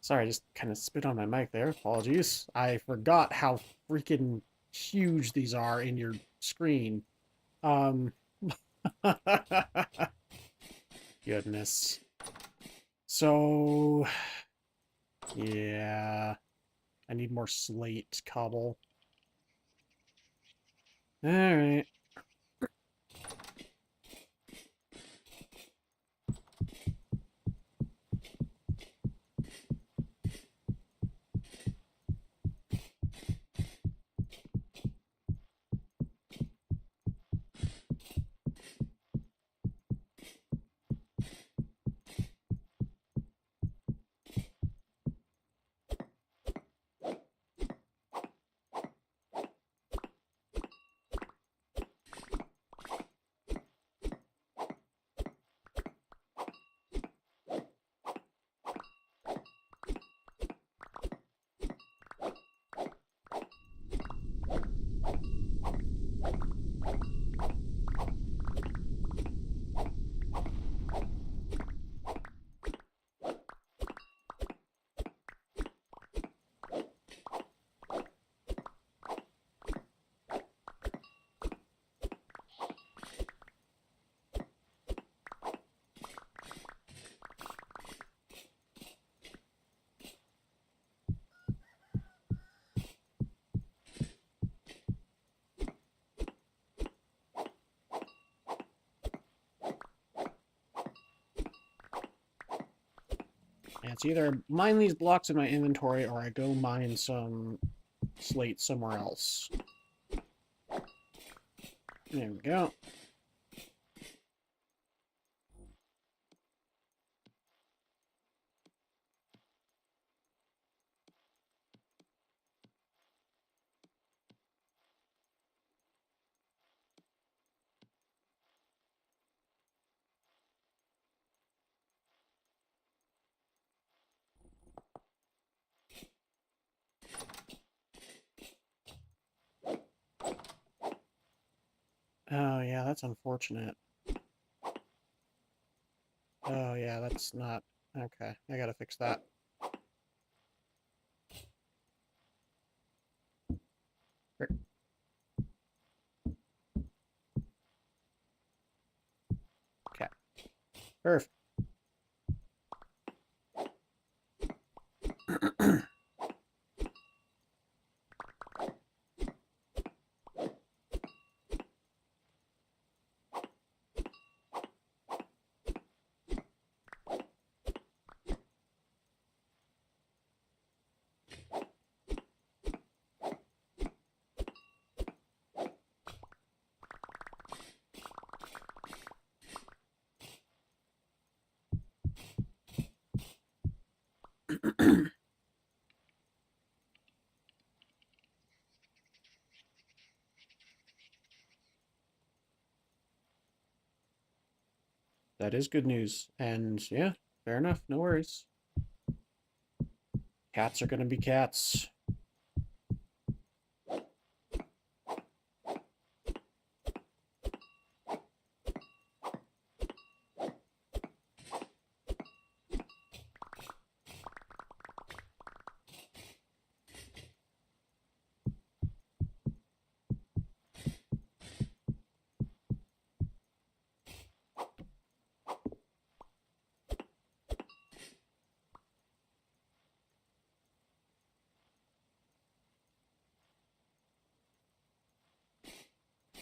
Sorry, I just kind of spit on my mic there. Apologies. I forgot how freaking huge these are in your screen. Um, goodness. So, yeah, I need more slate cobble. All right. And it's either mine these blocks in my inventory or I go mine some slate somewhere else. There we go. Oh, yeah, that's unfortunate. Oh, yeah, that's not... Okay, I gotta fix that. Okay, perfect. That is good news. And yeah, fair enough. No worries. Cats are gonna be cats.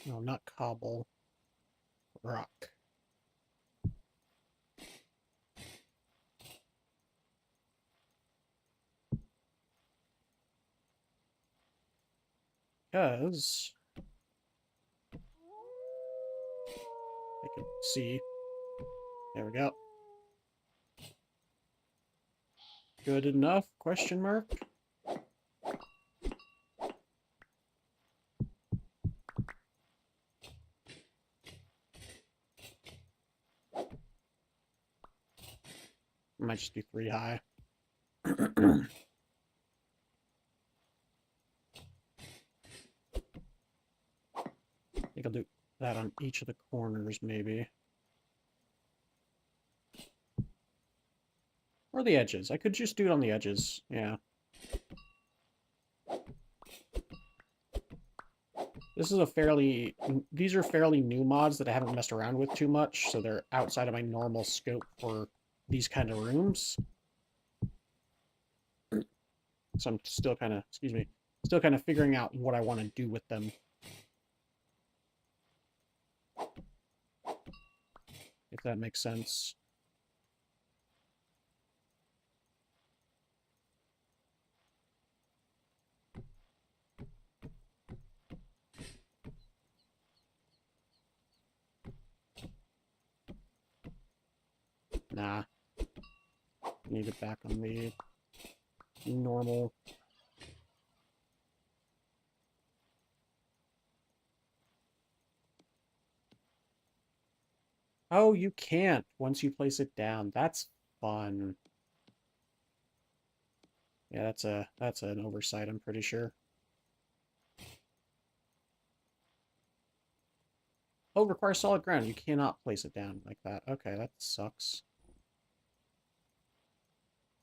No, not cobble. Rock. Because I can see. There we go. Good enough? Question mark. Might just be 3 high. I think I'll do that on each of the corners, maybe. Or the edges. I could just do it on the edges. Yeah. This is a fairly... These are fairly new mods that I haven't messed around with too much, so they're outside of my normal scope for these kind of rooms. So I'm still kind of... Excuse me. Still kind of figuring out what I want to do with them. If that makes sense. Nah. Need it back on the normal. Oh, you can't once you place it down. That's fun. Yeah, that's an oversight, I'm pretty sure. Oh, requires solid ground. You cannot place it down like that. Okay, that sucks.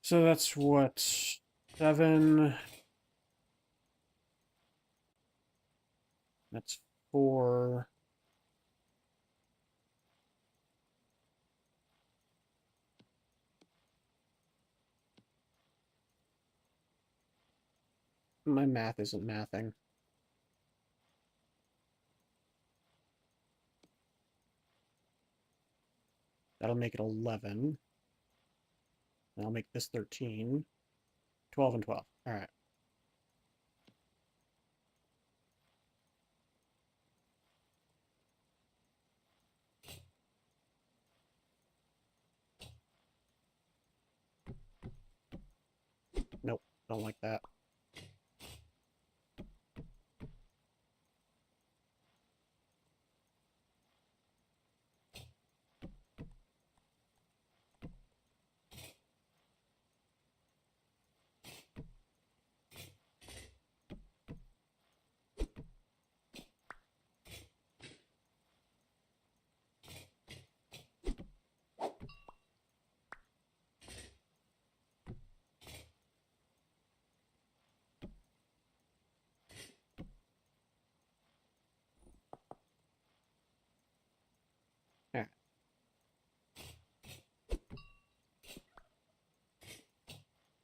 So that's what, 7. That's 4. My math isn't mathing. That'll make it 11. And I'll make this 13. 12 and 12. All right. Nope, don't like that.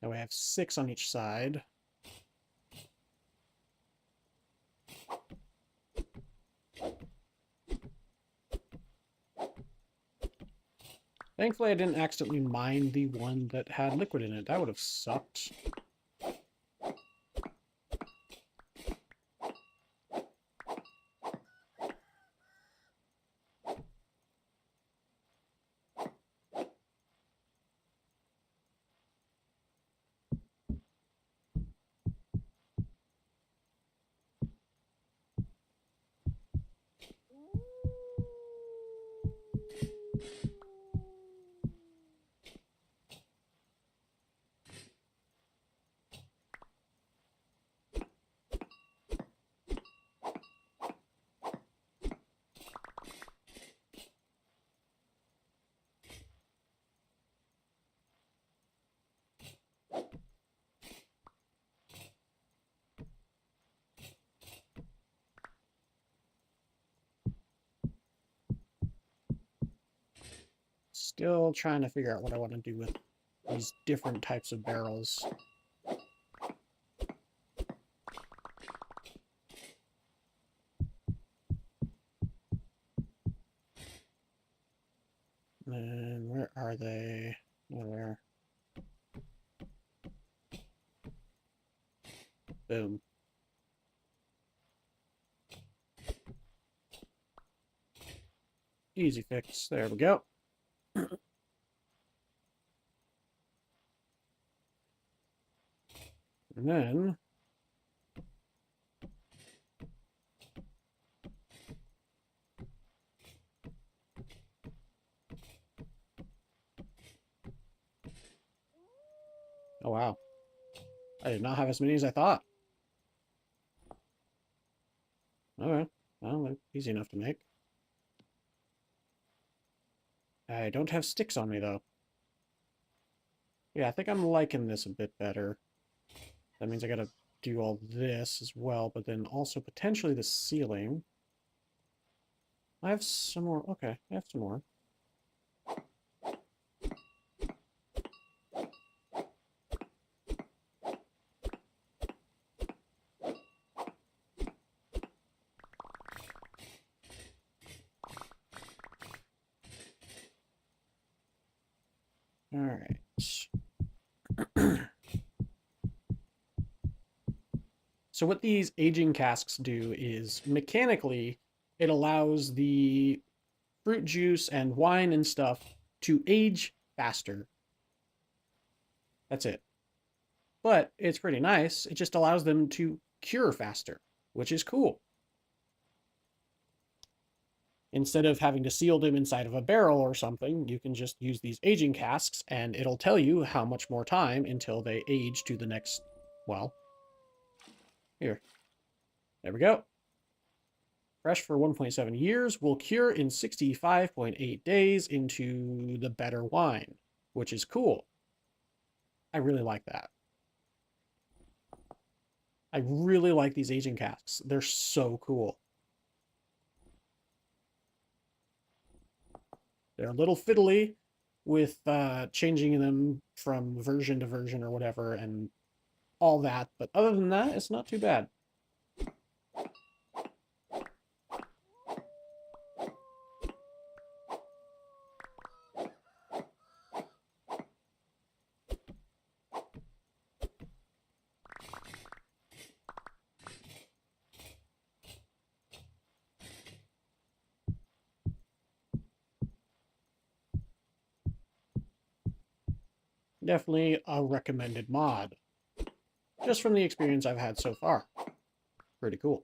Now we have 6 on each side. Thankfully, I didn't accidentally mine the one that had liquid in it. That would have sucked. Still trying to figure out what I want to do with these different types of barrels. And where are they? Oh, there. Boom. Easy fix. There we go. And then oh wow. I did not have as many as I thought. Alright. Well, they're easy enough to make. I don't have sticks on me though. Yeah, I think I'm liking this a bit better. That means I gotta do all this as well, but then also potentially the ceiling. I have some more. Okay, I have some more. All right. So what these aging casks do is mechanically it allows the fruit juice and wine and stuff to age faster. That's it. But it's pretty nice. It just allows them to cure faster, which is cool. Instead of having to seal them inside of a barrel or something, you can just use these aging casks and it'll tell you how much more time until they age to the next, well, here. There we go. Fresh for 1.7 years, will cure in 65.8 days into the better wine, which is cool. I really like that. I really like these aging casks. They're so cool. They're a little fiddly with changing them from version to version or whatever and all that, but other than that, it's not too bad. Definitely a recommended mod, just from the experience I've had so far. Pretty cool.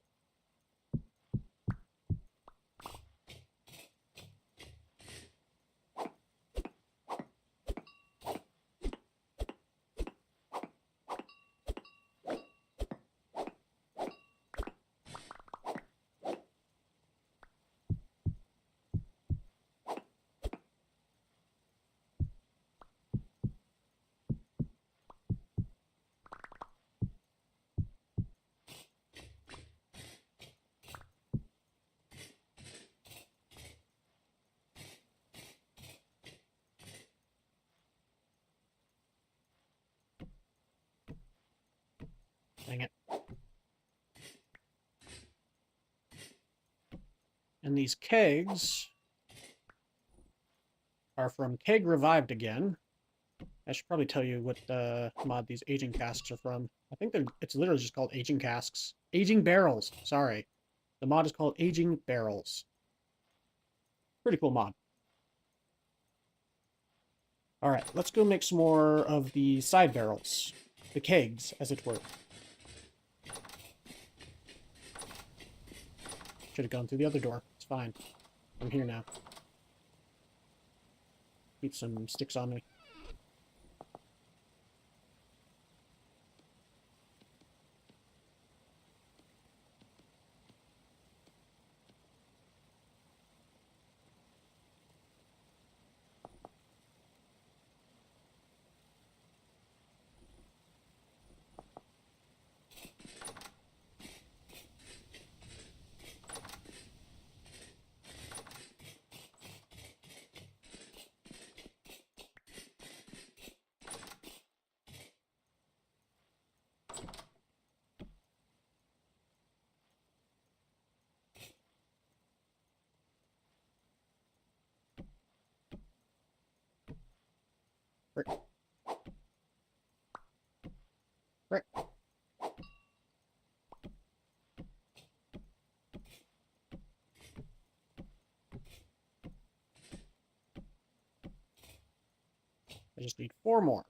And these kegs are from Keg Revived again. I should probably tell you what mod these aging casks are from. I think it's literally just called aging casks. Aging barrels, sorry. The mod is called Aging Barrels. Pretty cool mod. Alright, let's go make some more of the side barrels. The kegs, as it were. Should have gone through the other door. It's fine. I'm here now. Keep some sticks on me. Frick. Frick. I just need 4 more.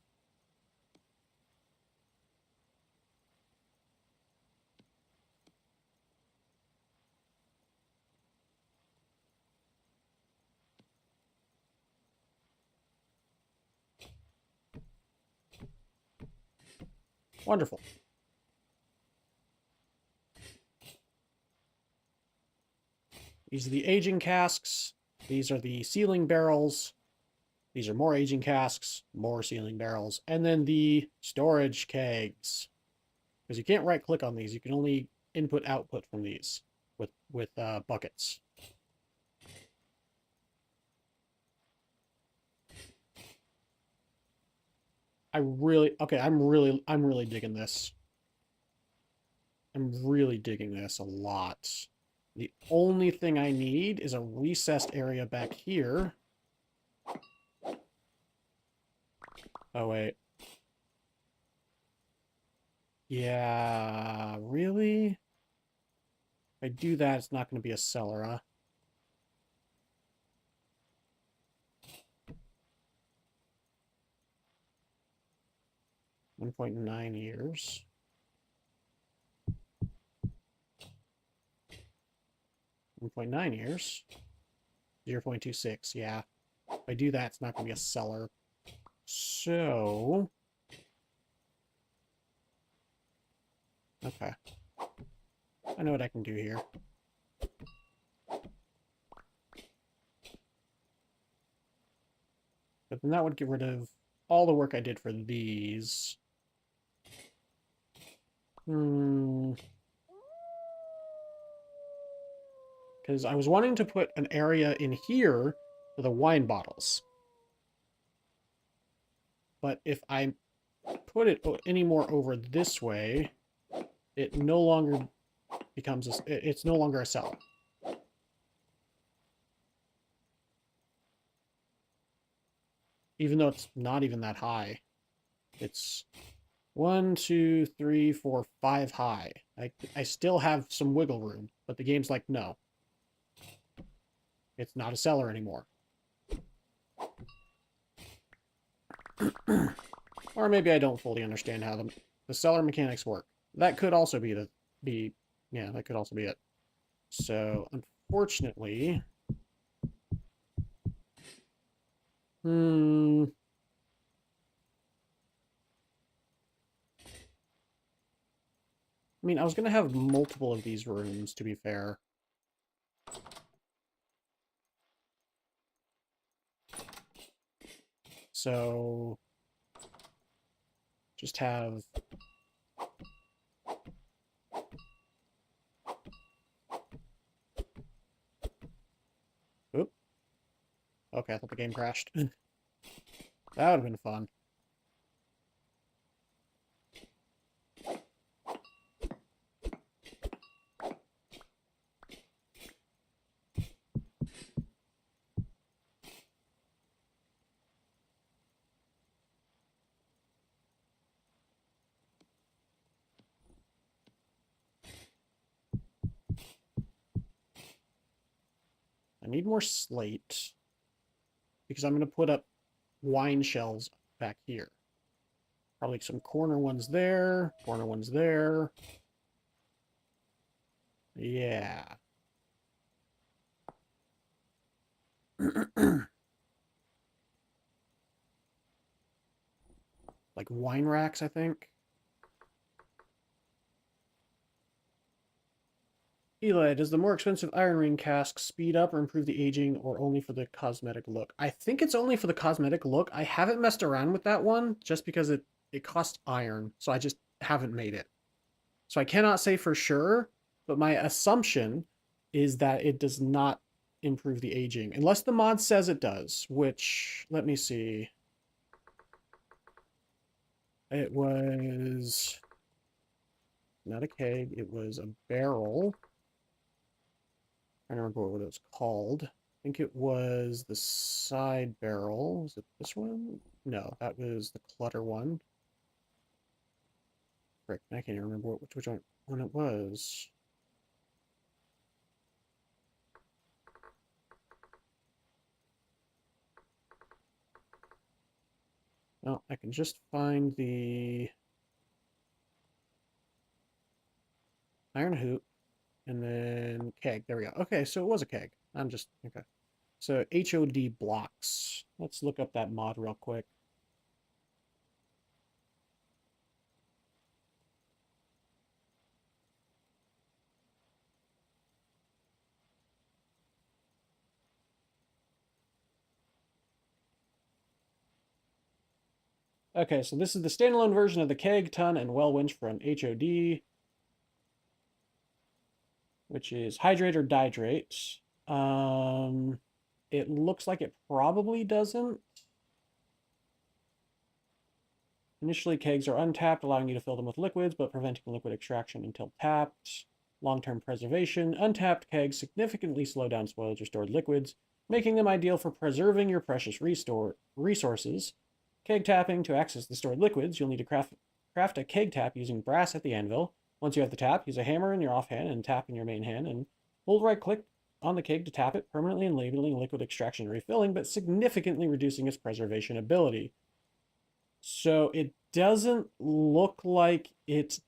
Wonderful. These are the aging casks. These are the sealing barrels. These are more aging casks, more sealing barrels, and then the storage kegs. Because you can't right-click on these. You can only input-output from these with buckets. I'm really digging this. I'm really digging this a lot. The only thing I need is a recessed area back here. Oh, wait. Yeah, really? If I do that, it's not going to be a cellar, huh? $1.9 years. 1.9 years. 0.26, yeah. If I do that, it's not going to be a cellar. So... okay. I know what I can do here. But then that would get rid of all the work I did for these. Because I was wanting to put an area in here for the wine bottles. But if I put it any more over this way, it no longer becomes it's no longer a cellar. Even though it's not even that high. It's 1, 2, 3, 4, 5 high. I still have some wiggle room, but the game's like, no. It's not a cellar anymore. Or maybe I don't fully understand how the cellar mechanics work. That could also yeah, that could also be it. So, unfortunately... I mean, I was going to have multiple of these rooms, to be fair. So... just have... oop. Okay, I thought the game crashed. That would have been fun. I need more slate because I'm going to put up wine shells back here. Probably some corner ones there, corner ones there. Yeah. Like wine racks, I think. Eli, does the more expensive iron ring cask speed up or improve the aging, or only for the cosmetic look? I think it's only for the cosmetic look. I haven't messed around with that one just because it costs iron, so I just haven't made it. So I cannot say for sure, but my assumption is that it does not improve the aging, unless the mod says it does, which, let me see. It was not a keg, it was a barrel. I don't remember what it was called. I think it was the side barrel. Was it this one? No, that was the clutter one. Frick, I can't even remember which one it was. Well, I can just find the iron hoop and then keg. There we go. Okay, so it was a keg. I'm just, okay. So HOD blocks. Let's look up that mod real quick. Okay, so this is the standalone version of the keg, ton, and well winch from HOD, which is hydrate or dihydrate. It looks like it probably doesn't. Initially, kegs are untapped, allowing you to fill them with liquids, but preventing liquid extraction until tapped. Long-term preservation. Untapped kegs significantly slow down spoilage or stored liquids, making them ideal for preserving your precious resources. Keg tapping. To access the stored liquids, you'll need to craft a keg tap using brass at the anvil. Once you have the tap, use a hammer in your offhand and tap in your main hand, and hold right-click on the keg to tap it, permanently enabling liquid extraction and refilling, but significantly reducing its preservation ability. So it doesn't look like it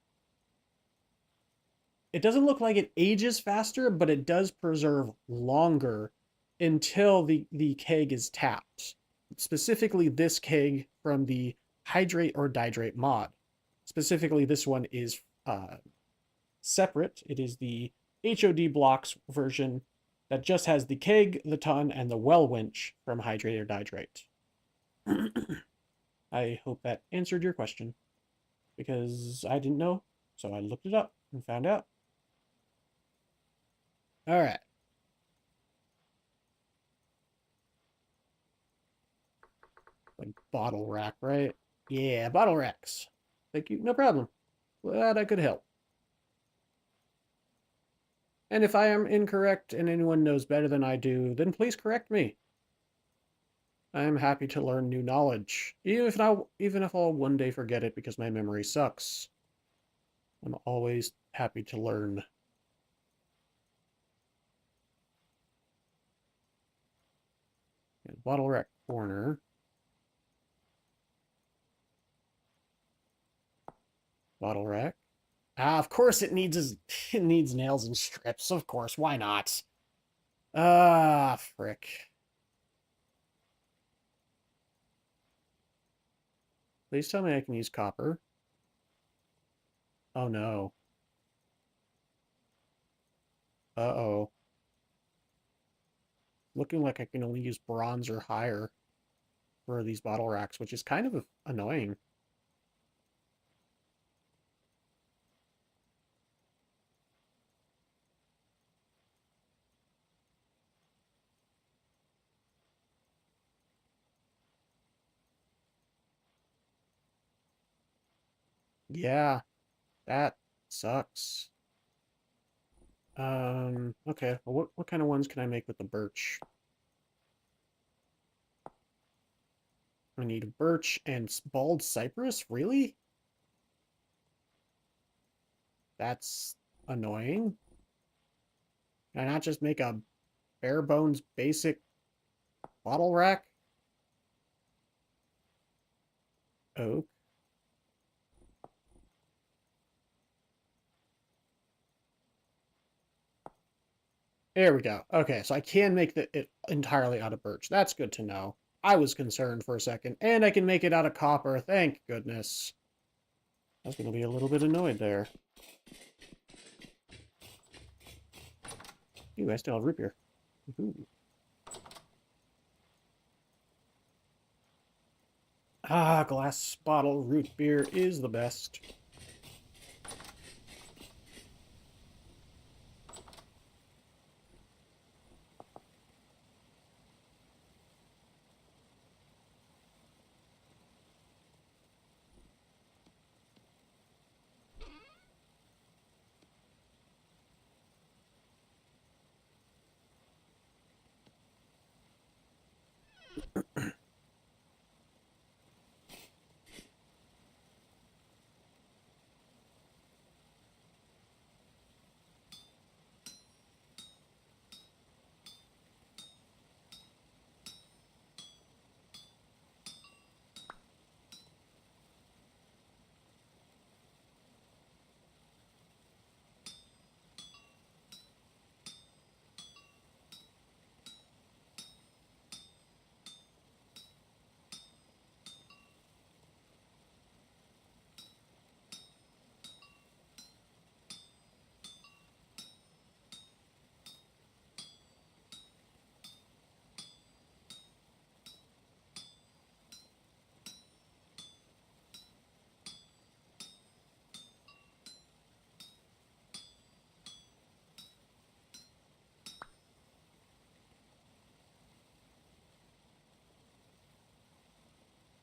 doesn't look like it ages faster, but it does preserve longer until the keg is tapped. Specifically this keg from the hydrate or dihydrate mod. Specifically this one is separate. It is the HOD blocks version that just has the keg, the ton, and the well winch from hydrate or dihydrate. I hope that answered your question, because I didn't know, so I looked it up and found out. All right. Like bottle rack, right? Yeah, bottle racks. Thank you. No problem. Glad I could help. And if I am incorrect and anyone knows better than I do, then please correct me. I am happy to learn new knowledge, even if I'll one day forget it because my memory sucks. I'm always happy to learn. And bottle rack corner. Bottle rack. Ah, of course it needs it needs nails and strips. Of course, why not? Ah, frick. Please tell me I can use copper. Oh no. Uh-oh. Looking like I can only use bronze or higher for these bottle racks, which is kind of annoying. Yeah, that sucks. Okay. Well, what kind of ones can I make with the birch? I need birch and bald cypress? Really? That's annoying. Can I not just make a bare bones basic bottle rack. Oak. There we go. Okay, so I can make it entirely out of birch. That's good to know. I was concerned for a second. And I can make it out of copper. Thank goodness. I was going to be a little bit annoyed there. Ooh, I still have root beer. Ooh. Ah, glass bottle root beer is the best.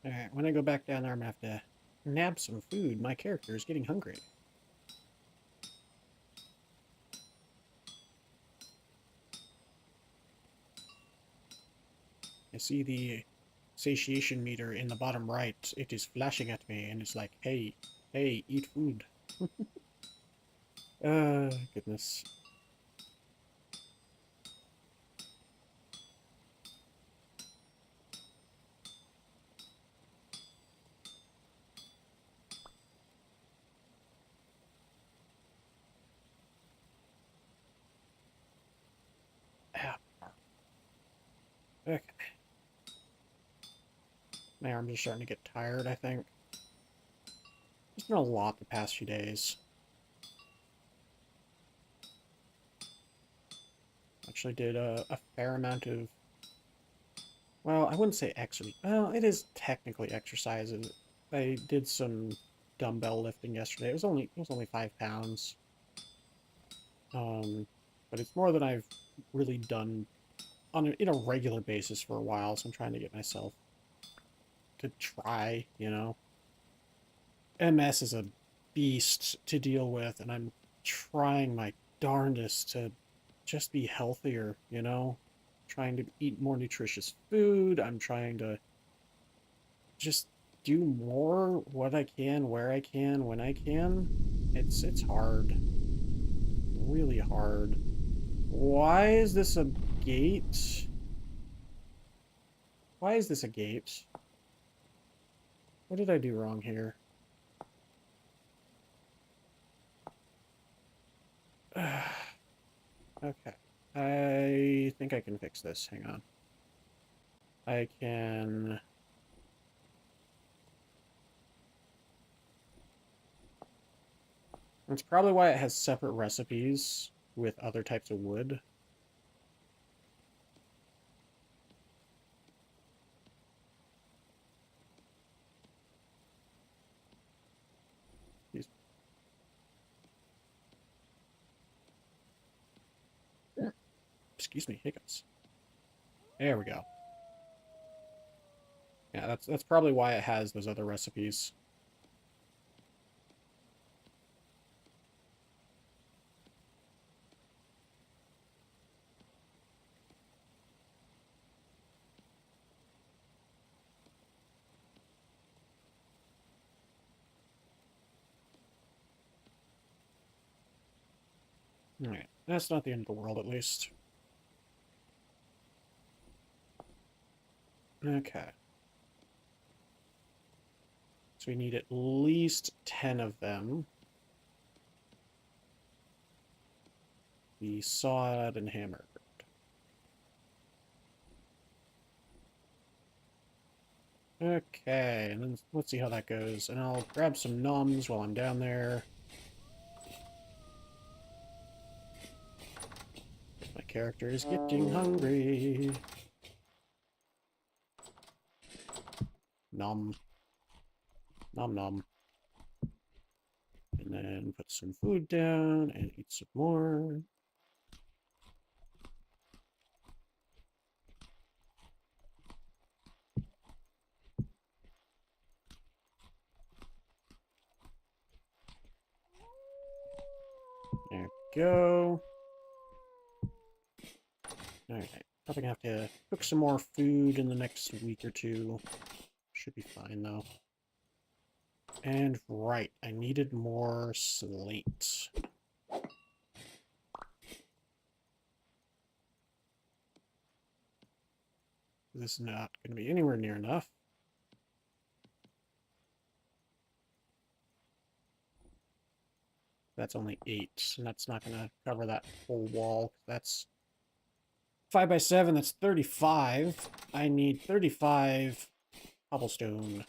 Alright, when I go back down there, I'm going to have to nab some food. My character is getting hungry. I see the satiation meter in the bottom right. It is flashing at me, and it's like, hey, hey, eat food. Goodness. Ah, okay. My arms are starting to get tired, I think. It's been a lot the past few days. Actually did a fair amount of... Well, I wouldn't say exercise. Well, it is technically exercise. I did some dumbbell lifting yesterday. It was only 5 pounds. But it's more than I've really done in a regular basis for a while, so I'm trying to get myself to try, you know. MS is a beast to deal with, and I'm trying my darndest to just be healthier, you know? Trying to eat more nutritious food. I'm trying to just do more what I can, where I can, when I can. It's hard. Really hard. Why is this a gate? Why is this a gate? What did I do wrong here? Okay. I think I can fix this. Hang on. I can... That's probably why it has separate recipes with other types of wood. Excuse me, hiccups. There we go. Yeah, that's probably why it has those other recipes. Alright, that's not the end of the world, at least. Okay. So we need at least 10 of them. Be sawed and hammered. Okay, and then let's see how that goes. And I'll grab some noms while I'm down there. My character is getting hungry. Nom. Nom nom. And then put some food down and eat some more. There we go. Alright. Probably gonna have to cook some more food in the next week or two. Should be fine though. And right, I needed more slate. This is not going to be anywhere near enough. That's only 8, and that's not going to cover that whole wall. That's 5 by 7, that's 35. I need 35 cobblestone.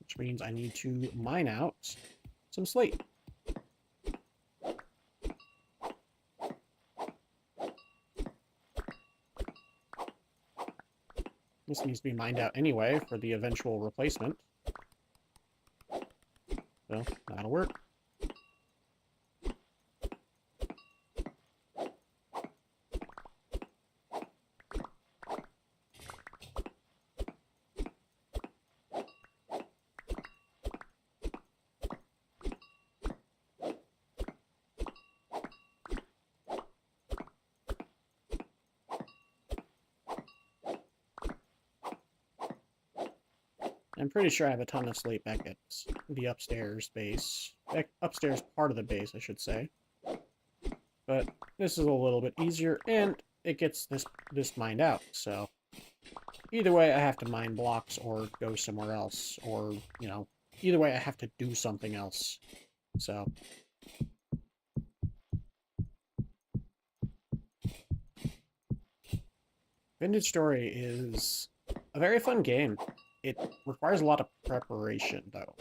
Which means I need to mine out some slate. This needs to be mined out anyway for the eventual replacement. So, that'll work. I'm pretty sure I have a ton of slate back at the upstairs base. Upstairs part of the base, I should say. But this is a little bit easier, and it gets this mined out, so... Either way, I have to mine blocks or go somewhere else, or, you know, either way I have to do something else. So... Vintage Story is a very fun game. It requires a lot of preparation, though.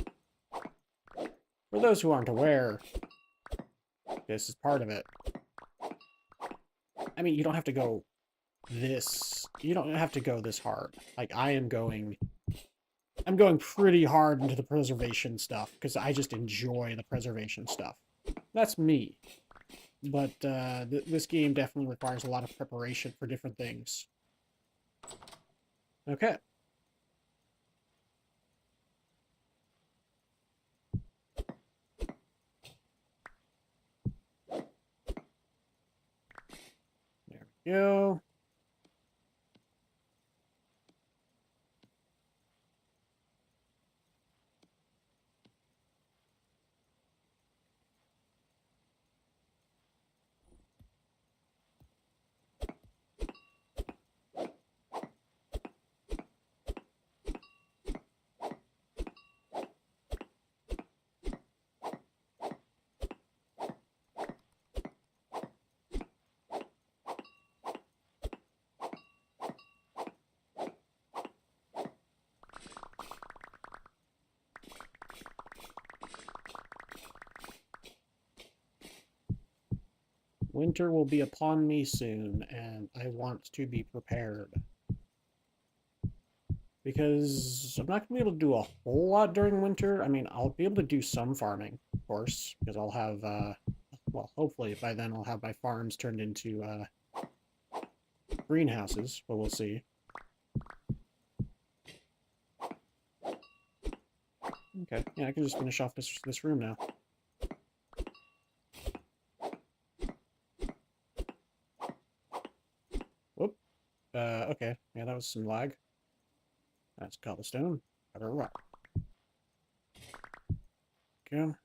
For those who aren't aware, this is part of it. I mean, you don't have to go you don't have to go this hard. Like, I'm going pretty hard into the preservation stuff, because I just enjoy the preservation stuff. That's me. But, this game definitely requires a lot of preparation for different things. Okay. There we go. Winter will be upon me soon, and I want to be prepared. Because I'm not going to be able to do a whole lot during winter. I mean, I'll be able to do some farming, of course, because I'll have, well, hopefully by then I'll have my farms turned into, greenhouses, but we'll see. Okay, yeah, I can just finish off this room now. Whoop. Okay, yeah, that was some lag. That's cobblestone. Cover rock. Go.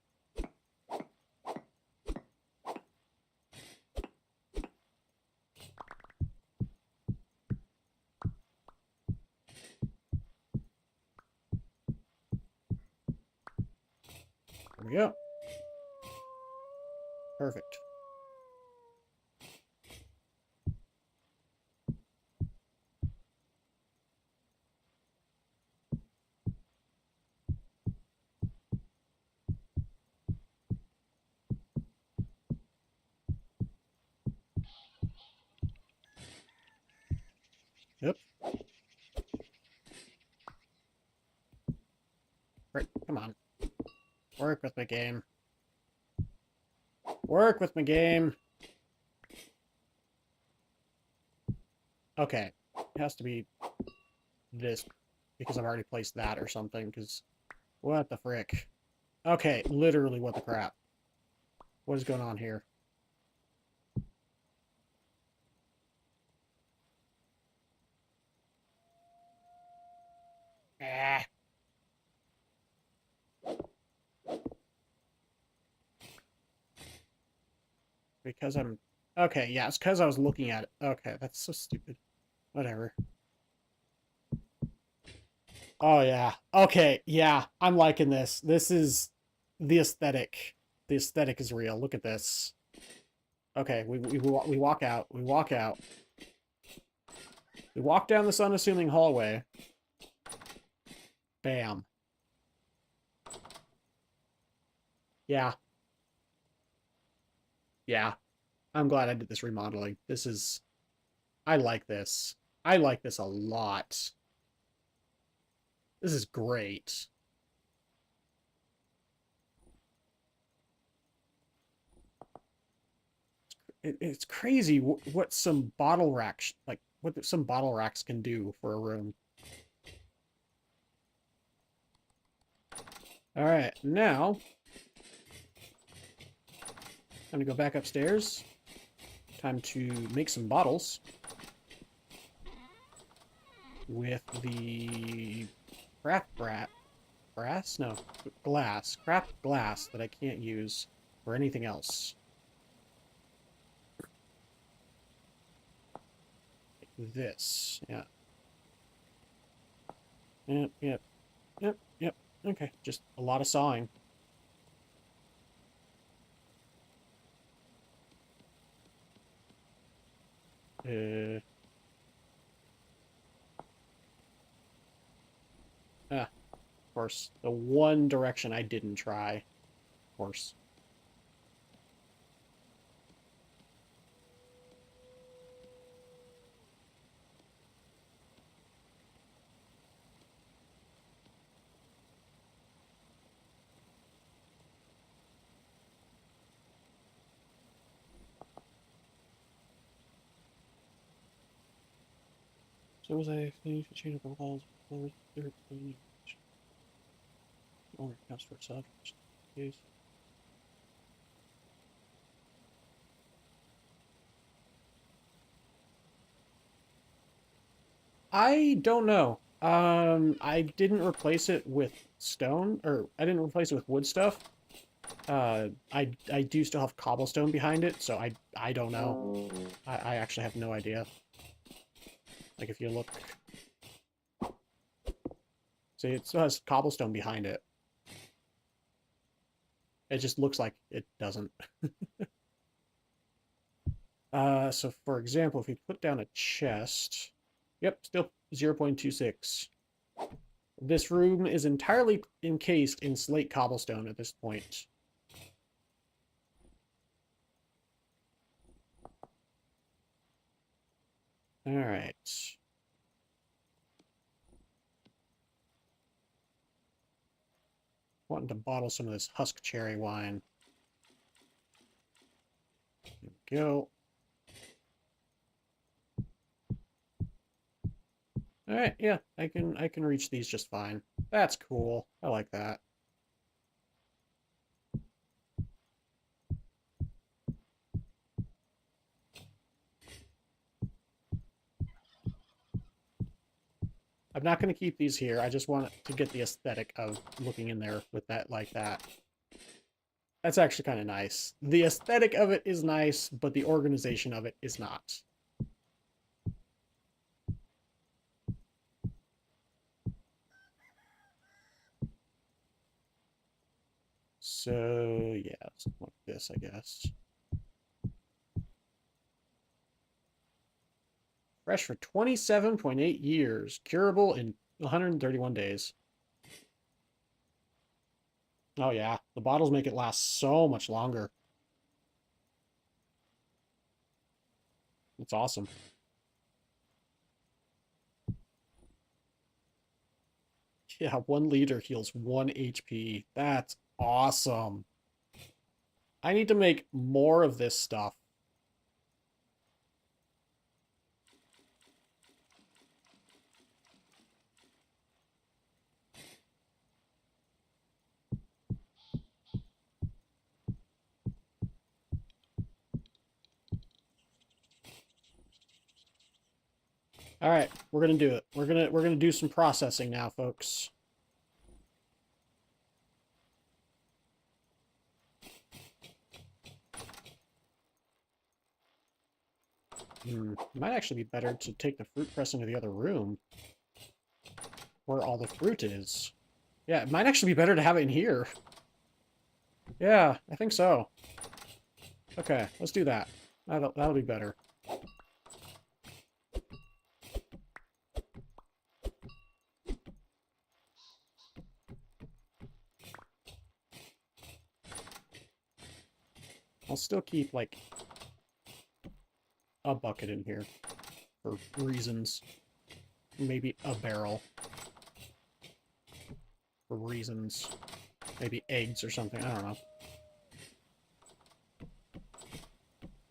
we go. Perfect. Yep. Right, come on. Work with my game. Work with my game. Okay. It has to be this because I've already placed that or something, because what the frick? Okay, literally what the crap. What is going on here? Ah. Because I'm... Okay, yeah, it's because I was looking at it. Okay, that's so stupid. Whatever. Oh, yeah. Okay, yeah, I'm liking this. This is the aesthetic. The aesthetic is real. Look at this. Okay, we walk out. We walk out. We walk down this unassuming hallway. Bam. Yeah. Yeah. I'm glad I did this remodeling. This is... I like this. I like this a lot. This is great. It's crazy what some bottle racks, like, what some bottle racks can do for a room. Alright, now... Time to go back upstairs. Time to make some bottles. With the craft brass? No, glass. Craft glass that I can't use for anything else. Like this, yeah. Yep. Okay, just a lot of sawing. Of course. The one direction I didn't try. Of course. So was I finished the chain of walls before the third thing? Or counts for itself. Yes. I don't know. I didn't replace it with stone, or I didn't replace it with wood stuff. I do still have cobblestone behind it, so I don't know. I actually have no idea. Like, if you look... See, it still has cobblestone behind it. It just looks like it doesn't. So for example, if we put down a chest... Yep, still 0.26. This room is entirely encased in slate cobblestone at this point. Alright. Wanting to bottle some of this husk cherry wine. There we go. Alright, yeah, I can reach these just fine. That's cool. I like that. I'm not going to keep these here. I just want to get the aesthetic of looking in there with that like that. That's actually kind of nice. The aesthetic of it is nice, but the organization of it is not. So, yeah, something like this, I guess. Fresh for 27.8 years. Curable in 131 days. Oh, yeah. The bottles make it last so much longer. It's awesome. Yeah, 1 liter heals 1 HP. That's awesome. I need to make more of this stuff. All right, we're gonna do it. We're gonna do some processing now, folks. Might actually be better to take the fruit press into the other room, where all the fruit is. Yeah, it might actually be better to have it in here. Yeah, I think so. Okay, let's do that. That'll be better. I'll still keep, like, a bucket in here for reasons. Maybe a barrel for reasons. Maybe eggs or something. I don't know.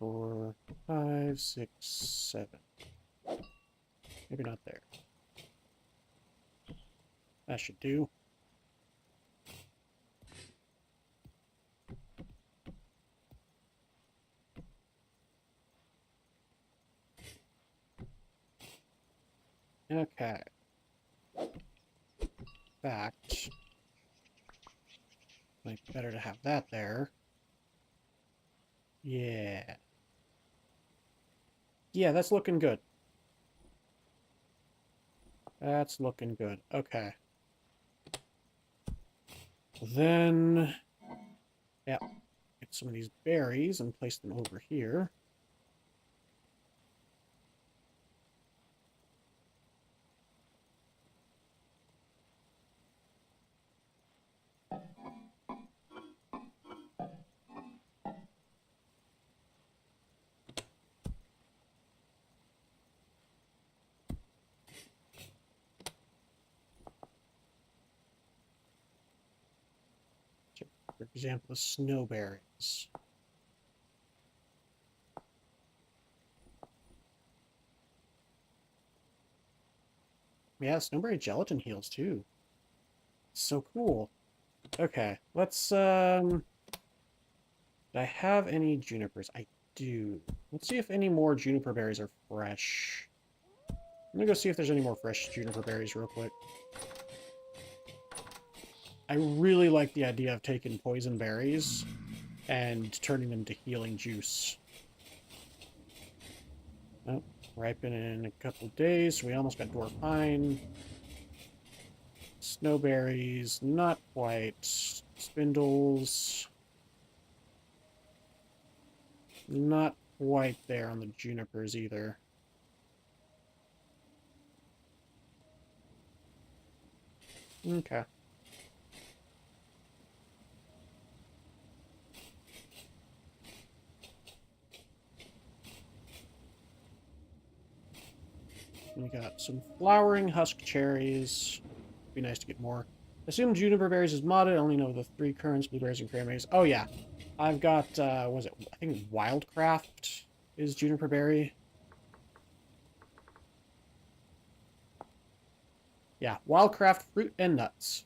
4, 5, 6, 7. Maybe not there. That should do. Okay. Fact. Might be better to have that there. Yeah. Yeah, that's looking good. That's looking good. Okay. Then, yeah, get some of these berries and place them over here. For example, the snowberries. Yeah, snowberry gelatin heals too. So cool. Okay, let's do I have any junipers? I do. Let's see if any more juniper berries are fresh. I'm gonna go see if there's any more fresh juniper berries real quick. I really like the idea of taking poison berries and turning them to healing juice. Oh, ripen in a couple days. We almost got dwarf pine. Snowberries, not quite. Spindles, not quite there on the junipers either. Okay. We got some flowering husk cherries. Be nice to get more. Assume juniper berries is modded. I only know the 3 currants, blueberries, and cranberries. Oh yeah, I've got was it? I think Wildcraft is juniper berry. Yeah, Wildcraft fruit and nuts.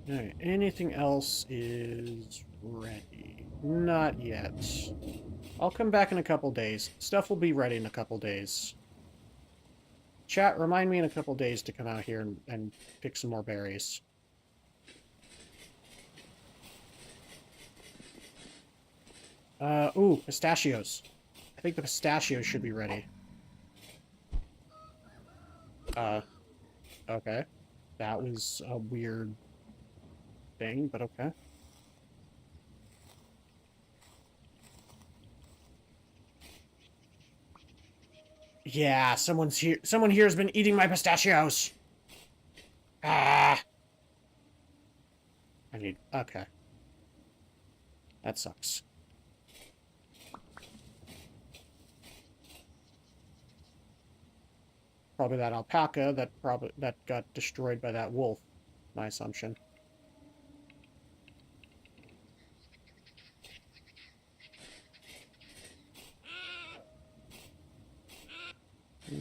Alright, anything else is ready? Not yet. I'll come back in a couple days. Stuff will be ready in a couple days. Chat, remind me in a couple days to come out here and pick some more berries. Ooh, pistachios. I think the pistachios should be ready. Okay. That was a weird thing, but okay. Yeah, someone's here. Someone here has been eating my pistachios. Ah. I need... Okay. That sucks. Probably that alpaca that got destroyed by that wolf. My assumption.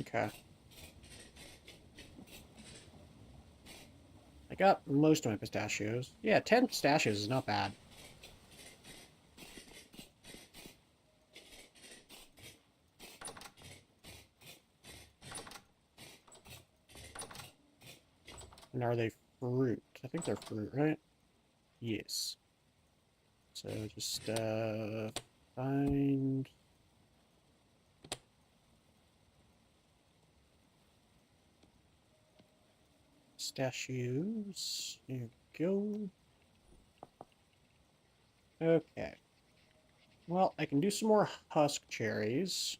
Okay. I got most of my pistachios. Yeah, 10 pistachios is not bad. And are they fruit? I think they're fruit, right? Yes. So just find... pistachios. There we go. Okay. Well, I can do some more husk cherries.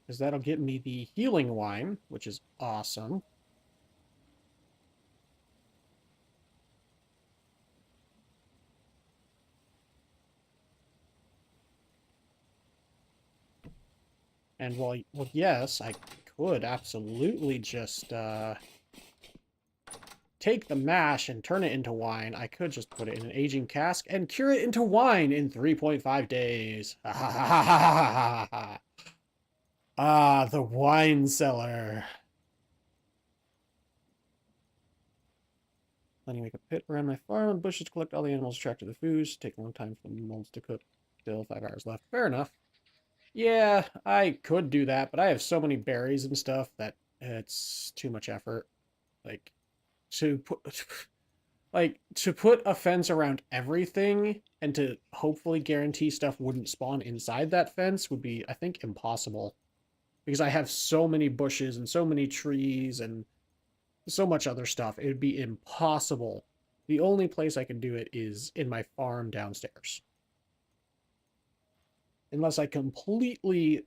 Because that'll get me the healing wine, which is awesome. And well, yes, I could absolutely just take the mash and turn it into wine. I could just put it in an aging cask and cure it into wine in 3.5 days. Ah, the wine cellar. Let me make a pit around my farm and bushes to collect all the animals attracted to the foods. Take a long time for the molds to cook. Still 5 hours left. Fair enough. Yeah, I could do that, but I have so many berries and stuff that it's too much effort. Like, to put... Like, to put a fence around everything and to hopefully guarantee stuff wouldn't spawn inside that fence would be, I think, impossible. Because I have so many bushes and so many trees and so much other stuff. It would be impossible. The only place I can do it is in my farm downstairs. Unless I completely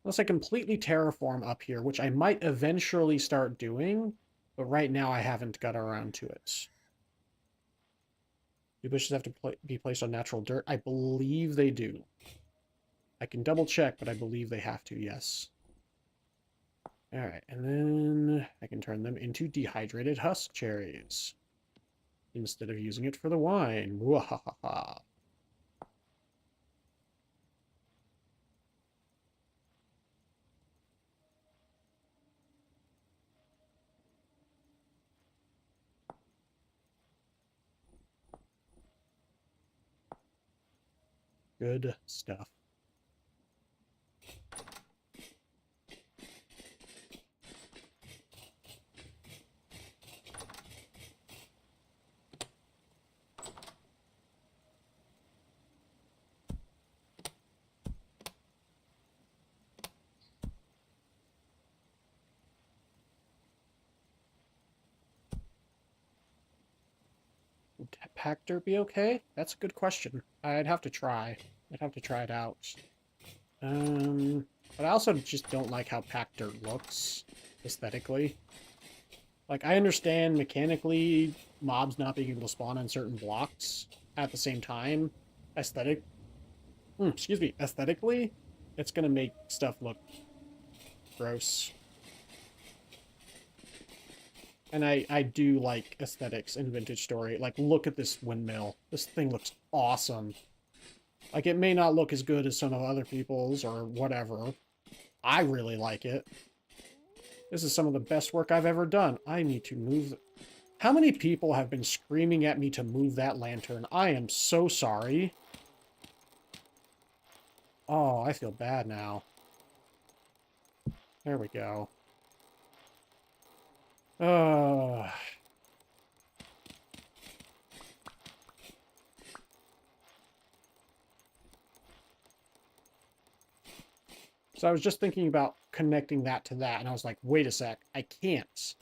terraform up here, which I might eventually start doing, but right now I haven't got around to it. Do bushes have to be placed on natural dirt? I believe they do. I can double check, but I believe they have to, yes. Alright, and then I can turn them into dehydrated husk cherries. Instead of using it for the wine. Wahahaha. Good stuff. Would packed dirt be okay? That's a good question. I'd have to try. I'd have to try it out. But I also just don't like how packed dirt looks aesthetically. Like, I understand mechanically mobs not being able to spawn on certain blocks at the same time. Aesthetically, it's gonna make stuff look gross. And I do like aesthetics in Vintage Story. Like, look at this windmill. This thing looks awesome. Like, it may not look as good as some of other people's or whatever. I really like it. This is some of the best work I've ever done. I need to move... How many people have been screaming at me to move that lantern? I am so sorry. Oh, I feel bad now. There we go. Uh, so I was just thinking about connecting that to that, and I was like, wait a sec, I can't.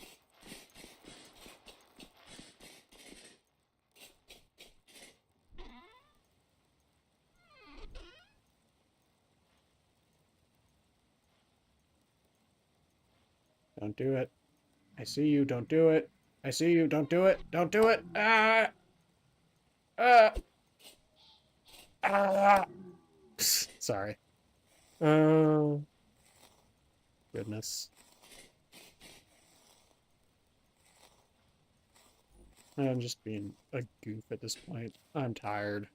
Don't do it. I see you, don't do it. I see you, don't do it. Don't do it. Ah! Ah! Ah! Sorry. Oh, goodness. I'm just being a goof at this point. I'm tired.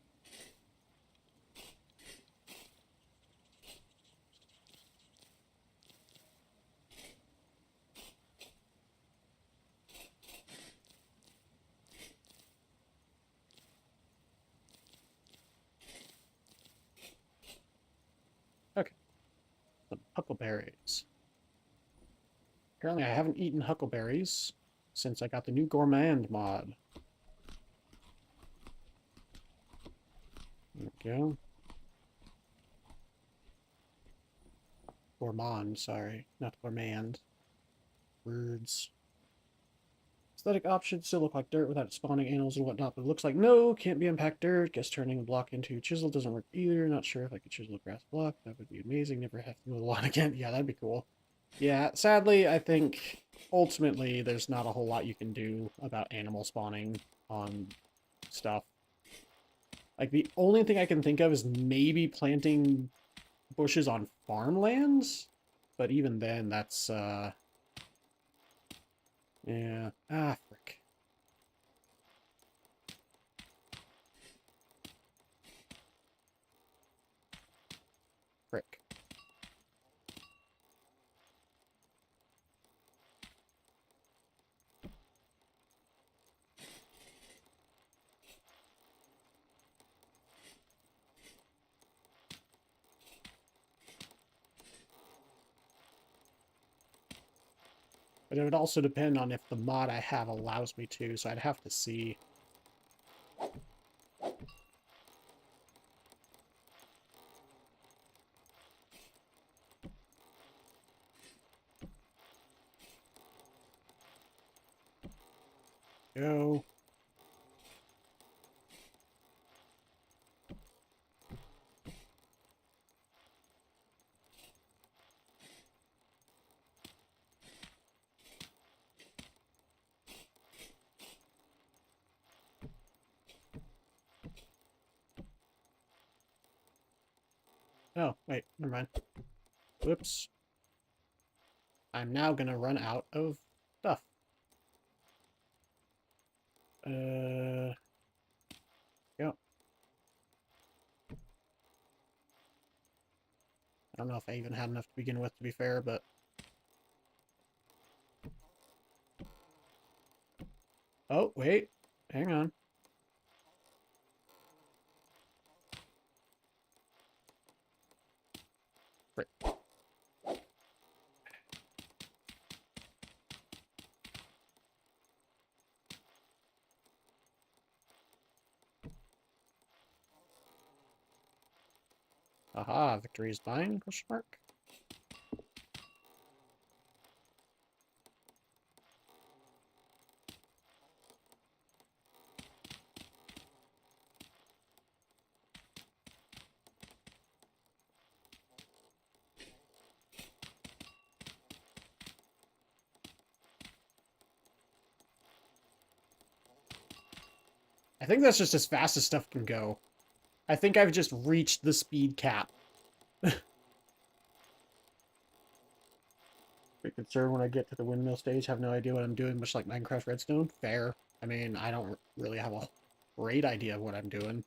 Okay. Some huckleberries. Apparently I haven't eaten huckleberries since I got the new gourmand mod. There we go. Gourmand, sorry. Not gourmand. Words. Aesthetic options still look like dirt without spawning animals and whatnot, but it looks like no, can't be unpacked dirt. Guess turning a block into chisel doesn't work either. Not sure if I could chisel a grass block. That would be amazing. Never have to mow the lawn again. Yeah, that'd be cool. Yeah, sadly, I think ultimately there's not a whole lot you can do about animal spawning on stuff. Like, the only thing I can think of is maybe planting bushes on farmlands, but even then, that's, yeah. Ah, frick. Frick. But it would also depend on if the mod I have allows me to, so I'd have to see. Go. Oh, wait, never mind. Whoops. I'm now gonna run out of stuff. Yeah. I don't know if I even had enough to begin with, to be fair, but... Oh, wait. Hang on. Frick. Aha, victory is mine, question mark? I think that's just as fast as stuff can go. I think I've just reached the speed cap. Bit concerned when I get to the windmill stage, have no idea what I'm doing, much like Minecraft Redstone. Fair. I mean, I don't really have a great idea of what I'm doing.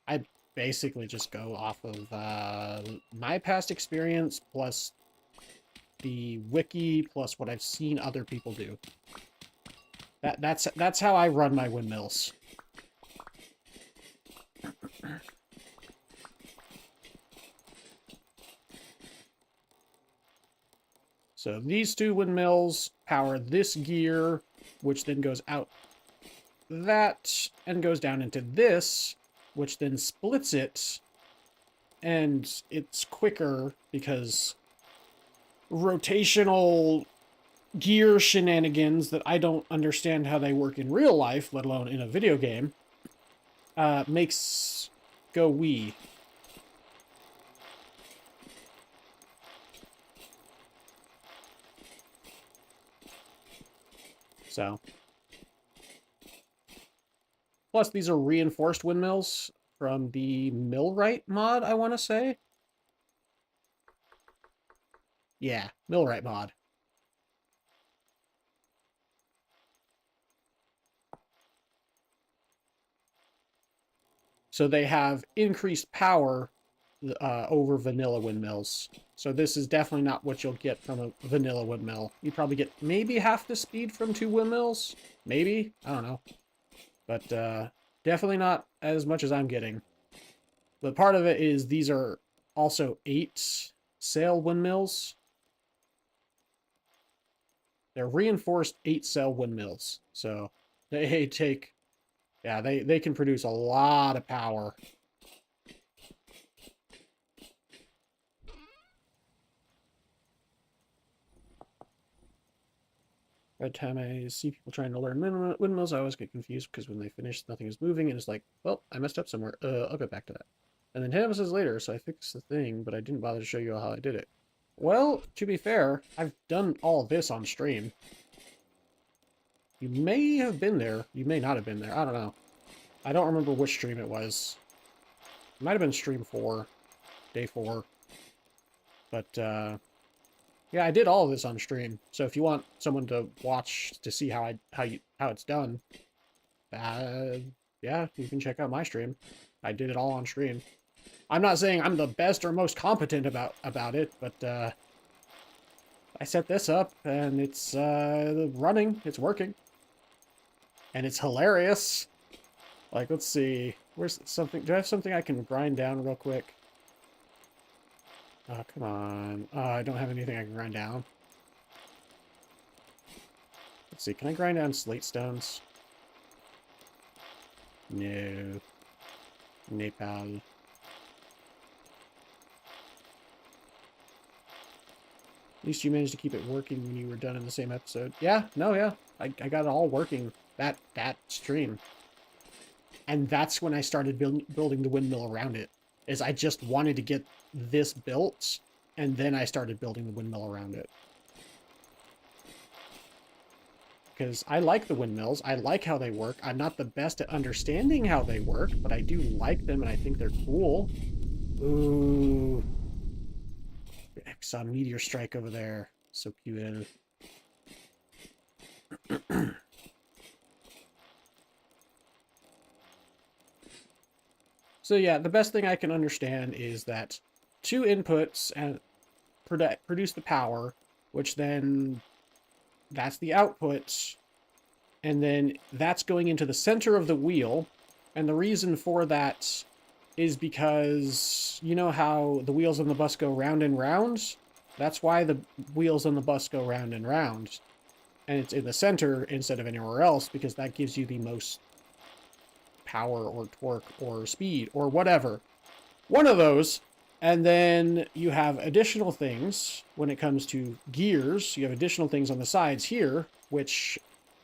I basically just go off of my past experience plus the wiki plus what I've seen other people do. That's how I run my windmills. So these two windmills power this gear, which then goes out that and goes down into this, which then splits it, and it's quicker because rotational gear shenanigans that I don't understand how they work in real life, let alone in a video game, makes go wee. So. Plus, these are reinforced windmills from the Millwright mod, I want to say. Yeah, Millwright mod. So they have increased power over vanilla windmills. So this is definitely not what you'll get from a vanilla windmill. You probably get maybe half the speed from two windmills. Maybe? I don't know. But definitely not as much as I'm getting. But part of it is these are also 8-sail windmills. They're reinforced 8-sail windmills. So they take... Yeah, they can produce a lot of power. Every time I see people trying to learn windmills, I always get confused because when they finish, nothing is moving, and it's like, well, I messed up somewhere. I'll get back to that. And then 10 episodes later, so I fixed the thing, but I didn't bother to show you how I did it. Well, to be fair, I've done all this on stream. You may have been there. You may not have been there. I don't know. I don't remember which stream it was. It might have been stream 4. Day 4. But, yeah, I did all of this on stream. So if you want someone to watch to see how it's done, yeah, you can check out my stream. I did it all on stream. I'm not saying I'm the best or most competent about it, but I set this up and it's running, it's working, and it's hilarious. Like, let's see, where's something? Do I have something I can grind down real quick? Oh, come on. I don't have anything I can grind down. Let's see, can I grind down slate stones? No. Nepal. At least you managed to keep it working when you were done in the same episode. Yeah, no, yeah. I got it all working that stream. And that's when I started building the windmill around it. Is I just wanted to get this built, and then I started building the windmill around it. Because I like the windmills. I like how they work. I'm not the best at understanding how they work, but I do like them, and I think they're cool. Ooh. I saw a meteor strike over there. So cute. So yeah, the best thing I can understand is that 2 inputs and produce the power, which then that's the output, and then that's going into the center of the wheel. And the reason for that is because you know how the wheels on the bus go round and round? That's why the wheels on the bus go round and round. And it's in the center instead of anywhere else, because that gives you the most power or torque or speed or whatever. One of those. And then you have additional things when it comes to gears. You have additional things on the sides here, which,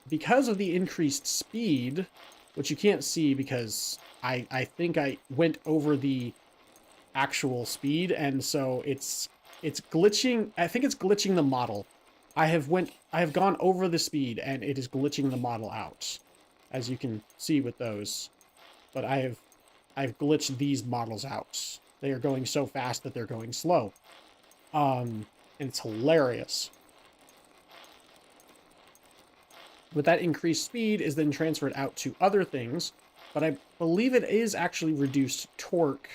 because of the increased speed, which you can't see because I think I went over the actual speed, and so it's glitching. I think it's glitching the model. I have gone over the speed, and it is glitching the model out, as you can see with those. But I've glitched these models out. They are going so fast that they're going slow. And it's hilarious. But that increased speed is then transferred out to other things, but I believe it is actually reduced torque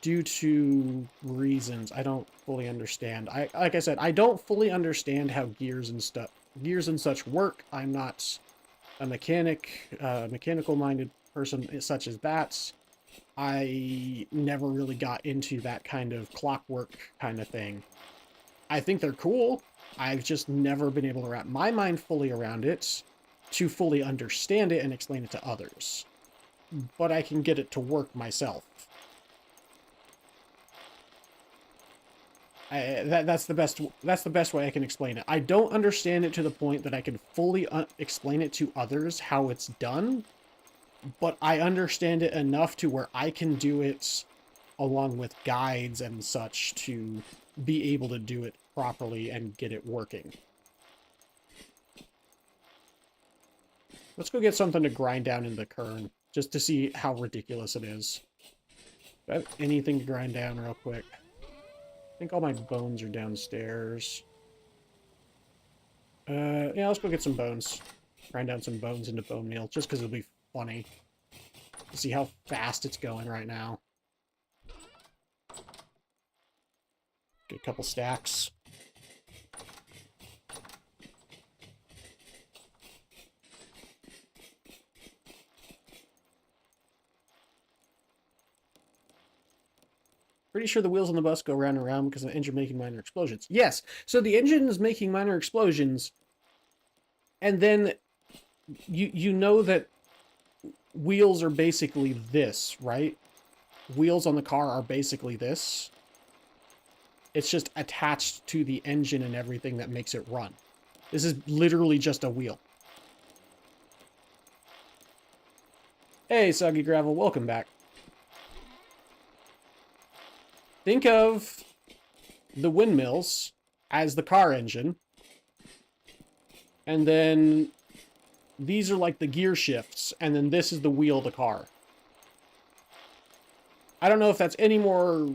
due to reasons I don't fully understand. Like I said, I don't fully understand how gears and such work. I'm not a mechanical-minded person such as that. I never really got into that kind of clockwork kind of thing. I think they're cool. I've just never been able to wrap my mind fully around it to fully understand it and explain it to others. But I can get it to work myself. That's the best way I can explain it. I don't understand it to the point that I can fully explain it to others how it's done, but I understand it enough to where I can do it along with guides and such to be able to do it properly and get it working. Let's go get something to grind down in the kern, just to see how ridiculous it is. Do I have anything to grind down real quick? I think all my bones are downstairs. Yeah, let's go get some bones. Grind down some bones into bone meal, just because it'll be funny to see how fast it's going right now. Get a couple stacks. Pretty sure the wheels on the bus go round and round because of the engine making minor explosions. Yes, so the engine is making minor explosions, and then you know that wheels are basically this, right? Wheels on the car are basically this. It's just attached to the engine and everything that makes it run. This is literally just a wheel. Hey, Soggy Gravel, welcome back. Think of the windmills as the car engine. And then these are like the gear shifts. And then this is the wheel of the car. I don't know if that's any more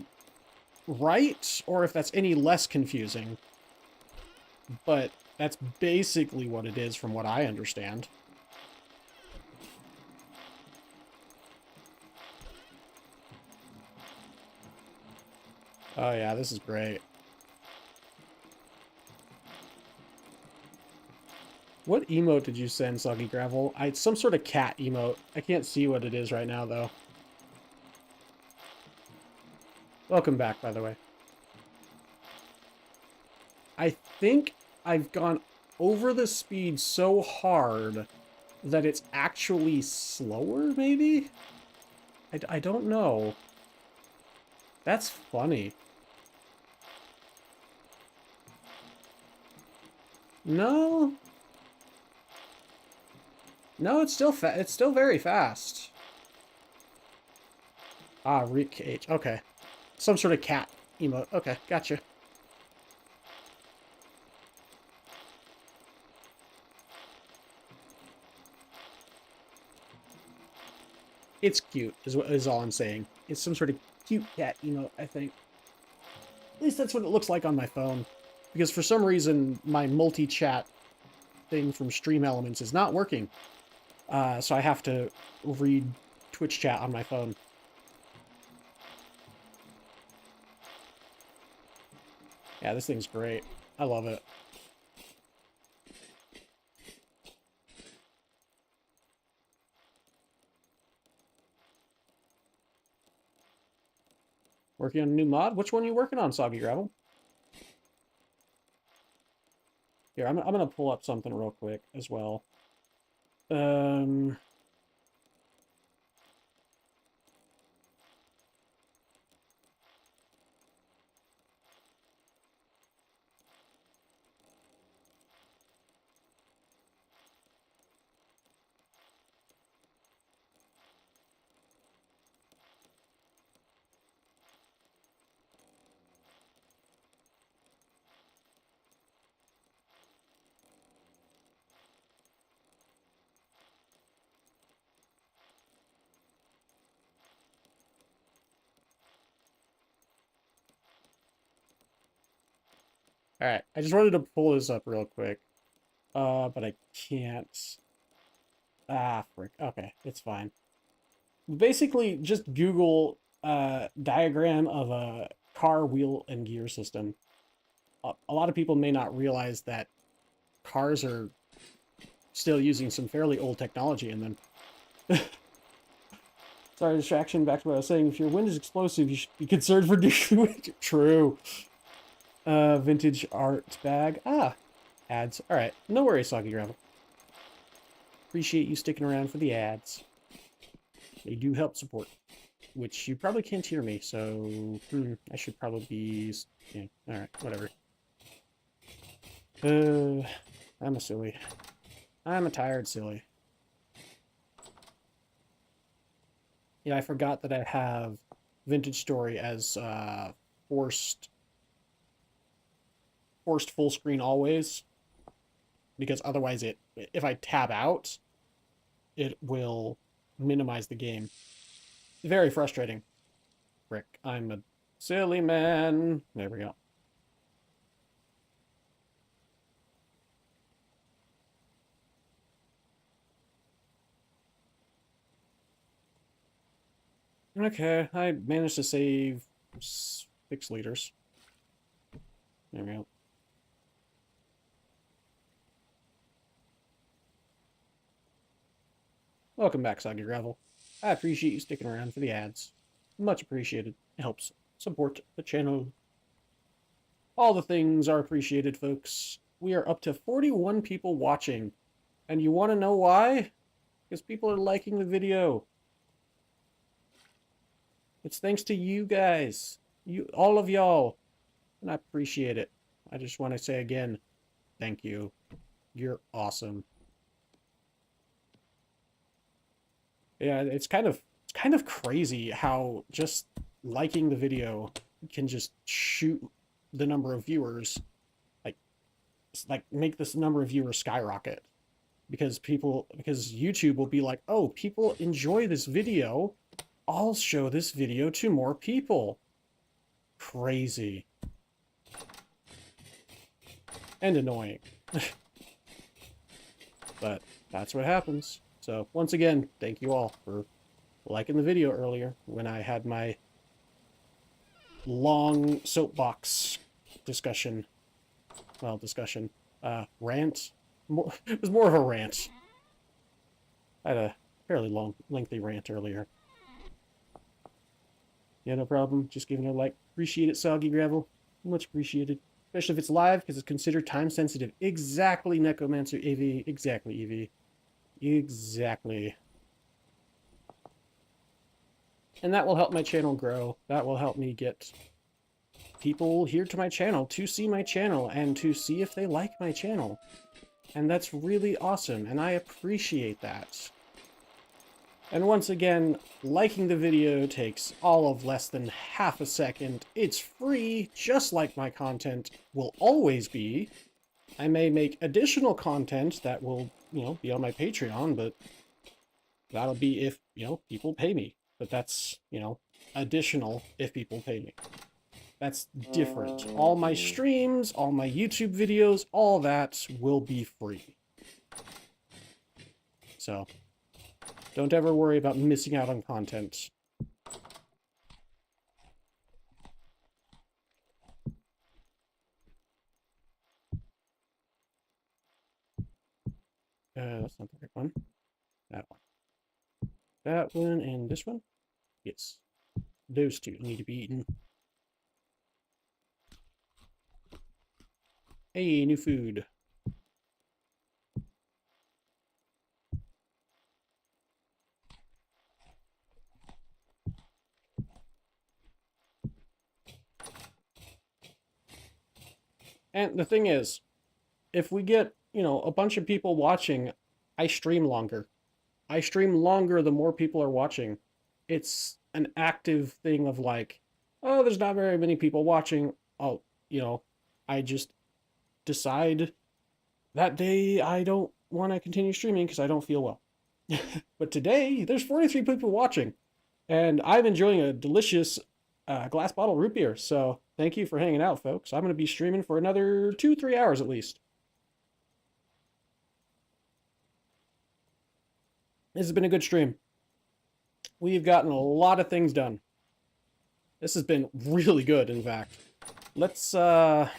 right or if that's any less confusing. But that's basically what it is from what I understand. Oh yeah, this is great. What emote did you send, Soggy Gravel? It's some sort of cat emote. I can't see what it is right now, though. Welcome back, by the way. I think I've gone over the speed so hard that it's actually slower, maybe? I don't know. That's funny. No. No, it's still very fast. Ah, Reek Cage. Okay. Some sort of cat emote. Okay, gotcha. It's cute, is all I'm saying. It's some sort of cute cat emote, I think. At least that's what it looks like on my phone. Because for some reason, my multi-chat thing from Stream Elements is not working. So I have to read Twitch chat on my phone. Yeah, this thing's great. I love it. Working on a new mod? Which one are you working on, Soggy Gravel? Here, I'm gonna pull up something real quick as well. Alright, I just wanted to pull this up real quick. But I can't. Ah, frick. Okay, it's fine. Basically, just Google diagram of a car wheel and gear system. A lot of people may not realize that cars are still using some fairly old technology in them. Sorry, distraction. Back to what I was saying. If your wind is explosive, you should be concerned for nuclear. True. Vintage art bag. Ah, ads. All right, no worries, Soggy Gravel. Appreciate you sticking around for the ads. They do help support, which you probably can't hear me, so I should probably be. Yeah, all right, whatever. I'm a silly. I'm a tired silly. Yeah, I forgot that I have Vintage Story as forced full screen always, because otherwise if I tab out, it will minimize the game. Very frustrating. Frick, I'm a silly man. There we go. Okay, I managed to save 6 liters. There we go. Welcome back, Soggy Gravel. I appreciate you sticking around for the ads. Much appreciated. It helps support the channel. All the things are appreciated, folks. We are up to 41 people watching. And you want to know why? Because people are liking the video. It's thanks to you guys. All of y'all. And I appreciate it. I just want to say again, thank you. You're awesome. Yeah, it's kind of crazy how just liking the video can just shoot the number of viewers, like make this number of viewers skyrocket, because YouTube will be like, oh, people enjoy this video, I'll show this video to more people. Crazy and annoying. But that's what happens. So once again, thank you all for liking the video earlier when I had my long soapbox discussion. Well, rant. It was more of a rant. I had a fairly lengthy rant earlier. Yeah, no problem. Just giving a like. Appreciate it, Soggy Gravel. Much appreciated. Especially if it's live, because it's considered time sensitive. Exactly, Necromancer EV. Exactly, EV. Exactly. And that will help my channel grow. That will help me get people here to my channel to see my channel and to see if they like my channel. And that's really awesome, and I appreciate that. And once again, liking the video takes all of less than half a second. It's free, just like my content will always be. I may make additional content that will, be on my Patreon, but that'll be if, people pay me. But that's, additional if people pay me. That's different. All my streams, all my YouTube videos, all that will be free. So, don't ever worry about missing out on content. That's not the right one. That one. That one and this one? Yes. Those two need to be eaten. Hey, new food. And the thing is, if we get, a bunch of people watching, I stream longer. I stream longer the more people are watching. It's an active thing of like, oh, there's not very many people watching. Oh, I just decide that day I don't want to continue streaming because I don't feel well. But today, there's 43 people watching, and I'm enjoying a delicious glass bottle root beer. So thank you for hanging out, folks. I'm going to be streaming for another 2-3 hours at least. This has been a good stream. We've gotten a lot of things done. This has been really good, in fact. Let's, Let's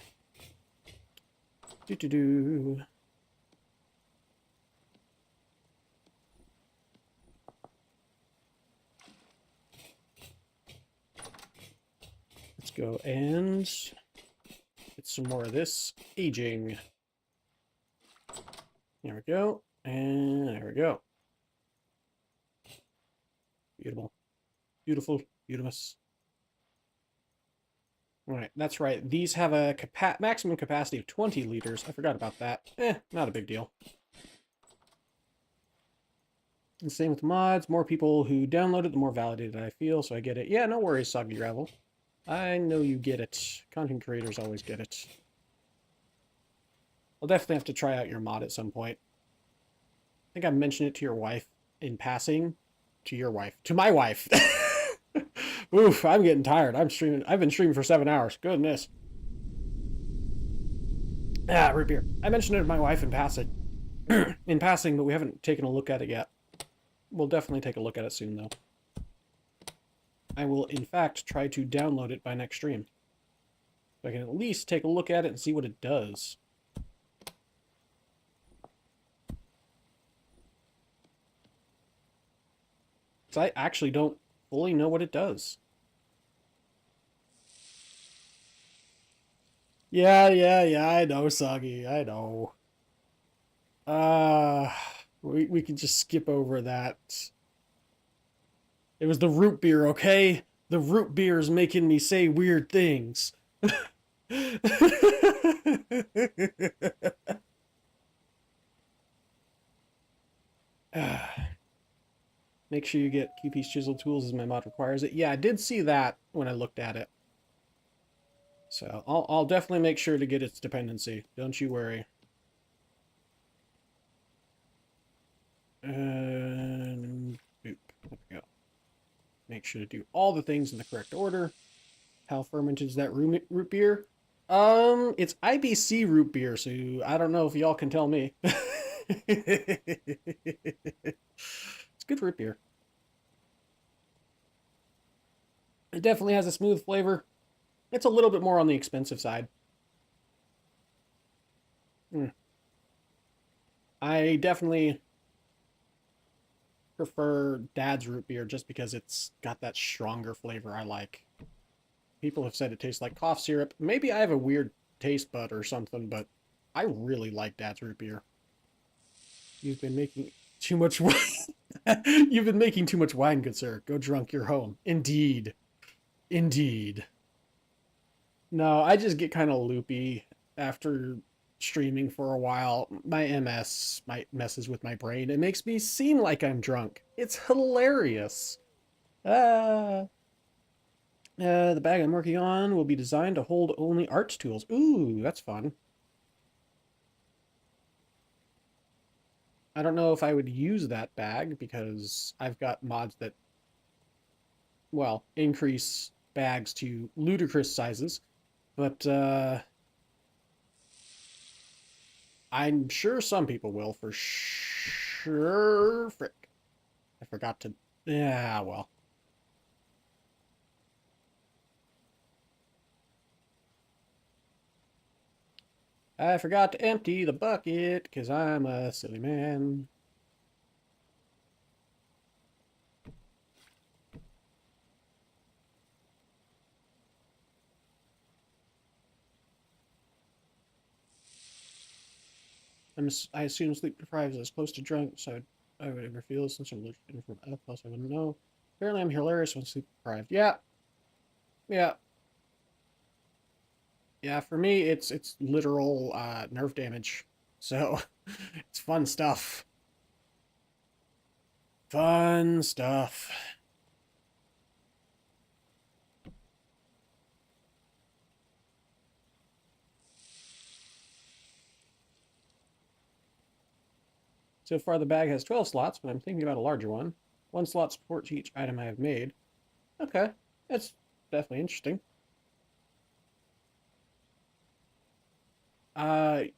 go and Get some more of this aging. There we go. And there we go. Beautiful. Beautiful. Beautimous. All right, that's right. These have a maximum capacity of 20 liters. I forgot about that. Not a big deal. And same with mods. More people who download it, the more validated I feel, so I get it. Yeah, no worries, Soggy Gravel. I know you get it. Content creators always get it. I'll definitely have to try out your mod at some point. I think I mentioned it to your wife in passing. To your wife. To my wife. Oof, I'm getting tired. I've been streaming for 7 hours. Goodness. Root beer. I mentioned it to my wife in passing. In passing, but we haven't taken a look at it yet. We'll definitely take a look at it soon, though. I will, in fact, try to download it by next stream. So I can at least take a look at it and see what it does. So I actually don't fully know what it does. Yeah, I know, Soggy. I know. We can just skip over that. It was the root beer, okay? The root beer is making me say weird things. Make sure you get QP's Chisel Tools as my mod requires it. Yeah, I did see that when I looked at it. So I'll definitely make sure to get its dependency. Don't you worry. And boop. There we go. Make sure to do all the things in the correct order. How fermented is that root beer? It's IBC root beer, so I don't know if y'all can tell me. It's good root beer. It definitely has a smooth flavor. It's a little bit more on the expensive side. I definitely prefer Dad's root beer just because it's got that stronger flavor I like. People have said it tastes like cough syrup. Maybe I have a weird taste bud or something, but I really like Dad's root beer. You've been making too much wine. You've been making too much wine, good sir. Go drunk, you're home. Indeed. Indeed. No, I just get kind of loopy after streaming for a while. My MS messes with my brain. It makes me seem like I'm drunk. It's hilarious. The bag I'm working on will be designed to hold only arts tools. Ooh, that's fun. I don't know if I would use that bag because I've got mods that, well, increase bags to ludicrous sizes. But I'm sure some people will, for sure. Frick. I forgot to... Yeah, well. I forgot to empty the bucket, because I'm a silly man. I assume sleep deprived is as close to drunk, so I would ever feel since I'm allergic from F, plus I wouldn't know. Apparently I'm hilarious when sleep deprived. Yeah. Yeah. Yeah, for me, it's literal nerve damage. So, it's fun stuff. Fun stuff. So far, the bag has 12 slots, but I'm thinking about a larger one. One slot supports each item I have made. Okay, that's definitely interesting.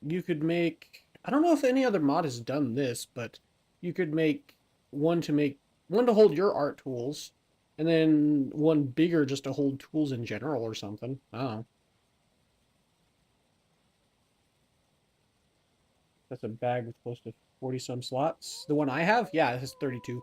You could make... I don't know if any other mod has done this, but you could make one to hold your art tools, and then one bigger just to hold tools in general or something. I don't know. That's a bag with close to 40 some slots. The one I have? Yeah, it has 32.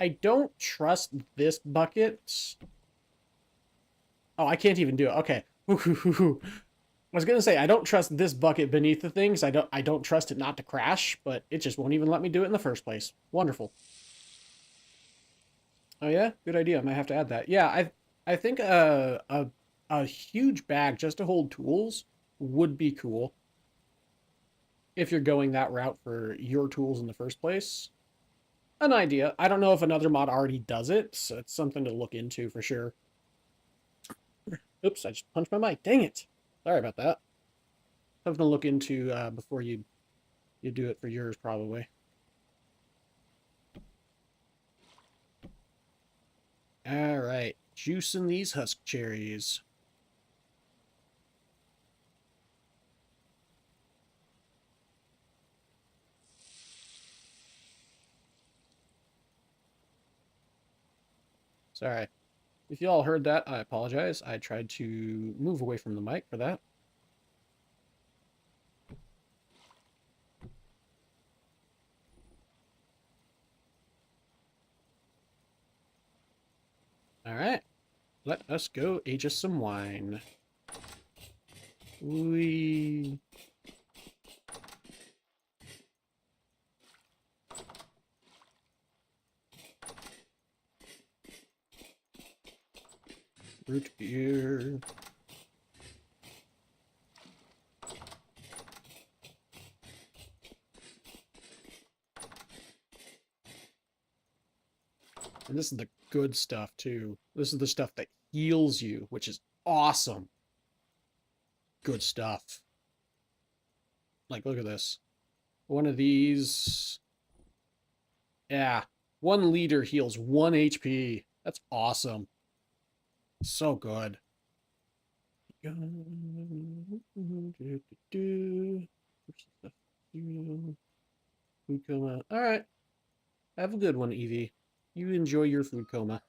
I don't trust this bucket. Oh, I can't even do it. Okay. I was gonna say I don't trust this bucket beneath the things. I don't trust it not to crash, but it just won't even let me do it in the first place. Wonderful. Oh yeah, good idea. I might have to add that. Yeah, I think a huge bag just to hold tools would be cool if you're going that route for your tools in the first place. An idea. I don't know if another mod already does it, so it's something to look into for sure. Oops, I just punched my mic. Dang it. Sorry about that. Something to look into before you do it for yours, probably. All right, juicing these husk cherries. Sorry. If you all heard that, I apologize. I tried to move away from the mic for that. All right, let us go age us some wine. We root beer. And this is the good stuff too. This is the stuff that heals you, which is awesome. Good stuff. Like, look at this. One of these. Yeah. 1 liter heals 1 HP. That's awesome. So good. Food coma. All right. Have a good one, Evie. You enjoy your food coma.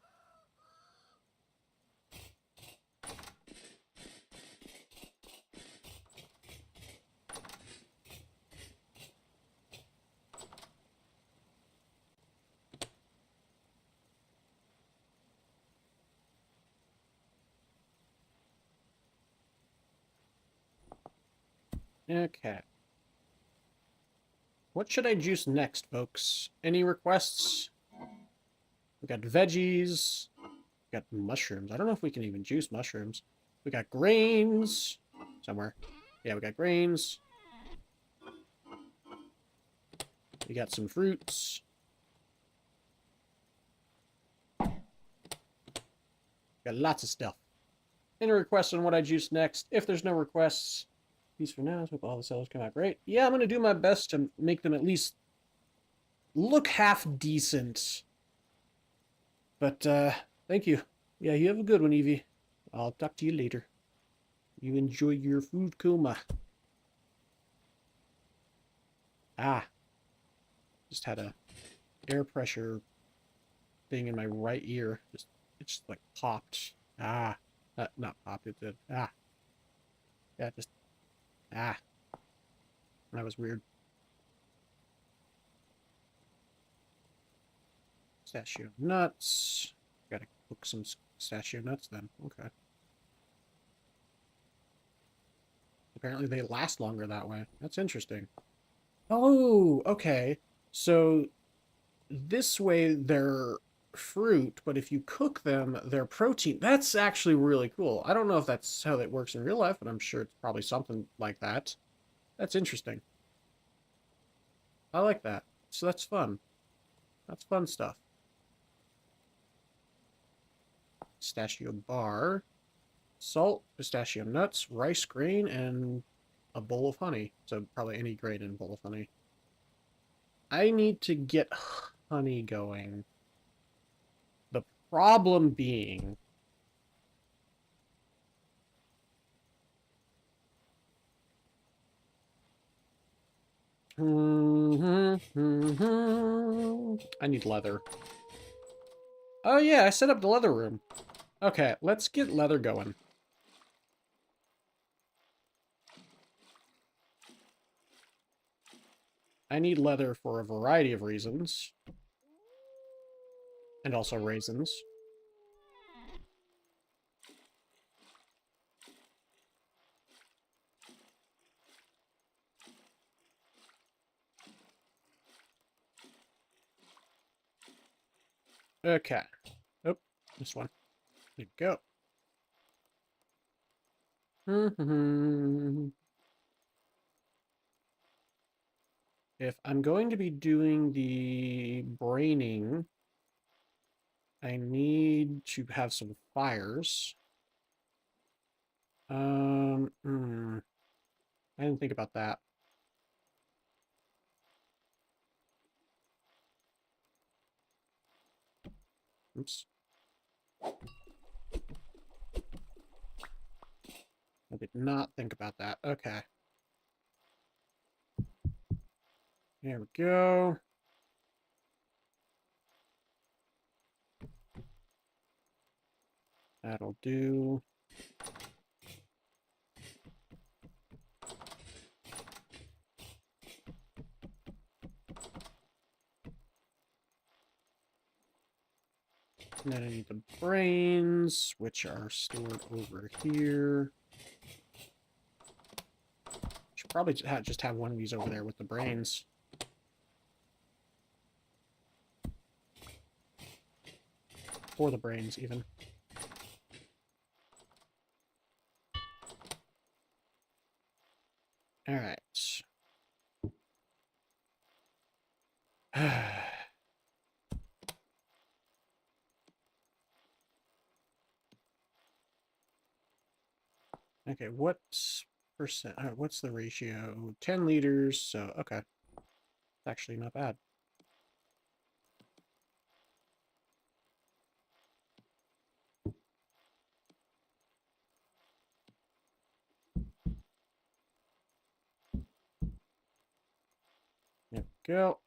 Okay. What should I juice next, folks? Any requests? We got veggies. We got mushrooms. I don't know if we can even juice mushrooms. We got grains. Somewhere. Yeah, we got grains. We got some fruits. Got lots of stuff. Any requests on what I juice next? If there's no requests, peace for now. Hope all the sellers come out great. Yeah, I'm going to do my best to make them at least look half decent. But, thank you. Yeah, you have a good one, Evie. I'll talk to you later. You enjoy your food coma. Ah. Just had a air pressure thing in my right ear. It just like popped. Ah. Not popped, it did. Ah. Yeah, just. Ah. That was weird. Pistachio nuts. Gotta cook some pistachio nuts then. Okay. Apparently they last longer that way. That's interesting. Oh, okay. So this way they're fruit, but if you cook them, they're protein. That's actually really cool. I don't know if that's how that works in real life, but I'm sure it's probably something like that. That's interesting. I like that. So that's fun. That's fun stuff. Pistachio bar, salt, pistachio nuts, rice grain, and a bowl of honey. So probably any grain in a bowl of honey. I need to get honey going. The problem being I need leather. Oh yeah, I set up the leather room. Okay, let's get leather going. I need leather for a variety of reasons. And also raisins. Okay. Oh, this one. There you go. If I'm going to be doing the braining, I need to have some fires. I didn't think about that. Oops. I did not think about that. Okay. There we go. That'll do. And then I need the brains, which are stored over here. Should probably just have one of these over there with the brains. Or the brains, even. Alright. Okay, what's percent? What's the ratio? 10 liters, so okay. It's actually not bad. There we go.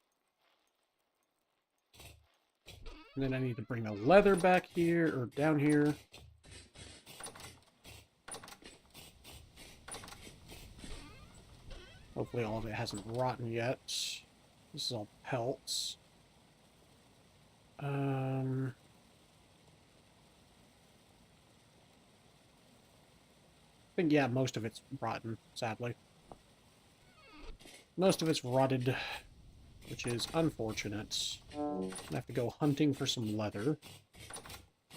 And then I need to bring the leather back here, or down here. Hopefully all of it hasn't rotten yet. This is all pelts. I think, yeah, most of it's rotten, sadly. Most of it's rotted, which is unfortunate. I have to go hunting for some leather.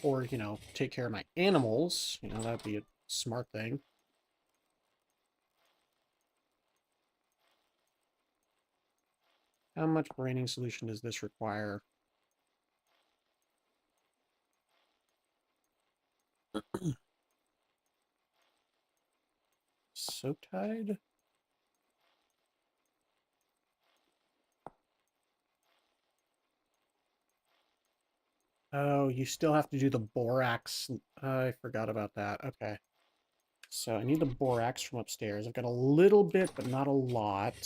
Or, you know, take care of my animals. You know, that'd be a smart thing. How much braining solution does this require? Soak tide? Oh, you still have to do the borax. I forgot about that. Okay. So I need the borax from upstairs. I've got a little bit, but not a lot.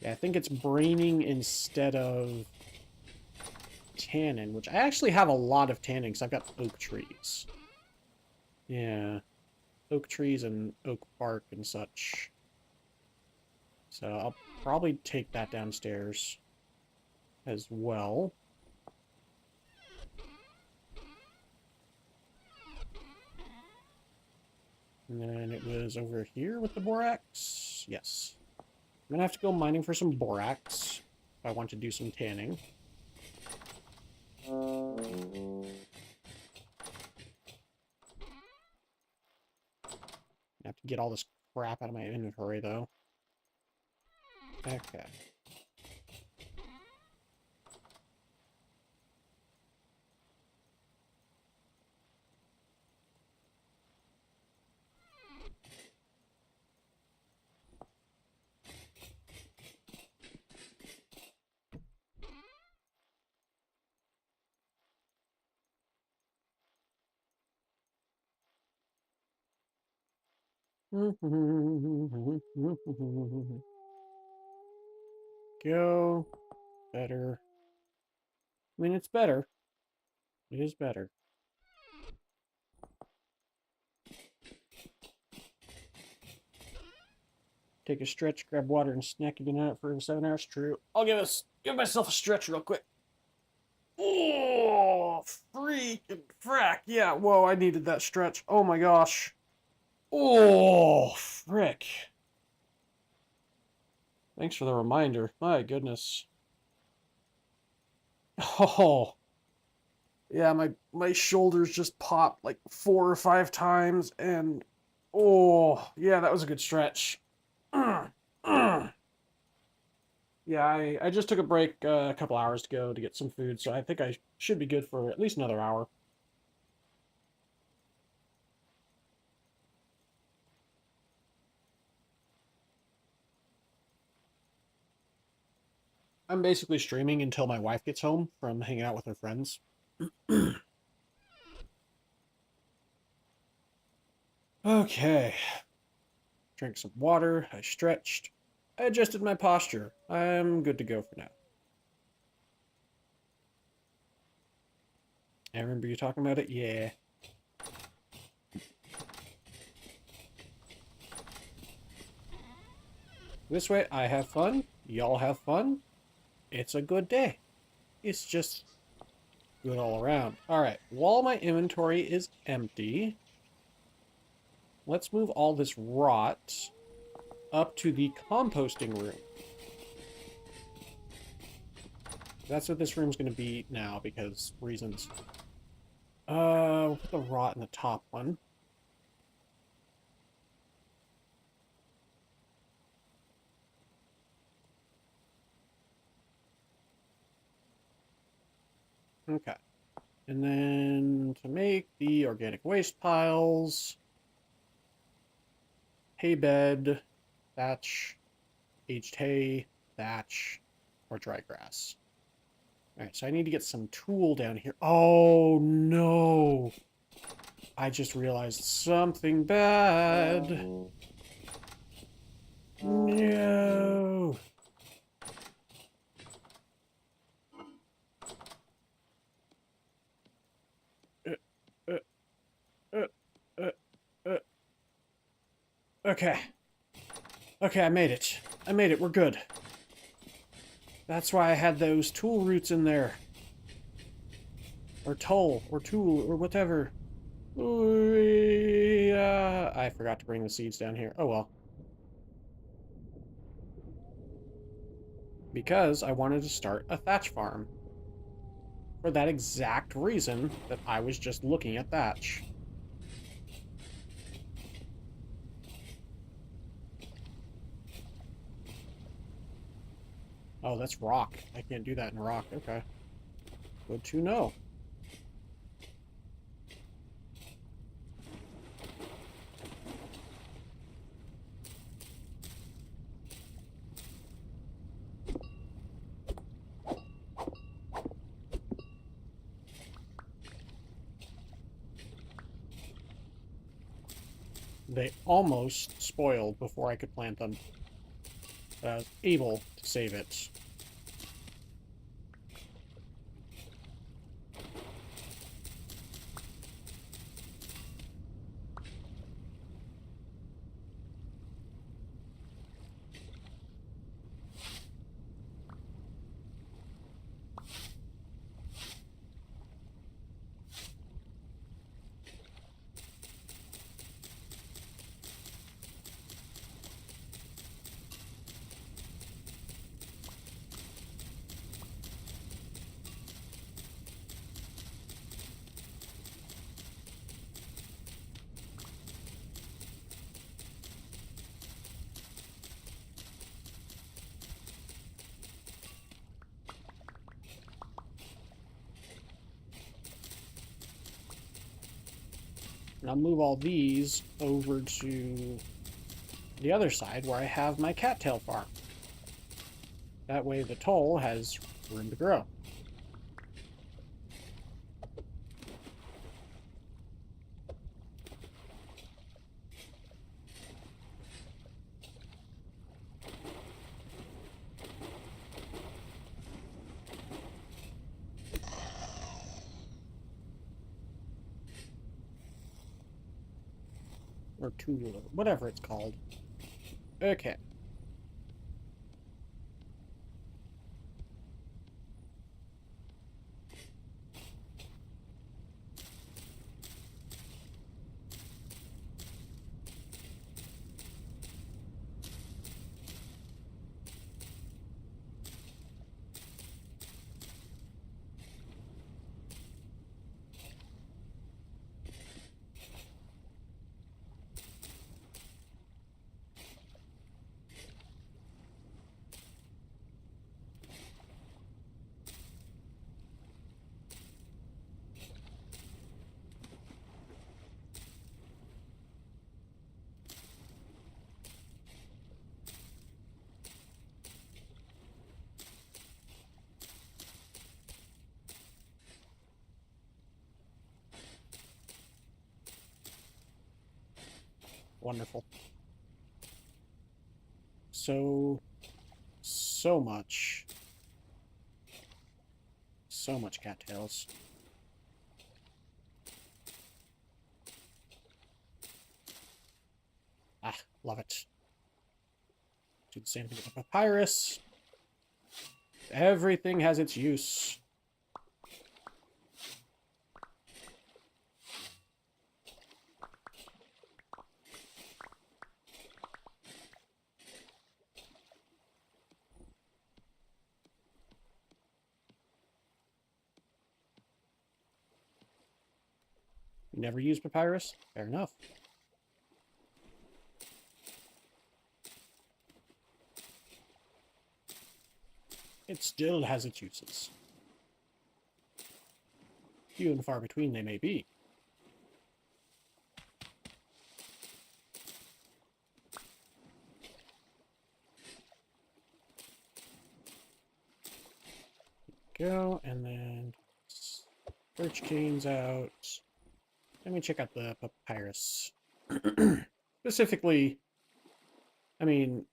Yeah, I think it's braining instead of tannin, which I actually have a lot of tannin because I've got oak trees. Yeah. Oak trees and oak bark and such. So I'll probably take that downstairs as well. And then it was over here with the borax. Yes. I'm going to have to go mining for some borax if I want to do some tanning. I have to get all this crap out of my inventory, though. Okay. Go. Better. I mean, it's better. It is better. Take a stretch, grab water, and snack. You've been out for 7 hours. True. I'll give myself a stretch real quick. Oh, freaking frack. Yeah, whoa, I needed that stretch. Oh my gosh. Oh, frick. Thanks for the reminder. My goodness. Oh, yeah, my shoulders just popped like 4 or 5 times, and oh, yeah, that was a good stretch. Mm, mm. Yeah, I just took a break a couple hours ago to get some food, so I think I should be good for at least another hour. I'm basically streaming until my wife gets home from hanging out with her friends. Okay. Drink some water. I stretched. I adjusted my posture. I'm good to go for now. I remember you talking about it? Yeah. This way, I have fun. Y'all have fun. It's a good day. It's just good all around. Alright, while my inventory is empty, let's move all this rot up to the composting room. That's what this room's going to be now, because reasons. We'll put the rot in the top one. Okay. And then to make the organic waste piles, hay bed, thatch, aged hay, thatch, or dry grass. Alright, so I need to get some tool down here. Oh, no. I just realized something bad. No. Uh, uh, uh, uh, uh. Okay. Okay, I made it. I made it. We're good. That's why I had those tool roots in there. Or tool, or tool, or whatever. I forgot to bring the seeds down here. Oh well. Because I wanted to start a thatch farm. For that exact reason that I was just looking at thatch. Oh, that's rock. I can't do that in rock. Okay. Good to know. They almost spoiled before I could plant them. But I was able to save it. And I'll move all these over to the other side where I have my cattail farm. That way the toll has room to grow. Or tool, or whatever it's called. Okay. Wonderful. So much. So much cattails. Ah, love it. Do the same thing with the papyrus. Everything has its use. You never use papyrus? Fair enough. It still has its uses. Few and far between they may be. Go, and then birch canes out. Let me check out the papyrus. Specifically, I mean,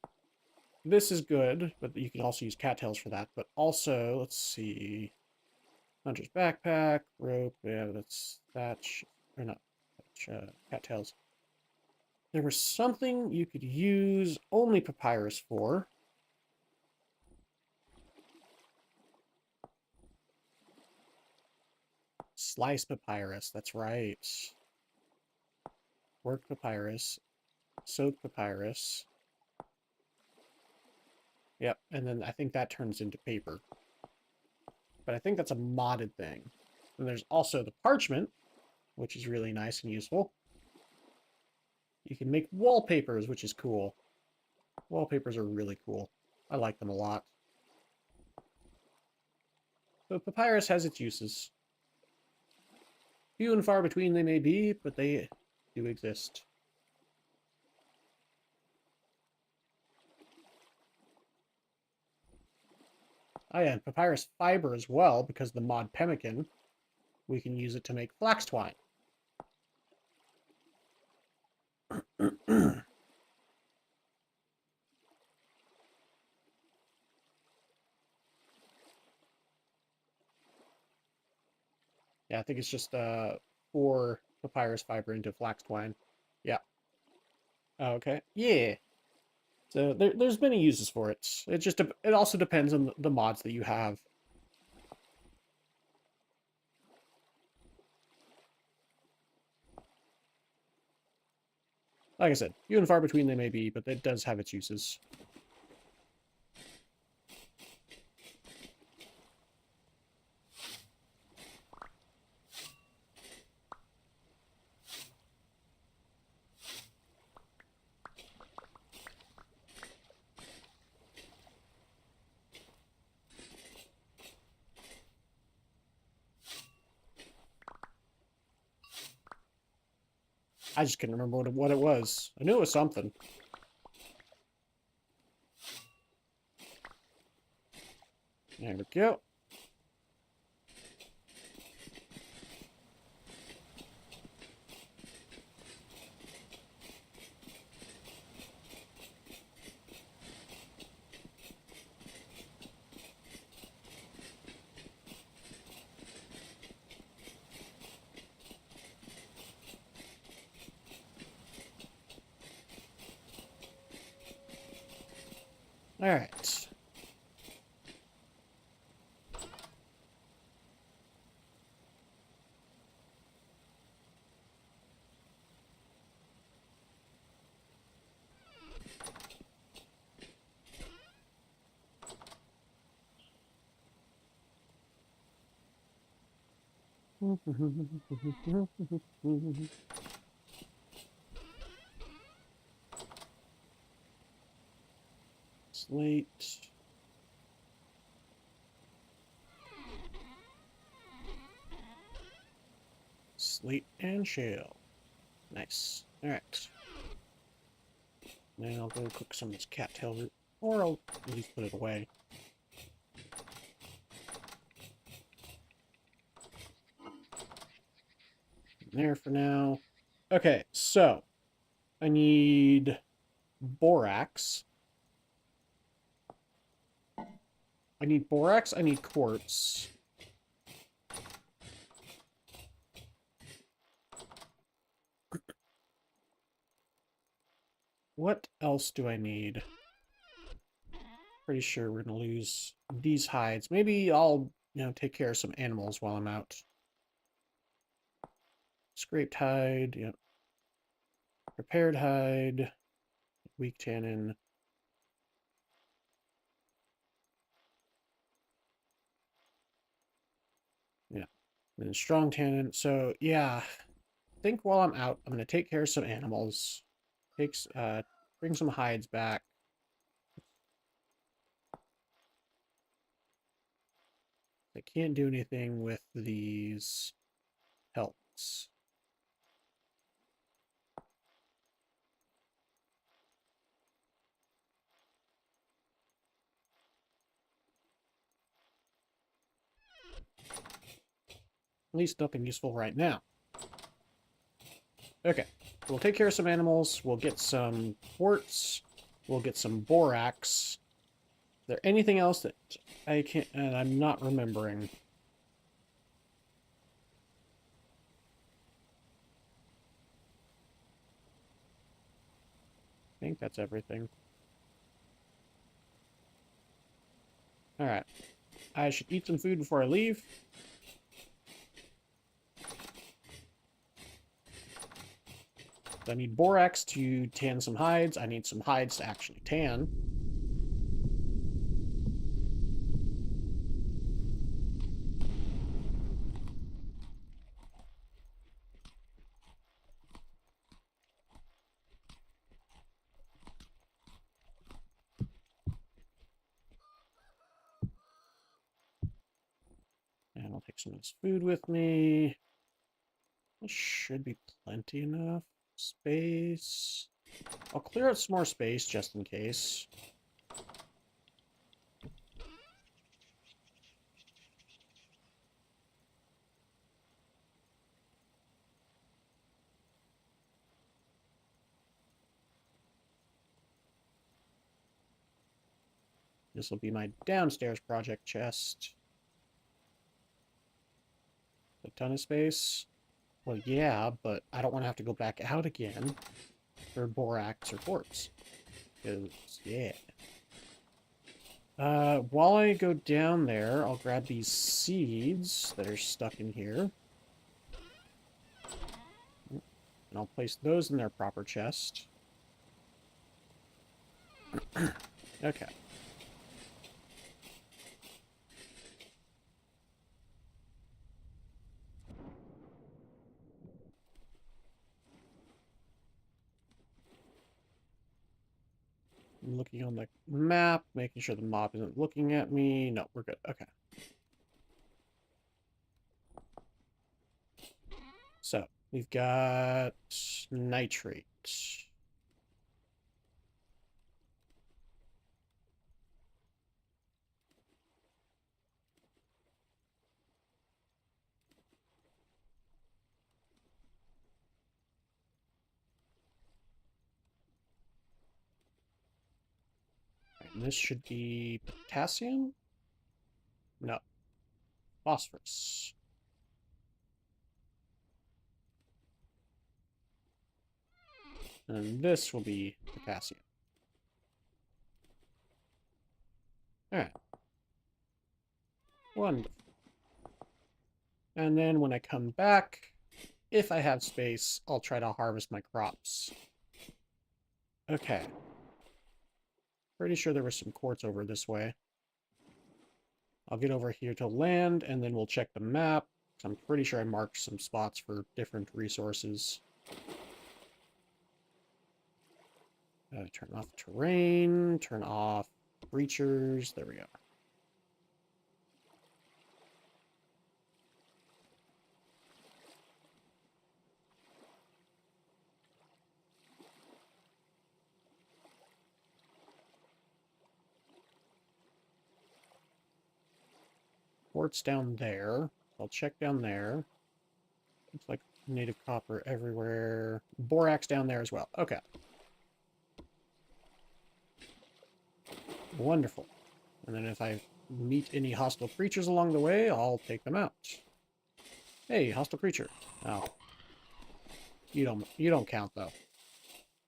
this is good, but you can also use cattails for that. But also, let's see. Hunter's backpack, rope, yeah, that's thatch, or not, thatch, cattails. There was something you could use only papyrus for. Slice papyrus, that's right. Work papyrus, soak papyrus. Yep, and then I think that turns into paper. But I think that's a modded thing. And there's also the parchment, which is really nice and useful. You can make wallpapers, which is cool. Wallpapers are really cool. I like them a lot. So papyrus has its uses. Few and far between they may be, but they do exist. Oh yeah, and papyrus fiber as well, because the mod pemmican, we can use it to make flax twine. Yeah, I think it's just 4 papyrus fiber into flax twine. Yeah. Okay. Yeah. So there's many uses for it. It also depends on the mods that you have. Like I said, few and far between they may be, but it does have its uses. I just couldn't remember what it was. I knew it was something. There we go. All right. Slate. Slate and shale. Nice. All right. Then I'll go cook some of this cattail root, or I'll at least put it away. There for now. Okay, so I need borax. I need borax, I need quartz. What else do I need? Pretty sure we're gonna lose these hides. Maybe I'll, take care of some animals while I'm out. Scraped hide, yep. Prepared hide. Weak tannin. Yeah. And then strong tannin. So, yeah. I think while I'm out, I'm gonna take care of some animals. Bring some hides back. I can't do anything with these pelts. At least nothing useful right now. Okay, we'll take care of some animals. We'll get some quartz. We'll get some borax. Is there anything else that I can't, and I'm not remembering? I think that's everything. Alright. I should eat some food before I leave. I need borax to tan some hides. I need some hides to actually tan. And I'll take some of this food with me. This should be plenty enough. Space. I'll clear out some more space just in case. This will be my downstairs project chest. A ton of space. Well, yeah, but I don't want to have to go back out again for borax or quartz. Because, yeah. While I go down there, I'll grab these seeds that are stuck in here. And I'll place those in their proper chest. Okay. I'm looking on the map, making sure the mob isn't looking at me. No, we're good. Okay. So, we've got nitrate. And this should be potassium? No. Phosphorus. And this will be potassium. Alright. Wonderful. And then when I come back, if I have space, I'll try to harvest my crops. Okay. Pretty sure there was some quartz over this way. I'll get over here to land, and then we'll check the map. I'm pretty sure I marked some spots for different resources. Turn off terrain, turn off breachers. There we go. Quartz down there. I'll check down there. Looks like Native copper everywhere. Borax down there as well. Okay. Wonderful. And then if I meet any hostile creatures along the way, I'll take them out. Hey, hostile creature. Oh. You don't count though.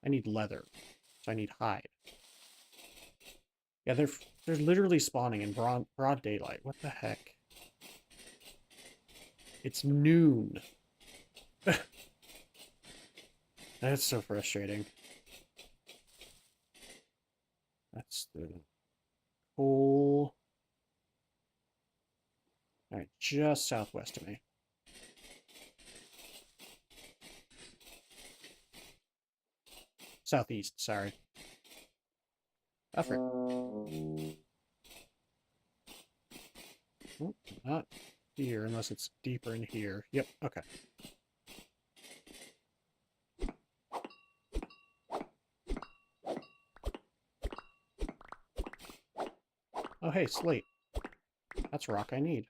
I need leather. So I need hide. Yeah, they're literally spawning in broad daylight. What the heck? It's noon. That's so frustrating. That's the coal. Alright, just southwest of me. Southeast, sorry. Oh, frick. Oh, not here, unless it's deeper in here. Yep, okay. Oh, hey, slate. That's rock I need.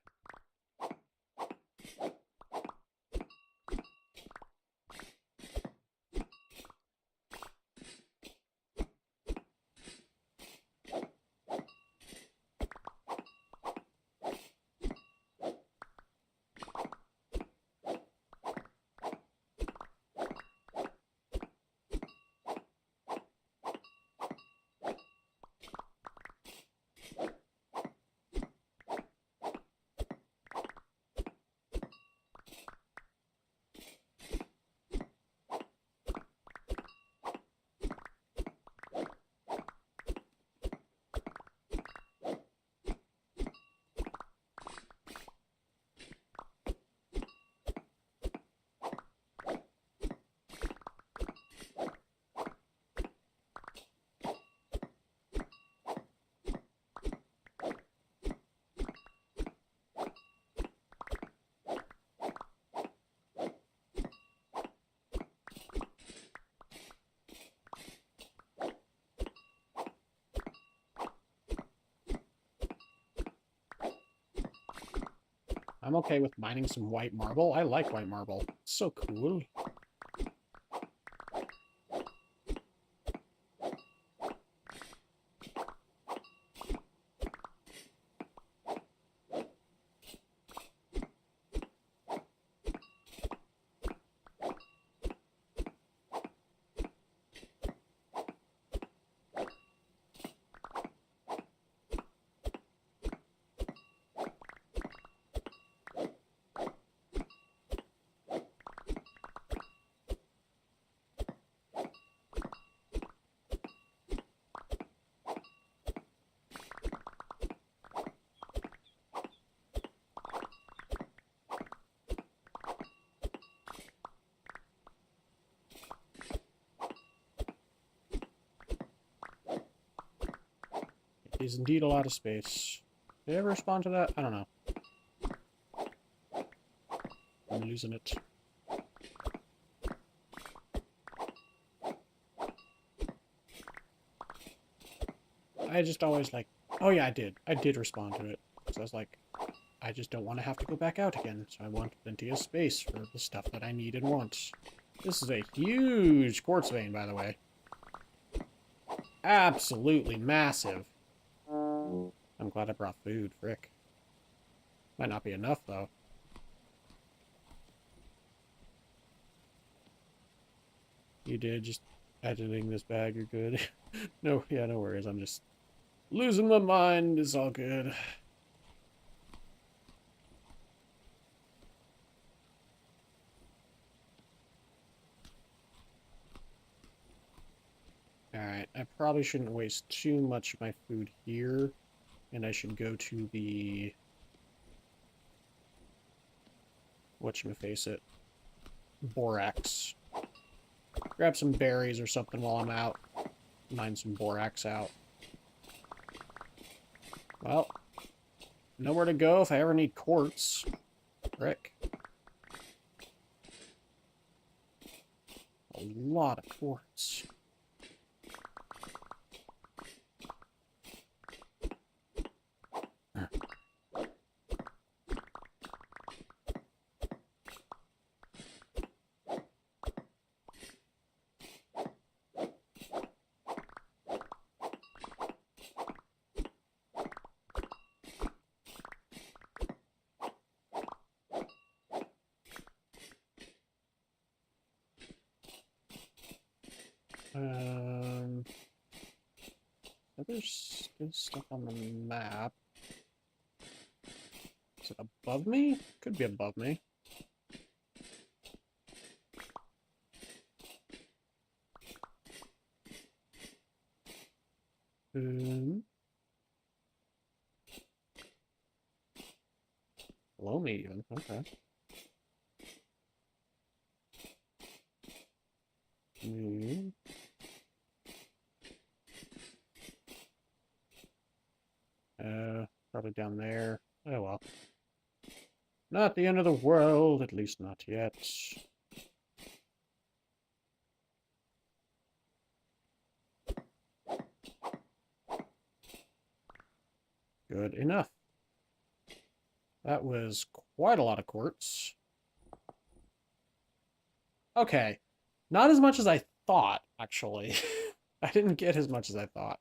I'm okay with mining some white marble. I like white marble. It's so cool. It is indeed a lot of space. Did I ever respond to that? I don't know. I'm losing it. I just always like... Oh yeah, I did. I did respond to it. So I was like, I just don't want to have to go back out again. So I want plenty of space for the stuff that I need and want. This is a huge quartz vein, by the way. Absolutely massive. I'm glad I brought food, frick. Might not be enough, though. You did, just editing this bag, you're good. No, yeah, no worries, I'm just losing my mind, it's all good. Alright, I probably shouldn't waste too much of my food here, and I should go to the... whatchamaface it? Borax. Grab some berries or something while I'm out. Mine some borax out. Well, nowhere to go if I ever need quartz. Frick. A lot of quartz. There's stuff on the map. Is it above me? Could be above me. Below me even. Okay. Probably down there. Oh well. Not the end of the world, at least not yet. Good enough. That was quite a lot of quartz. Okay. Not as much as I thought, actually. I didn't get as much as I thought.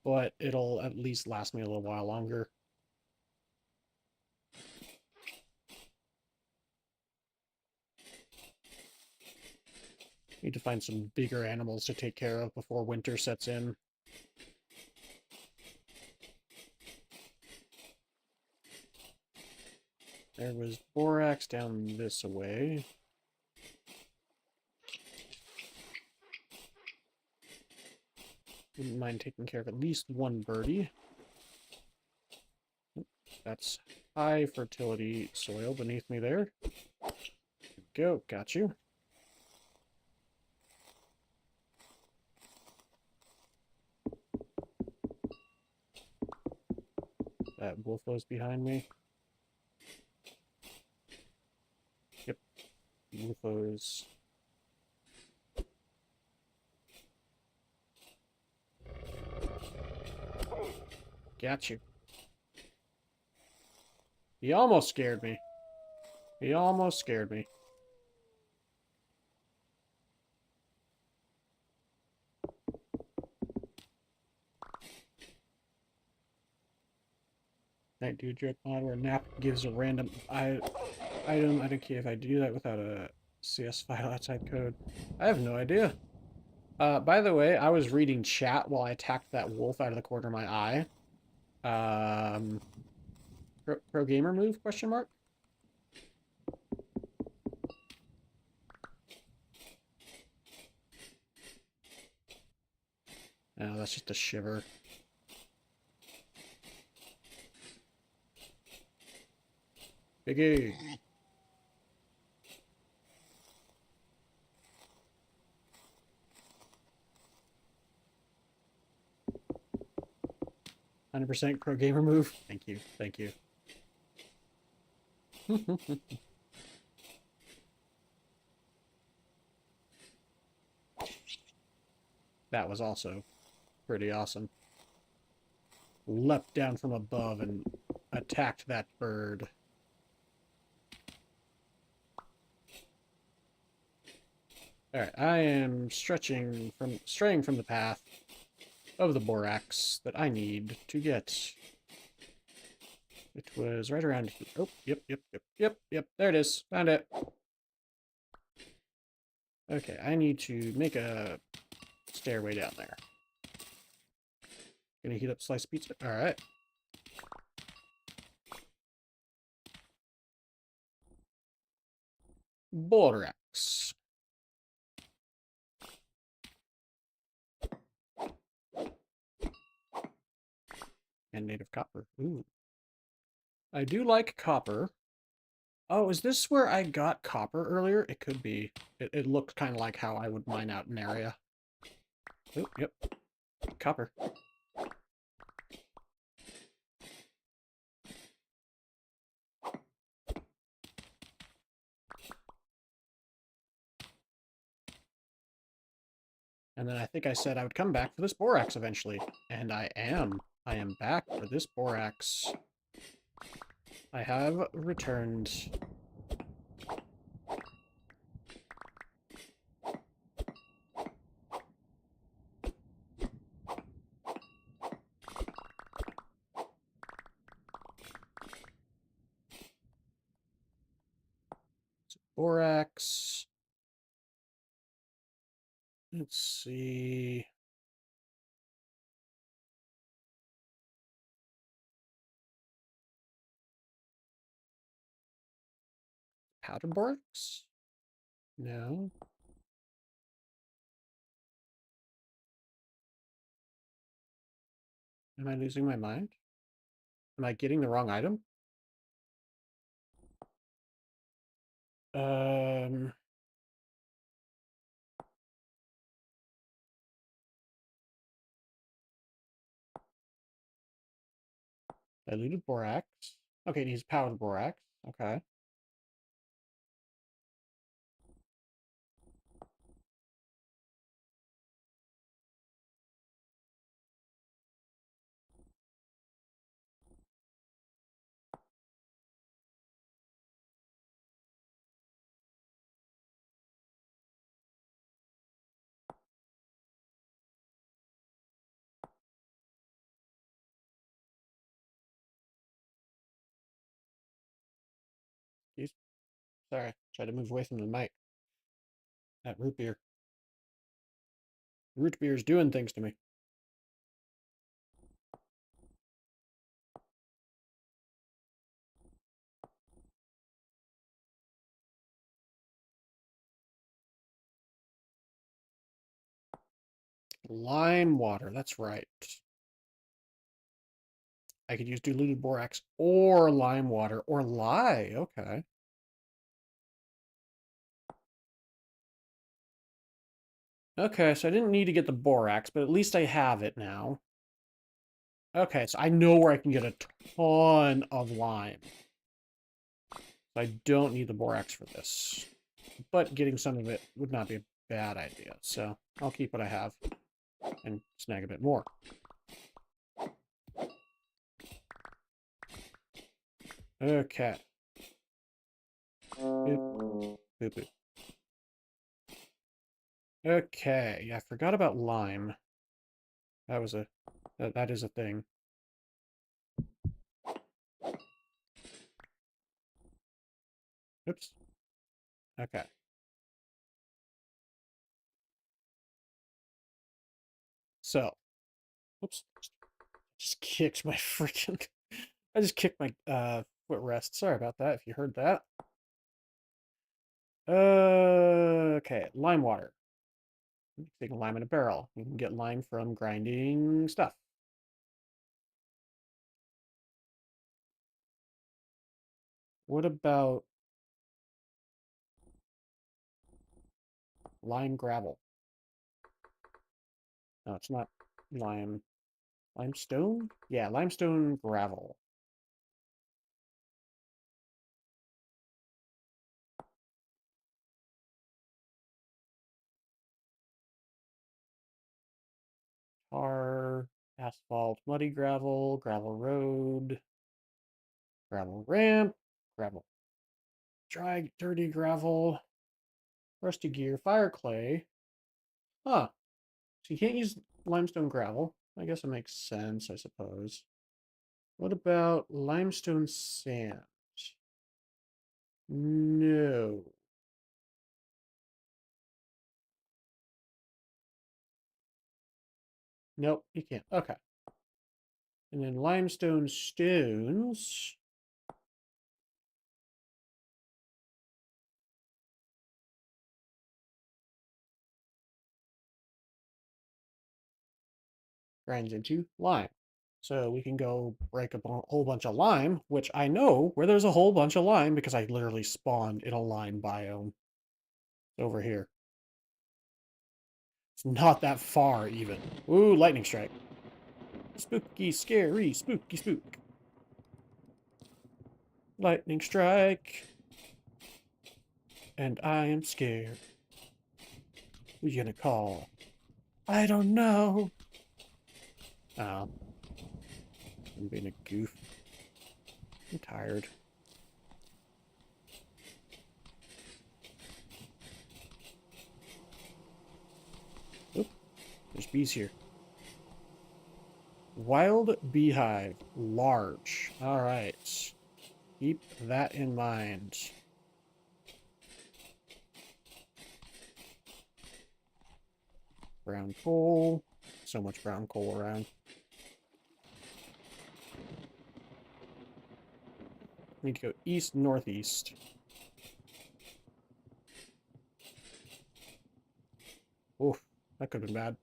But it'll at least last me a little while longer. Need to find some bigger animals to take care of before winter sets in. There was borax down this way. Wouldn't mind taking care of at least one birdie. That's high fertility soil beneath me there. Go, got you. That wolfo's behind me. Yep, wolfo's. Got you. He almost scared me. He almost scared me. Night Dew Joke mod where Nap gives a random item. I don't care if I do that without a CS file outside code. I have no idea. By the way, I was reading chat while I attacked that wolf out of the corner of my eye. Pro gamer move? Question mark. No, that's just a shiver. Biggie. %, pro gamer move. Thank you. Thank you. That was also pretty awesome. Leapt down from above and attacked that bird. Alright, I am straying from the path of the borax that I need to get. It was right around here. Oh, yep, there it is. Found it. Okay, I need to make a stairway down there. Gonna heat up sliced pizza. Alright. Borax. And native copper. Ooh. I do like copper. Oh, is this where I got copper earlier? It could be. It looked kind of like how I would mine out an area. Oh, yep. Copper. And then I think I said I would come back for this borax eventually. And I am. I am back for this borax. I have returned. Borax. Let's see. powder borax? No. Am I losing my mind? Am I getting the wrong item? Um... Diluted borax. Okay, it needs powdered borax. Okay. Excuse. Sorry, try to move away from the mic. That root beer. Root beer is doing things to me. Lime water, that's right. I could use diluted borax or lime water or lye. Okay. Okay, so I didn't need to get the borax, but at least I have it now. Okay, so I know where I can get a ton of lime. I don't need the borax for this. But getting some of it would not be a bad idea. So I'll keep what I have and snag a bit more. Okay. Boop, boop, boop. Okay, yeah, I forgot about lime. That was that is a thing. Oops. Okay. So, oops. Just kicked my freaking. I just kicked my footrest. Sorry about that. If you heard that. Okay, lime water. Take lime in a barrel. You can get lime from grinding stuff. What about lime gravel? No, it's not lime. Limestone? Yeah, limestone gravel. Tar, asphalt, muddy gravel, gravel road, gravel ramp, gravel. Dry, dirty gravel, rusty gear, fire clay. Huh. So you can't use limestone gravel. I guess it makes sense, I suppose. What about limestone sand? No. Nope, you can't. Okay. And then limestone stones. Grinds into lime. So we can go break a whole bunch of lime, which I know where there's a whole bunch of lime because I literally spawned in a lime biome. Over here. It's not that far even. Ooh, lightning strike. Spooky, scary, spooky, spook. Lightning strike. And I am scared. Who you gonna call? I don't know. Oh. I'm being a goof. I'm tired. Oop. There's bees here. Wild beehive. Large. Alright. Keep that in mind. Brown coal. So much brown coal around. Need to go east, northeast. that could have been bad.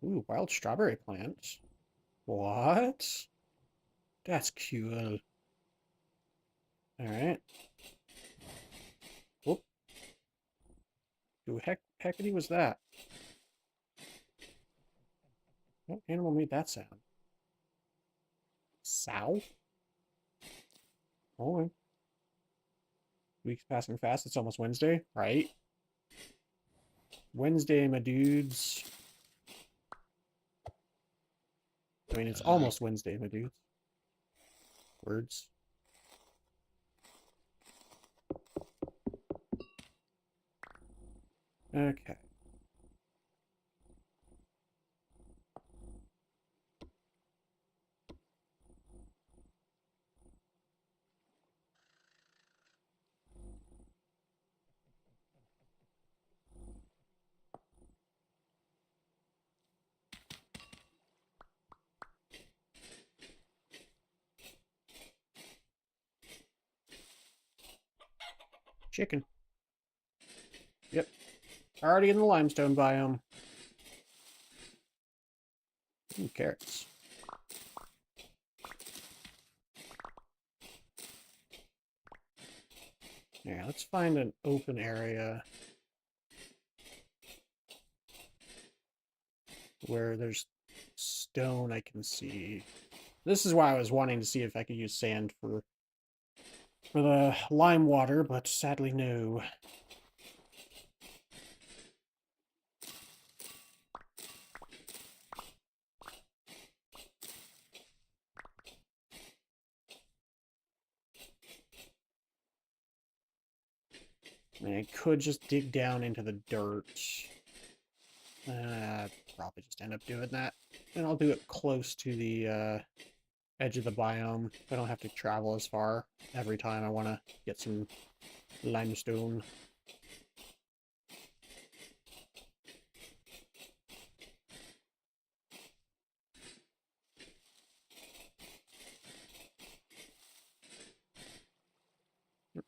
Ooh, wild strawberry plants. What? That's cool. Alright. Whoop. Who heckity was that? What animal made that sound? Sow? Oh, week's passing fast. It's almost Wednesday, right? Wednesday, my dudes. I mean, it's almost Wednesday, my dudes. Words. Okay. Chicken. Yep. Already in the limestone biome. Ooh, carrots. Yeah, let's find an open area where there's stone I can see. This is why I was wanting to see if I could use sand for the lime water, but sadly no. I mean, I could just dig down into the dirt. Probably just end up doing that. And I'll do it close to the edge of the biome. I don't have to travel as far every time I want to get some limestone.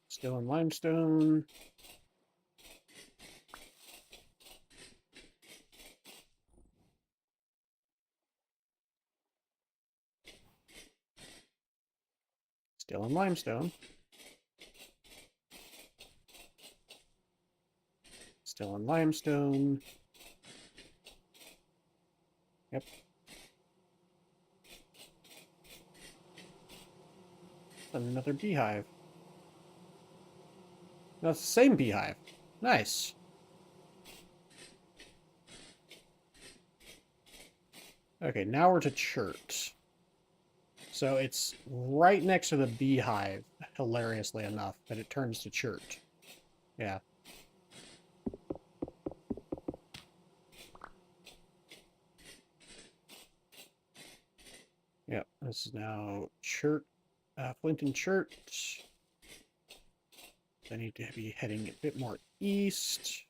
Still in limestone. Still in limestone. Still in limestone. Yep. Another beehive. That's the same beehive. Nice. Okay, now we're to chert. So it's right next to the beehive, hilariously enough, but it turns to chert. Yeah. Yep, this is now chert, Flint and chert. I need to be heading a bit more east.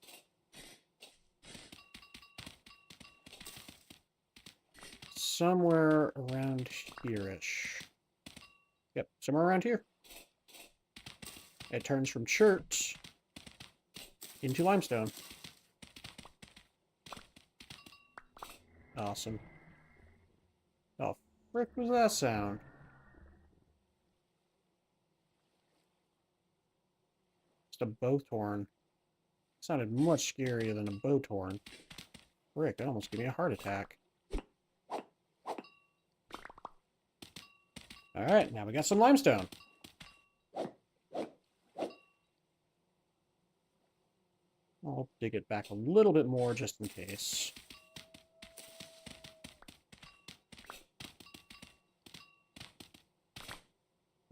Somewhere around here-ish. Yep, somewhere around here. It turns from chert into limestone. Awesome. Oh, frick was that sound? Just a boat horn. Sounded much scarier than a boat horn. Frick, that almost gave me a heart attack. Alright, now we got some limestone. I'll dig it back a little bit more just in case.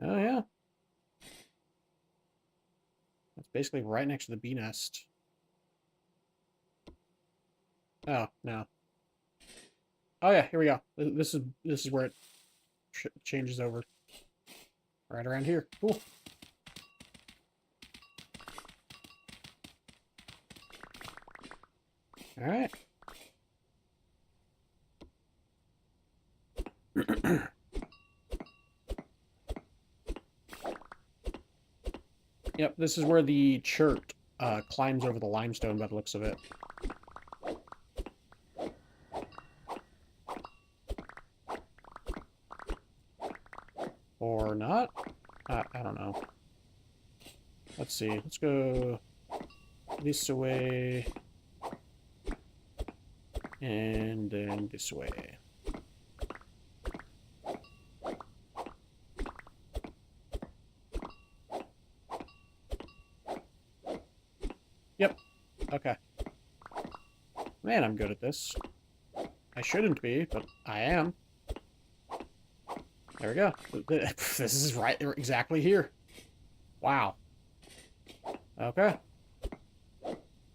Oh, yeah. That's basically right next to the bee nest. Oh, no. Oh, yeah, here we go. This is where it changes over. Right around here. Cool. Alright. Yep, this is where the chert climbs over the limestone by the looks of it. Or not? I don't know. Let's see. Let's go this way. And then this way. Yep. Okay. Man, I'm good at this. I shouldn't be, but I am. There we go. This is right exactly here. Wow. Okay.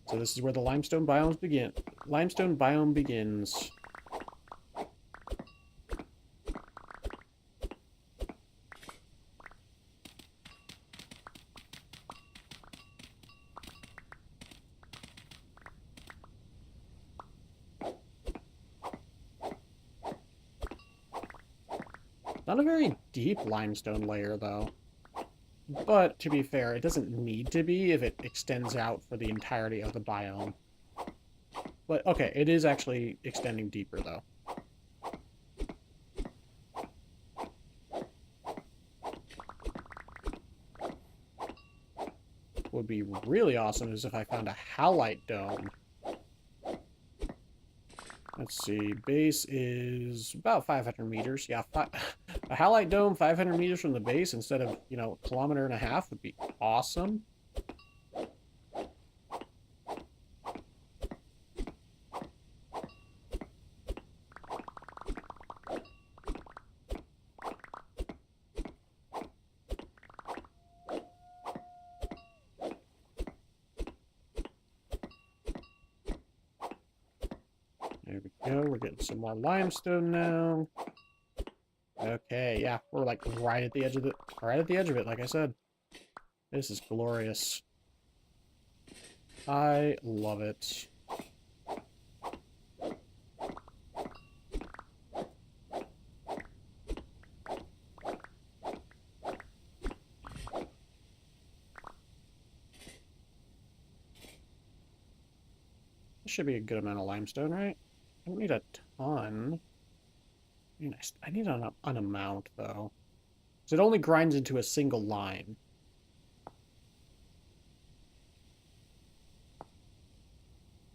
So this is where the limestone biomes begin. Limestone biome begins. Not a very deep limestone layer, though. But, to be fair, it doesn't need to be if it extends out for the entirety of the biome. But, okay, it is actually extending deeper, though. Would be really awesome is if I found a halite dome. Let's see, base is about 500 meters. Yeah, a halite dome 500 meters from the base instead of, you know, a kilometer and a half would be awesome. There we go, we're getting some more limestone now. Okay, yeah, we're like right at the edge of it, like I said. This is glorious. I love it. This should be a good amount of limestone, right? I don't need a ton. I need an amount, though. Because it only grinds into a single line.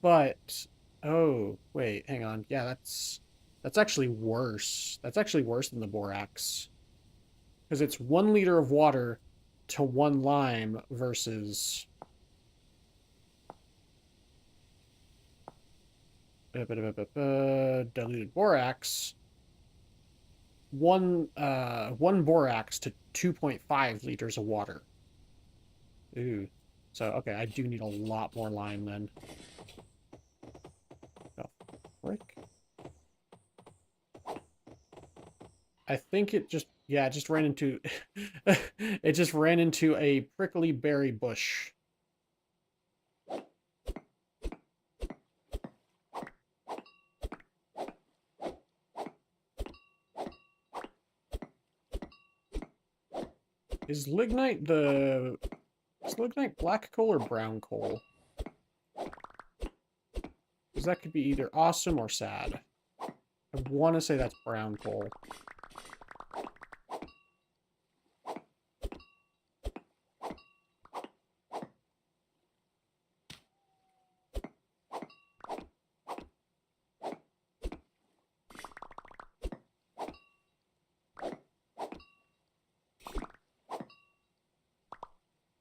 But, oh, wait, hang on. Yeah, that's actually worse. That's actually worse than the borax. Because it's 1 liter of water to 1 lime versus... diluted borax. One borax to 2.5 liters of water. Ooh. So, okay, I do need a lot more lime then. Oh, frick. I think it just, yeah, it just ran into, it just ran into a prickly berry bush. Is lignite black coal or brown coal? Because that could be either awesome or sad. I want to say that's brown coal.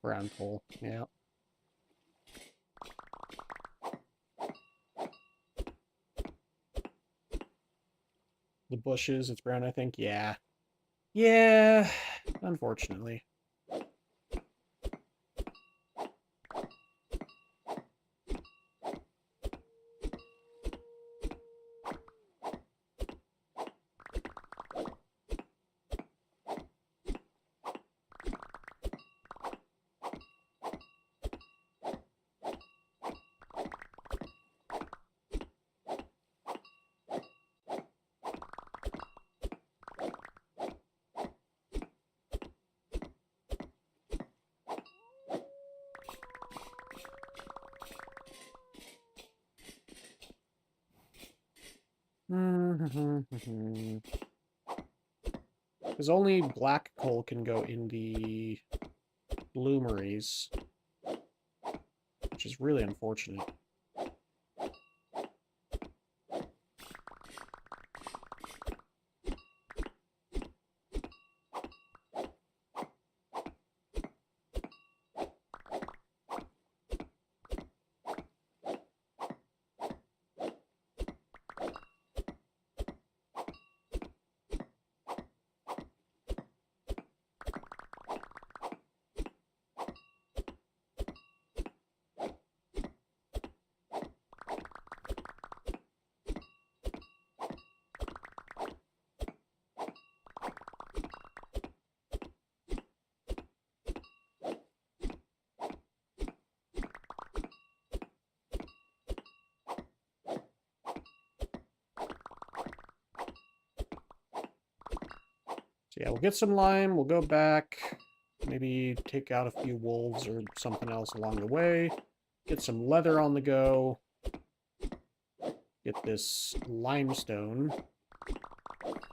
Brown coal, yeah. The bushes, it's brown, I think. Yeah. Yeah, unfortunately. Because only black coal can go in the bloomeries, which is really unfortunate. So yeah, we'll get some lime, we'll go back, maybe take out a few wolves or something else along the way, get some leather on the go, get this limestone.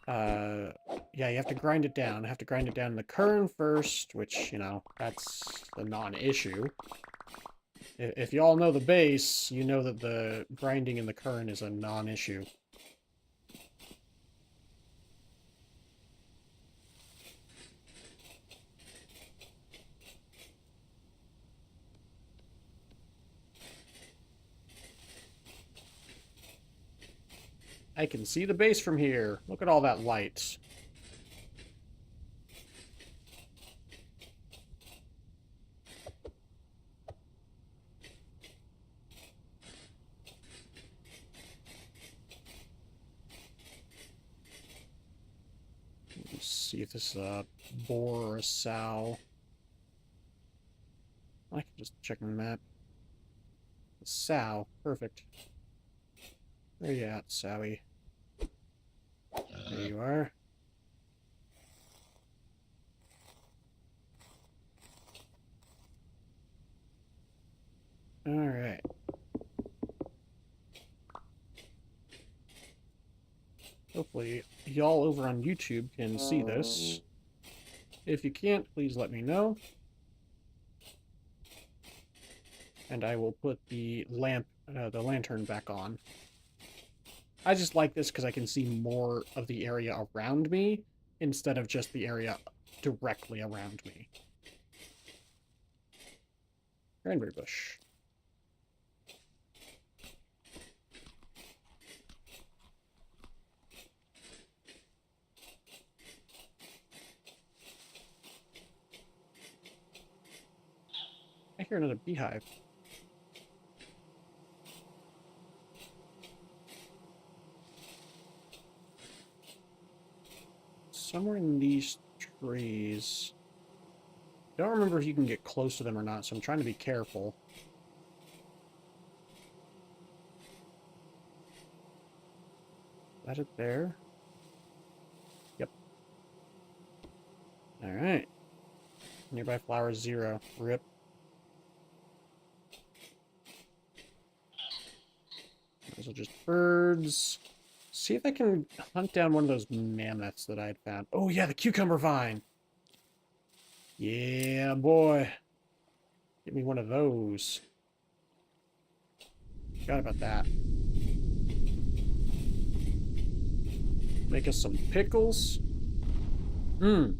Yeah, you have to grind it down. I have to grind it down in the kern first, which, you know, that's a non-issue. If you all know the base, you know that the grinding in the kern is a non-issue. I can see the base from here. Look at all that light. Let's see if this is a boar or a sow. I can just check my map. A sow. Perfect. Where you at, Sowie? There you are. Alright. Hopefully, y'all over on YouTube can see this. If you can't, please let me know. And I will put the lantern back on. I just like this because I can see more of the area around me instead of just the area directly around me. Cranberry bush. I hear another beehive. Somewhere in these trees. I don't remember if you can get close to them or not, so I'm trying to be careful. Is that it there? Yep. Alright. Nearby flower 0. Rip. Those are just birds. See if I can hunt down one of those mammoths that I had found. Oh yeah, the cucumber vine. Yeah, boy. Give me one of those. Forgot about that. Make us some pickles. Mmm.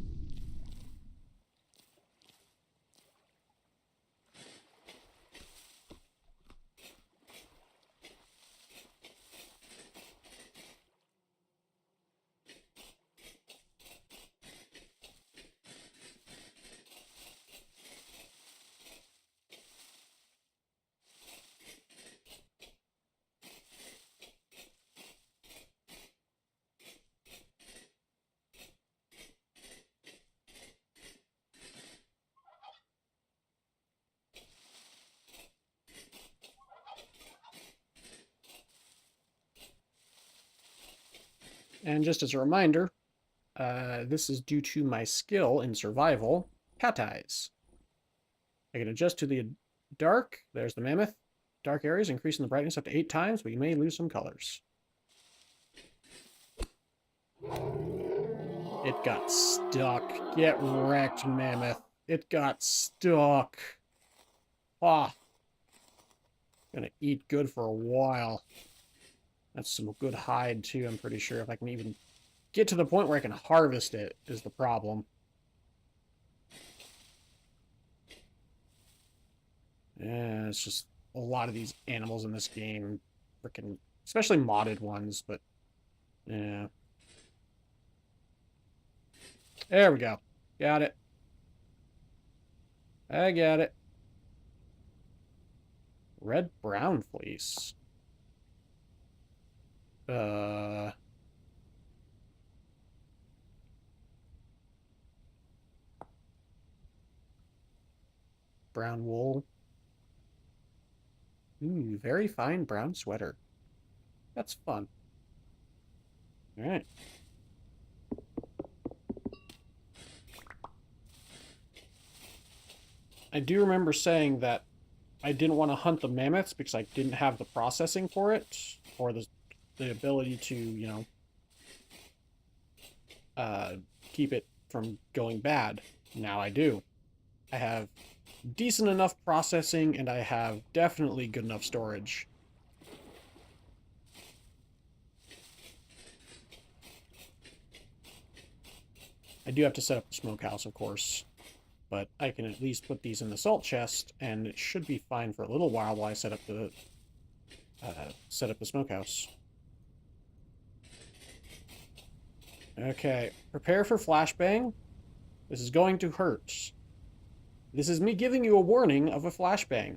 And just as a reminder, this is due to my skill in survival, cat eyes. I can adjust to the dark. There's the mammoth. Dark areas increasing the brightness up to 8 times, but you may lose some colors. It got stuck. Get wrecked, mammoth. It got stuck. Ah. Gonna eat good for a while. That's some good hide, too, I'm pretty sure. If I can even get to the point where I can harvest it is the problem. Yeah, it's just a lot of these animals in this game. Freaking, especially modded ones, but yeah. There we go. Got it. I got it. Red-brown fleece. Brown wool. Ooh, very fine brown sweater. That's fun. All right. I do remember saying that I didn't want to hunt the mammoths because I didn't have the processing for it, or the ability to, you know, keep it from going bad. Now I do. I have decent enough processing, and I have definitely good enough storage. I do have to set up the smokehouse, of course, but I can at least put these in the salt chest, and it should be fine for a little while I set up the smokehouse. Okay, prepare for flashbang. This is going to hurt. This is me giving you a warning of a flashbang.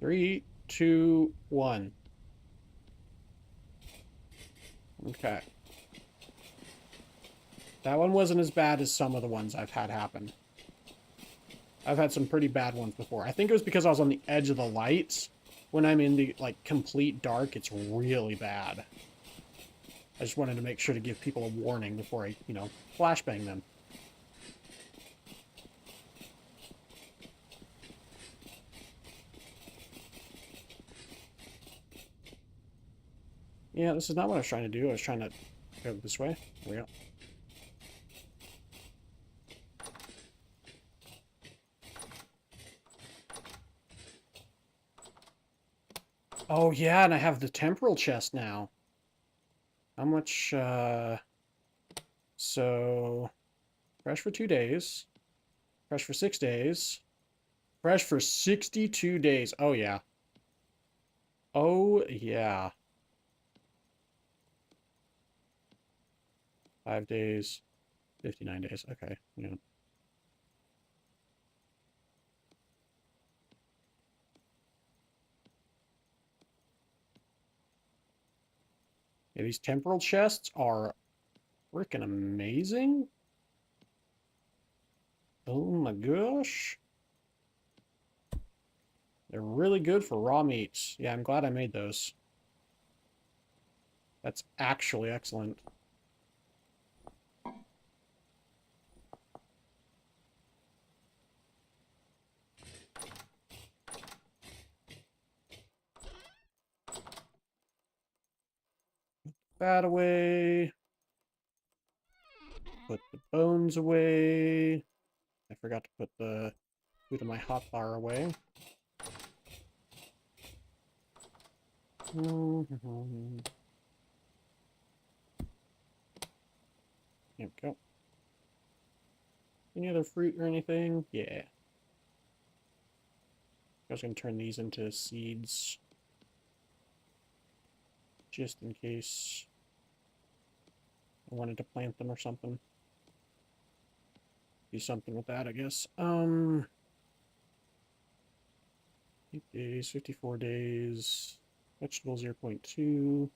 3, 2, 1. Okay. That one wasn't as bad as some of the ones I've had happen. I've had some pretty bad ones before. I think it was because I was on the edge of the lights. When I'm in the, like, complete dark, it's really bad. I just wanted to make sure to give people a warning before I, you know, flashbang them. Yeah, this is not what I was trying to do. I was trying to go this way. There we go. Oh, yeah, and I have the temporal chest now. How much, so, fresh for 2 days. Fresh for 6 days. Fresh for 62 days. Oh, yeah. Oh, yeah. 5 days. 59 days. Okay, yeah. Yeah, these temporal chests are freaking amazing. Oh my gosh. They're really good for raw meats. Yeah, I'm glad I made those. That's actually excellent. That away. Put the bones away. I forgot to put the food in my hotbar away. There we go. Any other fruit or anything? Yeah. I was going to turn these into seeds. Just in case I wanted to plant them or something. Do something with that, I guess. 8 days, 54 days. Vegetable 0.2.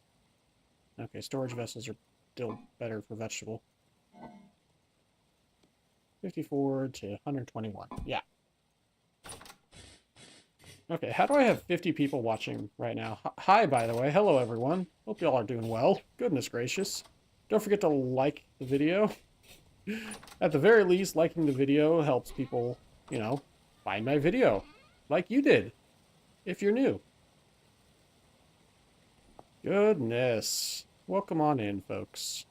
Okay, storage vessels are still better for vegetable. 54 to 121. Yeah. Okay, how do I have 50 people watching right now? Hi, by the way. Hello, everyone. Hope y'all are doing well. Goodness gracious. Don't forget to like the video. At the very least, liking the video helps people, you know, find my video. Like you did. If you're new. Goodness. Welcome on in, folks.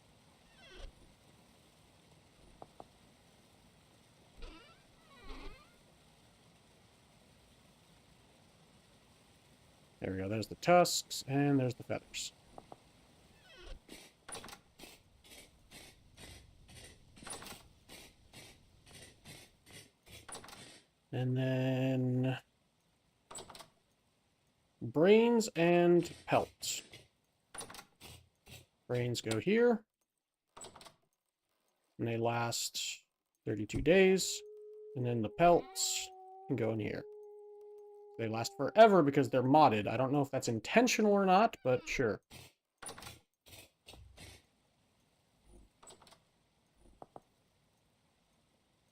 There we go. There's the tusks, and there's the feathers. And then brains and pelts. Brains go here. And they last 32 days. And then the pelts can go in here. They last forever because they're modded. I don't know if that's intentional or not, but sure.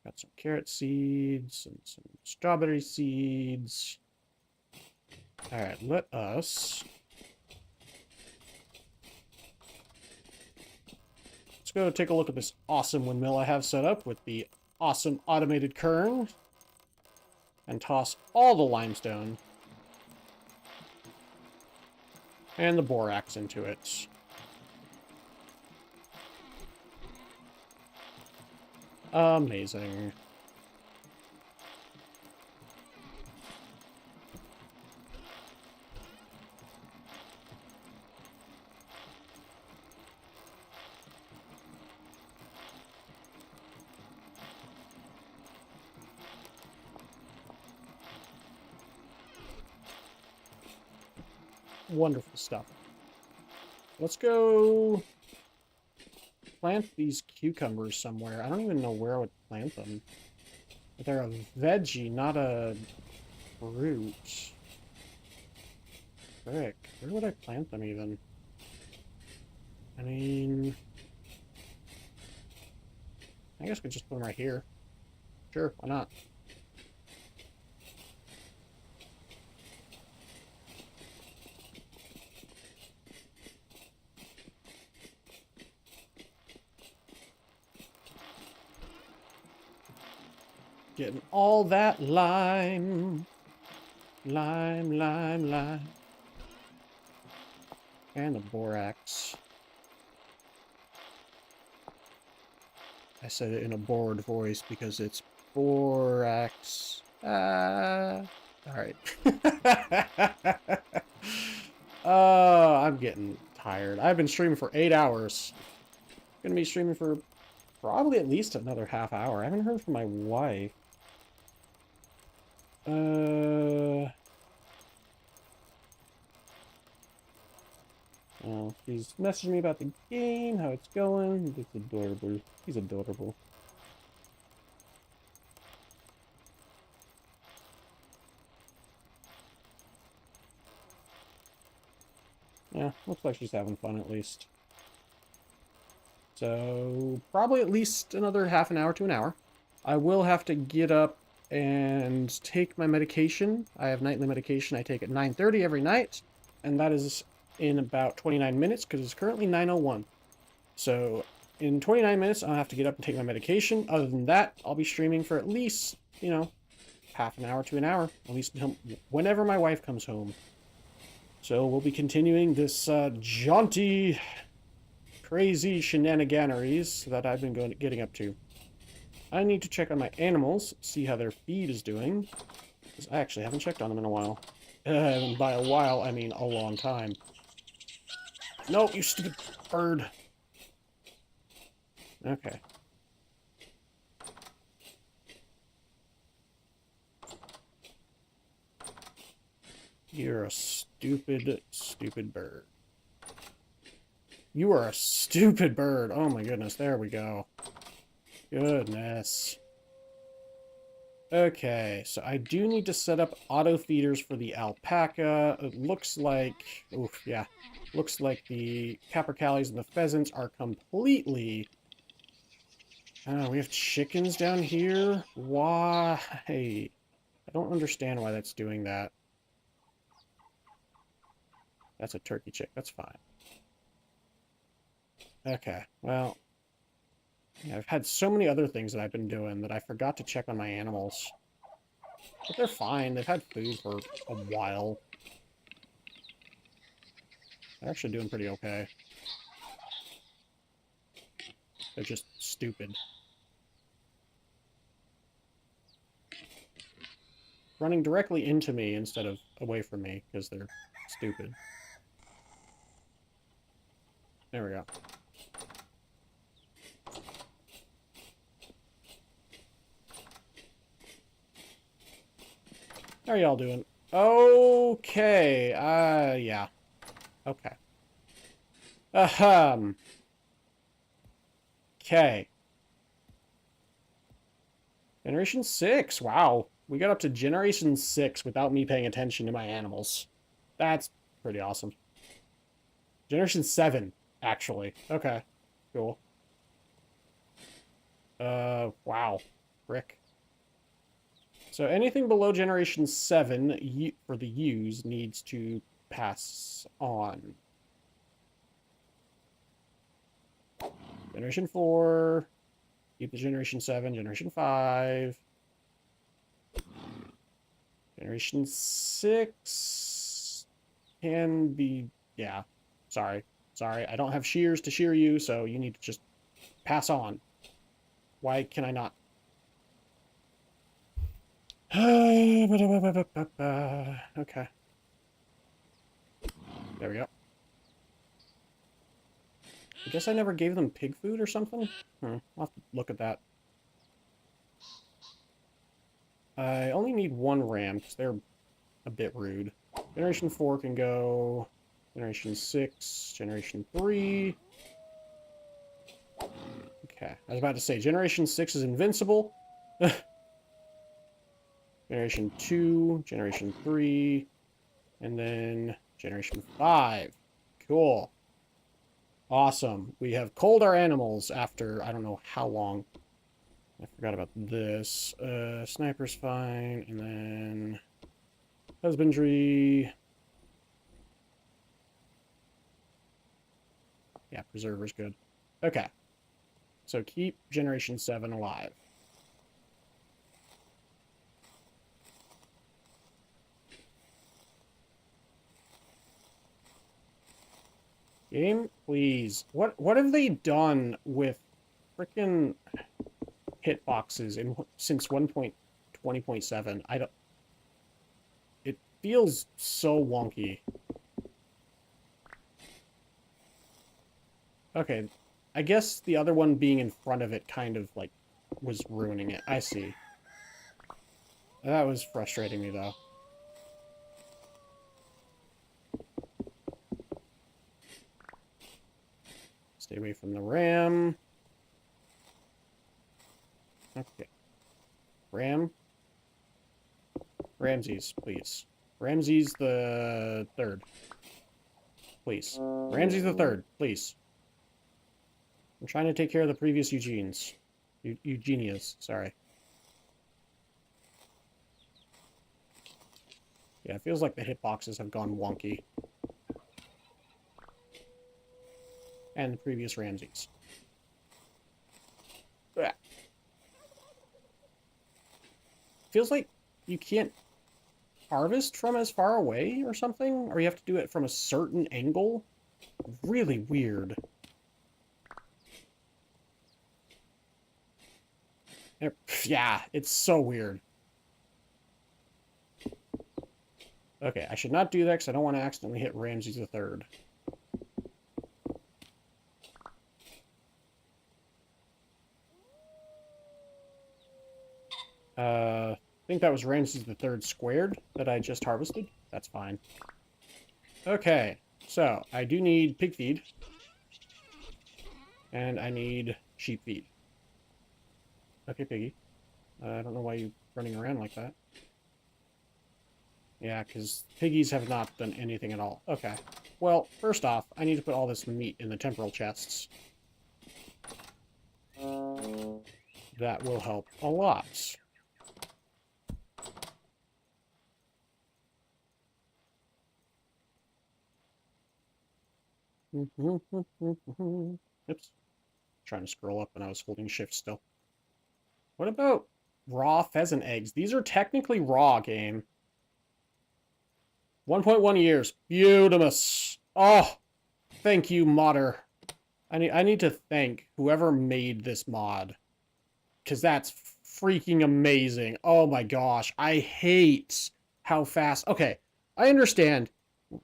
Got some carrot seeds and some strawberry seeds. Alright, let us... Let's go take a look at this awesome windmill I have set up with the awesome automated kern. And toss all the limestone and the borax into it. Amazing. Wonderful stuff. Let's go plant these cucumbers somewhere. I don't even know where I would plant them. But they're a veggie, not a fruit. Frick. Where would I plant them even? I mean... I guess we just put them right here. Sure, why not? Getting all that lime. Lime, lime, lime. And the borax. I said it in a bored voice because it's borax. Alright. I'm getting tired. I've been streaming for 8 hours. Gonna be streaming for probably at least another half hour. I haven't heard from my wife. Oh, she's messaging me about the game, how it's going. It's adorable. He's adorable. Yeah, looks like she's having fun at least. So, probably at least another half an hour to an hour. I will have to get up and take my medication. I have nightly medication I take at 9:30 every night, and that is in about 29 minutes because it's currently 9:01. So in 29 minutes, I'll have to get up and take my medication. Other than that, I'll be streaming for at least, you know, half an hour to an hour, at least until whenever my wife comes home. So we'll be continuing this jaunty, crazy shenaniganeries that I've been getting up to. I need to check on my animals, see how their feed is doing, because I actually haven't checked on them in a while. And by a while, I mean a long time. No, you stupid bird. Okay. You're a stupid, stupid bird. You are a stupid bird. Oh my goodness, there we go. Goodness. Okay, so I do need to set up auto feeders for the alpaca. It looks like, oof, yeah, looks like the capercaillies and the pheasants are completely... we have chickens down here? Why? I don't understand why that's doing that. That's a turkey chick, that's fine. Okay, well... yeah, I've had so many other things that I've been doing that I forgot to check on my animals. But they're fine. They've had food for a while. They're actually doing pretty okay. They're just stupid. Running directly into me instead of away from me because they're stupid. There we go. How are y'all doing? Okay. Yeah. Okay. Okay. Generation 6. Wow. We got up to Generation 6 without me paying attention to my animals. That's pretty awesome. Generation 7, actually. Okay. Cool. Wow. Frick. So anything below Generation 7 for the U's needs to pass on. Generation 4. Keep the Generation 7. Generation 5. Generation 6 can be... Yeah. Sorry. Sorry. I don't have shears to shear you, so you need to just pass on. Why can I not? Okay. There we go. I guess I never gave them pig food or something? I'll have to look at that. I only need one ram, because they're a bit rude. Generation 4 can go... Generation 6, Generation 3... Okay, I was about to say, Generation 6 is invincible. Generation 2, Generation 3, and then Generation 5. Cool. Awesome. We have culled our animals after I don't know how long. I forgot about this. Sniper's fine, and then husbandry. Yeah, preserver's good. Okay. So keep Generation 7 alive. Game, please. What have they done with frickin' hitboxes since 1.20.7? I don't... It feels so wonky. Okay, I guess the other one being in front of it kind of, like, was ruining it. I see. That was frustrating me, though. Stay away from the ram. Okay. Ram. Ramses, please. Ramses the third. Please. Ramses the third, please. I'm trying to take care of the previous Eugenes. Eugenias, sorry. Yeah, it feels like the hitboxes have gone wonky. And the previous Ramses. Ugh. Feels like you can't harvest from as far away or something? Or you have to do it from a certain angle? Really weird. Yeah, it's so weird. Okay, I should not do that because I don't want to accidentally hit Ramses the Third. I think that was Ramses the Third squared that I just harvested. That's fine. Okay, so I do need pig feed. And I need sheep feed. Okay, piggy. I don't know why you're running around like that. Yeah, because piggies have not done anything at all. Okay. Well, first off, I need to put all this meat in the temporal chests. That will help a lot. Oops. Trying to scroll up and I was holding shift still. What about raw pheasant eggs? These are technically raw, game. 1.1 years. Beautimus. Oh, thank you, modder. I need to thank whoever made this mod, because that's freaking amazing. Oh my gosh, I hate how fast. Okay, I understand.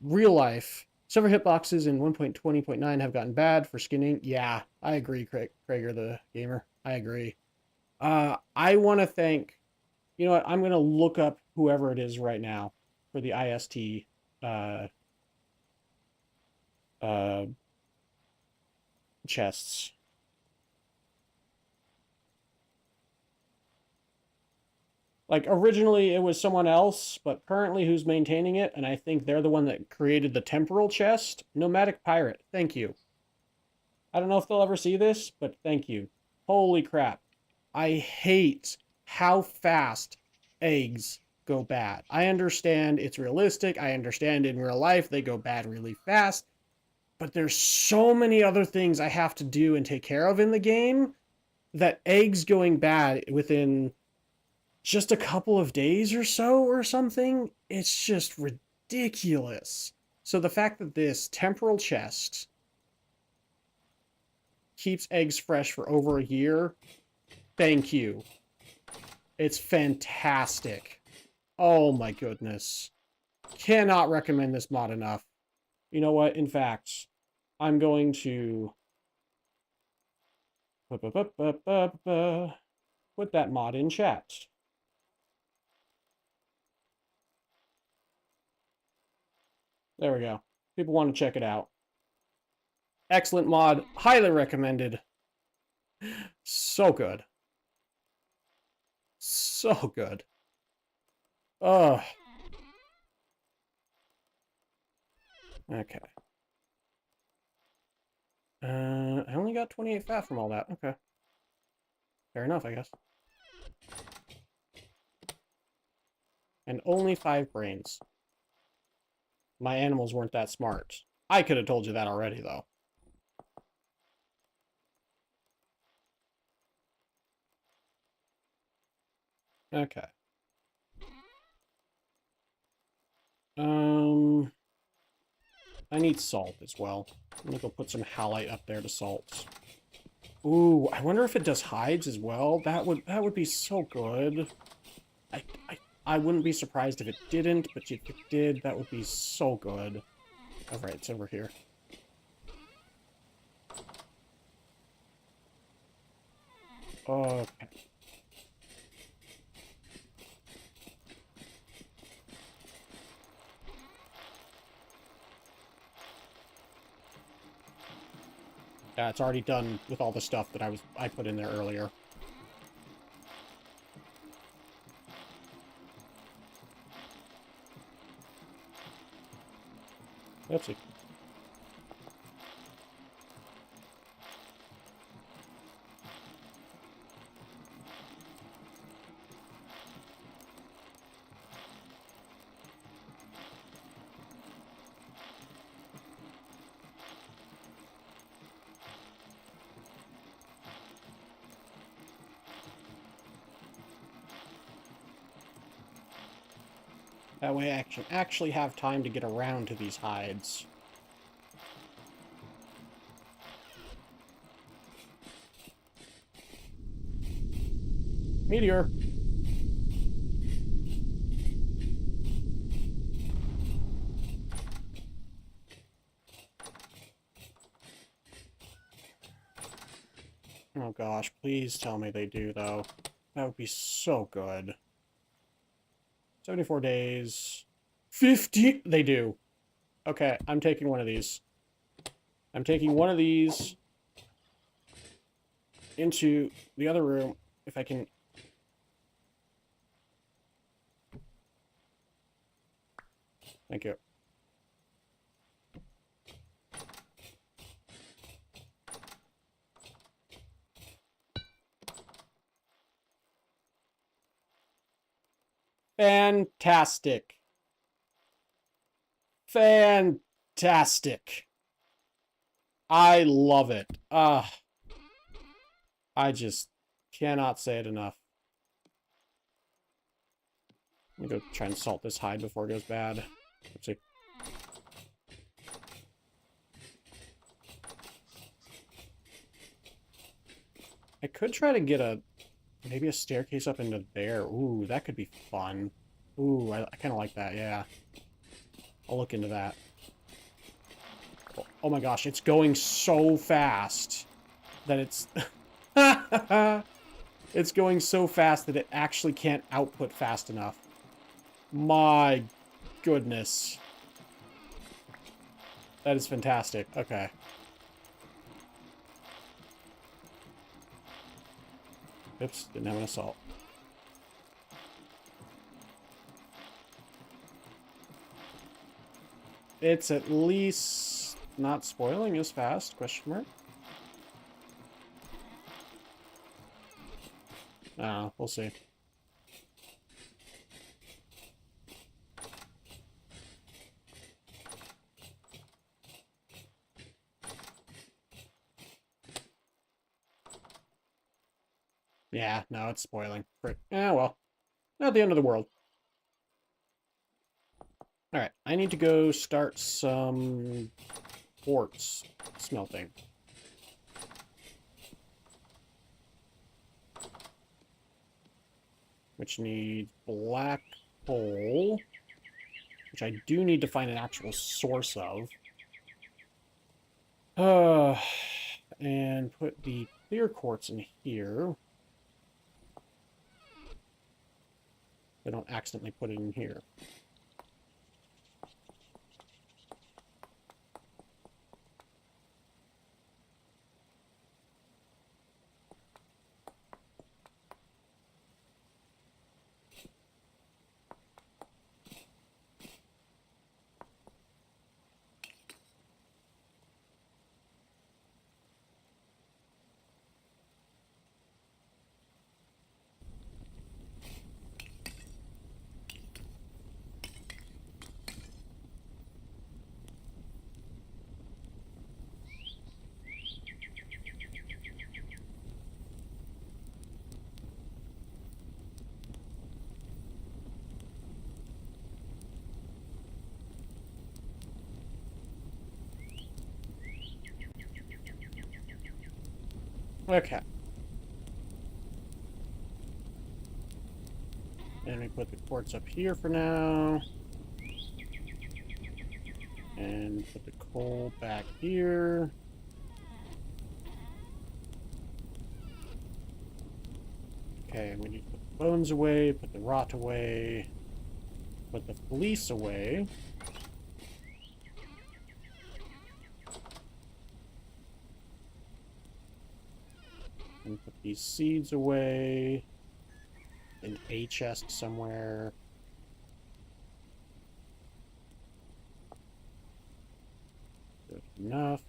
Real life server hitboxes in 1.20.9 have gotten bad for skinning. Yeah, I agree, Krager the gamer. I agree. I want to thank. You know what? I'm gonna look up whoever it is right now for the IST uh, uh, chests. Like originally it was someone else, but currently who's maintaining it, and I think they're the one that created the temporal chest. Nomadic Pirate, thank you. I don't know if they'll ever see this, but thank you. Holy crap. I hate how fast eggs go bad. I understand it's realistic. I understand in real life they go bad really fast. But there's so many other things I have to do and take care of in the game that eggs going bad within just a couple of days or so or something, it's just ridiculous. So the fact that this temporal chest keeps eggs fresh for over a year, thank you. It's fantastic. Oh my goodness. Cannot recommend this mod enough. You know what? In fact, I'm going to put that mod in chat. There we go. People want to check it out. Excellent mod. Highly recommended. So good. So good. Ugh. Okay. I only got 28 fat from all that. Okay. Fair enough, I guess. And only 5 brains. My animals weren't that smart. I could have told you that already, though. Okay. I need salt as well. I'm gonna go put some halite up there to salt. Ooh, I wonder if it does hides as well. That would be so good. I, I I wouldn't be surprised if it didn't, but if it did, that would be so good. Alright, it's over here. Okay. Yeah, it's already done with all the stuff that I put in there earlier. Oopsie. That way I can actually have time to get around to these hides. Meteor! Oh gosh, please tell me they do, though. That would be so good. 74 days. 50! They do. Okay, I'm taking one of these. I'm taking one of these into the other room, if I can. Thank you. Fantastic. Fantastic. I love it. I just cannot say it enough. Let me go try and salt this hide before it goes bad. Oopsie. I could try to get maybe a staircase up into there. Ooh, that could be fun. Ooh, I kind of like that, yeah. I'll look into that. Oh my gosh, it's going so fast that it's... It's going so fast that it actually can't output fast enough. My goodness. That is fantastic. Okay. Oops, didn't have an assault. It's at least not spoiling as fast, question mark. We'll see. Yeah, no, it's spoiling. Yeah, well, not the end of the world. Alright, I need to go start some quartz smelting. Which needs black coal. Which I do need to find an actual source of. And put the clear quartz in here. I don't accidentally put it in here. Okay. And we put the quartz up here for now. And put the coal back here. Okay, and we need to put the bones away, put the rot away, put the fleece away. And put these seeds away. In a chest somewhere. Good enough.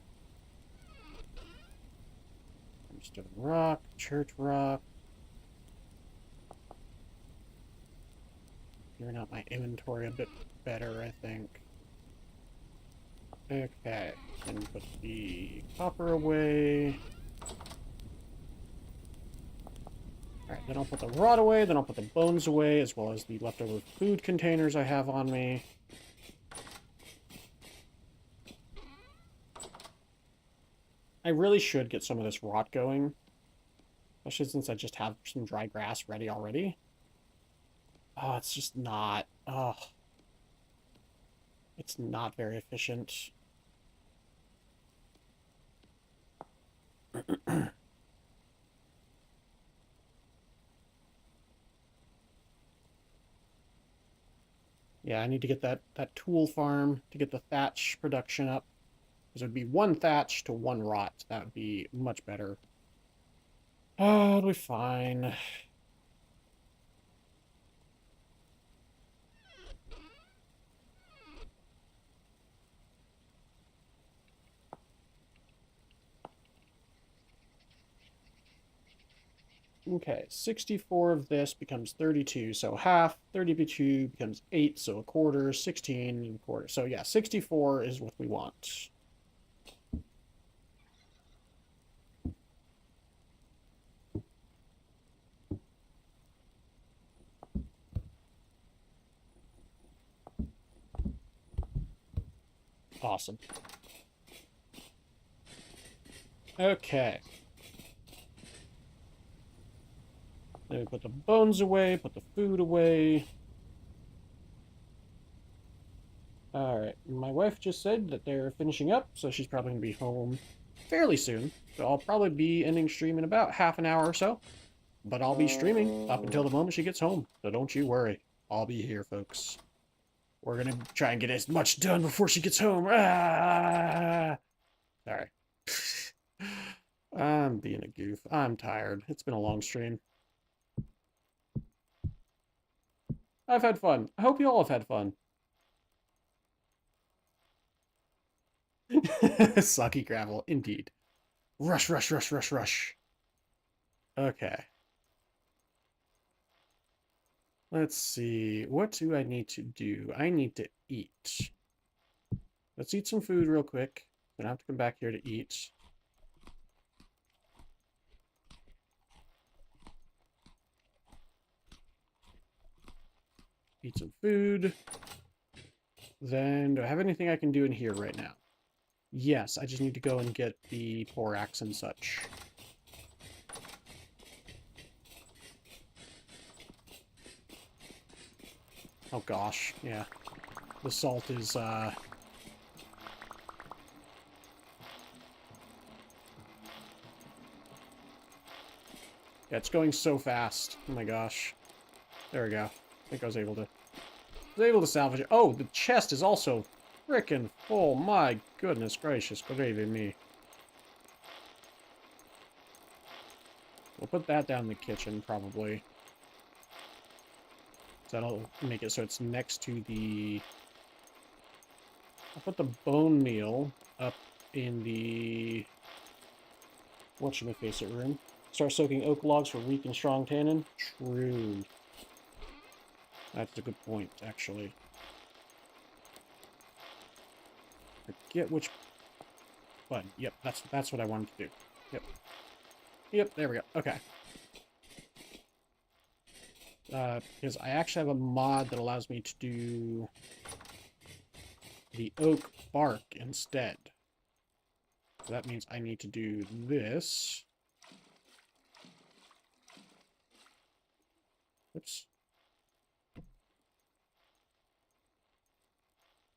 Stone rock, church rock. Clearing out my inventory a bit better, I think. Okay, and put the copper away. Alright, then I'll put the rod away, then I'll put the bones away, as well as the leftover food containers I have on me. I really should get some of this rot going. Especially since I just have some dry grass ready already. Oh, it's just not... Oh. It's not very efficient. Yeah, I need to get that tool farm to get the thatch production up. Because it would be one thatch to one rot. That would be much better. Oh, it'll be fine. Okay, 64 of this becomes 32, so half. 32 becomes 8, so a quarter. 16 and a quarter. So yeah, 64 is what we want. Awesome. Okay. Then we put the bones away, put the food away. Alright, my wife just said that they're finishing up, so she's probably going to be home fairly soon. So I'll probably be ending stream in about half an hour or so. But I'll be streaming up until the moment she gets home, so don't you worry. I'll be here, folks. We're gonna try and get as much done before she gets home. Ah! Sorry. I'm being a goof. I'm tired. It's been a long stream. I've had fun. I hope you all have had fun. Sucky gravel, indeed. Rush, rush, rush, rush, rush. Okay. Let's see. What do I need to do? I need to eat. Let's eat some food real quick. Gonna have to come back here to eat. Eat some food. Then, do I have anything I can do in here right now? Yes, I just need to go and get the borax and such. Oh gosh, yeah. The salt is, Yeah, it's going so fast. Oh my gosh. There we go. I think I was able to salvage it. Oh, the chest is also frickin' full. My goodness gracious, gravy me. We'll put that down in the kitchen, probably. So that'll make it so it's next to the... I'll put the bone meal up in the... whatchamacallit room. Start soaking oak logs for weak and strong tannin. True. That's a good point, actually. Forget which button. Yep, that's what I wanted to do. Yep. Yep, there we go. Okay. Because I actually have a mod that allows me to do the oak bark instead. So that means I need to do this. Oops.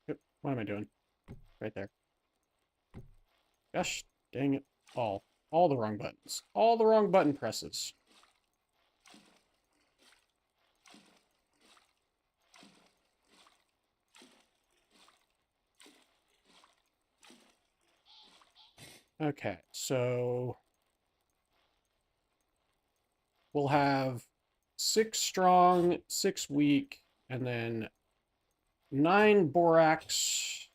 Yep. What am I doing? Right there. Gosh, dang it. All the wrong buttons. All the wrong button presses. Okay, so we'll have 6 strong, 6 weak, and then 9 borax,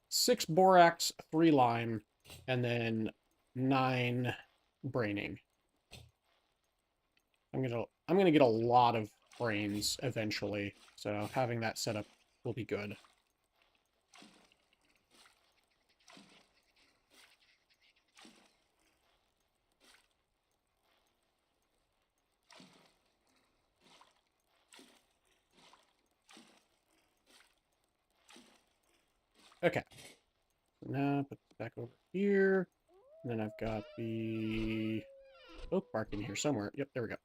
6 borax, 3 lime, and then 9 braining. I'm gonna get a lot of brains eventually, so having that set up will be good. Okay. Now put it back over here. And then I've got the oak bark in here somewhere. Yep, there we go.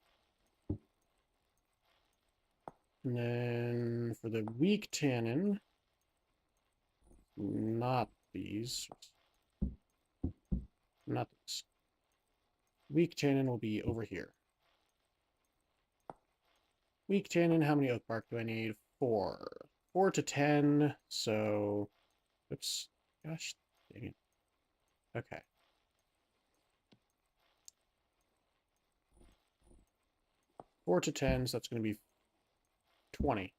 And then for the weak tannin, not these. Not these. Weak tannin will be over here. Weak tannin, how many oak bark do I need? 4. 4 to 10, so... Oops. Gosh, dang it. Okay. Four to 10, so that's going to be 20.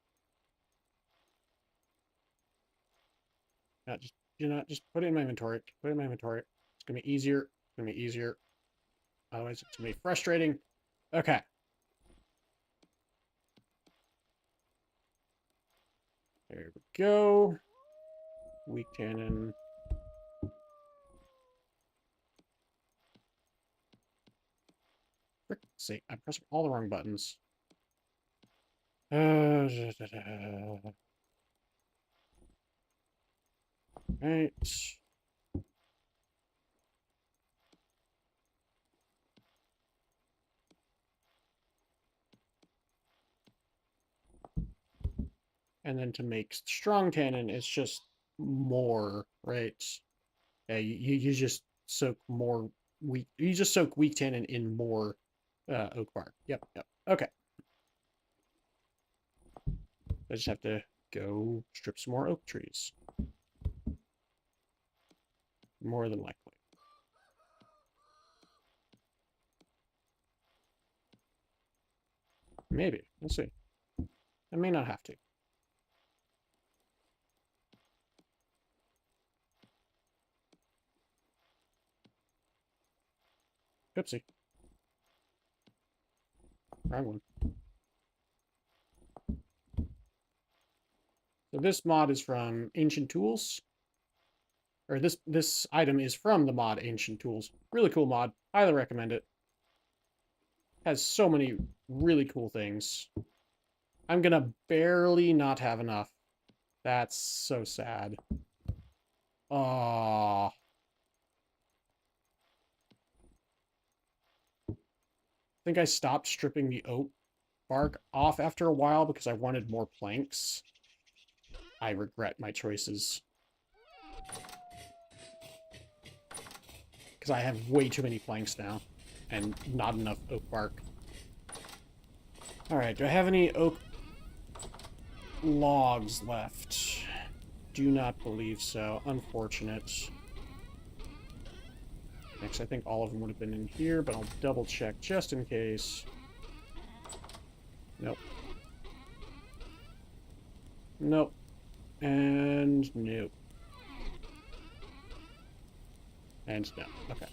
Just put it in my inventory. Put it in my inventory. It's going to be easier. It's going to be easier. Otherwise, it's going to be frustrating. Okay. There we go. Weak tannin. Frick's sake, I'm pressing all the wrong buttons. Right. And then to make strong tannin, it's just more, right? Yeah, you just soak more weak. You just soak weak tannin in more oak bark. Yep, yep. Okay. I just have to go strip some more oak trees. More than likely. Maybe. We'll see. I may not have to. Oopsie. Wrong one. So this mod is from Ancient Tools. Or this item is from the mod Ancient Tools. Really cool mod. Highly recommend it. Has so many really cool things. I'm gonna barely not have enough. That's so sad. Oh. I think I stopped stripping the oak bark off after a while because I wanted more planks. I regret my choices. Because I have way too many planks now. And not enough oak bark. Alright, do I have any oak logs left? Do not believe so. Unfortunate. Next, I think all of them would have been in here, but I'll double check just in case. Nope. Nope. And nope. And no. Okay.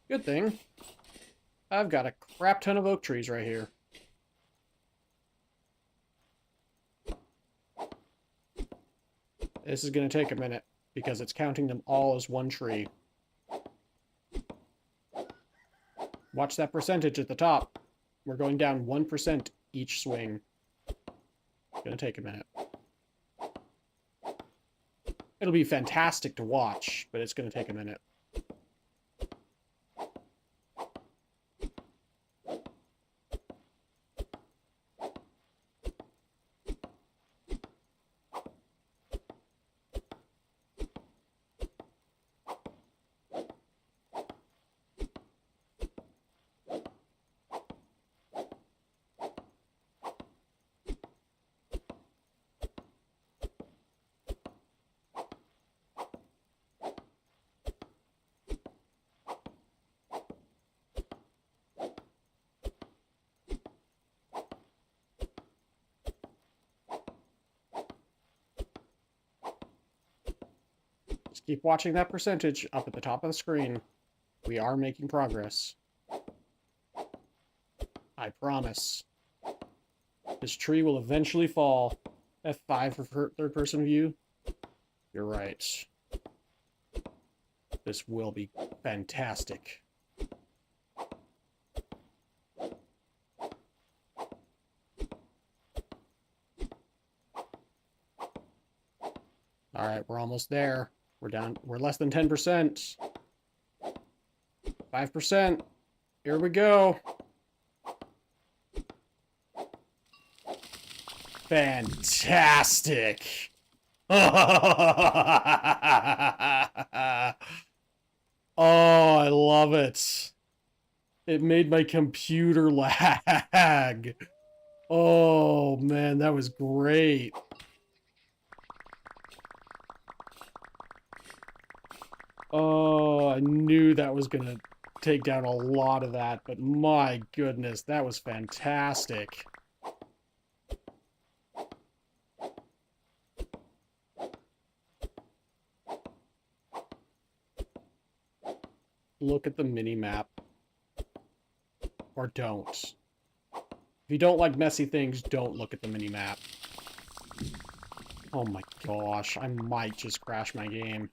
Good thing. I've got a crap ton of oak trees right here. This is going to take a minute because it's counting them all as one tree. Watch that percentage at the top. We're going down 1% each swing. It's going to take a minute. It'll be fantastic to watch, but it's going to take a minute. Just keep watching that percentage up at the top of the screen. We are making progress. I promise. This tree will eventually fall. F5 for third-person view. You're right. This will be fantastic. Alright, we're almost there. We're less than 10%. 5%. Here we go. Fantastic. Oh, I love it. It made my computer lag. Oh, man, that was great. Oh, I knew that was going to take down a lot of that, but my goodness, that was fantastic. Look at the mini-map. Or don't. If you don't like messy things, don't look at the mini-map. Oh my gosh, I might just crash my game.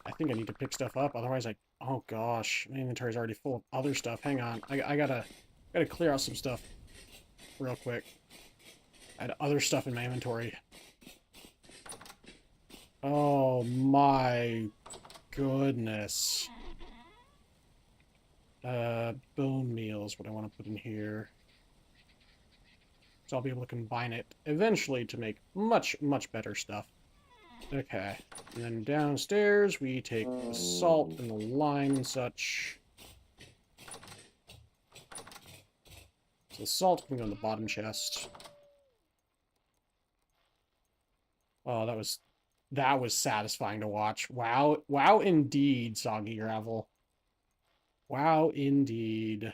I think I need to pick stuff up, otherwise oh gosh, my inventory's already full of other stuff. Hang on, I gotta clear out some stuff real quick. I had other stuff in my inventory. Oh my goodness. Bone meal is what I want to put in here. So I'll be able to combine it eventually to make much, much better stuff. Okay. And then downstairs, we take the salt and the lime and such. So the salt can go in the bottom chest. Oh, that was satisfying to watch. Wow, wow indeed, Soggy Gravel. Wow indeed.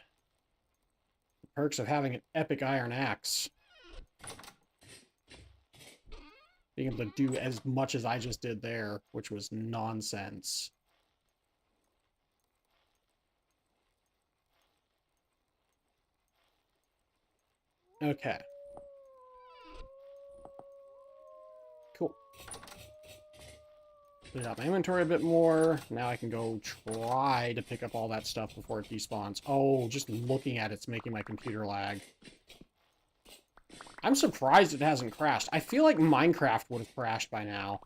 The perks of having an epic iron axe. Being able to do as much as I just did there, which was nonsense. Okay. Cool. Clear out my inventory a bit more. Now I can go try to pick up all that stuff before it despawns. Oh, just looking at it's making my computer lag. I'm surprised it hasn't crashed. I feel like Minecraft would have crashed by now.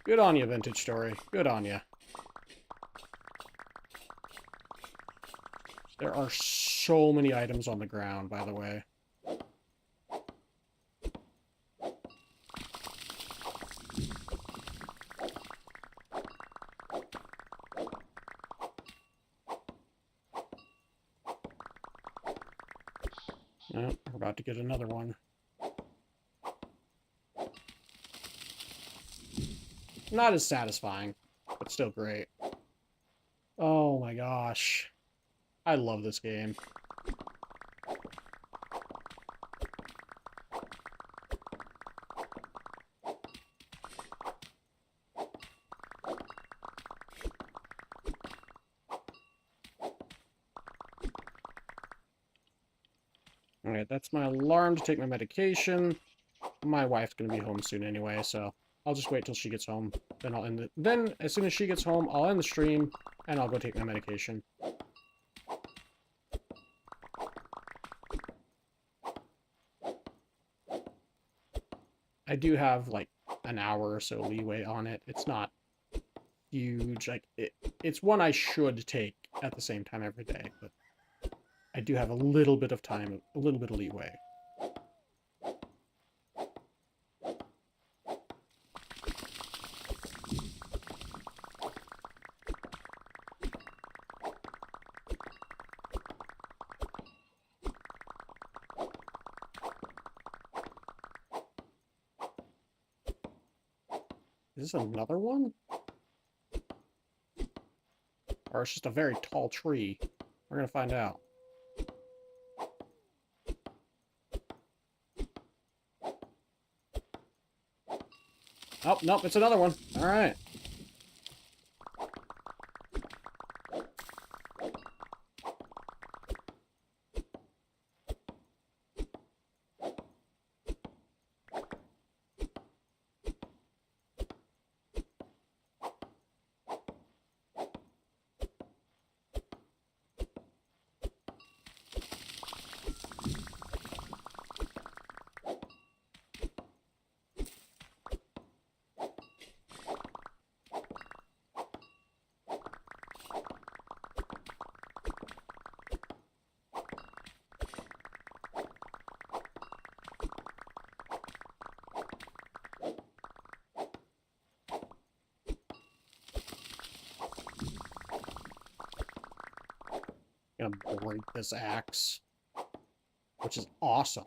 Good on you, Vintage Story. Good on you. There are so many items on the ground, by the way. Oh, we're about to get another one. Not as satisfying, but still great. Oh my gosh. I love this game. Alright, that's my alarm to take my medication. My wife's gonna be home soon anyway, so I'll just wait till she gets home. Then I'll end it. Then, as soon as she gets home, I'll end the stream, and I'll go take my medication. I do have, like, an hour or so leeway on it. It's not huge. Like, it's one I should take at the same time every day, but I do have a little bit of time, a little bit of leeway. Is this another one? Or it's just a very tall tree? We're gonna find out. Oh, nope, it's another one. Alright. Gonna break this axe, which is awesome.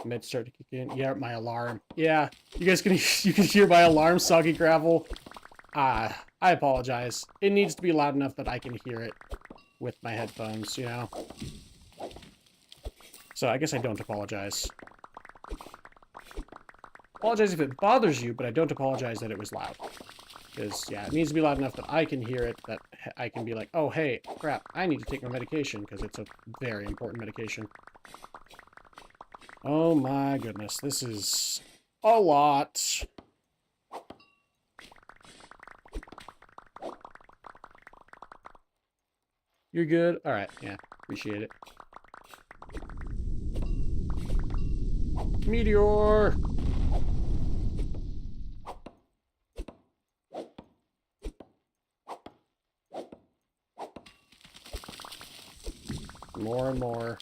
Mid start to kick in. Yeah, my alarm. Yeah, you guys can you can hear my alarm, Soggy Gravel. I apologize. It needs to be loud enough that I can hear it with my headphones, you know. So I guess I don't apologize. Apologize if it bothers you, but I don't apologize that it was loud. Because, yeah, it needs to be loud enough that I can hear it, that I can be like, oh, hey, crap, I need to take my medication, because it's a very important medication. Oh my goodness, this is a lot. You're good? Alright, yeah, appreciate it. Meteor! More and more.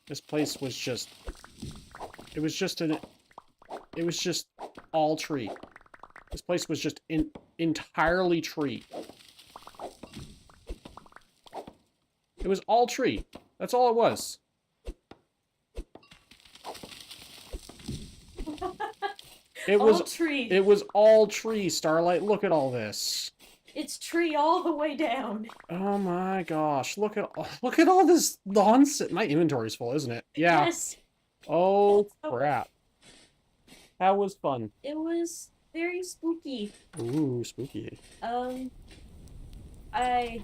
This place was just... It was just all tree. This place was just entirely tree. It was all tree. That's all it was. It was all tree. It was all tree, Starlight. Look at all this. It's tree all the way down. Oh my gosh. Look at all this nonsense. My inventory's full, isn't it? Yeah. Yes. Oh crap. That was fun. It was very spooky. Ooh, spooky. I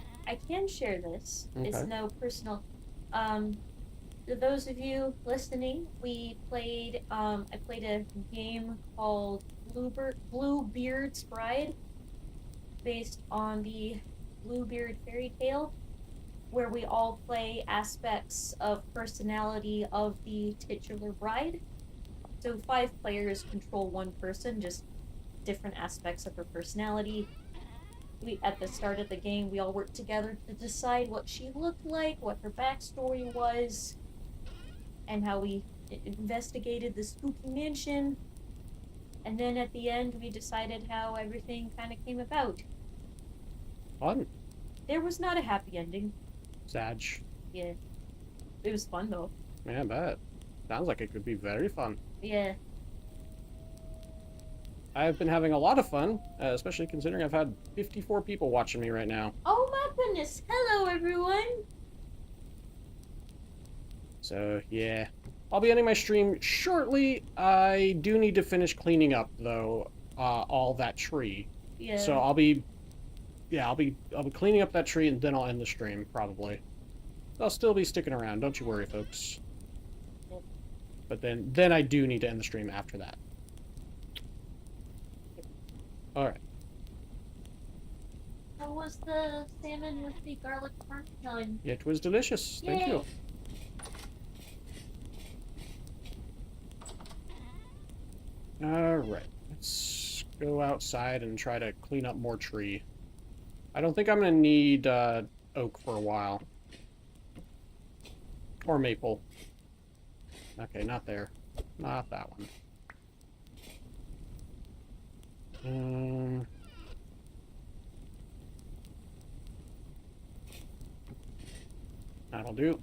can share this. It's Okay. no personal. For those of you listening, we played. I played a game called Bluebeard's Bride, based on the Bluebeard fairy tale, where we all play aspects of personality of the titular bride. So 5 players control one person, just different aspects of her personality. We, at the start of the game, we all worked together to decide what she looked like, what her backstory was, and how we investigated the spooky mansion. And then at the end, we decided how everything kind of came about. Fun. There was not a happy ending. Sag. Yeah. It was fun, though. Yeah, I bet. Sounds like it could be very fun. Yeah. I've been having a lot of fun, especially considering I've had 54 people watching me right now. Oh my goodness! Hello, everyone! So, yeah. I'll be ending my stream shortly. I do need to finish cleaning up, though, all that tree. Yeah. So I'll be cleaning up that tree, and then I'll end the stream, probably. I'll still be sticking around, don't you worry, folks. Yep. But then I do need to end the stream after that. Alright. How was the salmon with the garlic parmesan? It was delicious. Thank you. Alright. Let's go outside and try to clean up more tree. I don't think I'm going to need oak for a while. Or maple. Okay, not there. Not that one. That'll do.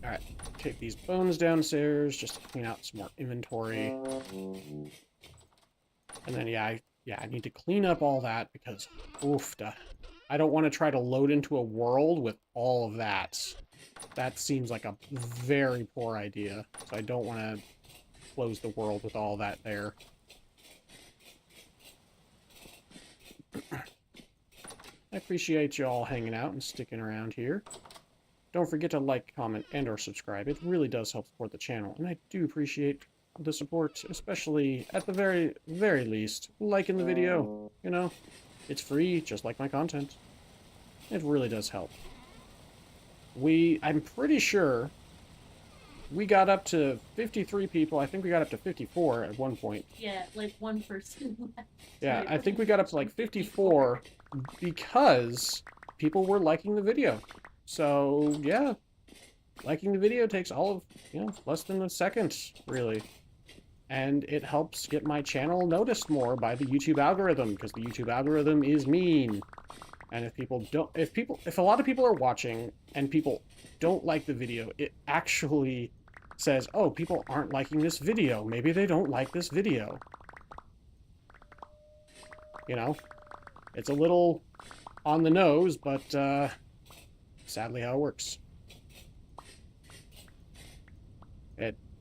Alright, take these bones downstairs just to clean out some more inventory. And then, I need to clean up all that because, oofda. I don't want to try to load into a world with all of that. That seems like a very poor idea. So I don't want to close the world with all that there. I appreciate you all hanging out and sticking around here. Don't forget to like, comment, and or subscribe. It really does help support the channel, and I do appreciate the support, especially at the very, very least, liking the video. You know, it's free, just like my content. It really does help. I'm pretty sure we got up to 53 people. I think we got up to 54 at one point. Yeah, like one person left. Yeah, I think we got up to like 54 because people were liking the video. So, yeah, liking the video takes all of, less than a second, really. And it helps get my channel noticed more by the YouTube algorithm, because the YouTube algorithm is mean. And if a lot of people are watching and people don't like the video, it actually says, oh, people aren't liking this video. Maybe they don't like this video. It's a little on the nose, but sadly how it works.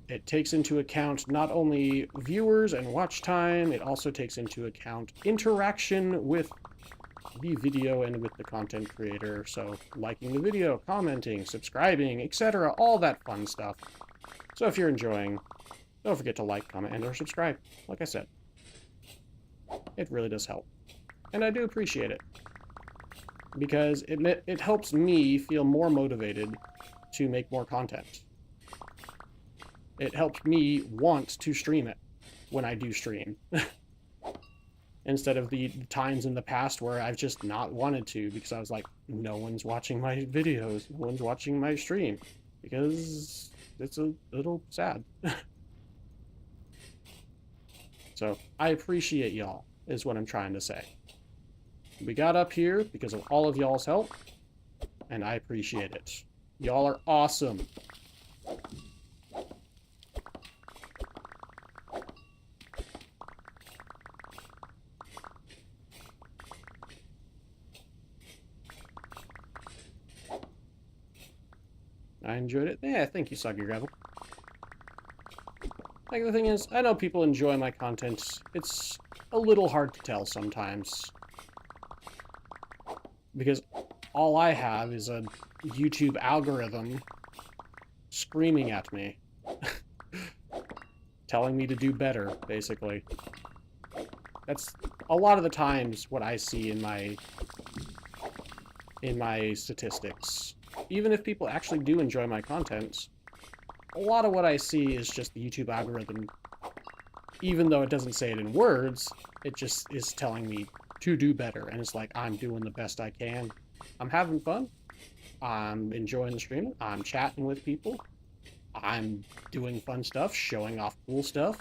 It takes into account not only viewers and watch time, it also takes into account interaction with the video and with the content creator. So liking the video, commenting, subscribing, etc. All that fun stuff. So if you're enjoying, don't forget to like, comment, and or subscribe. Like I said, it really does help. And I do appreciate it. Because it helps me feel more motivated to make more content. It helps me want to stream it when I do stream. Instead of the times in the past where I've just not wanted to because I was like, no one's watching my videos, no one's watching my stream. because it's a little sad. So I appreciate y'all, is what I'm trying to say. We got up here because of all of y'all's help, and I appreciate it. Y'all are awesome. I enjoyed it. Yeah, thank you, Soggy Gravel. Like, the thing is, I know people enjoy my content. It's a little hard to tell sometimes. Because all I have is a YouTube algorithm screaming at me. Telling me to do better, basically. That's a lot of the times what I see in my statistics. Even if people actually do enjoy my content, a lot of what I see is just the YouTube algorithm. Even though it doesn't say it in words, it just is telling me to do better. And it's like, I'm doing the best I can. I'm having fun. I'm enjoying the stream. I'm chatting with people. I'm doing fun stuff, showing off cool stuff.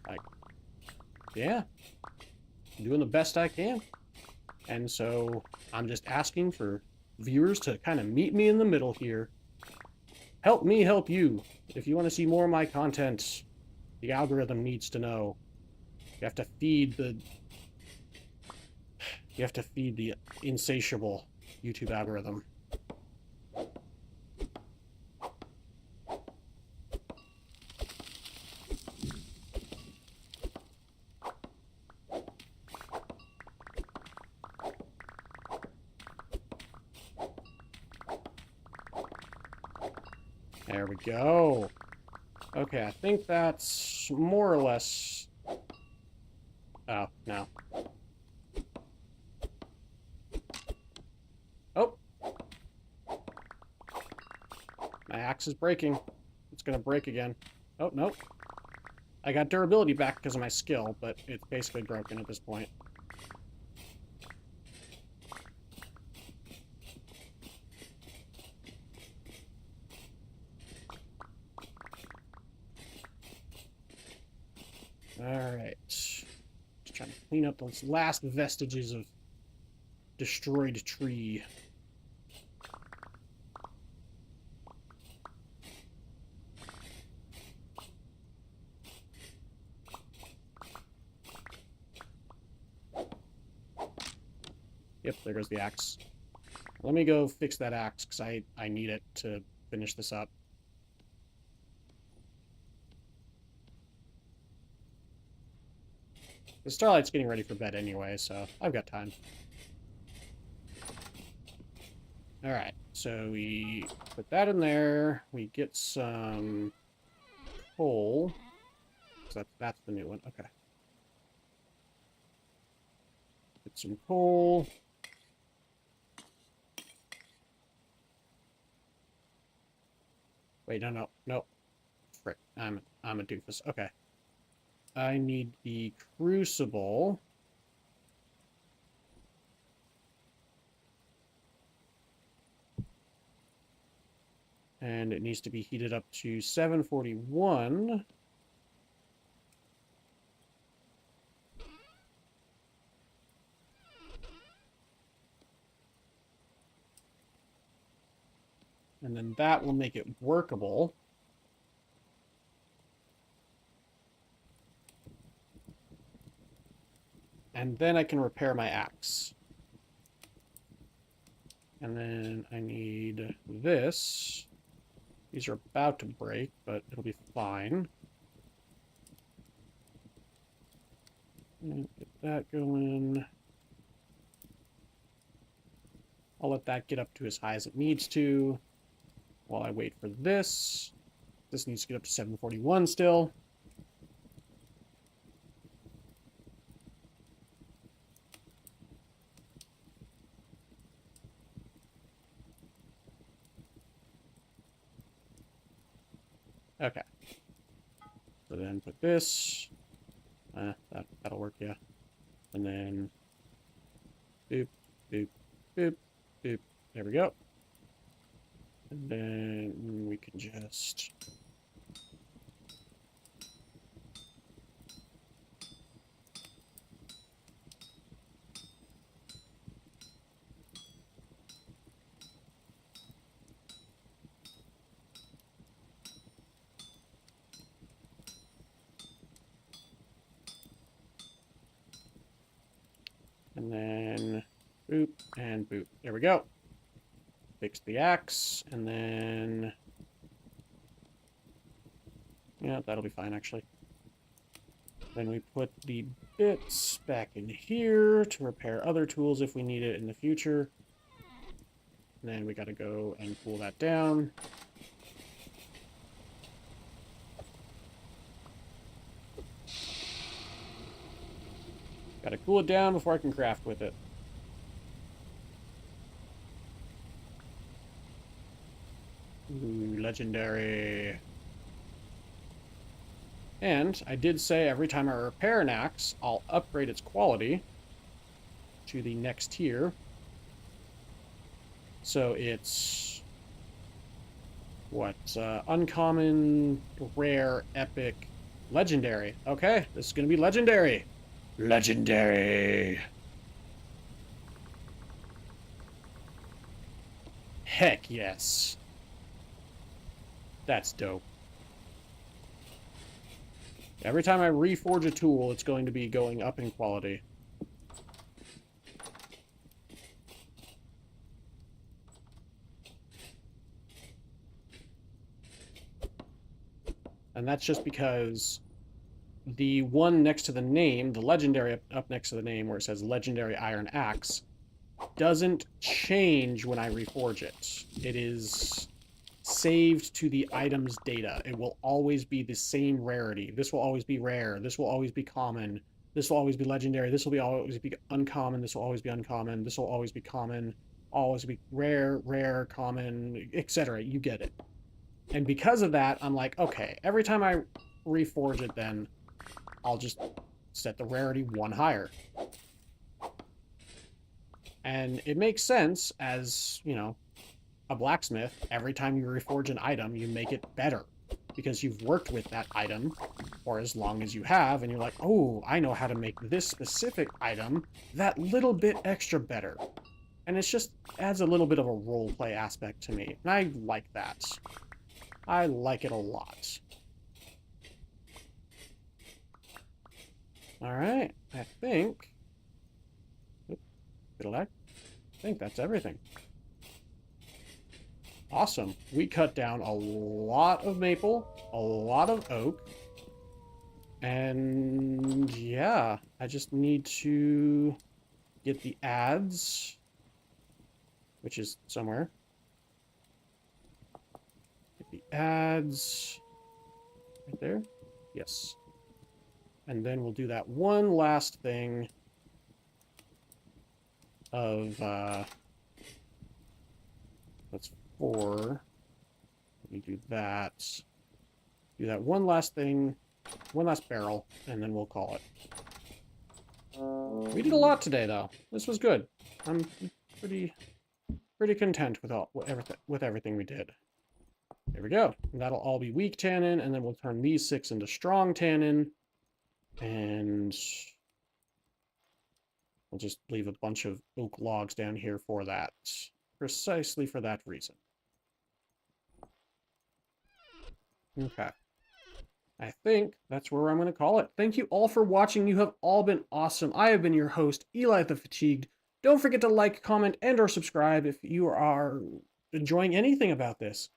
Like, yeah, doing the best I can. And so I'm just asking for viewers to kind of meet me in the middle here. Help me help you. If you want to see more of my content, the algorithm needs to know. You have to feed the insatiable YouTube algorithm. There we go. Okay, I think that's more or less... Oh, no. Oh! My axe is breaking. It's gonna break again. Oh, nope. I got durability back because of my skill, but it's basically broken at this point. Alright. Just trying to clean up those last vestiges of destroyed tree. Yep, there goes the axe. Let me go fix that axe, because I need it to finish this up. The Starlight's getting ready for bed anyway, so I've got time. Alright, so we put that in there. We get some coal. So that's the new one. Okay. Get some coal. Wait, no. Frick, I'm a doofus. Okay. I need the crucible. And it needs to be heated up to 741. And then that will make it workable. And then I can repair my axe. And then I need this. These are about to break, but it'll be fine. And get that going. I'll let that get up to as high as it needs to while I wait for this. This needs to get up to 741 still. Okay. So then put this. That'll work, yeah. And then boop, boop, boop, boop. There we go. And then we can just... And then boop and boop. There we go. Fix the axe, and then... Yeah, that'll be fine, actually. Then we put the bits back in here to repair other tools if we need it in the future. And then we gotta go and pull that down. Gotta cool it down before I can craft with it. Ooh, legendary. And I did say every time I repair an axe, I'll upgrade its quality to the next tier. So it's... what? Uncommon, rare, epic, legendary. Okay, this is gonna be legendary. Legendary. Heck yes. That's dope. Every time I reforge a tool, it's going to be going up in quality. And that's just because the one next to the name, the legendary up next to the name where it says Legendary Iron Axe, doesn't change when I reforge it. It is saved to the item's data. It will always be the same rarity. This will always be rare. This will always be common. This will always be legendary. This will always be uncommon. This will always be uncommon. This will always be common. Always be rare, rare, common, etc. You get it. And because of that, I'm like, okay, every time I reforge it, then I'll just set the rarity one higher. And it makes sense as, you know, a blacksmith. Every time you reforge an item, you make it better because you've worked with that item for as long as you have, and you're like, oh, I know how to make this specific item that little bit extra better. And it's just adds a little bit of a roleplay aspect to me, and I like that. I like it a lot. Alright, I think... Oop, bit of lag. I think that's everything. Awesome. We cut down a lot of maple, a lot of oak, and yeah, I just need to get the adze, which is somewhere. Get the adze right there. Yes. And then we'll do that one last thing of, that's 4. Let me do that. Do that one last thing, one last barrel, and then we'll call it. We did a lot today, though. This was good. I'm pretty content with everything we did. There we go. And that'll all be weak tannin, and then we'll turn these 6 into strong tannin, and we'll just leave a bunch of oak logs down here for that, precisely for that reason. Okay. I think that's where I'm going to call it. Thank you all for watching. You have all been awesome. I have been your host, Eli the Fatigued. Don't forget to like, comment, and or subscribe if you are enjoying anything about this.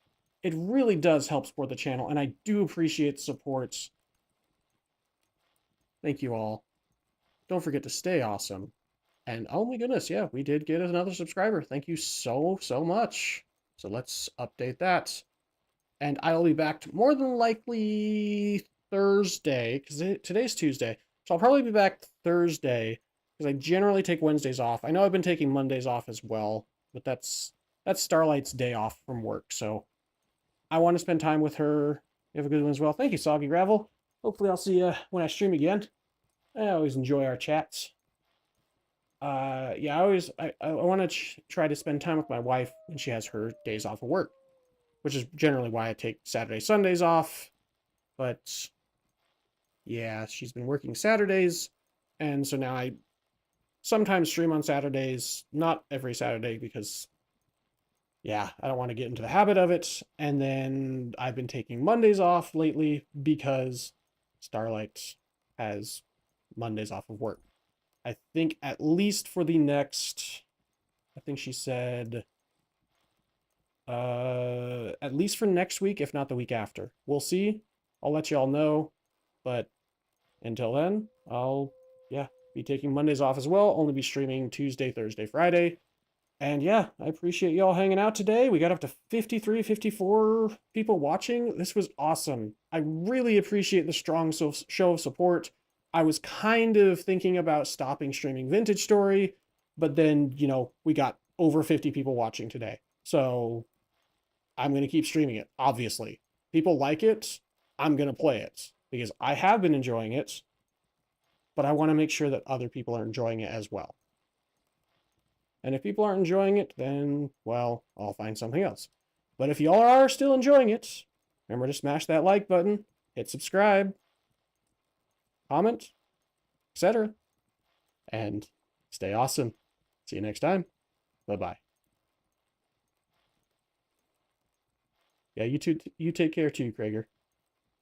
It really does help support the channel, and I do appreciate the support. Thank you all. Don't forget to stay awesome. And oh my goodness, yeah, we did get another subscriber. Thank you so much. So let's update that. And I'll be back more than likely Thursday, because today's Tuesday. So I'll probably be back Thursday, because I generally take Wednesdays off. I know I've been taking Mondays off as well, but that's Starlight's day off from work. So I want to spend time with her. You have a good one as well. Thank you, Soggy Gravel. Hopefully I'll see you when I stream again. I always enjoy our chats. Yeah, I want to try to spend time with my wife when she has her days off of work. which is generally why I take Saturday, Sundays off. But yeah, she's been working Saturdays, and so now I sometimes stream on Saturdays, not every Saturday because yeah, I don't want to get into the habit of it. And then I've been taking Mondays off lately because Starlight has Mondays off of work. I think at least for the next, I think she said, at least for next week, if not the week after. We'll see. I'll let y'all know. But until then, I'll, yeah, be taking Mondays off as well. Only be streaming Tuesday, Thursday, Friday. And yeah, I appreciate y'all hanging out today. We got up to 53, 54 people watching. This was awesome. I really appreciate the strong show of support. I was kind of thinking about stopping streaming Vintage Story, but then, you know, we got over 50 people watching today. So I'm going to keep streaming it, obviously. People like it, I'm going to play it because I have been enjoying it, but I want to make sure that other people are enjoying it as well. And if people aren't enjoying it, then, well, I'll find something else. But if y'all are still enjoying it, remember to smash that like button, hit subscribe, comment, etc. And stay awesome. See you next time. Bye-bye. Yeah, you take care too, Krager.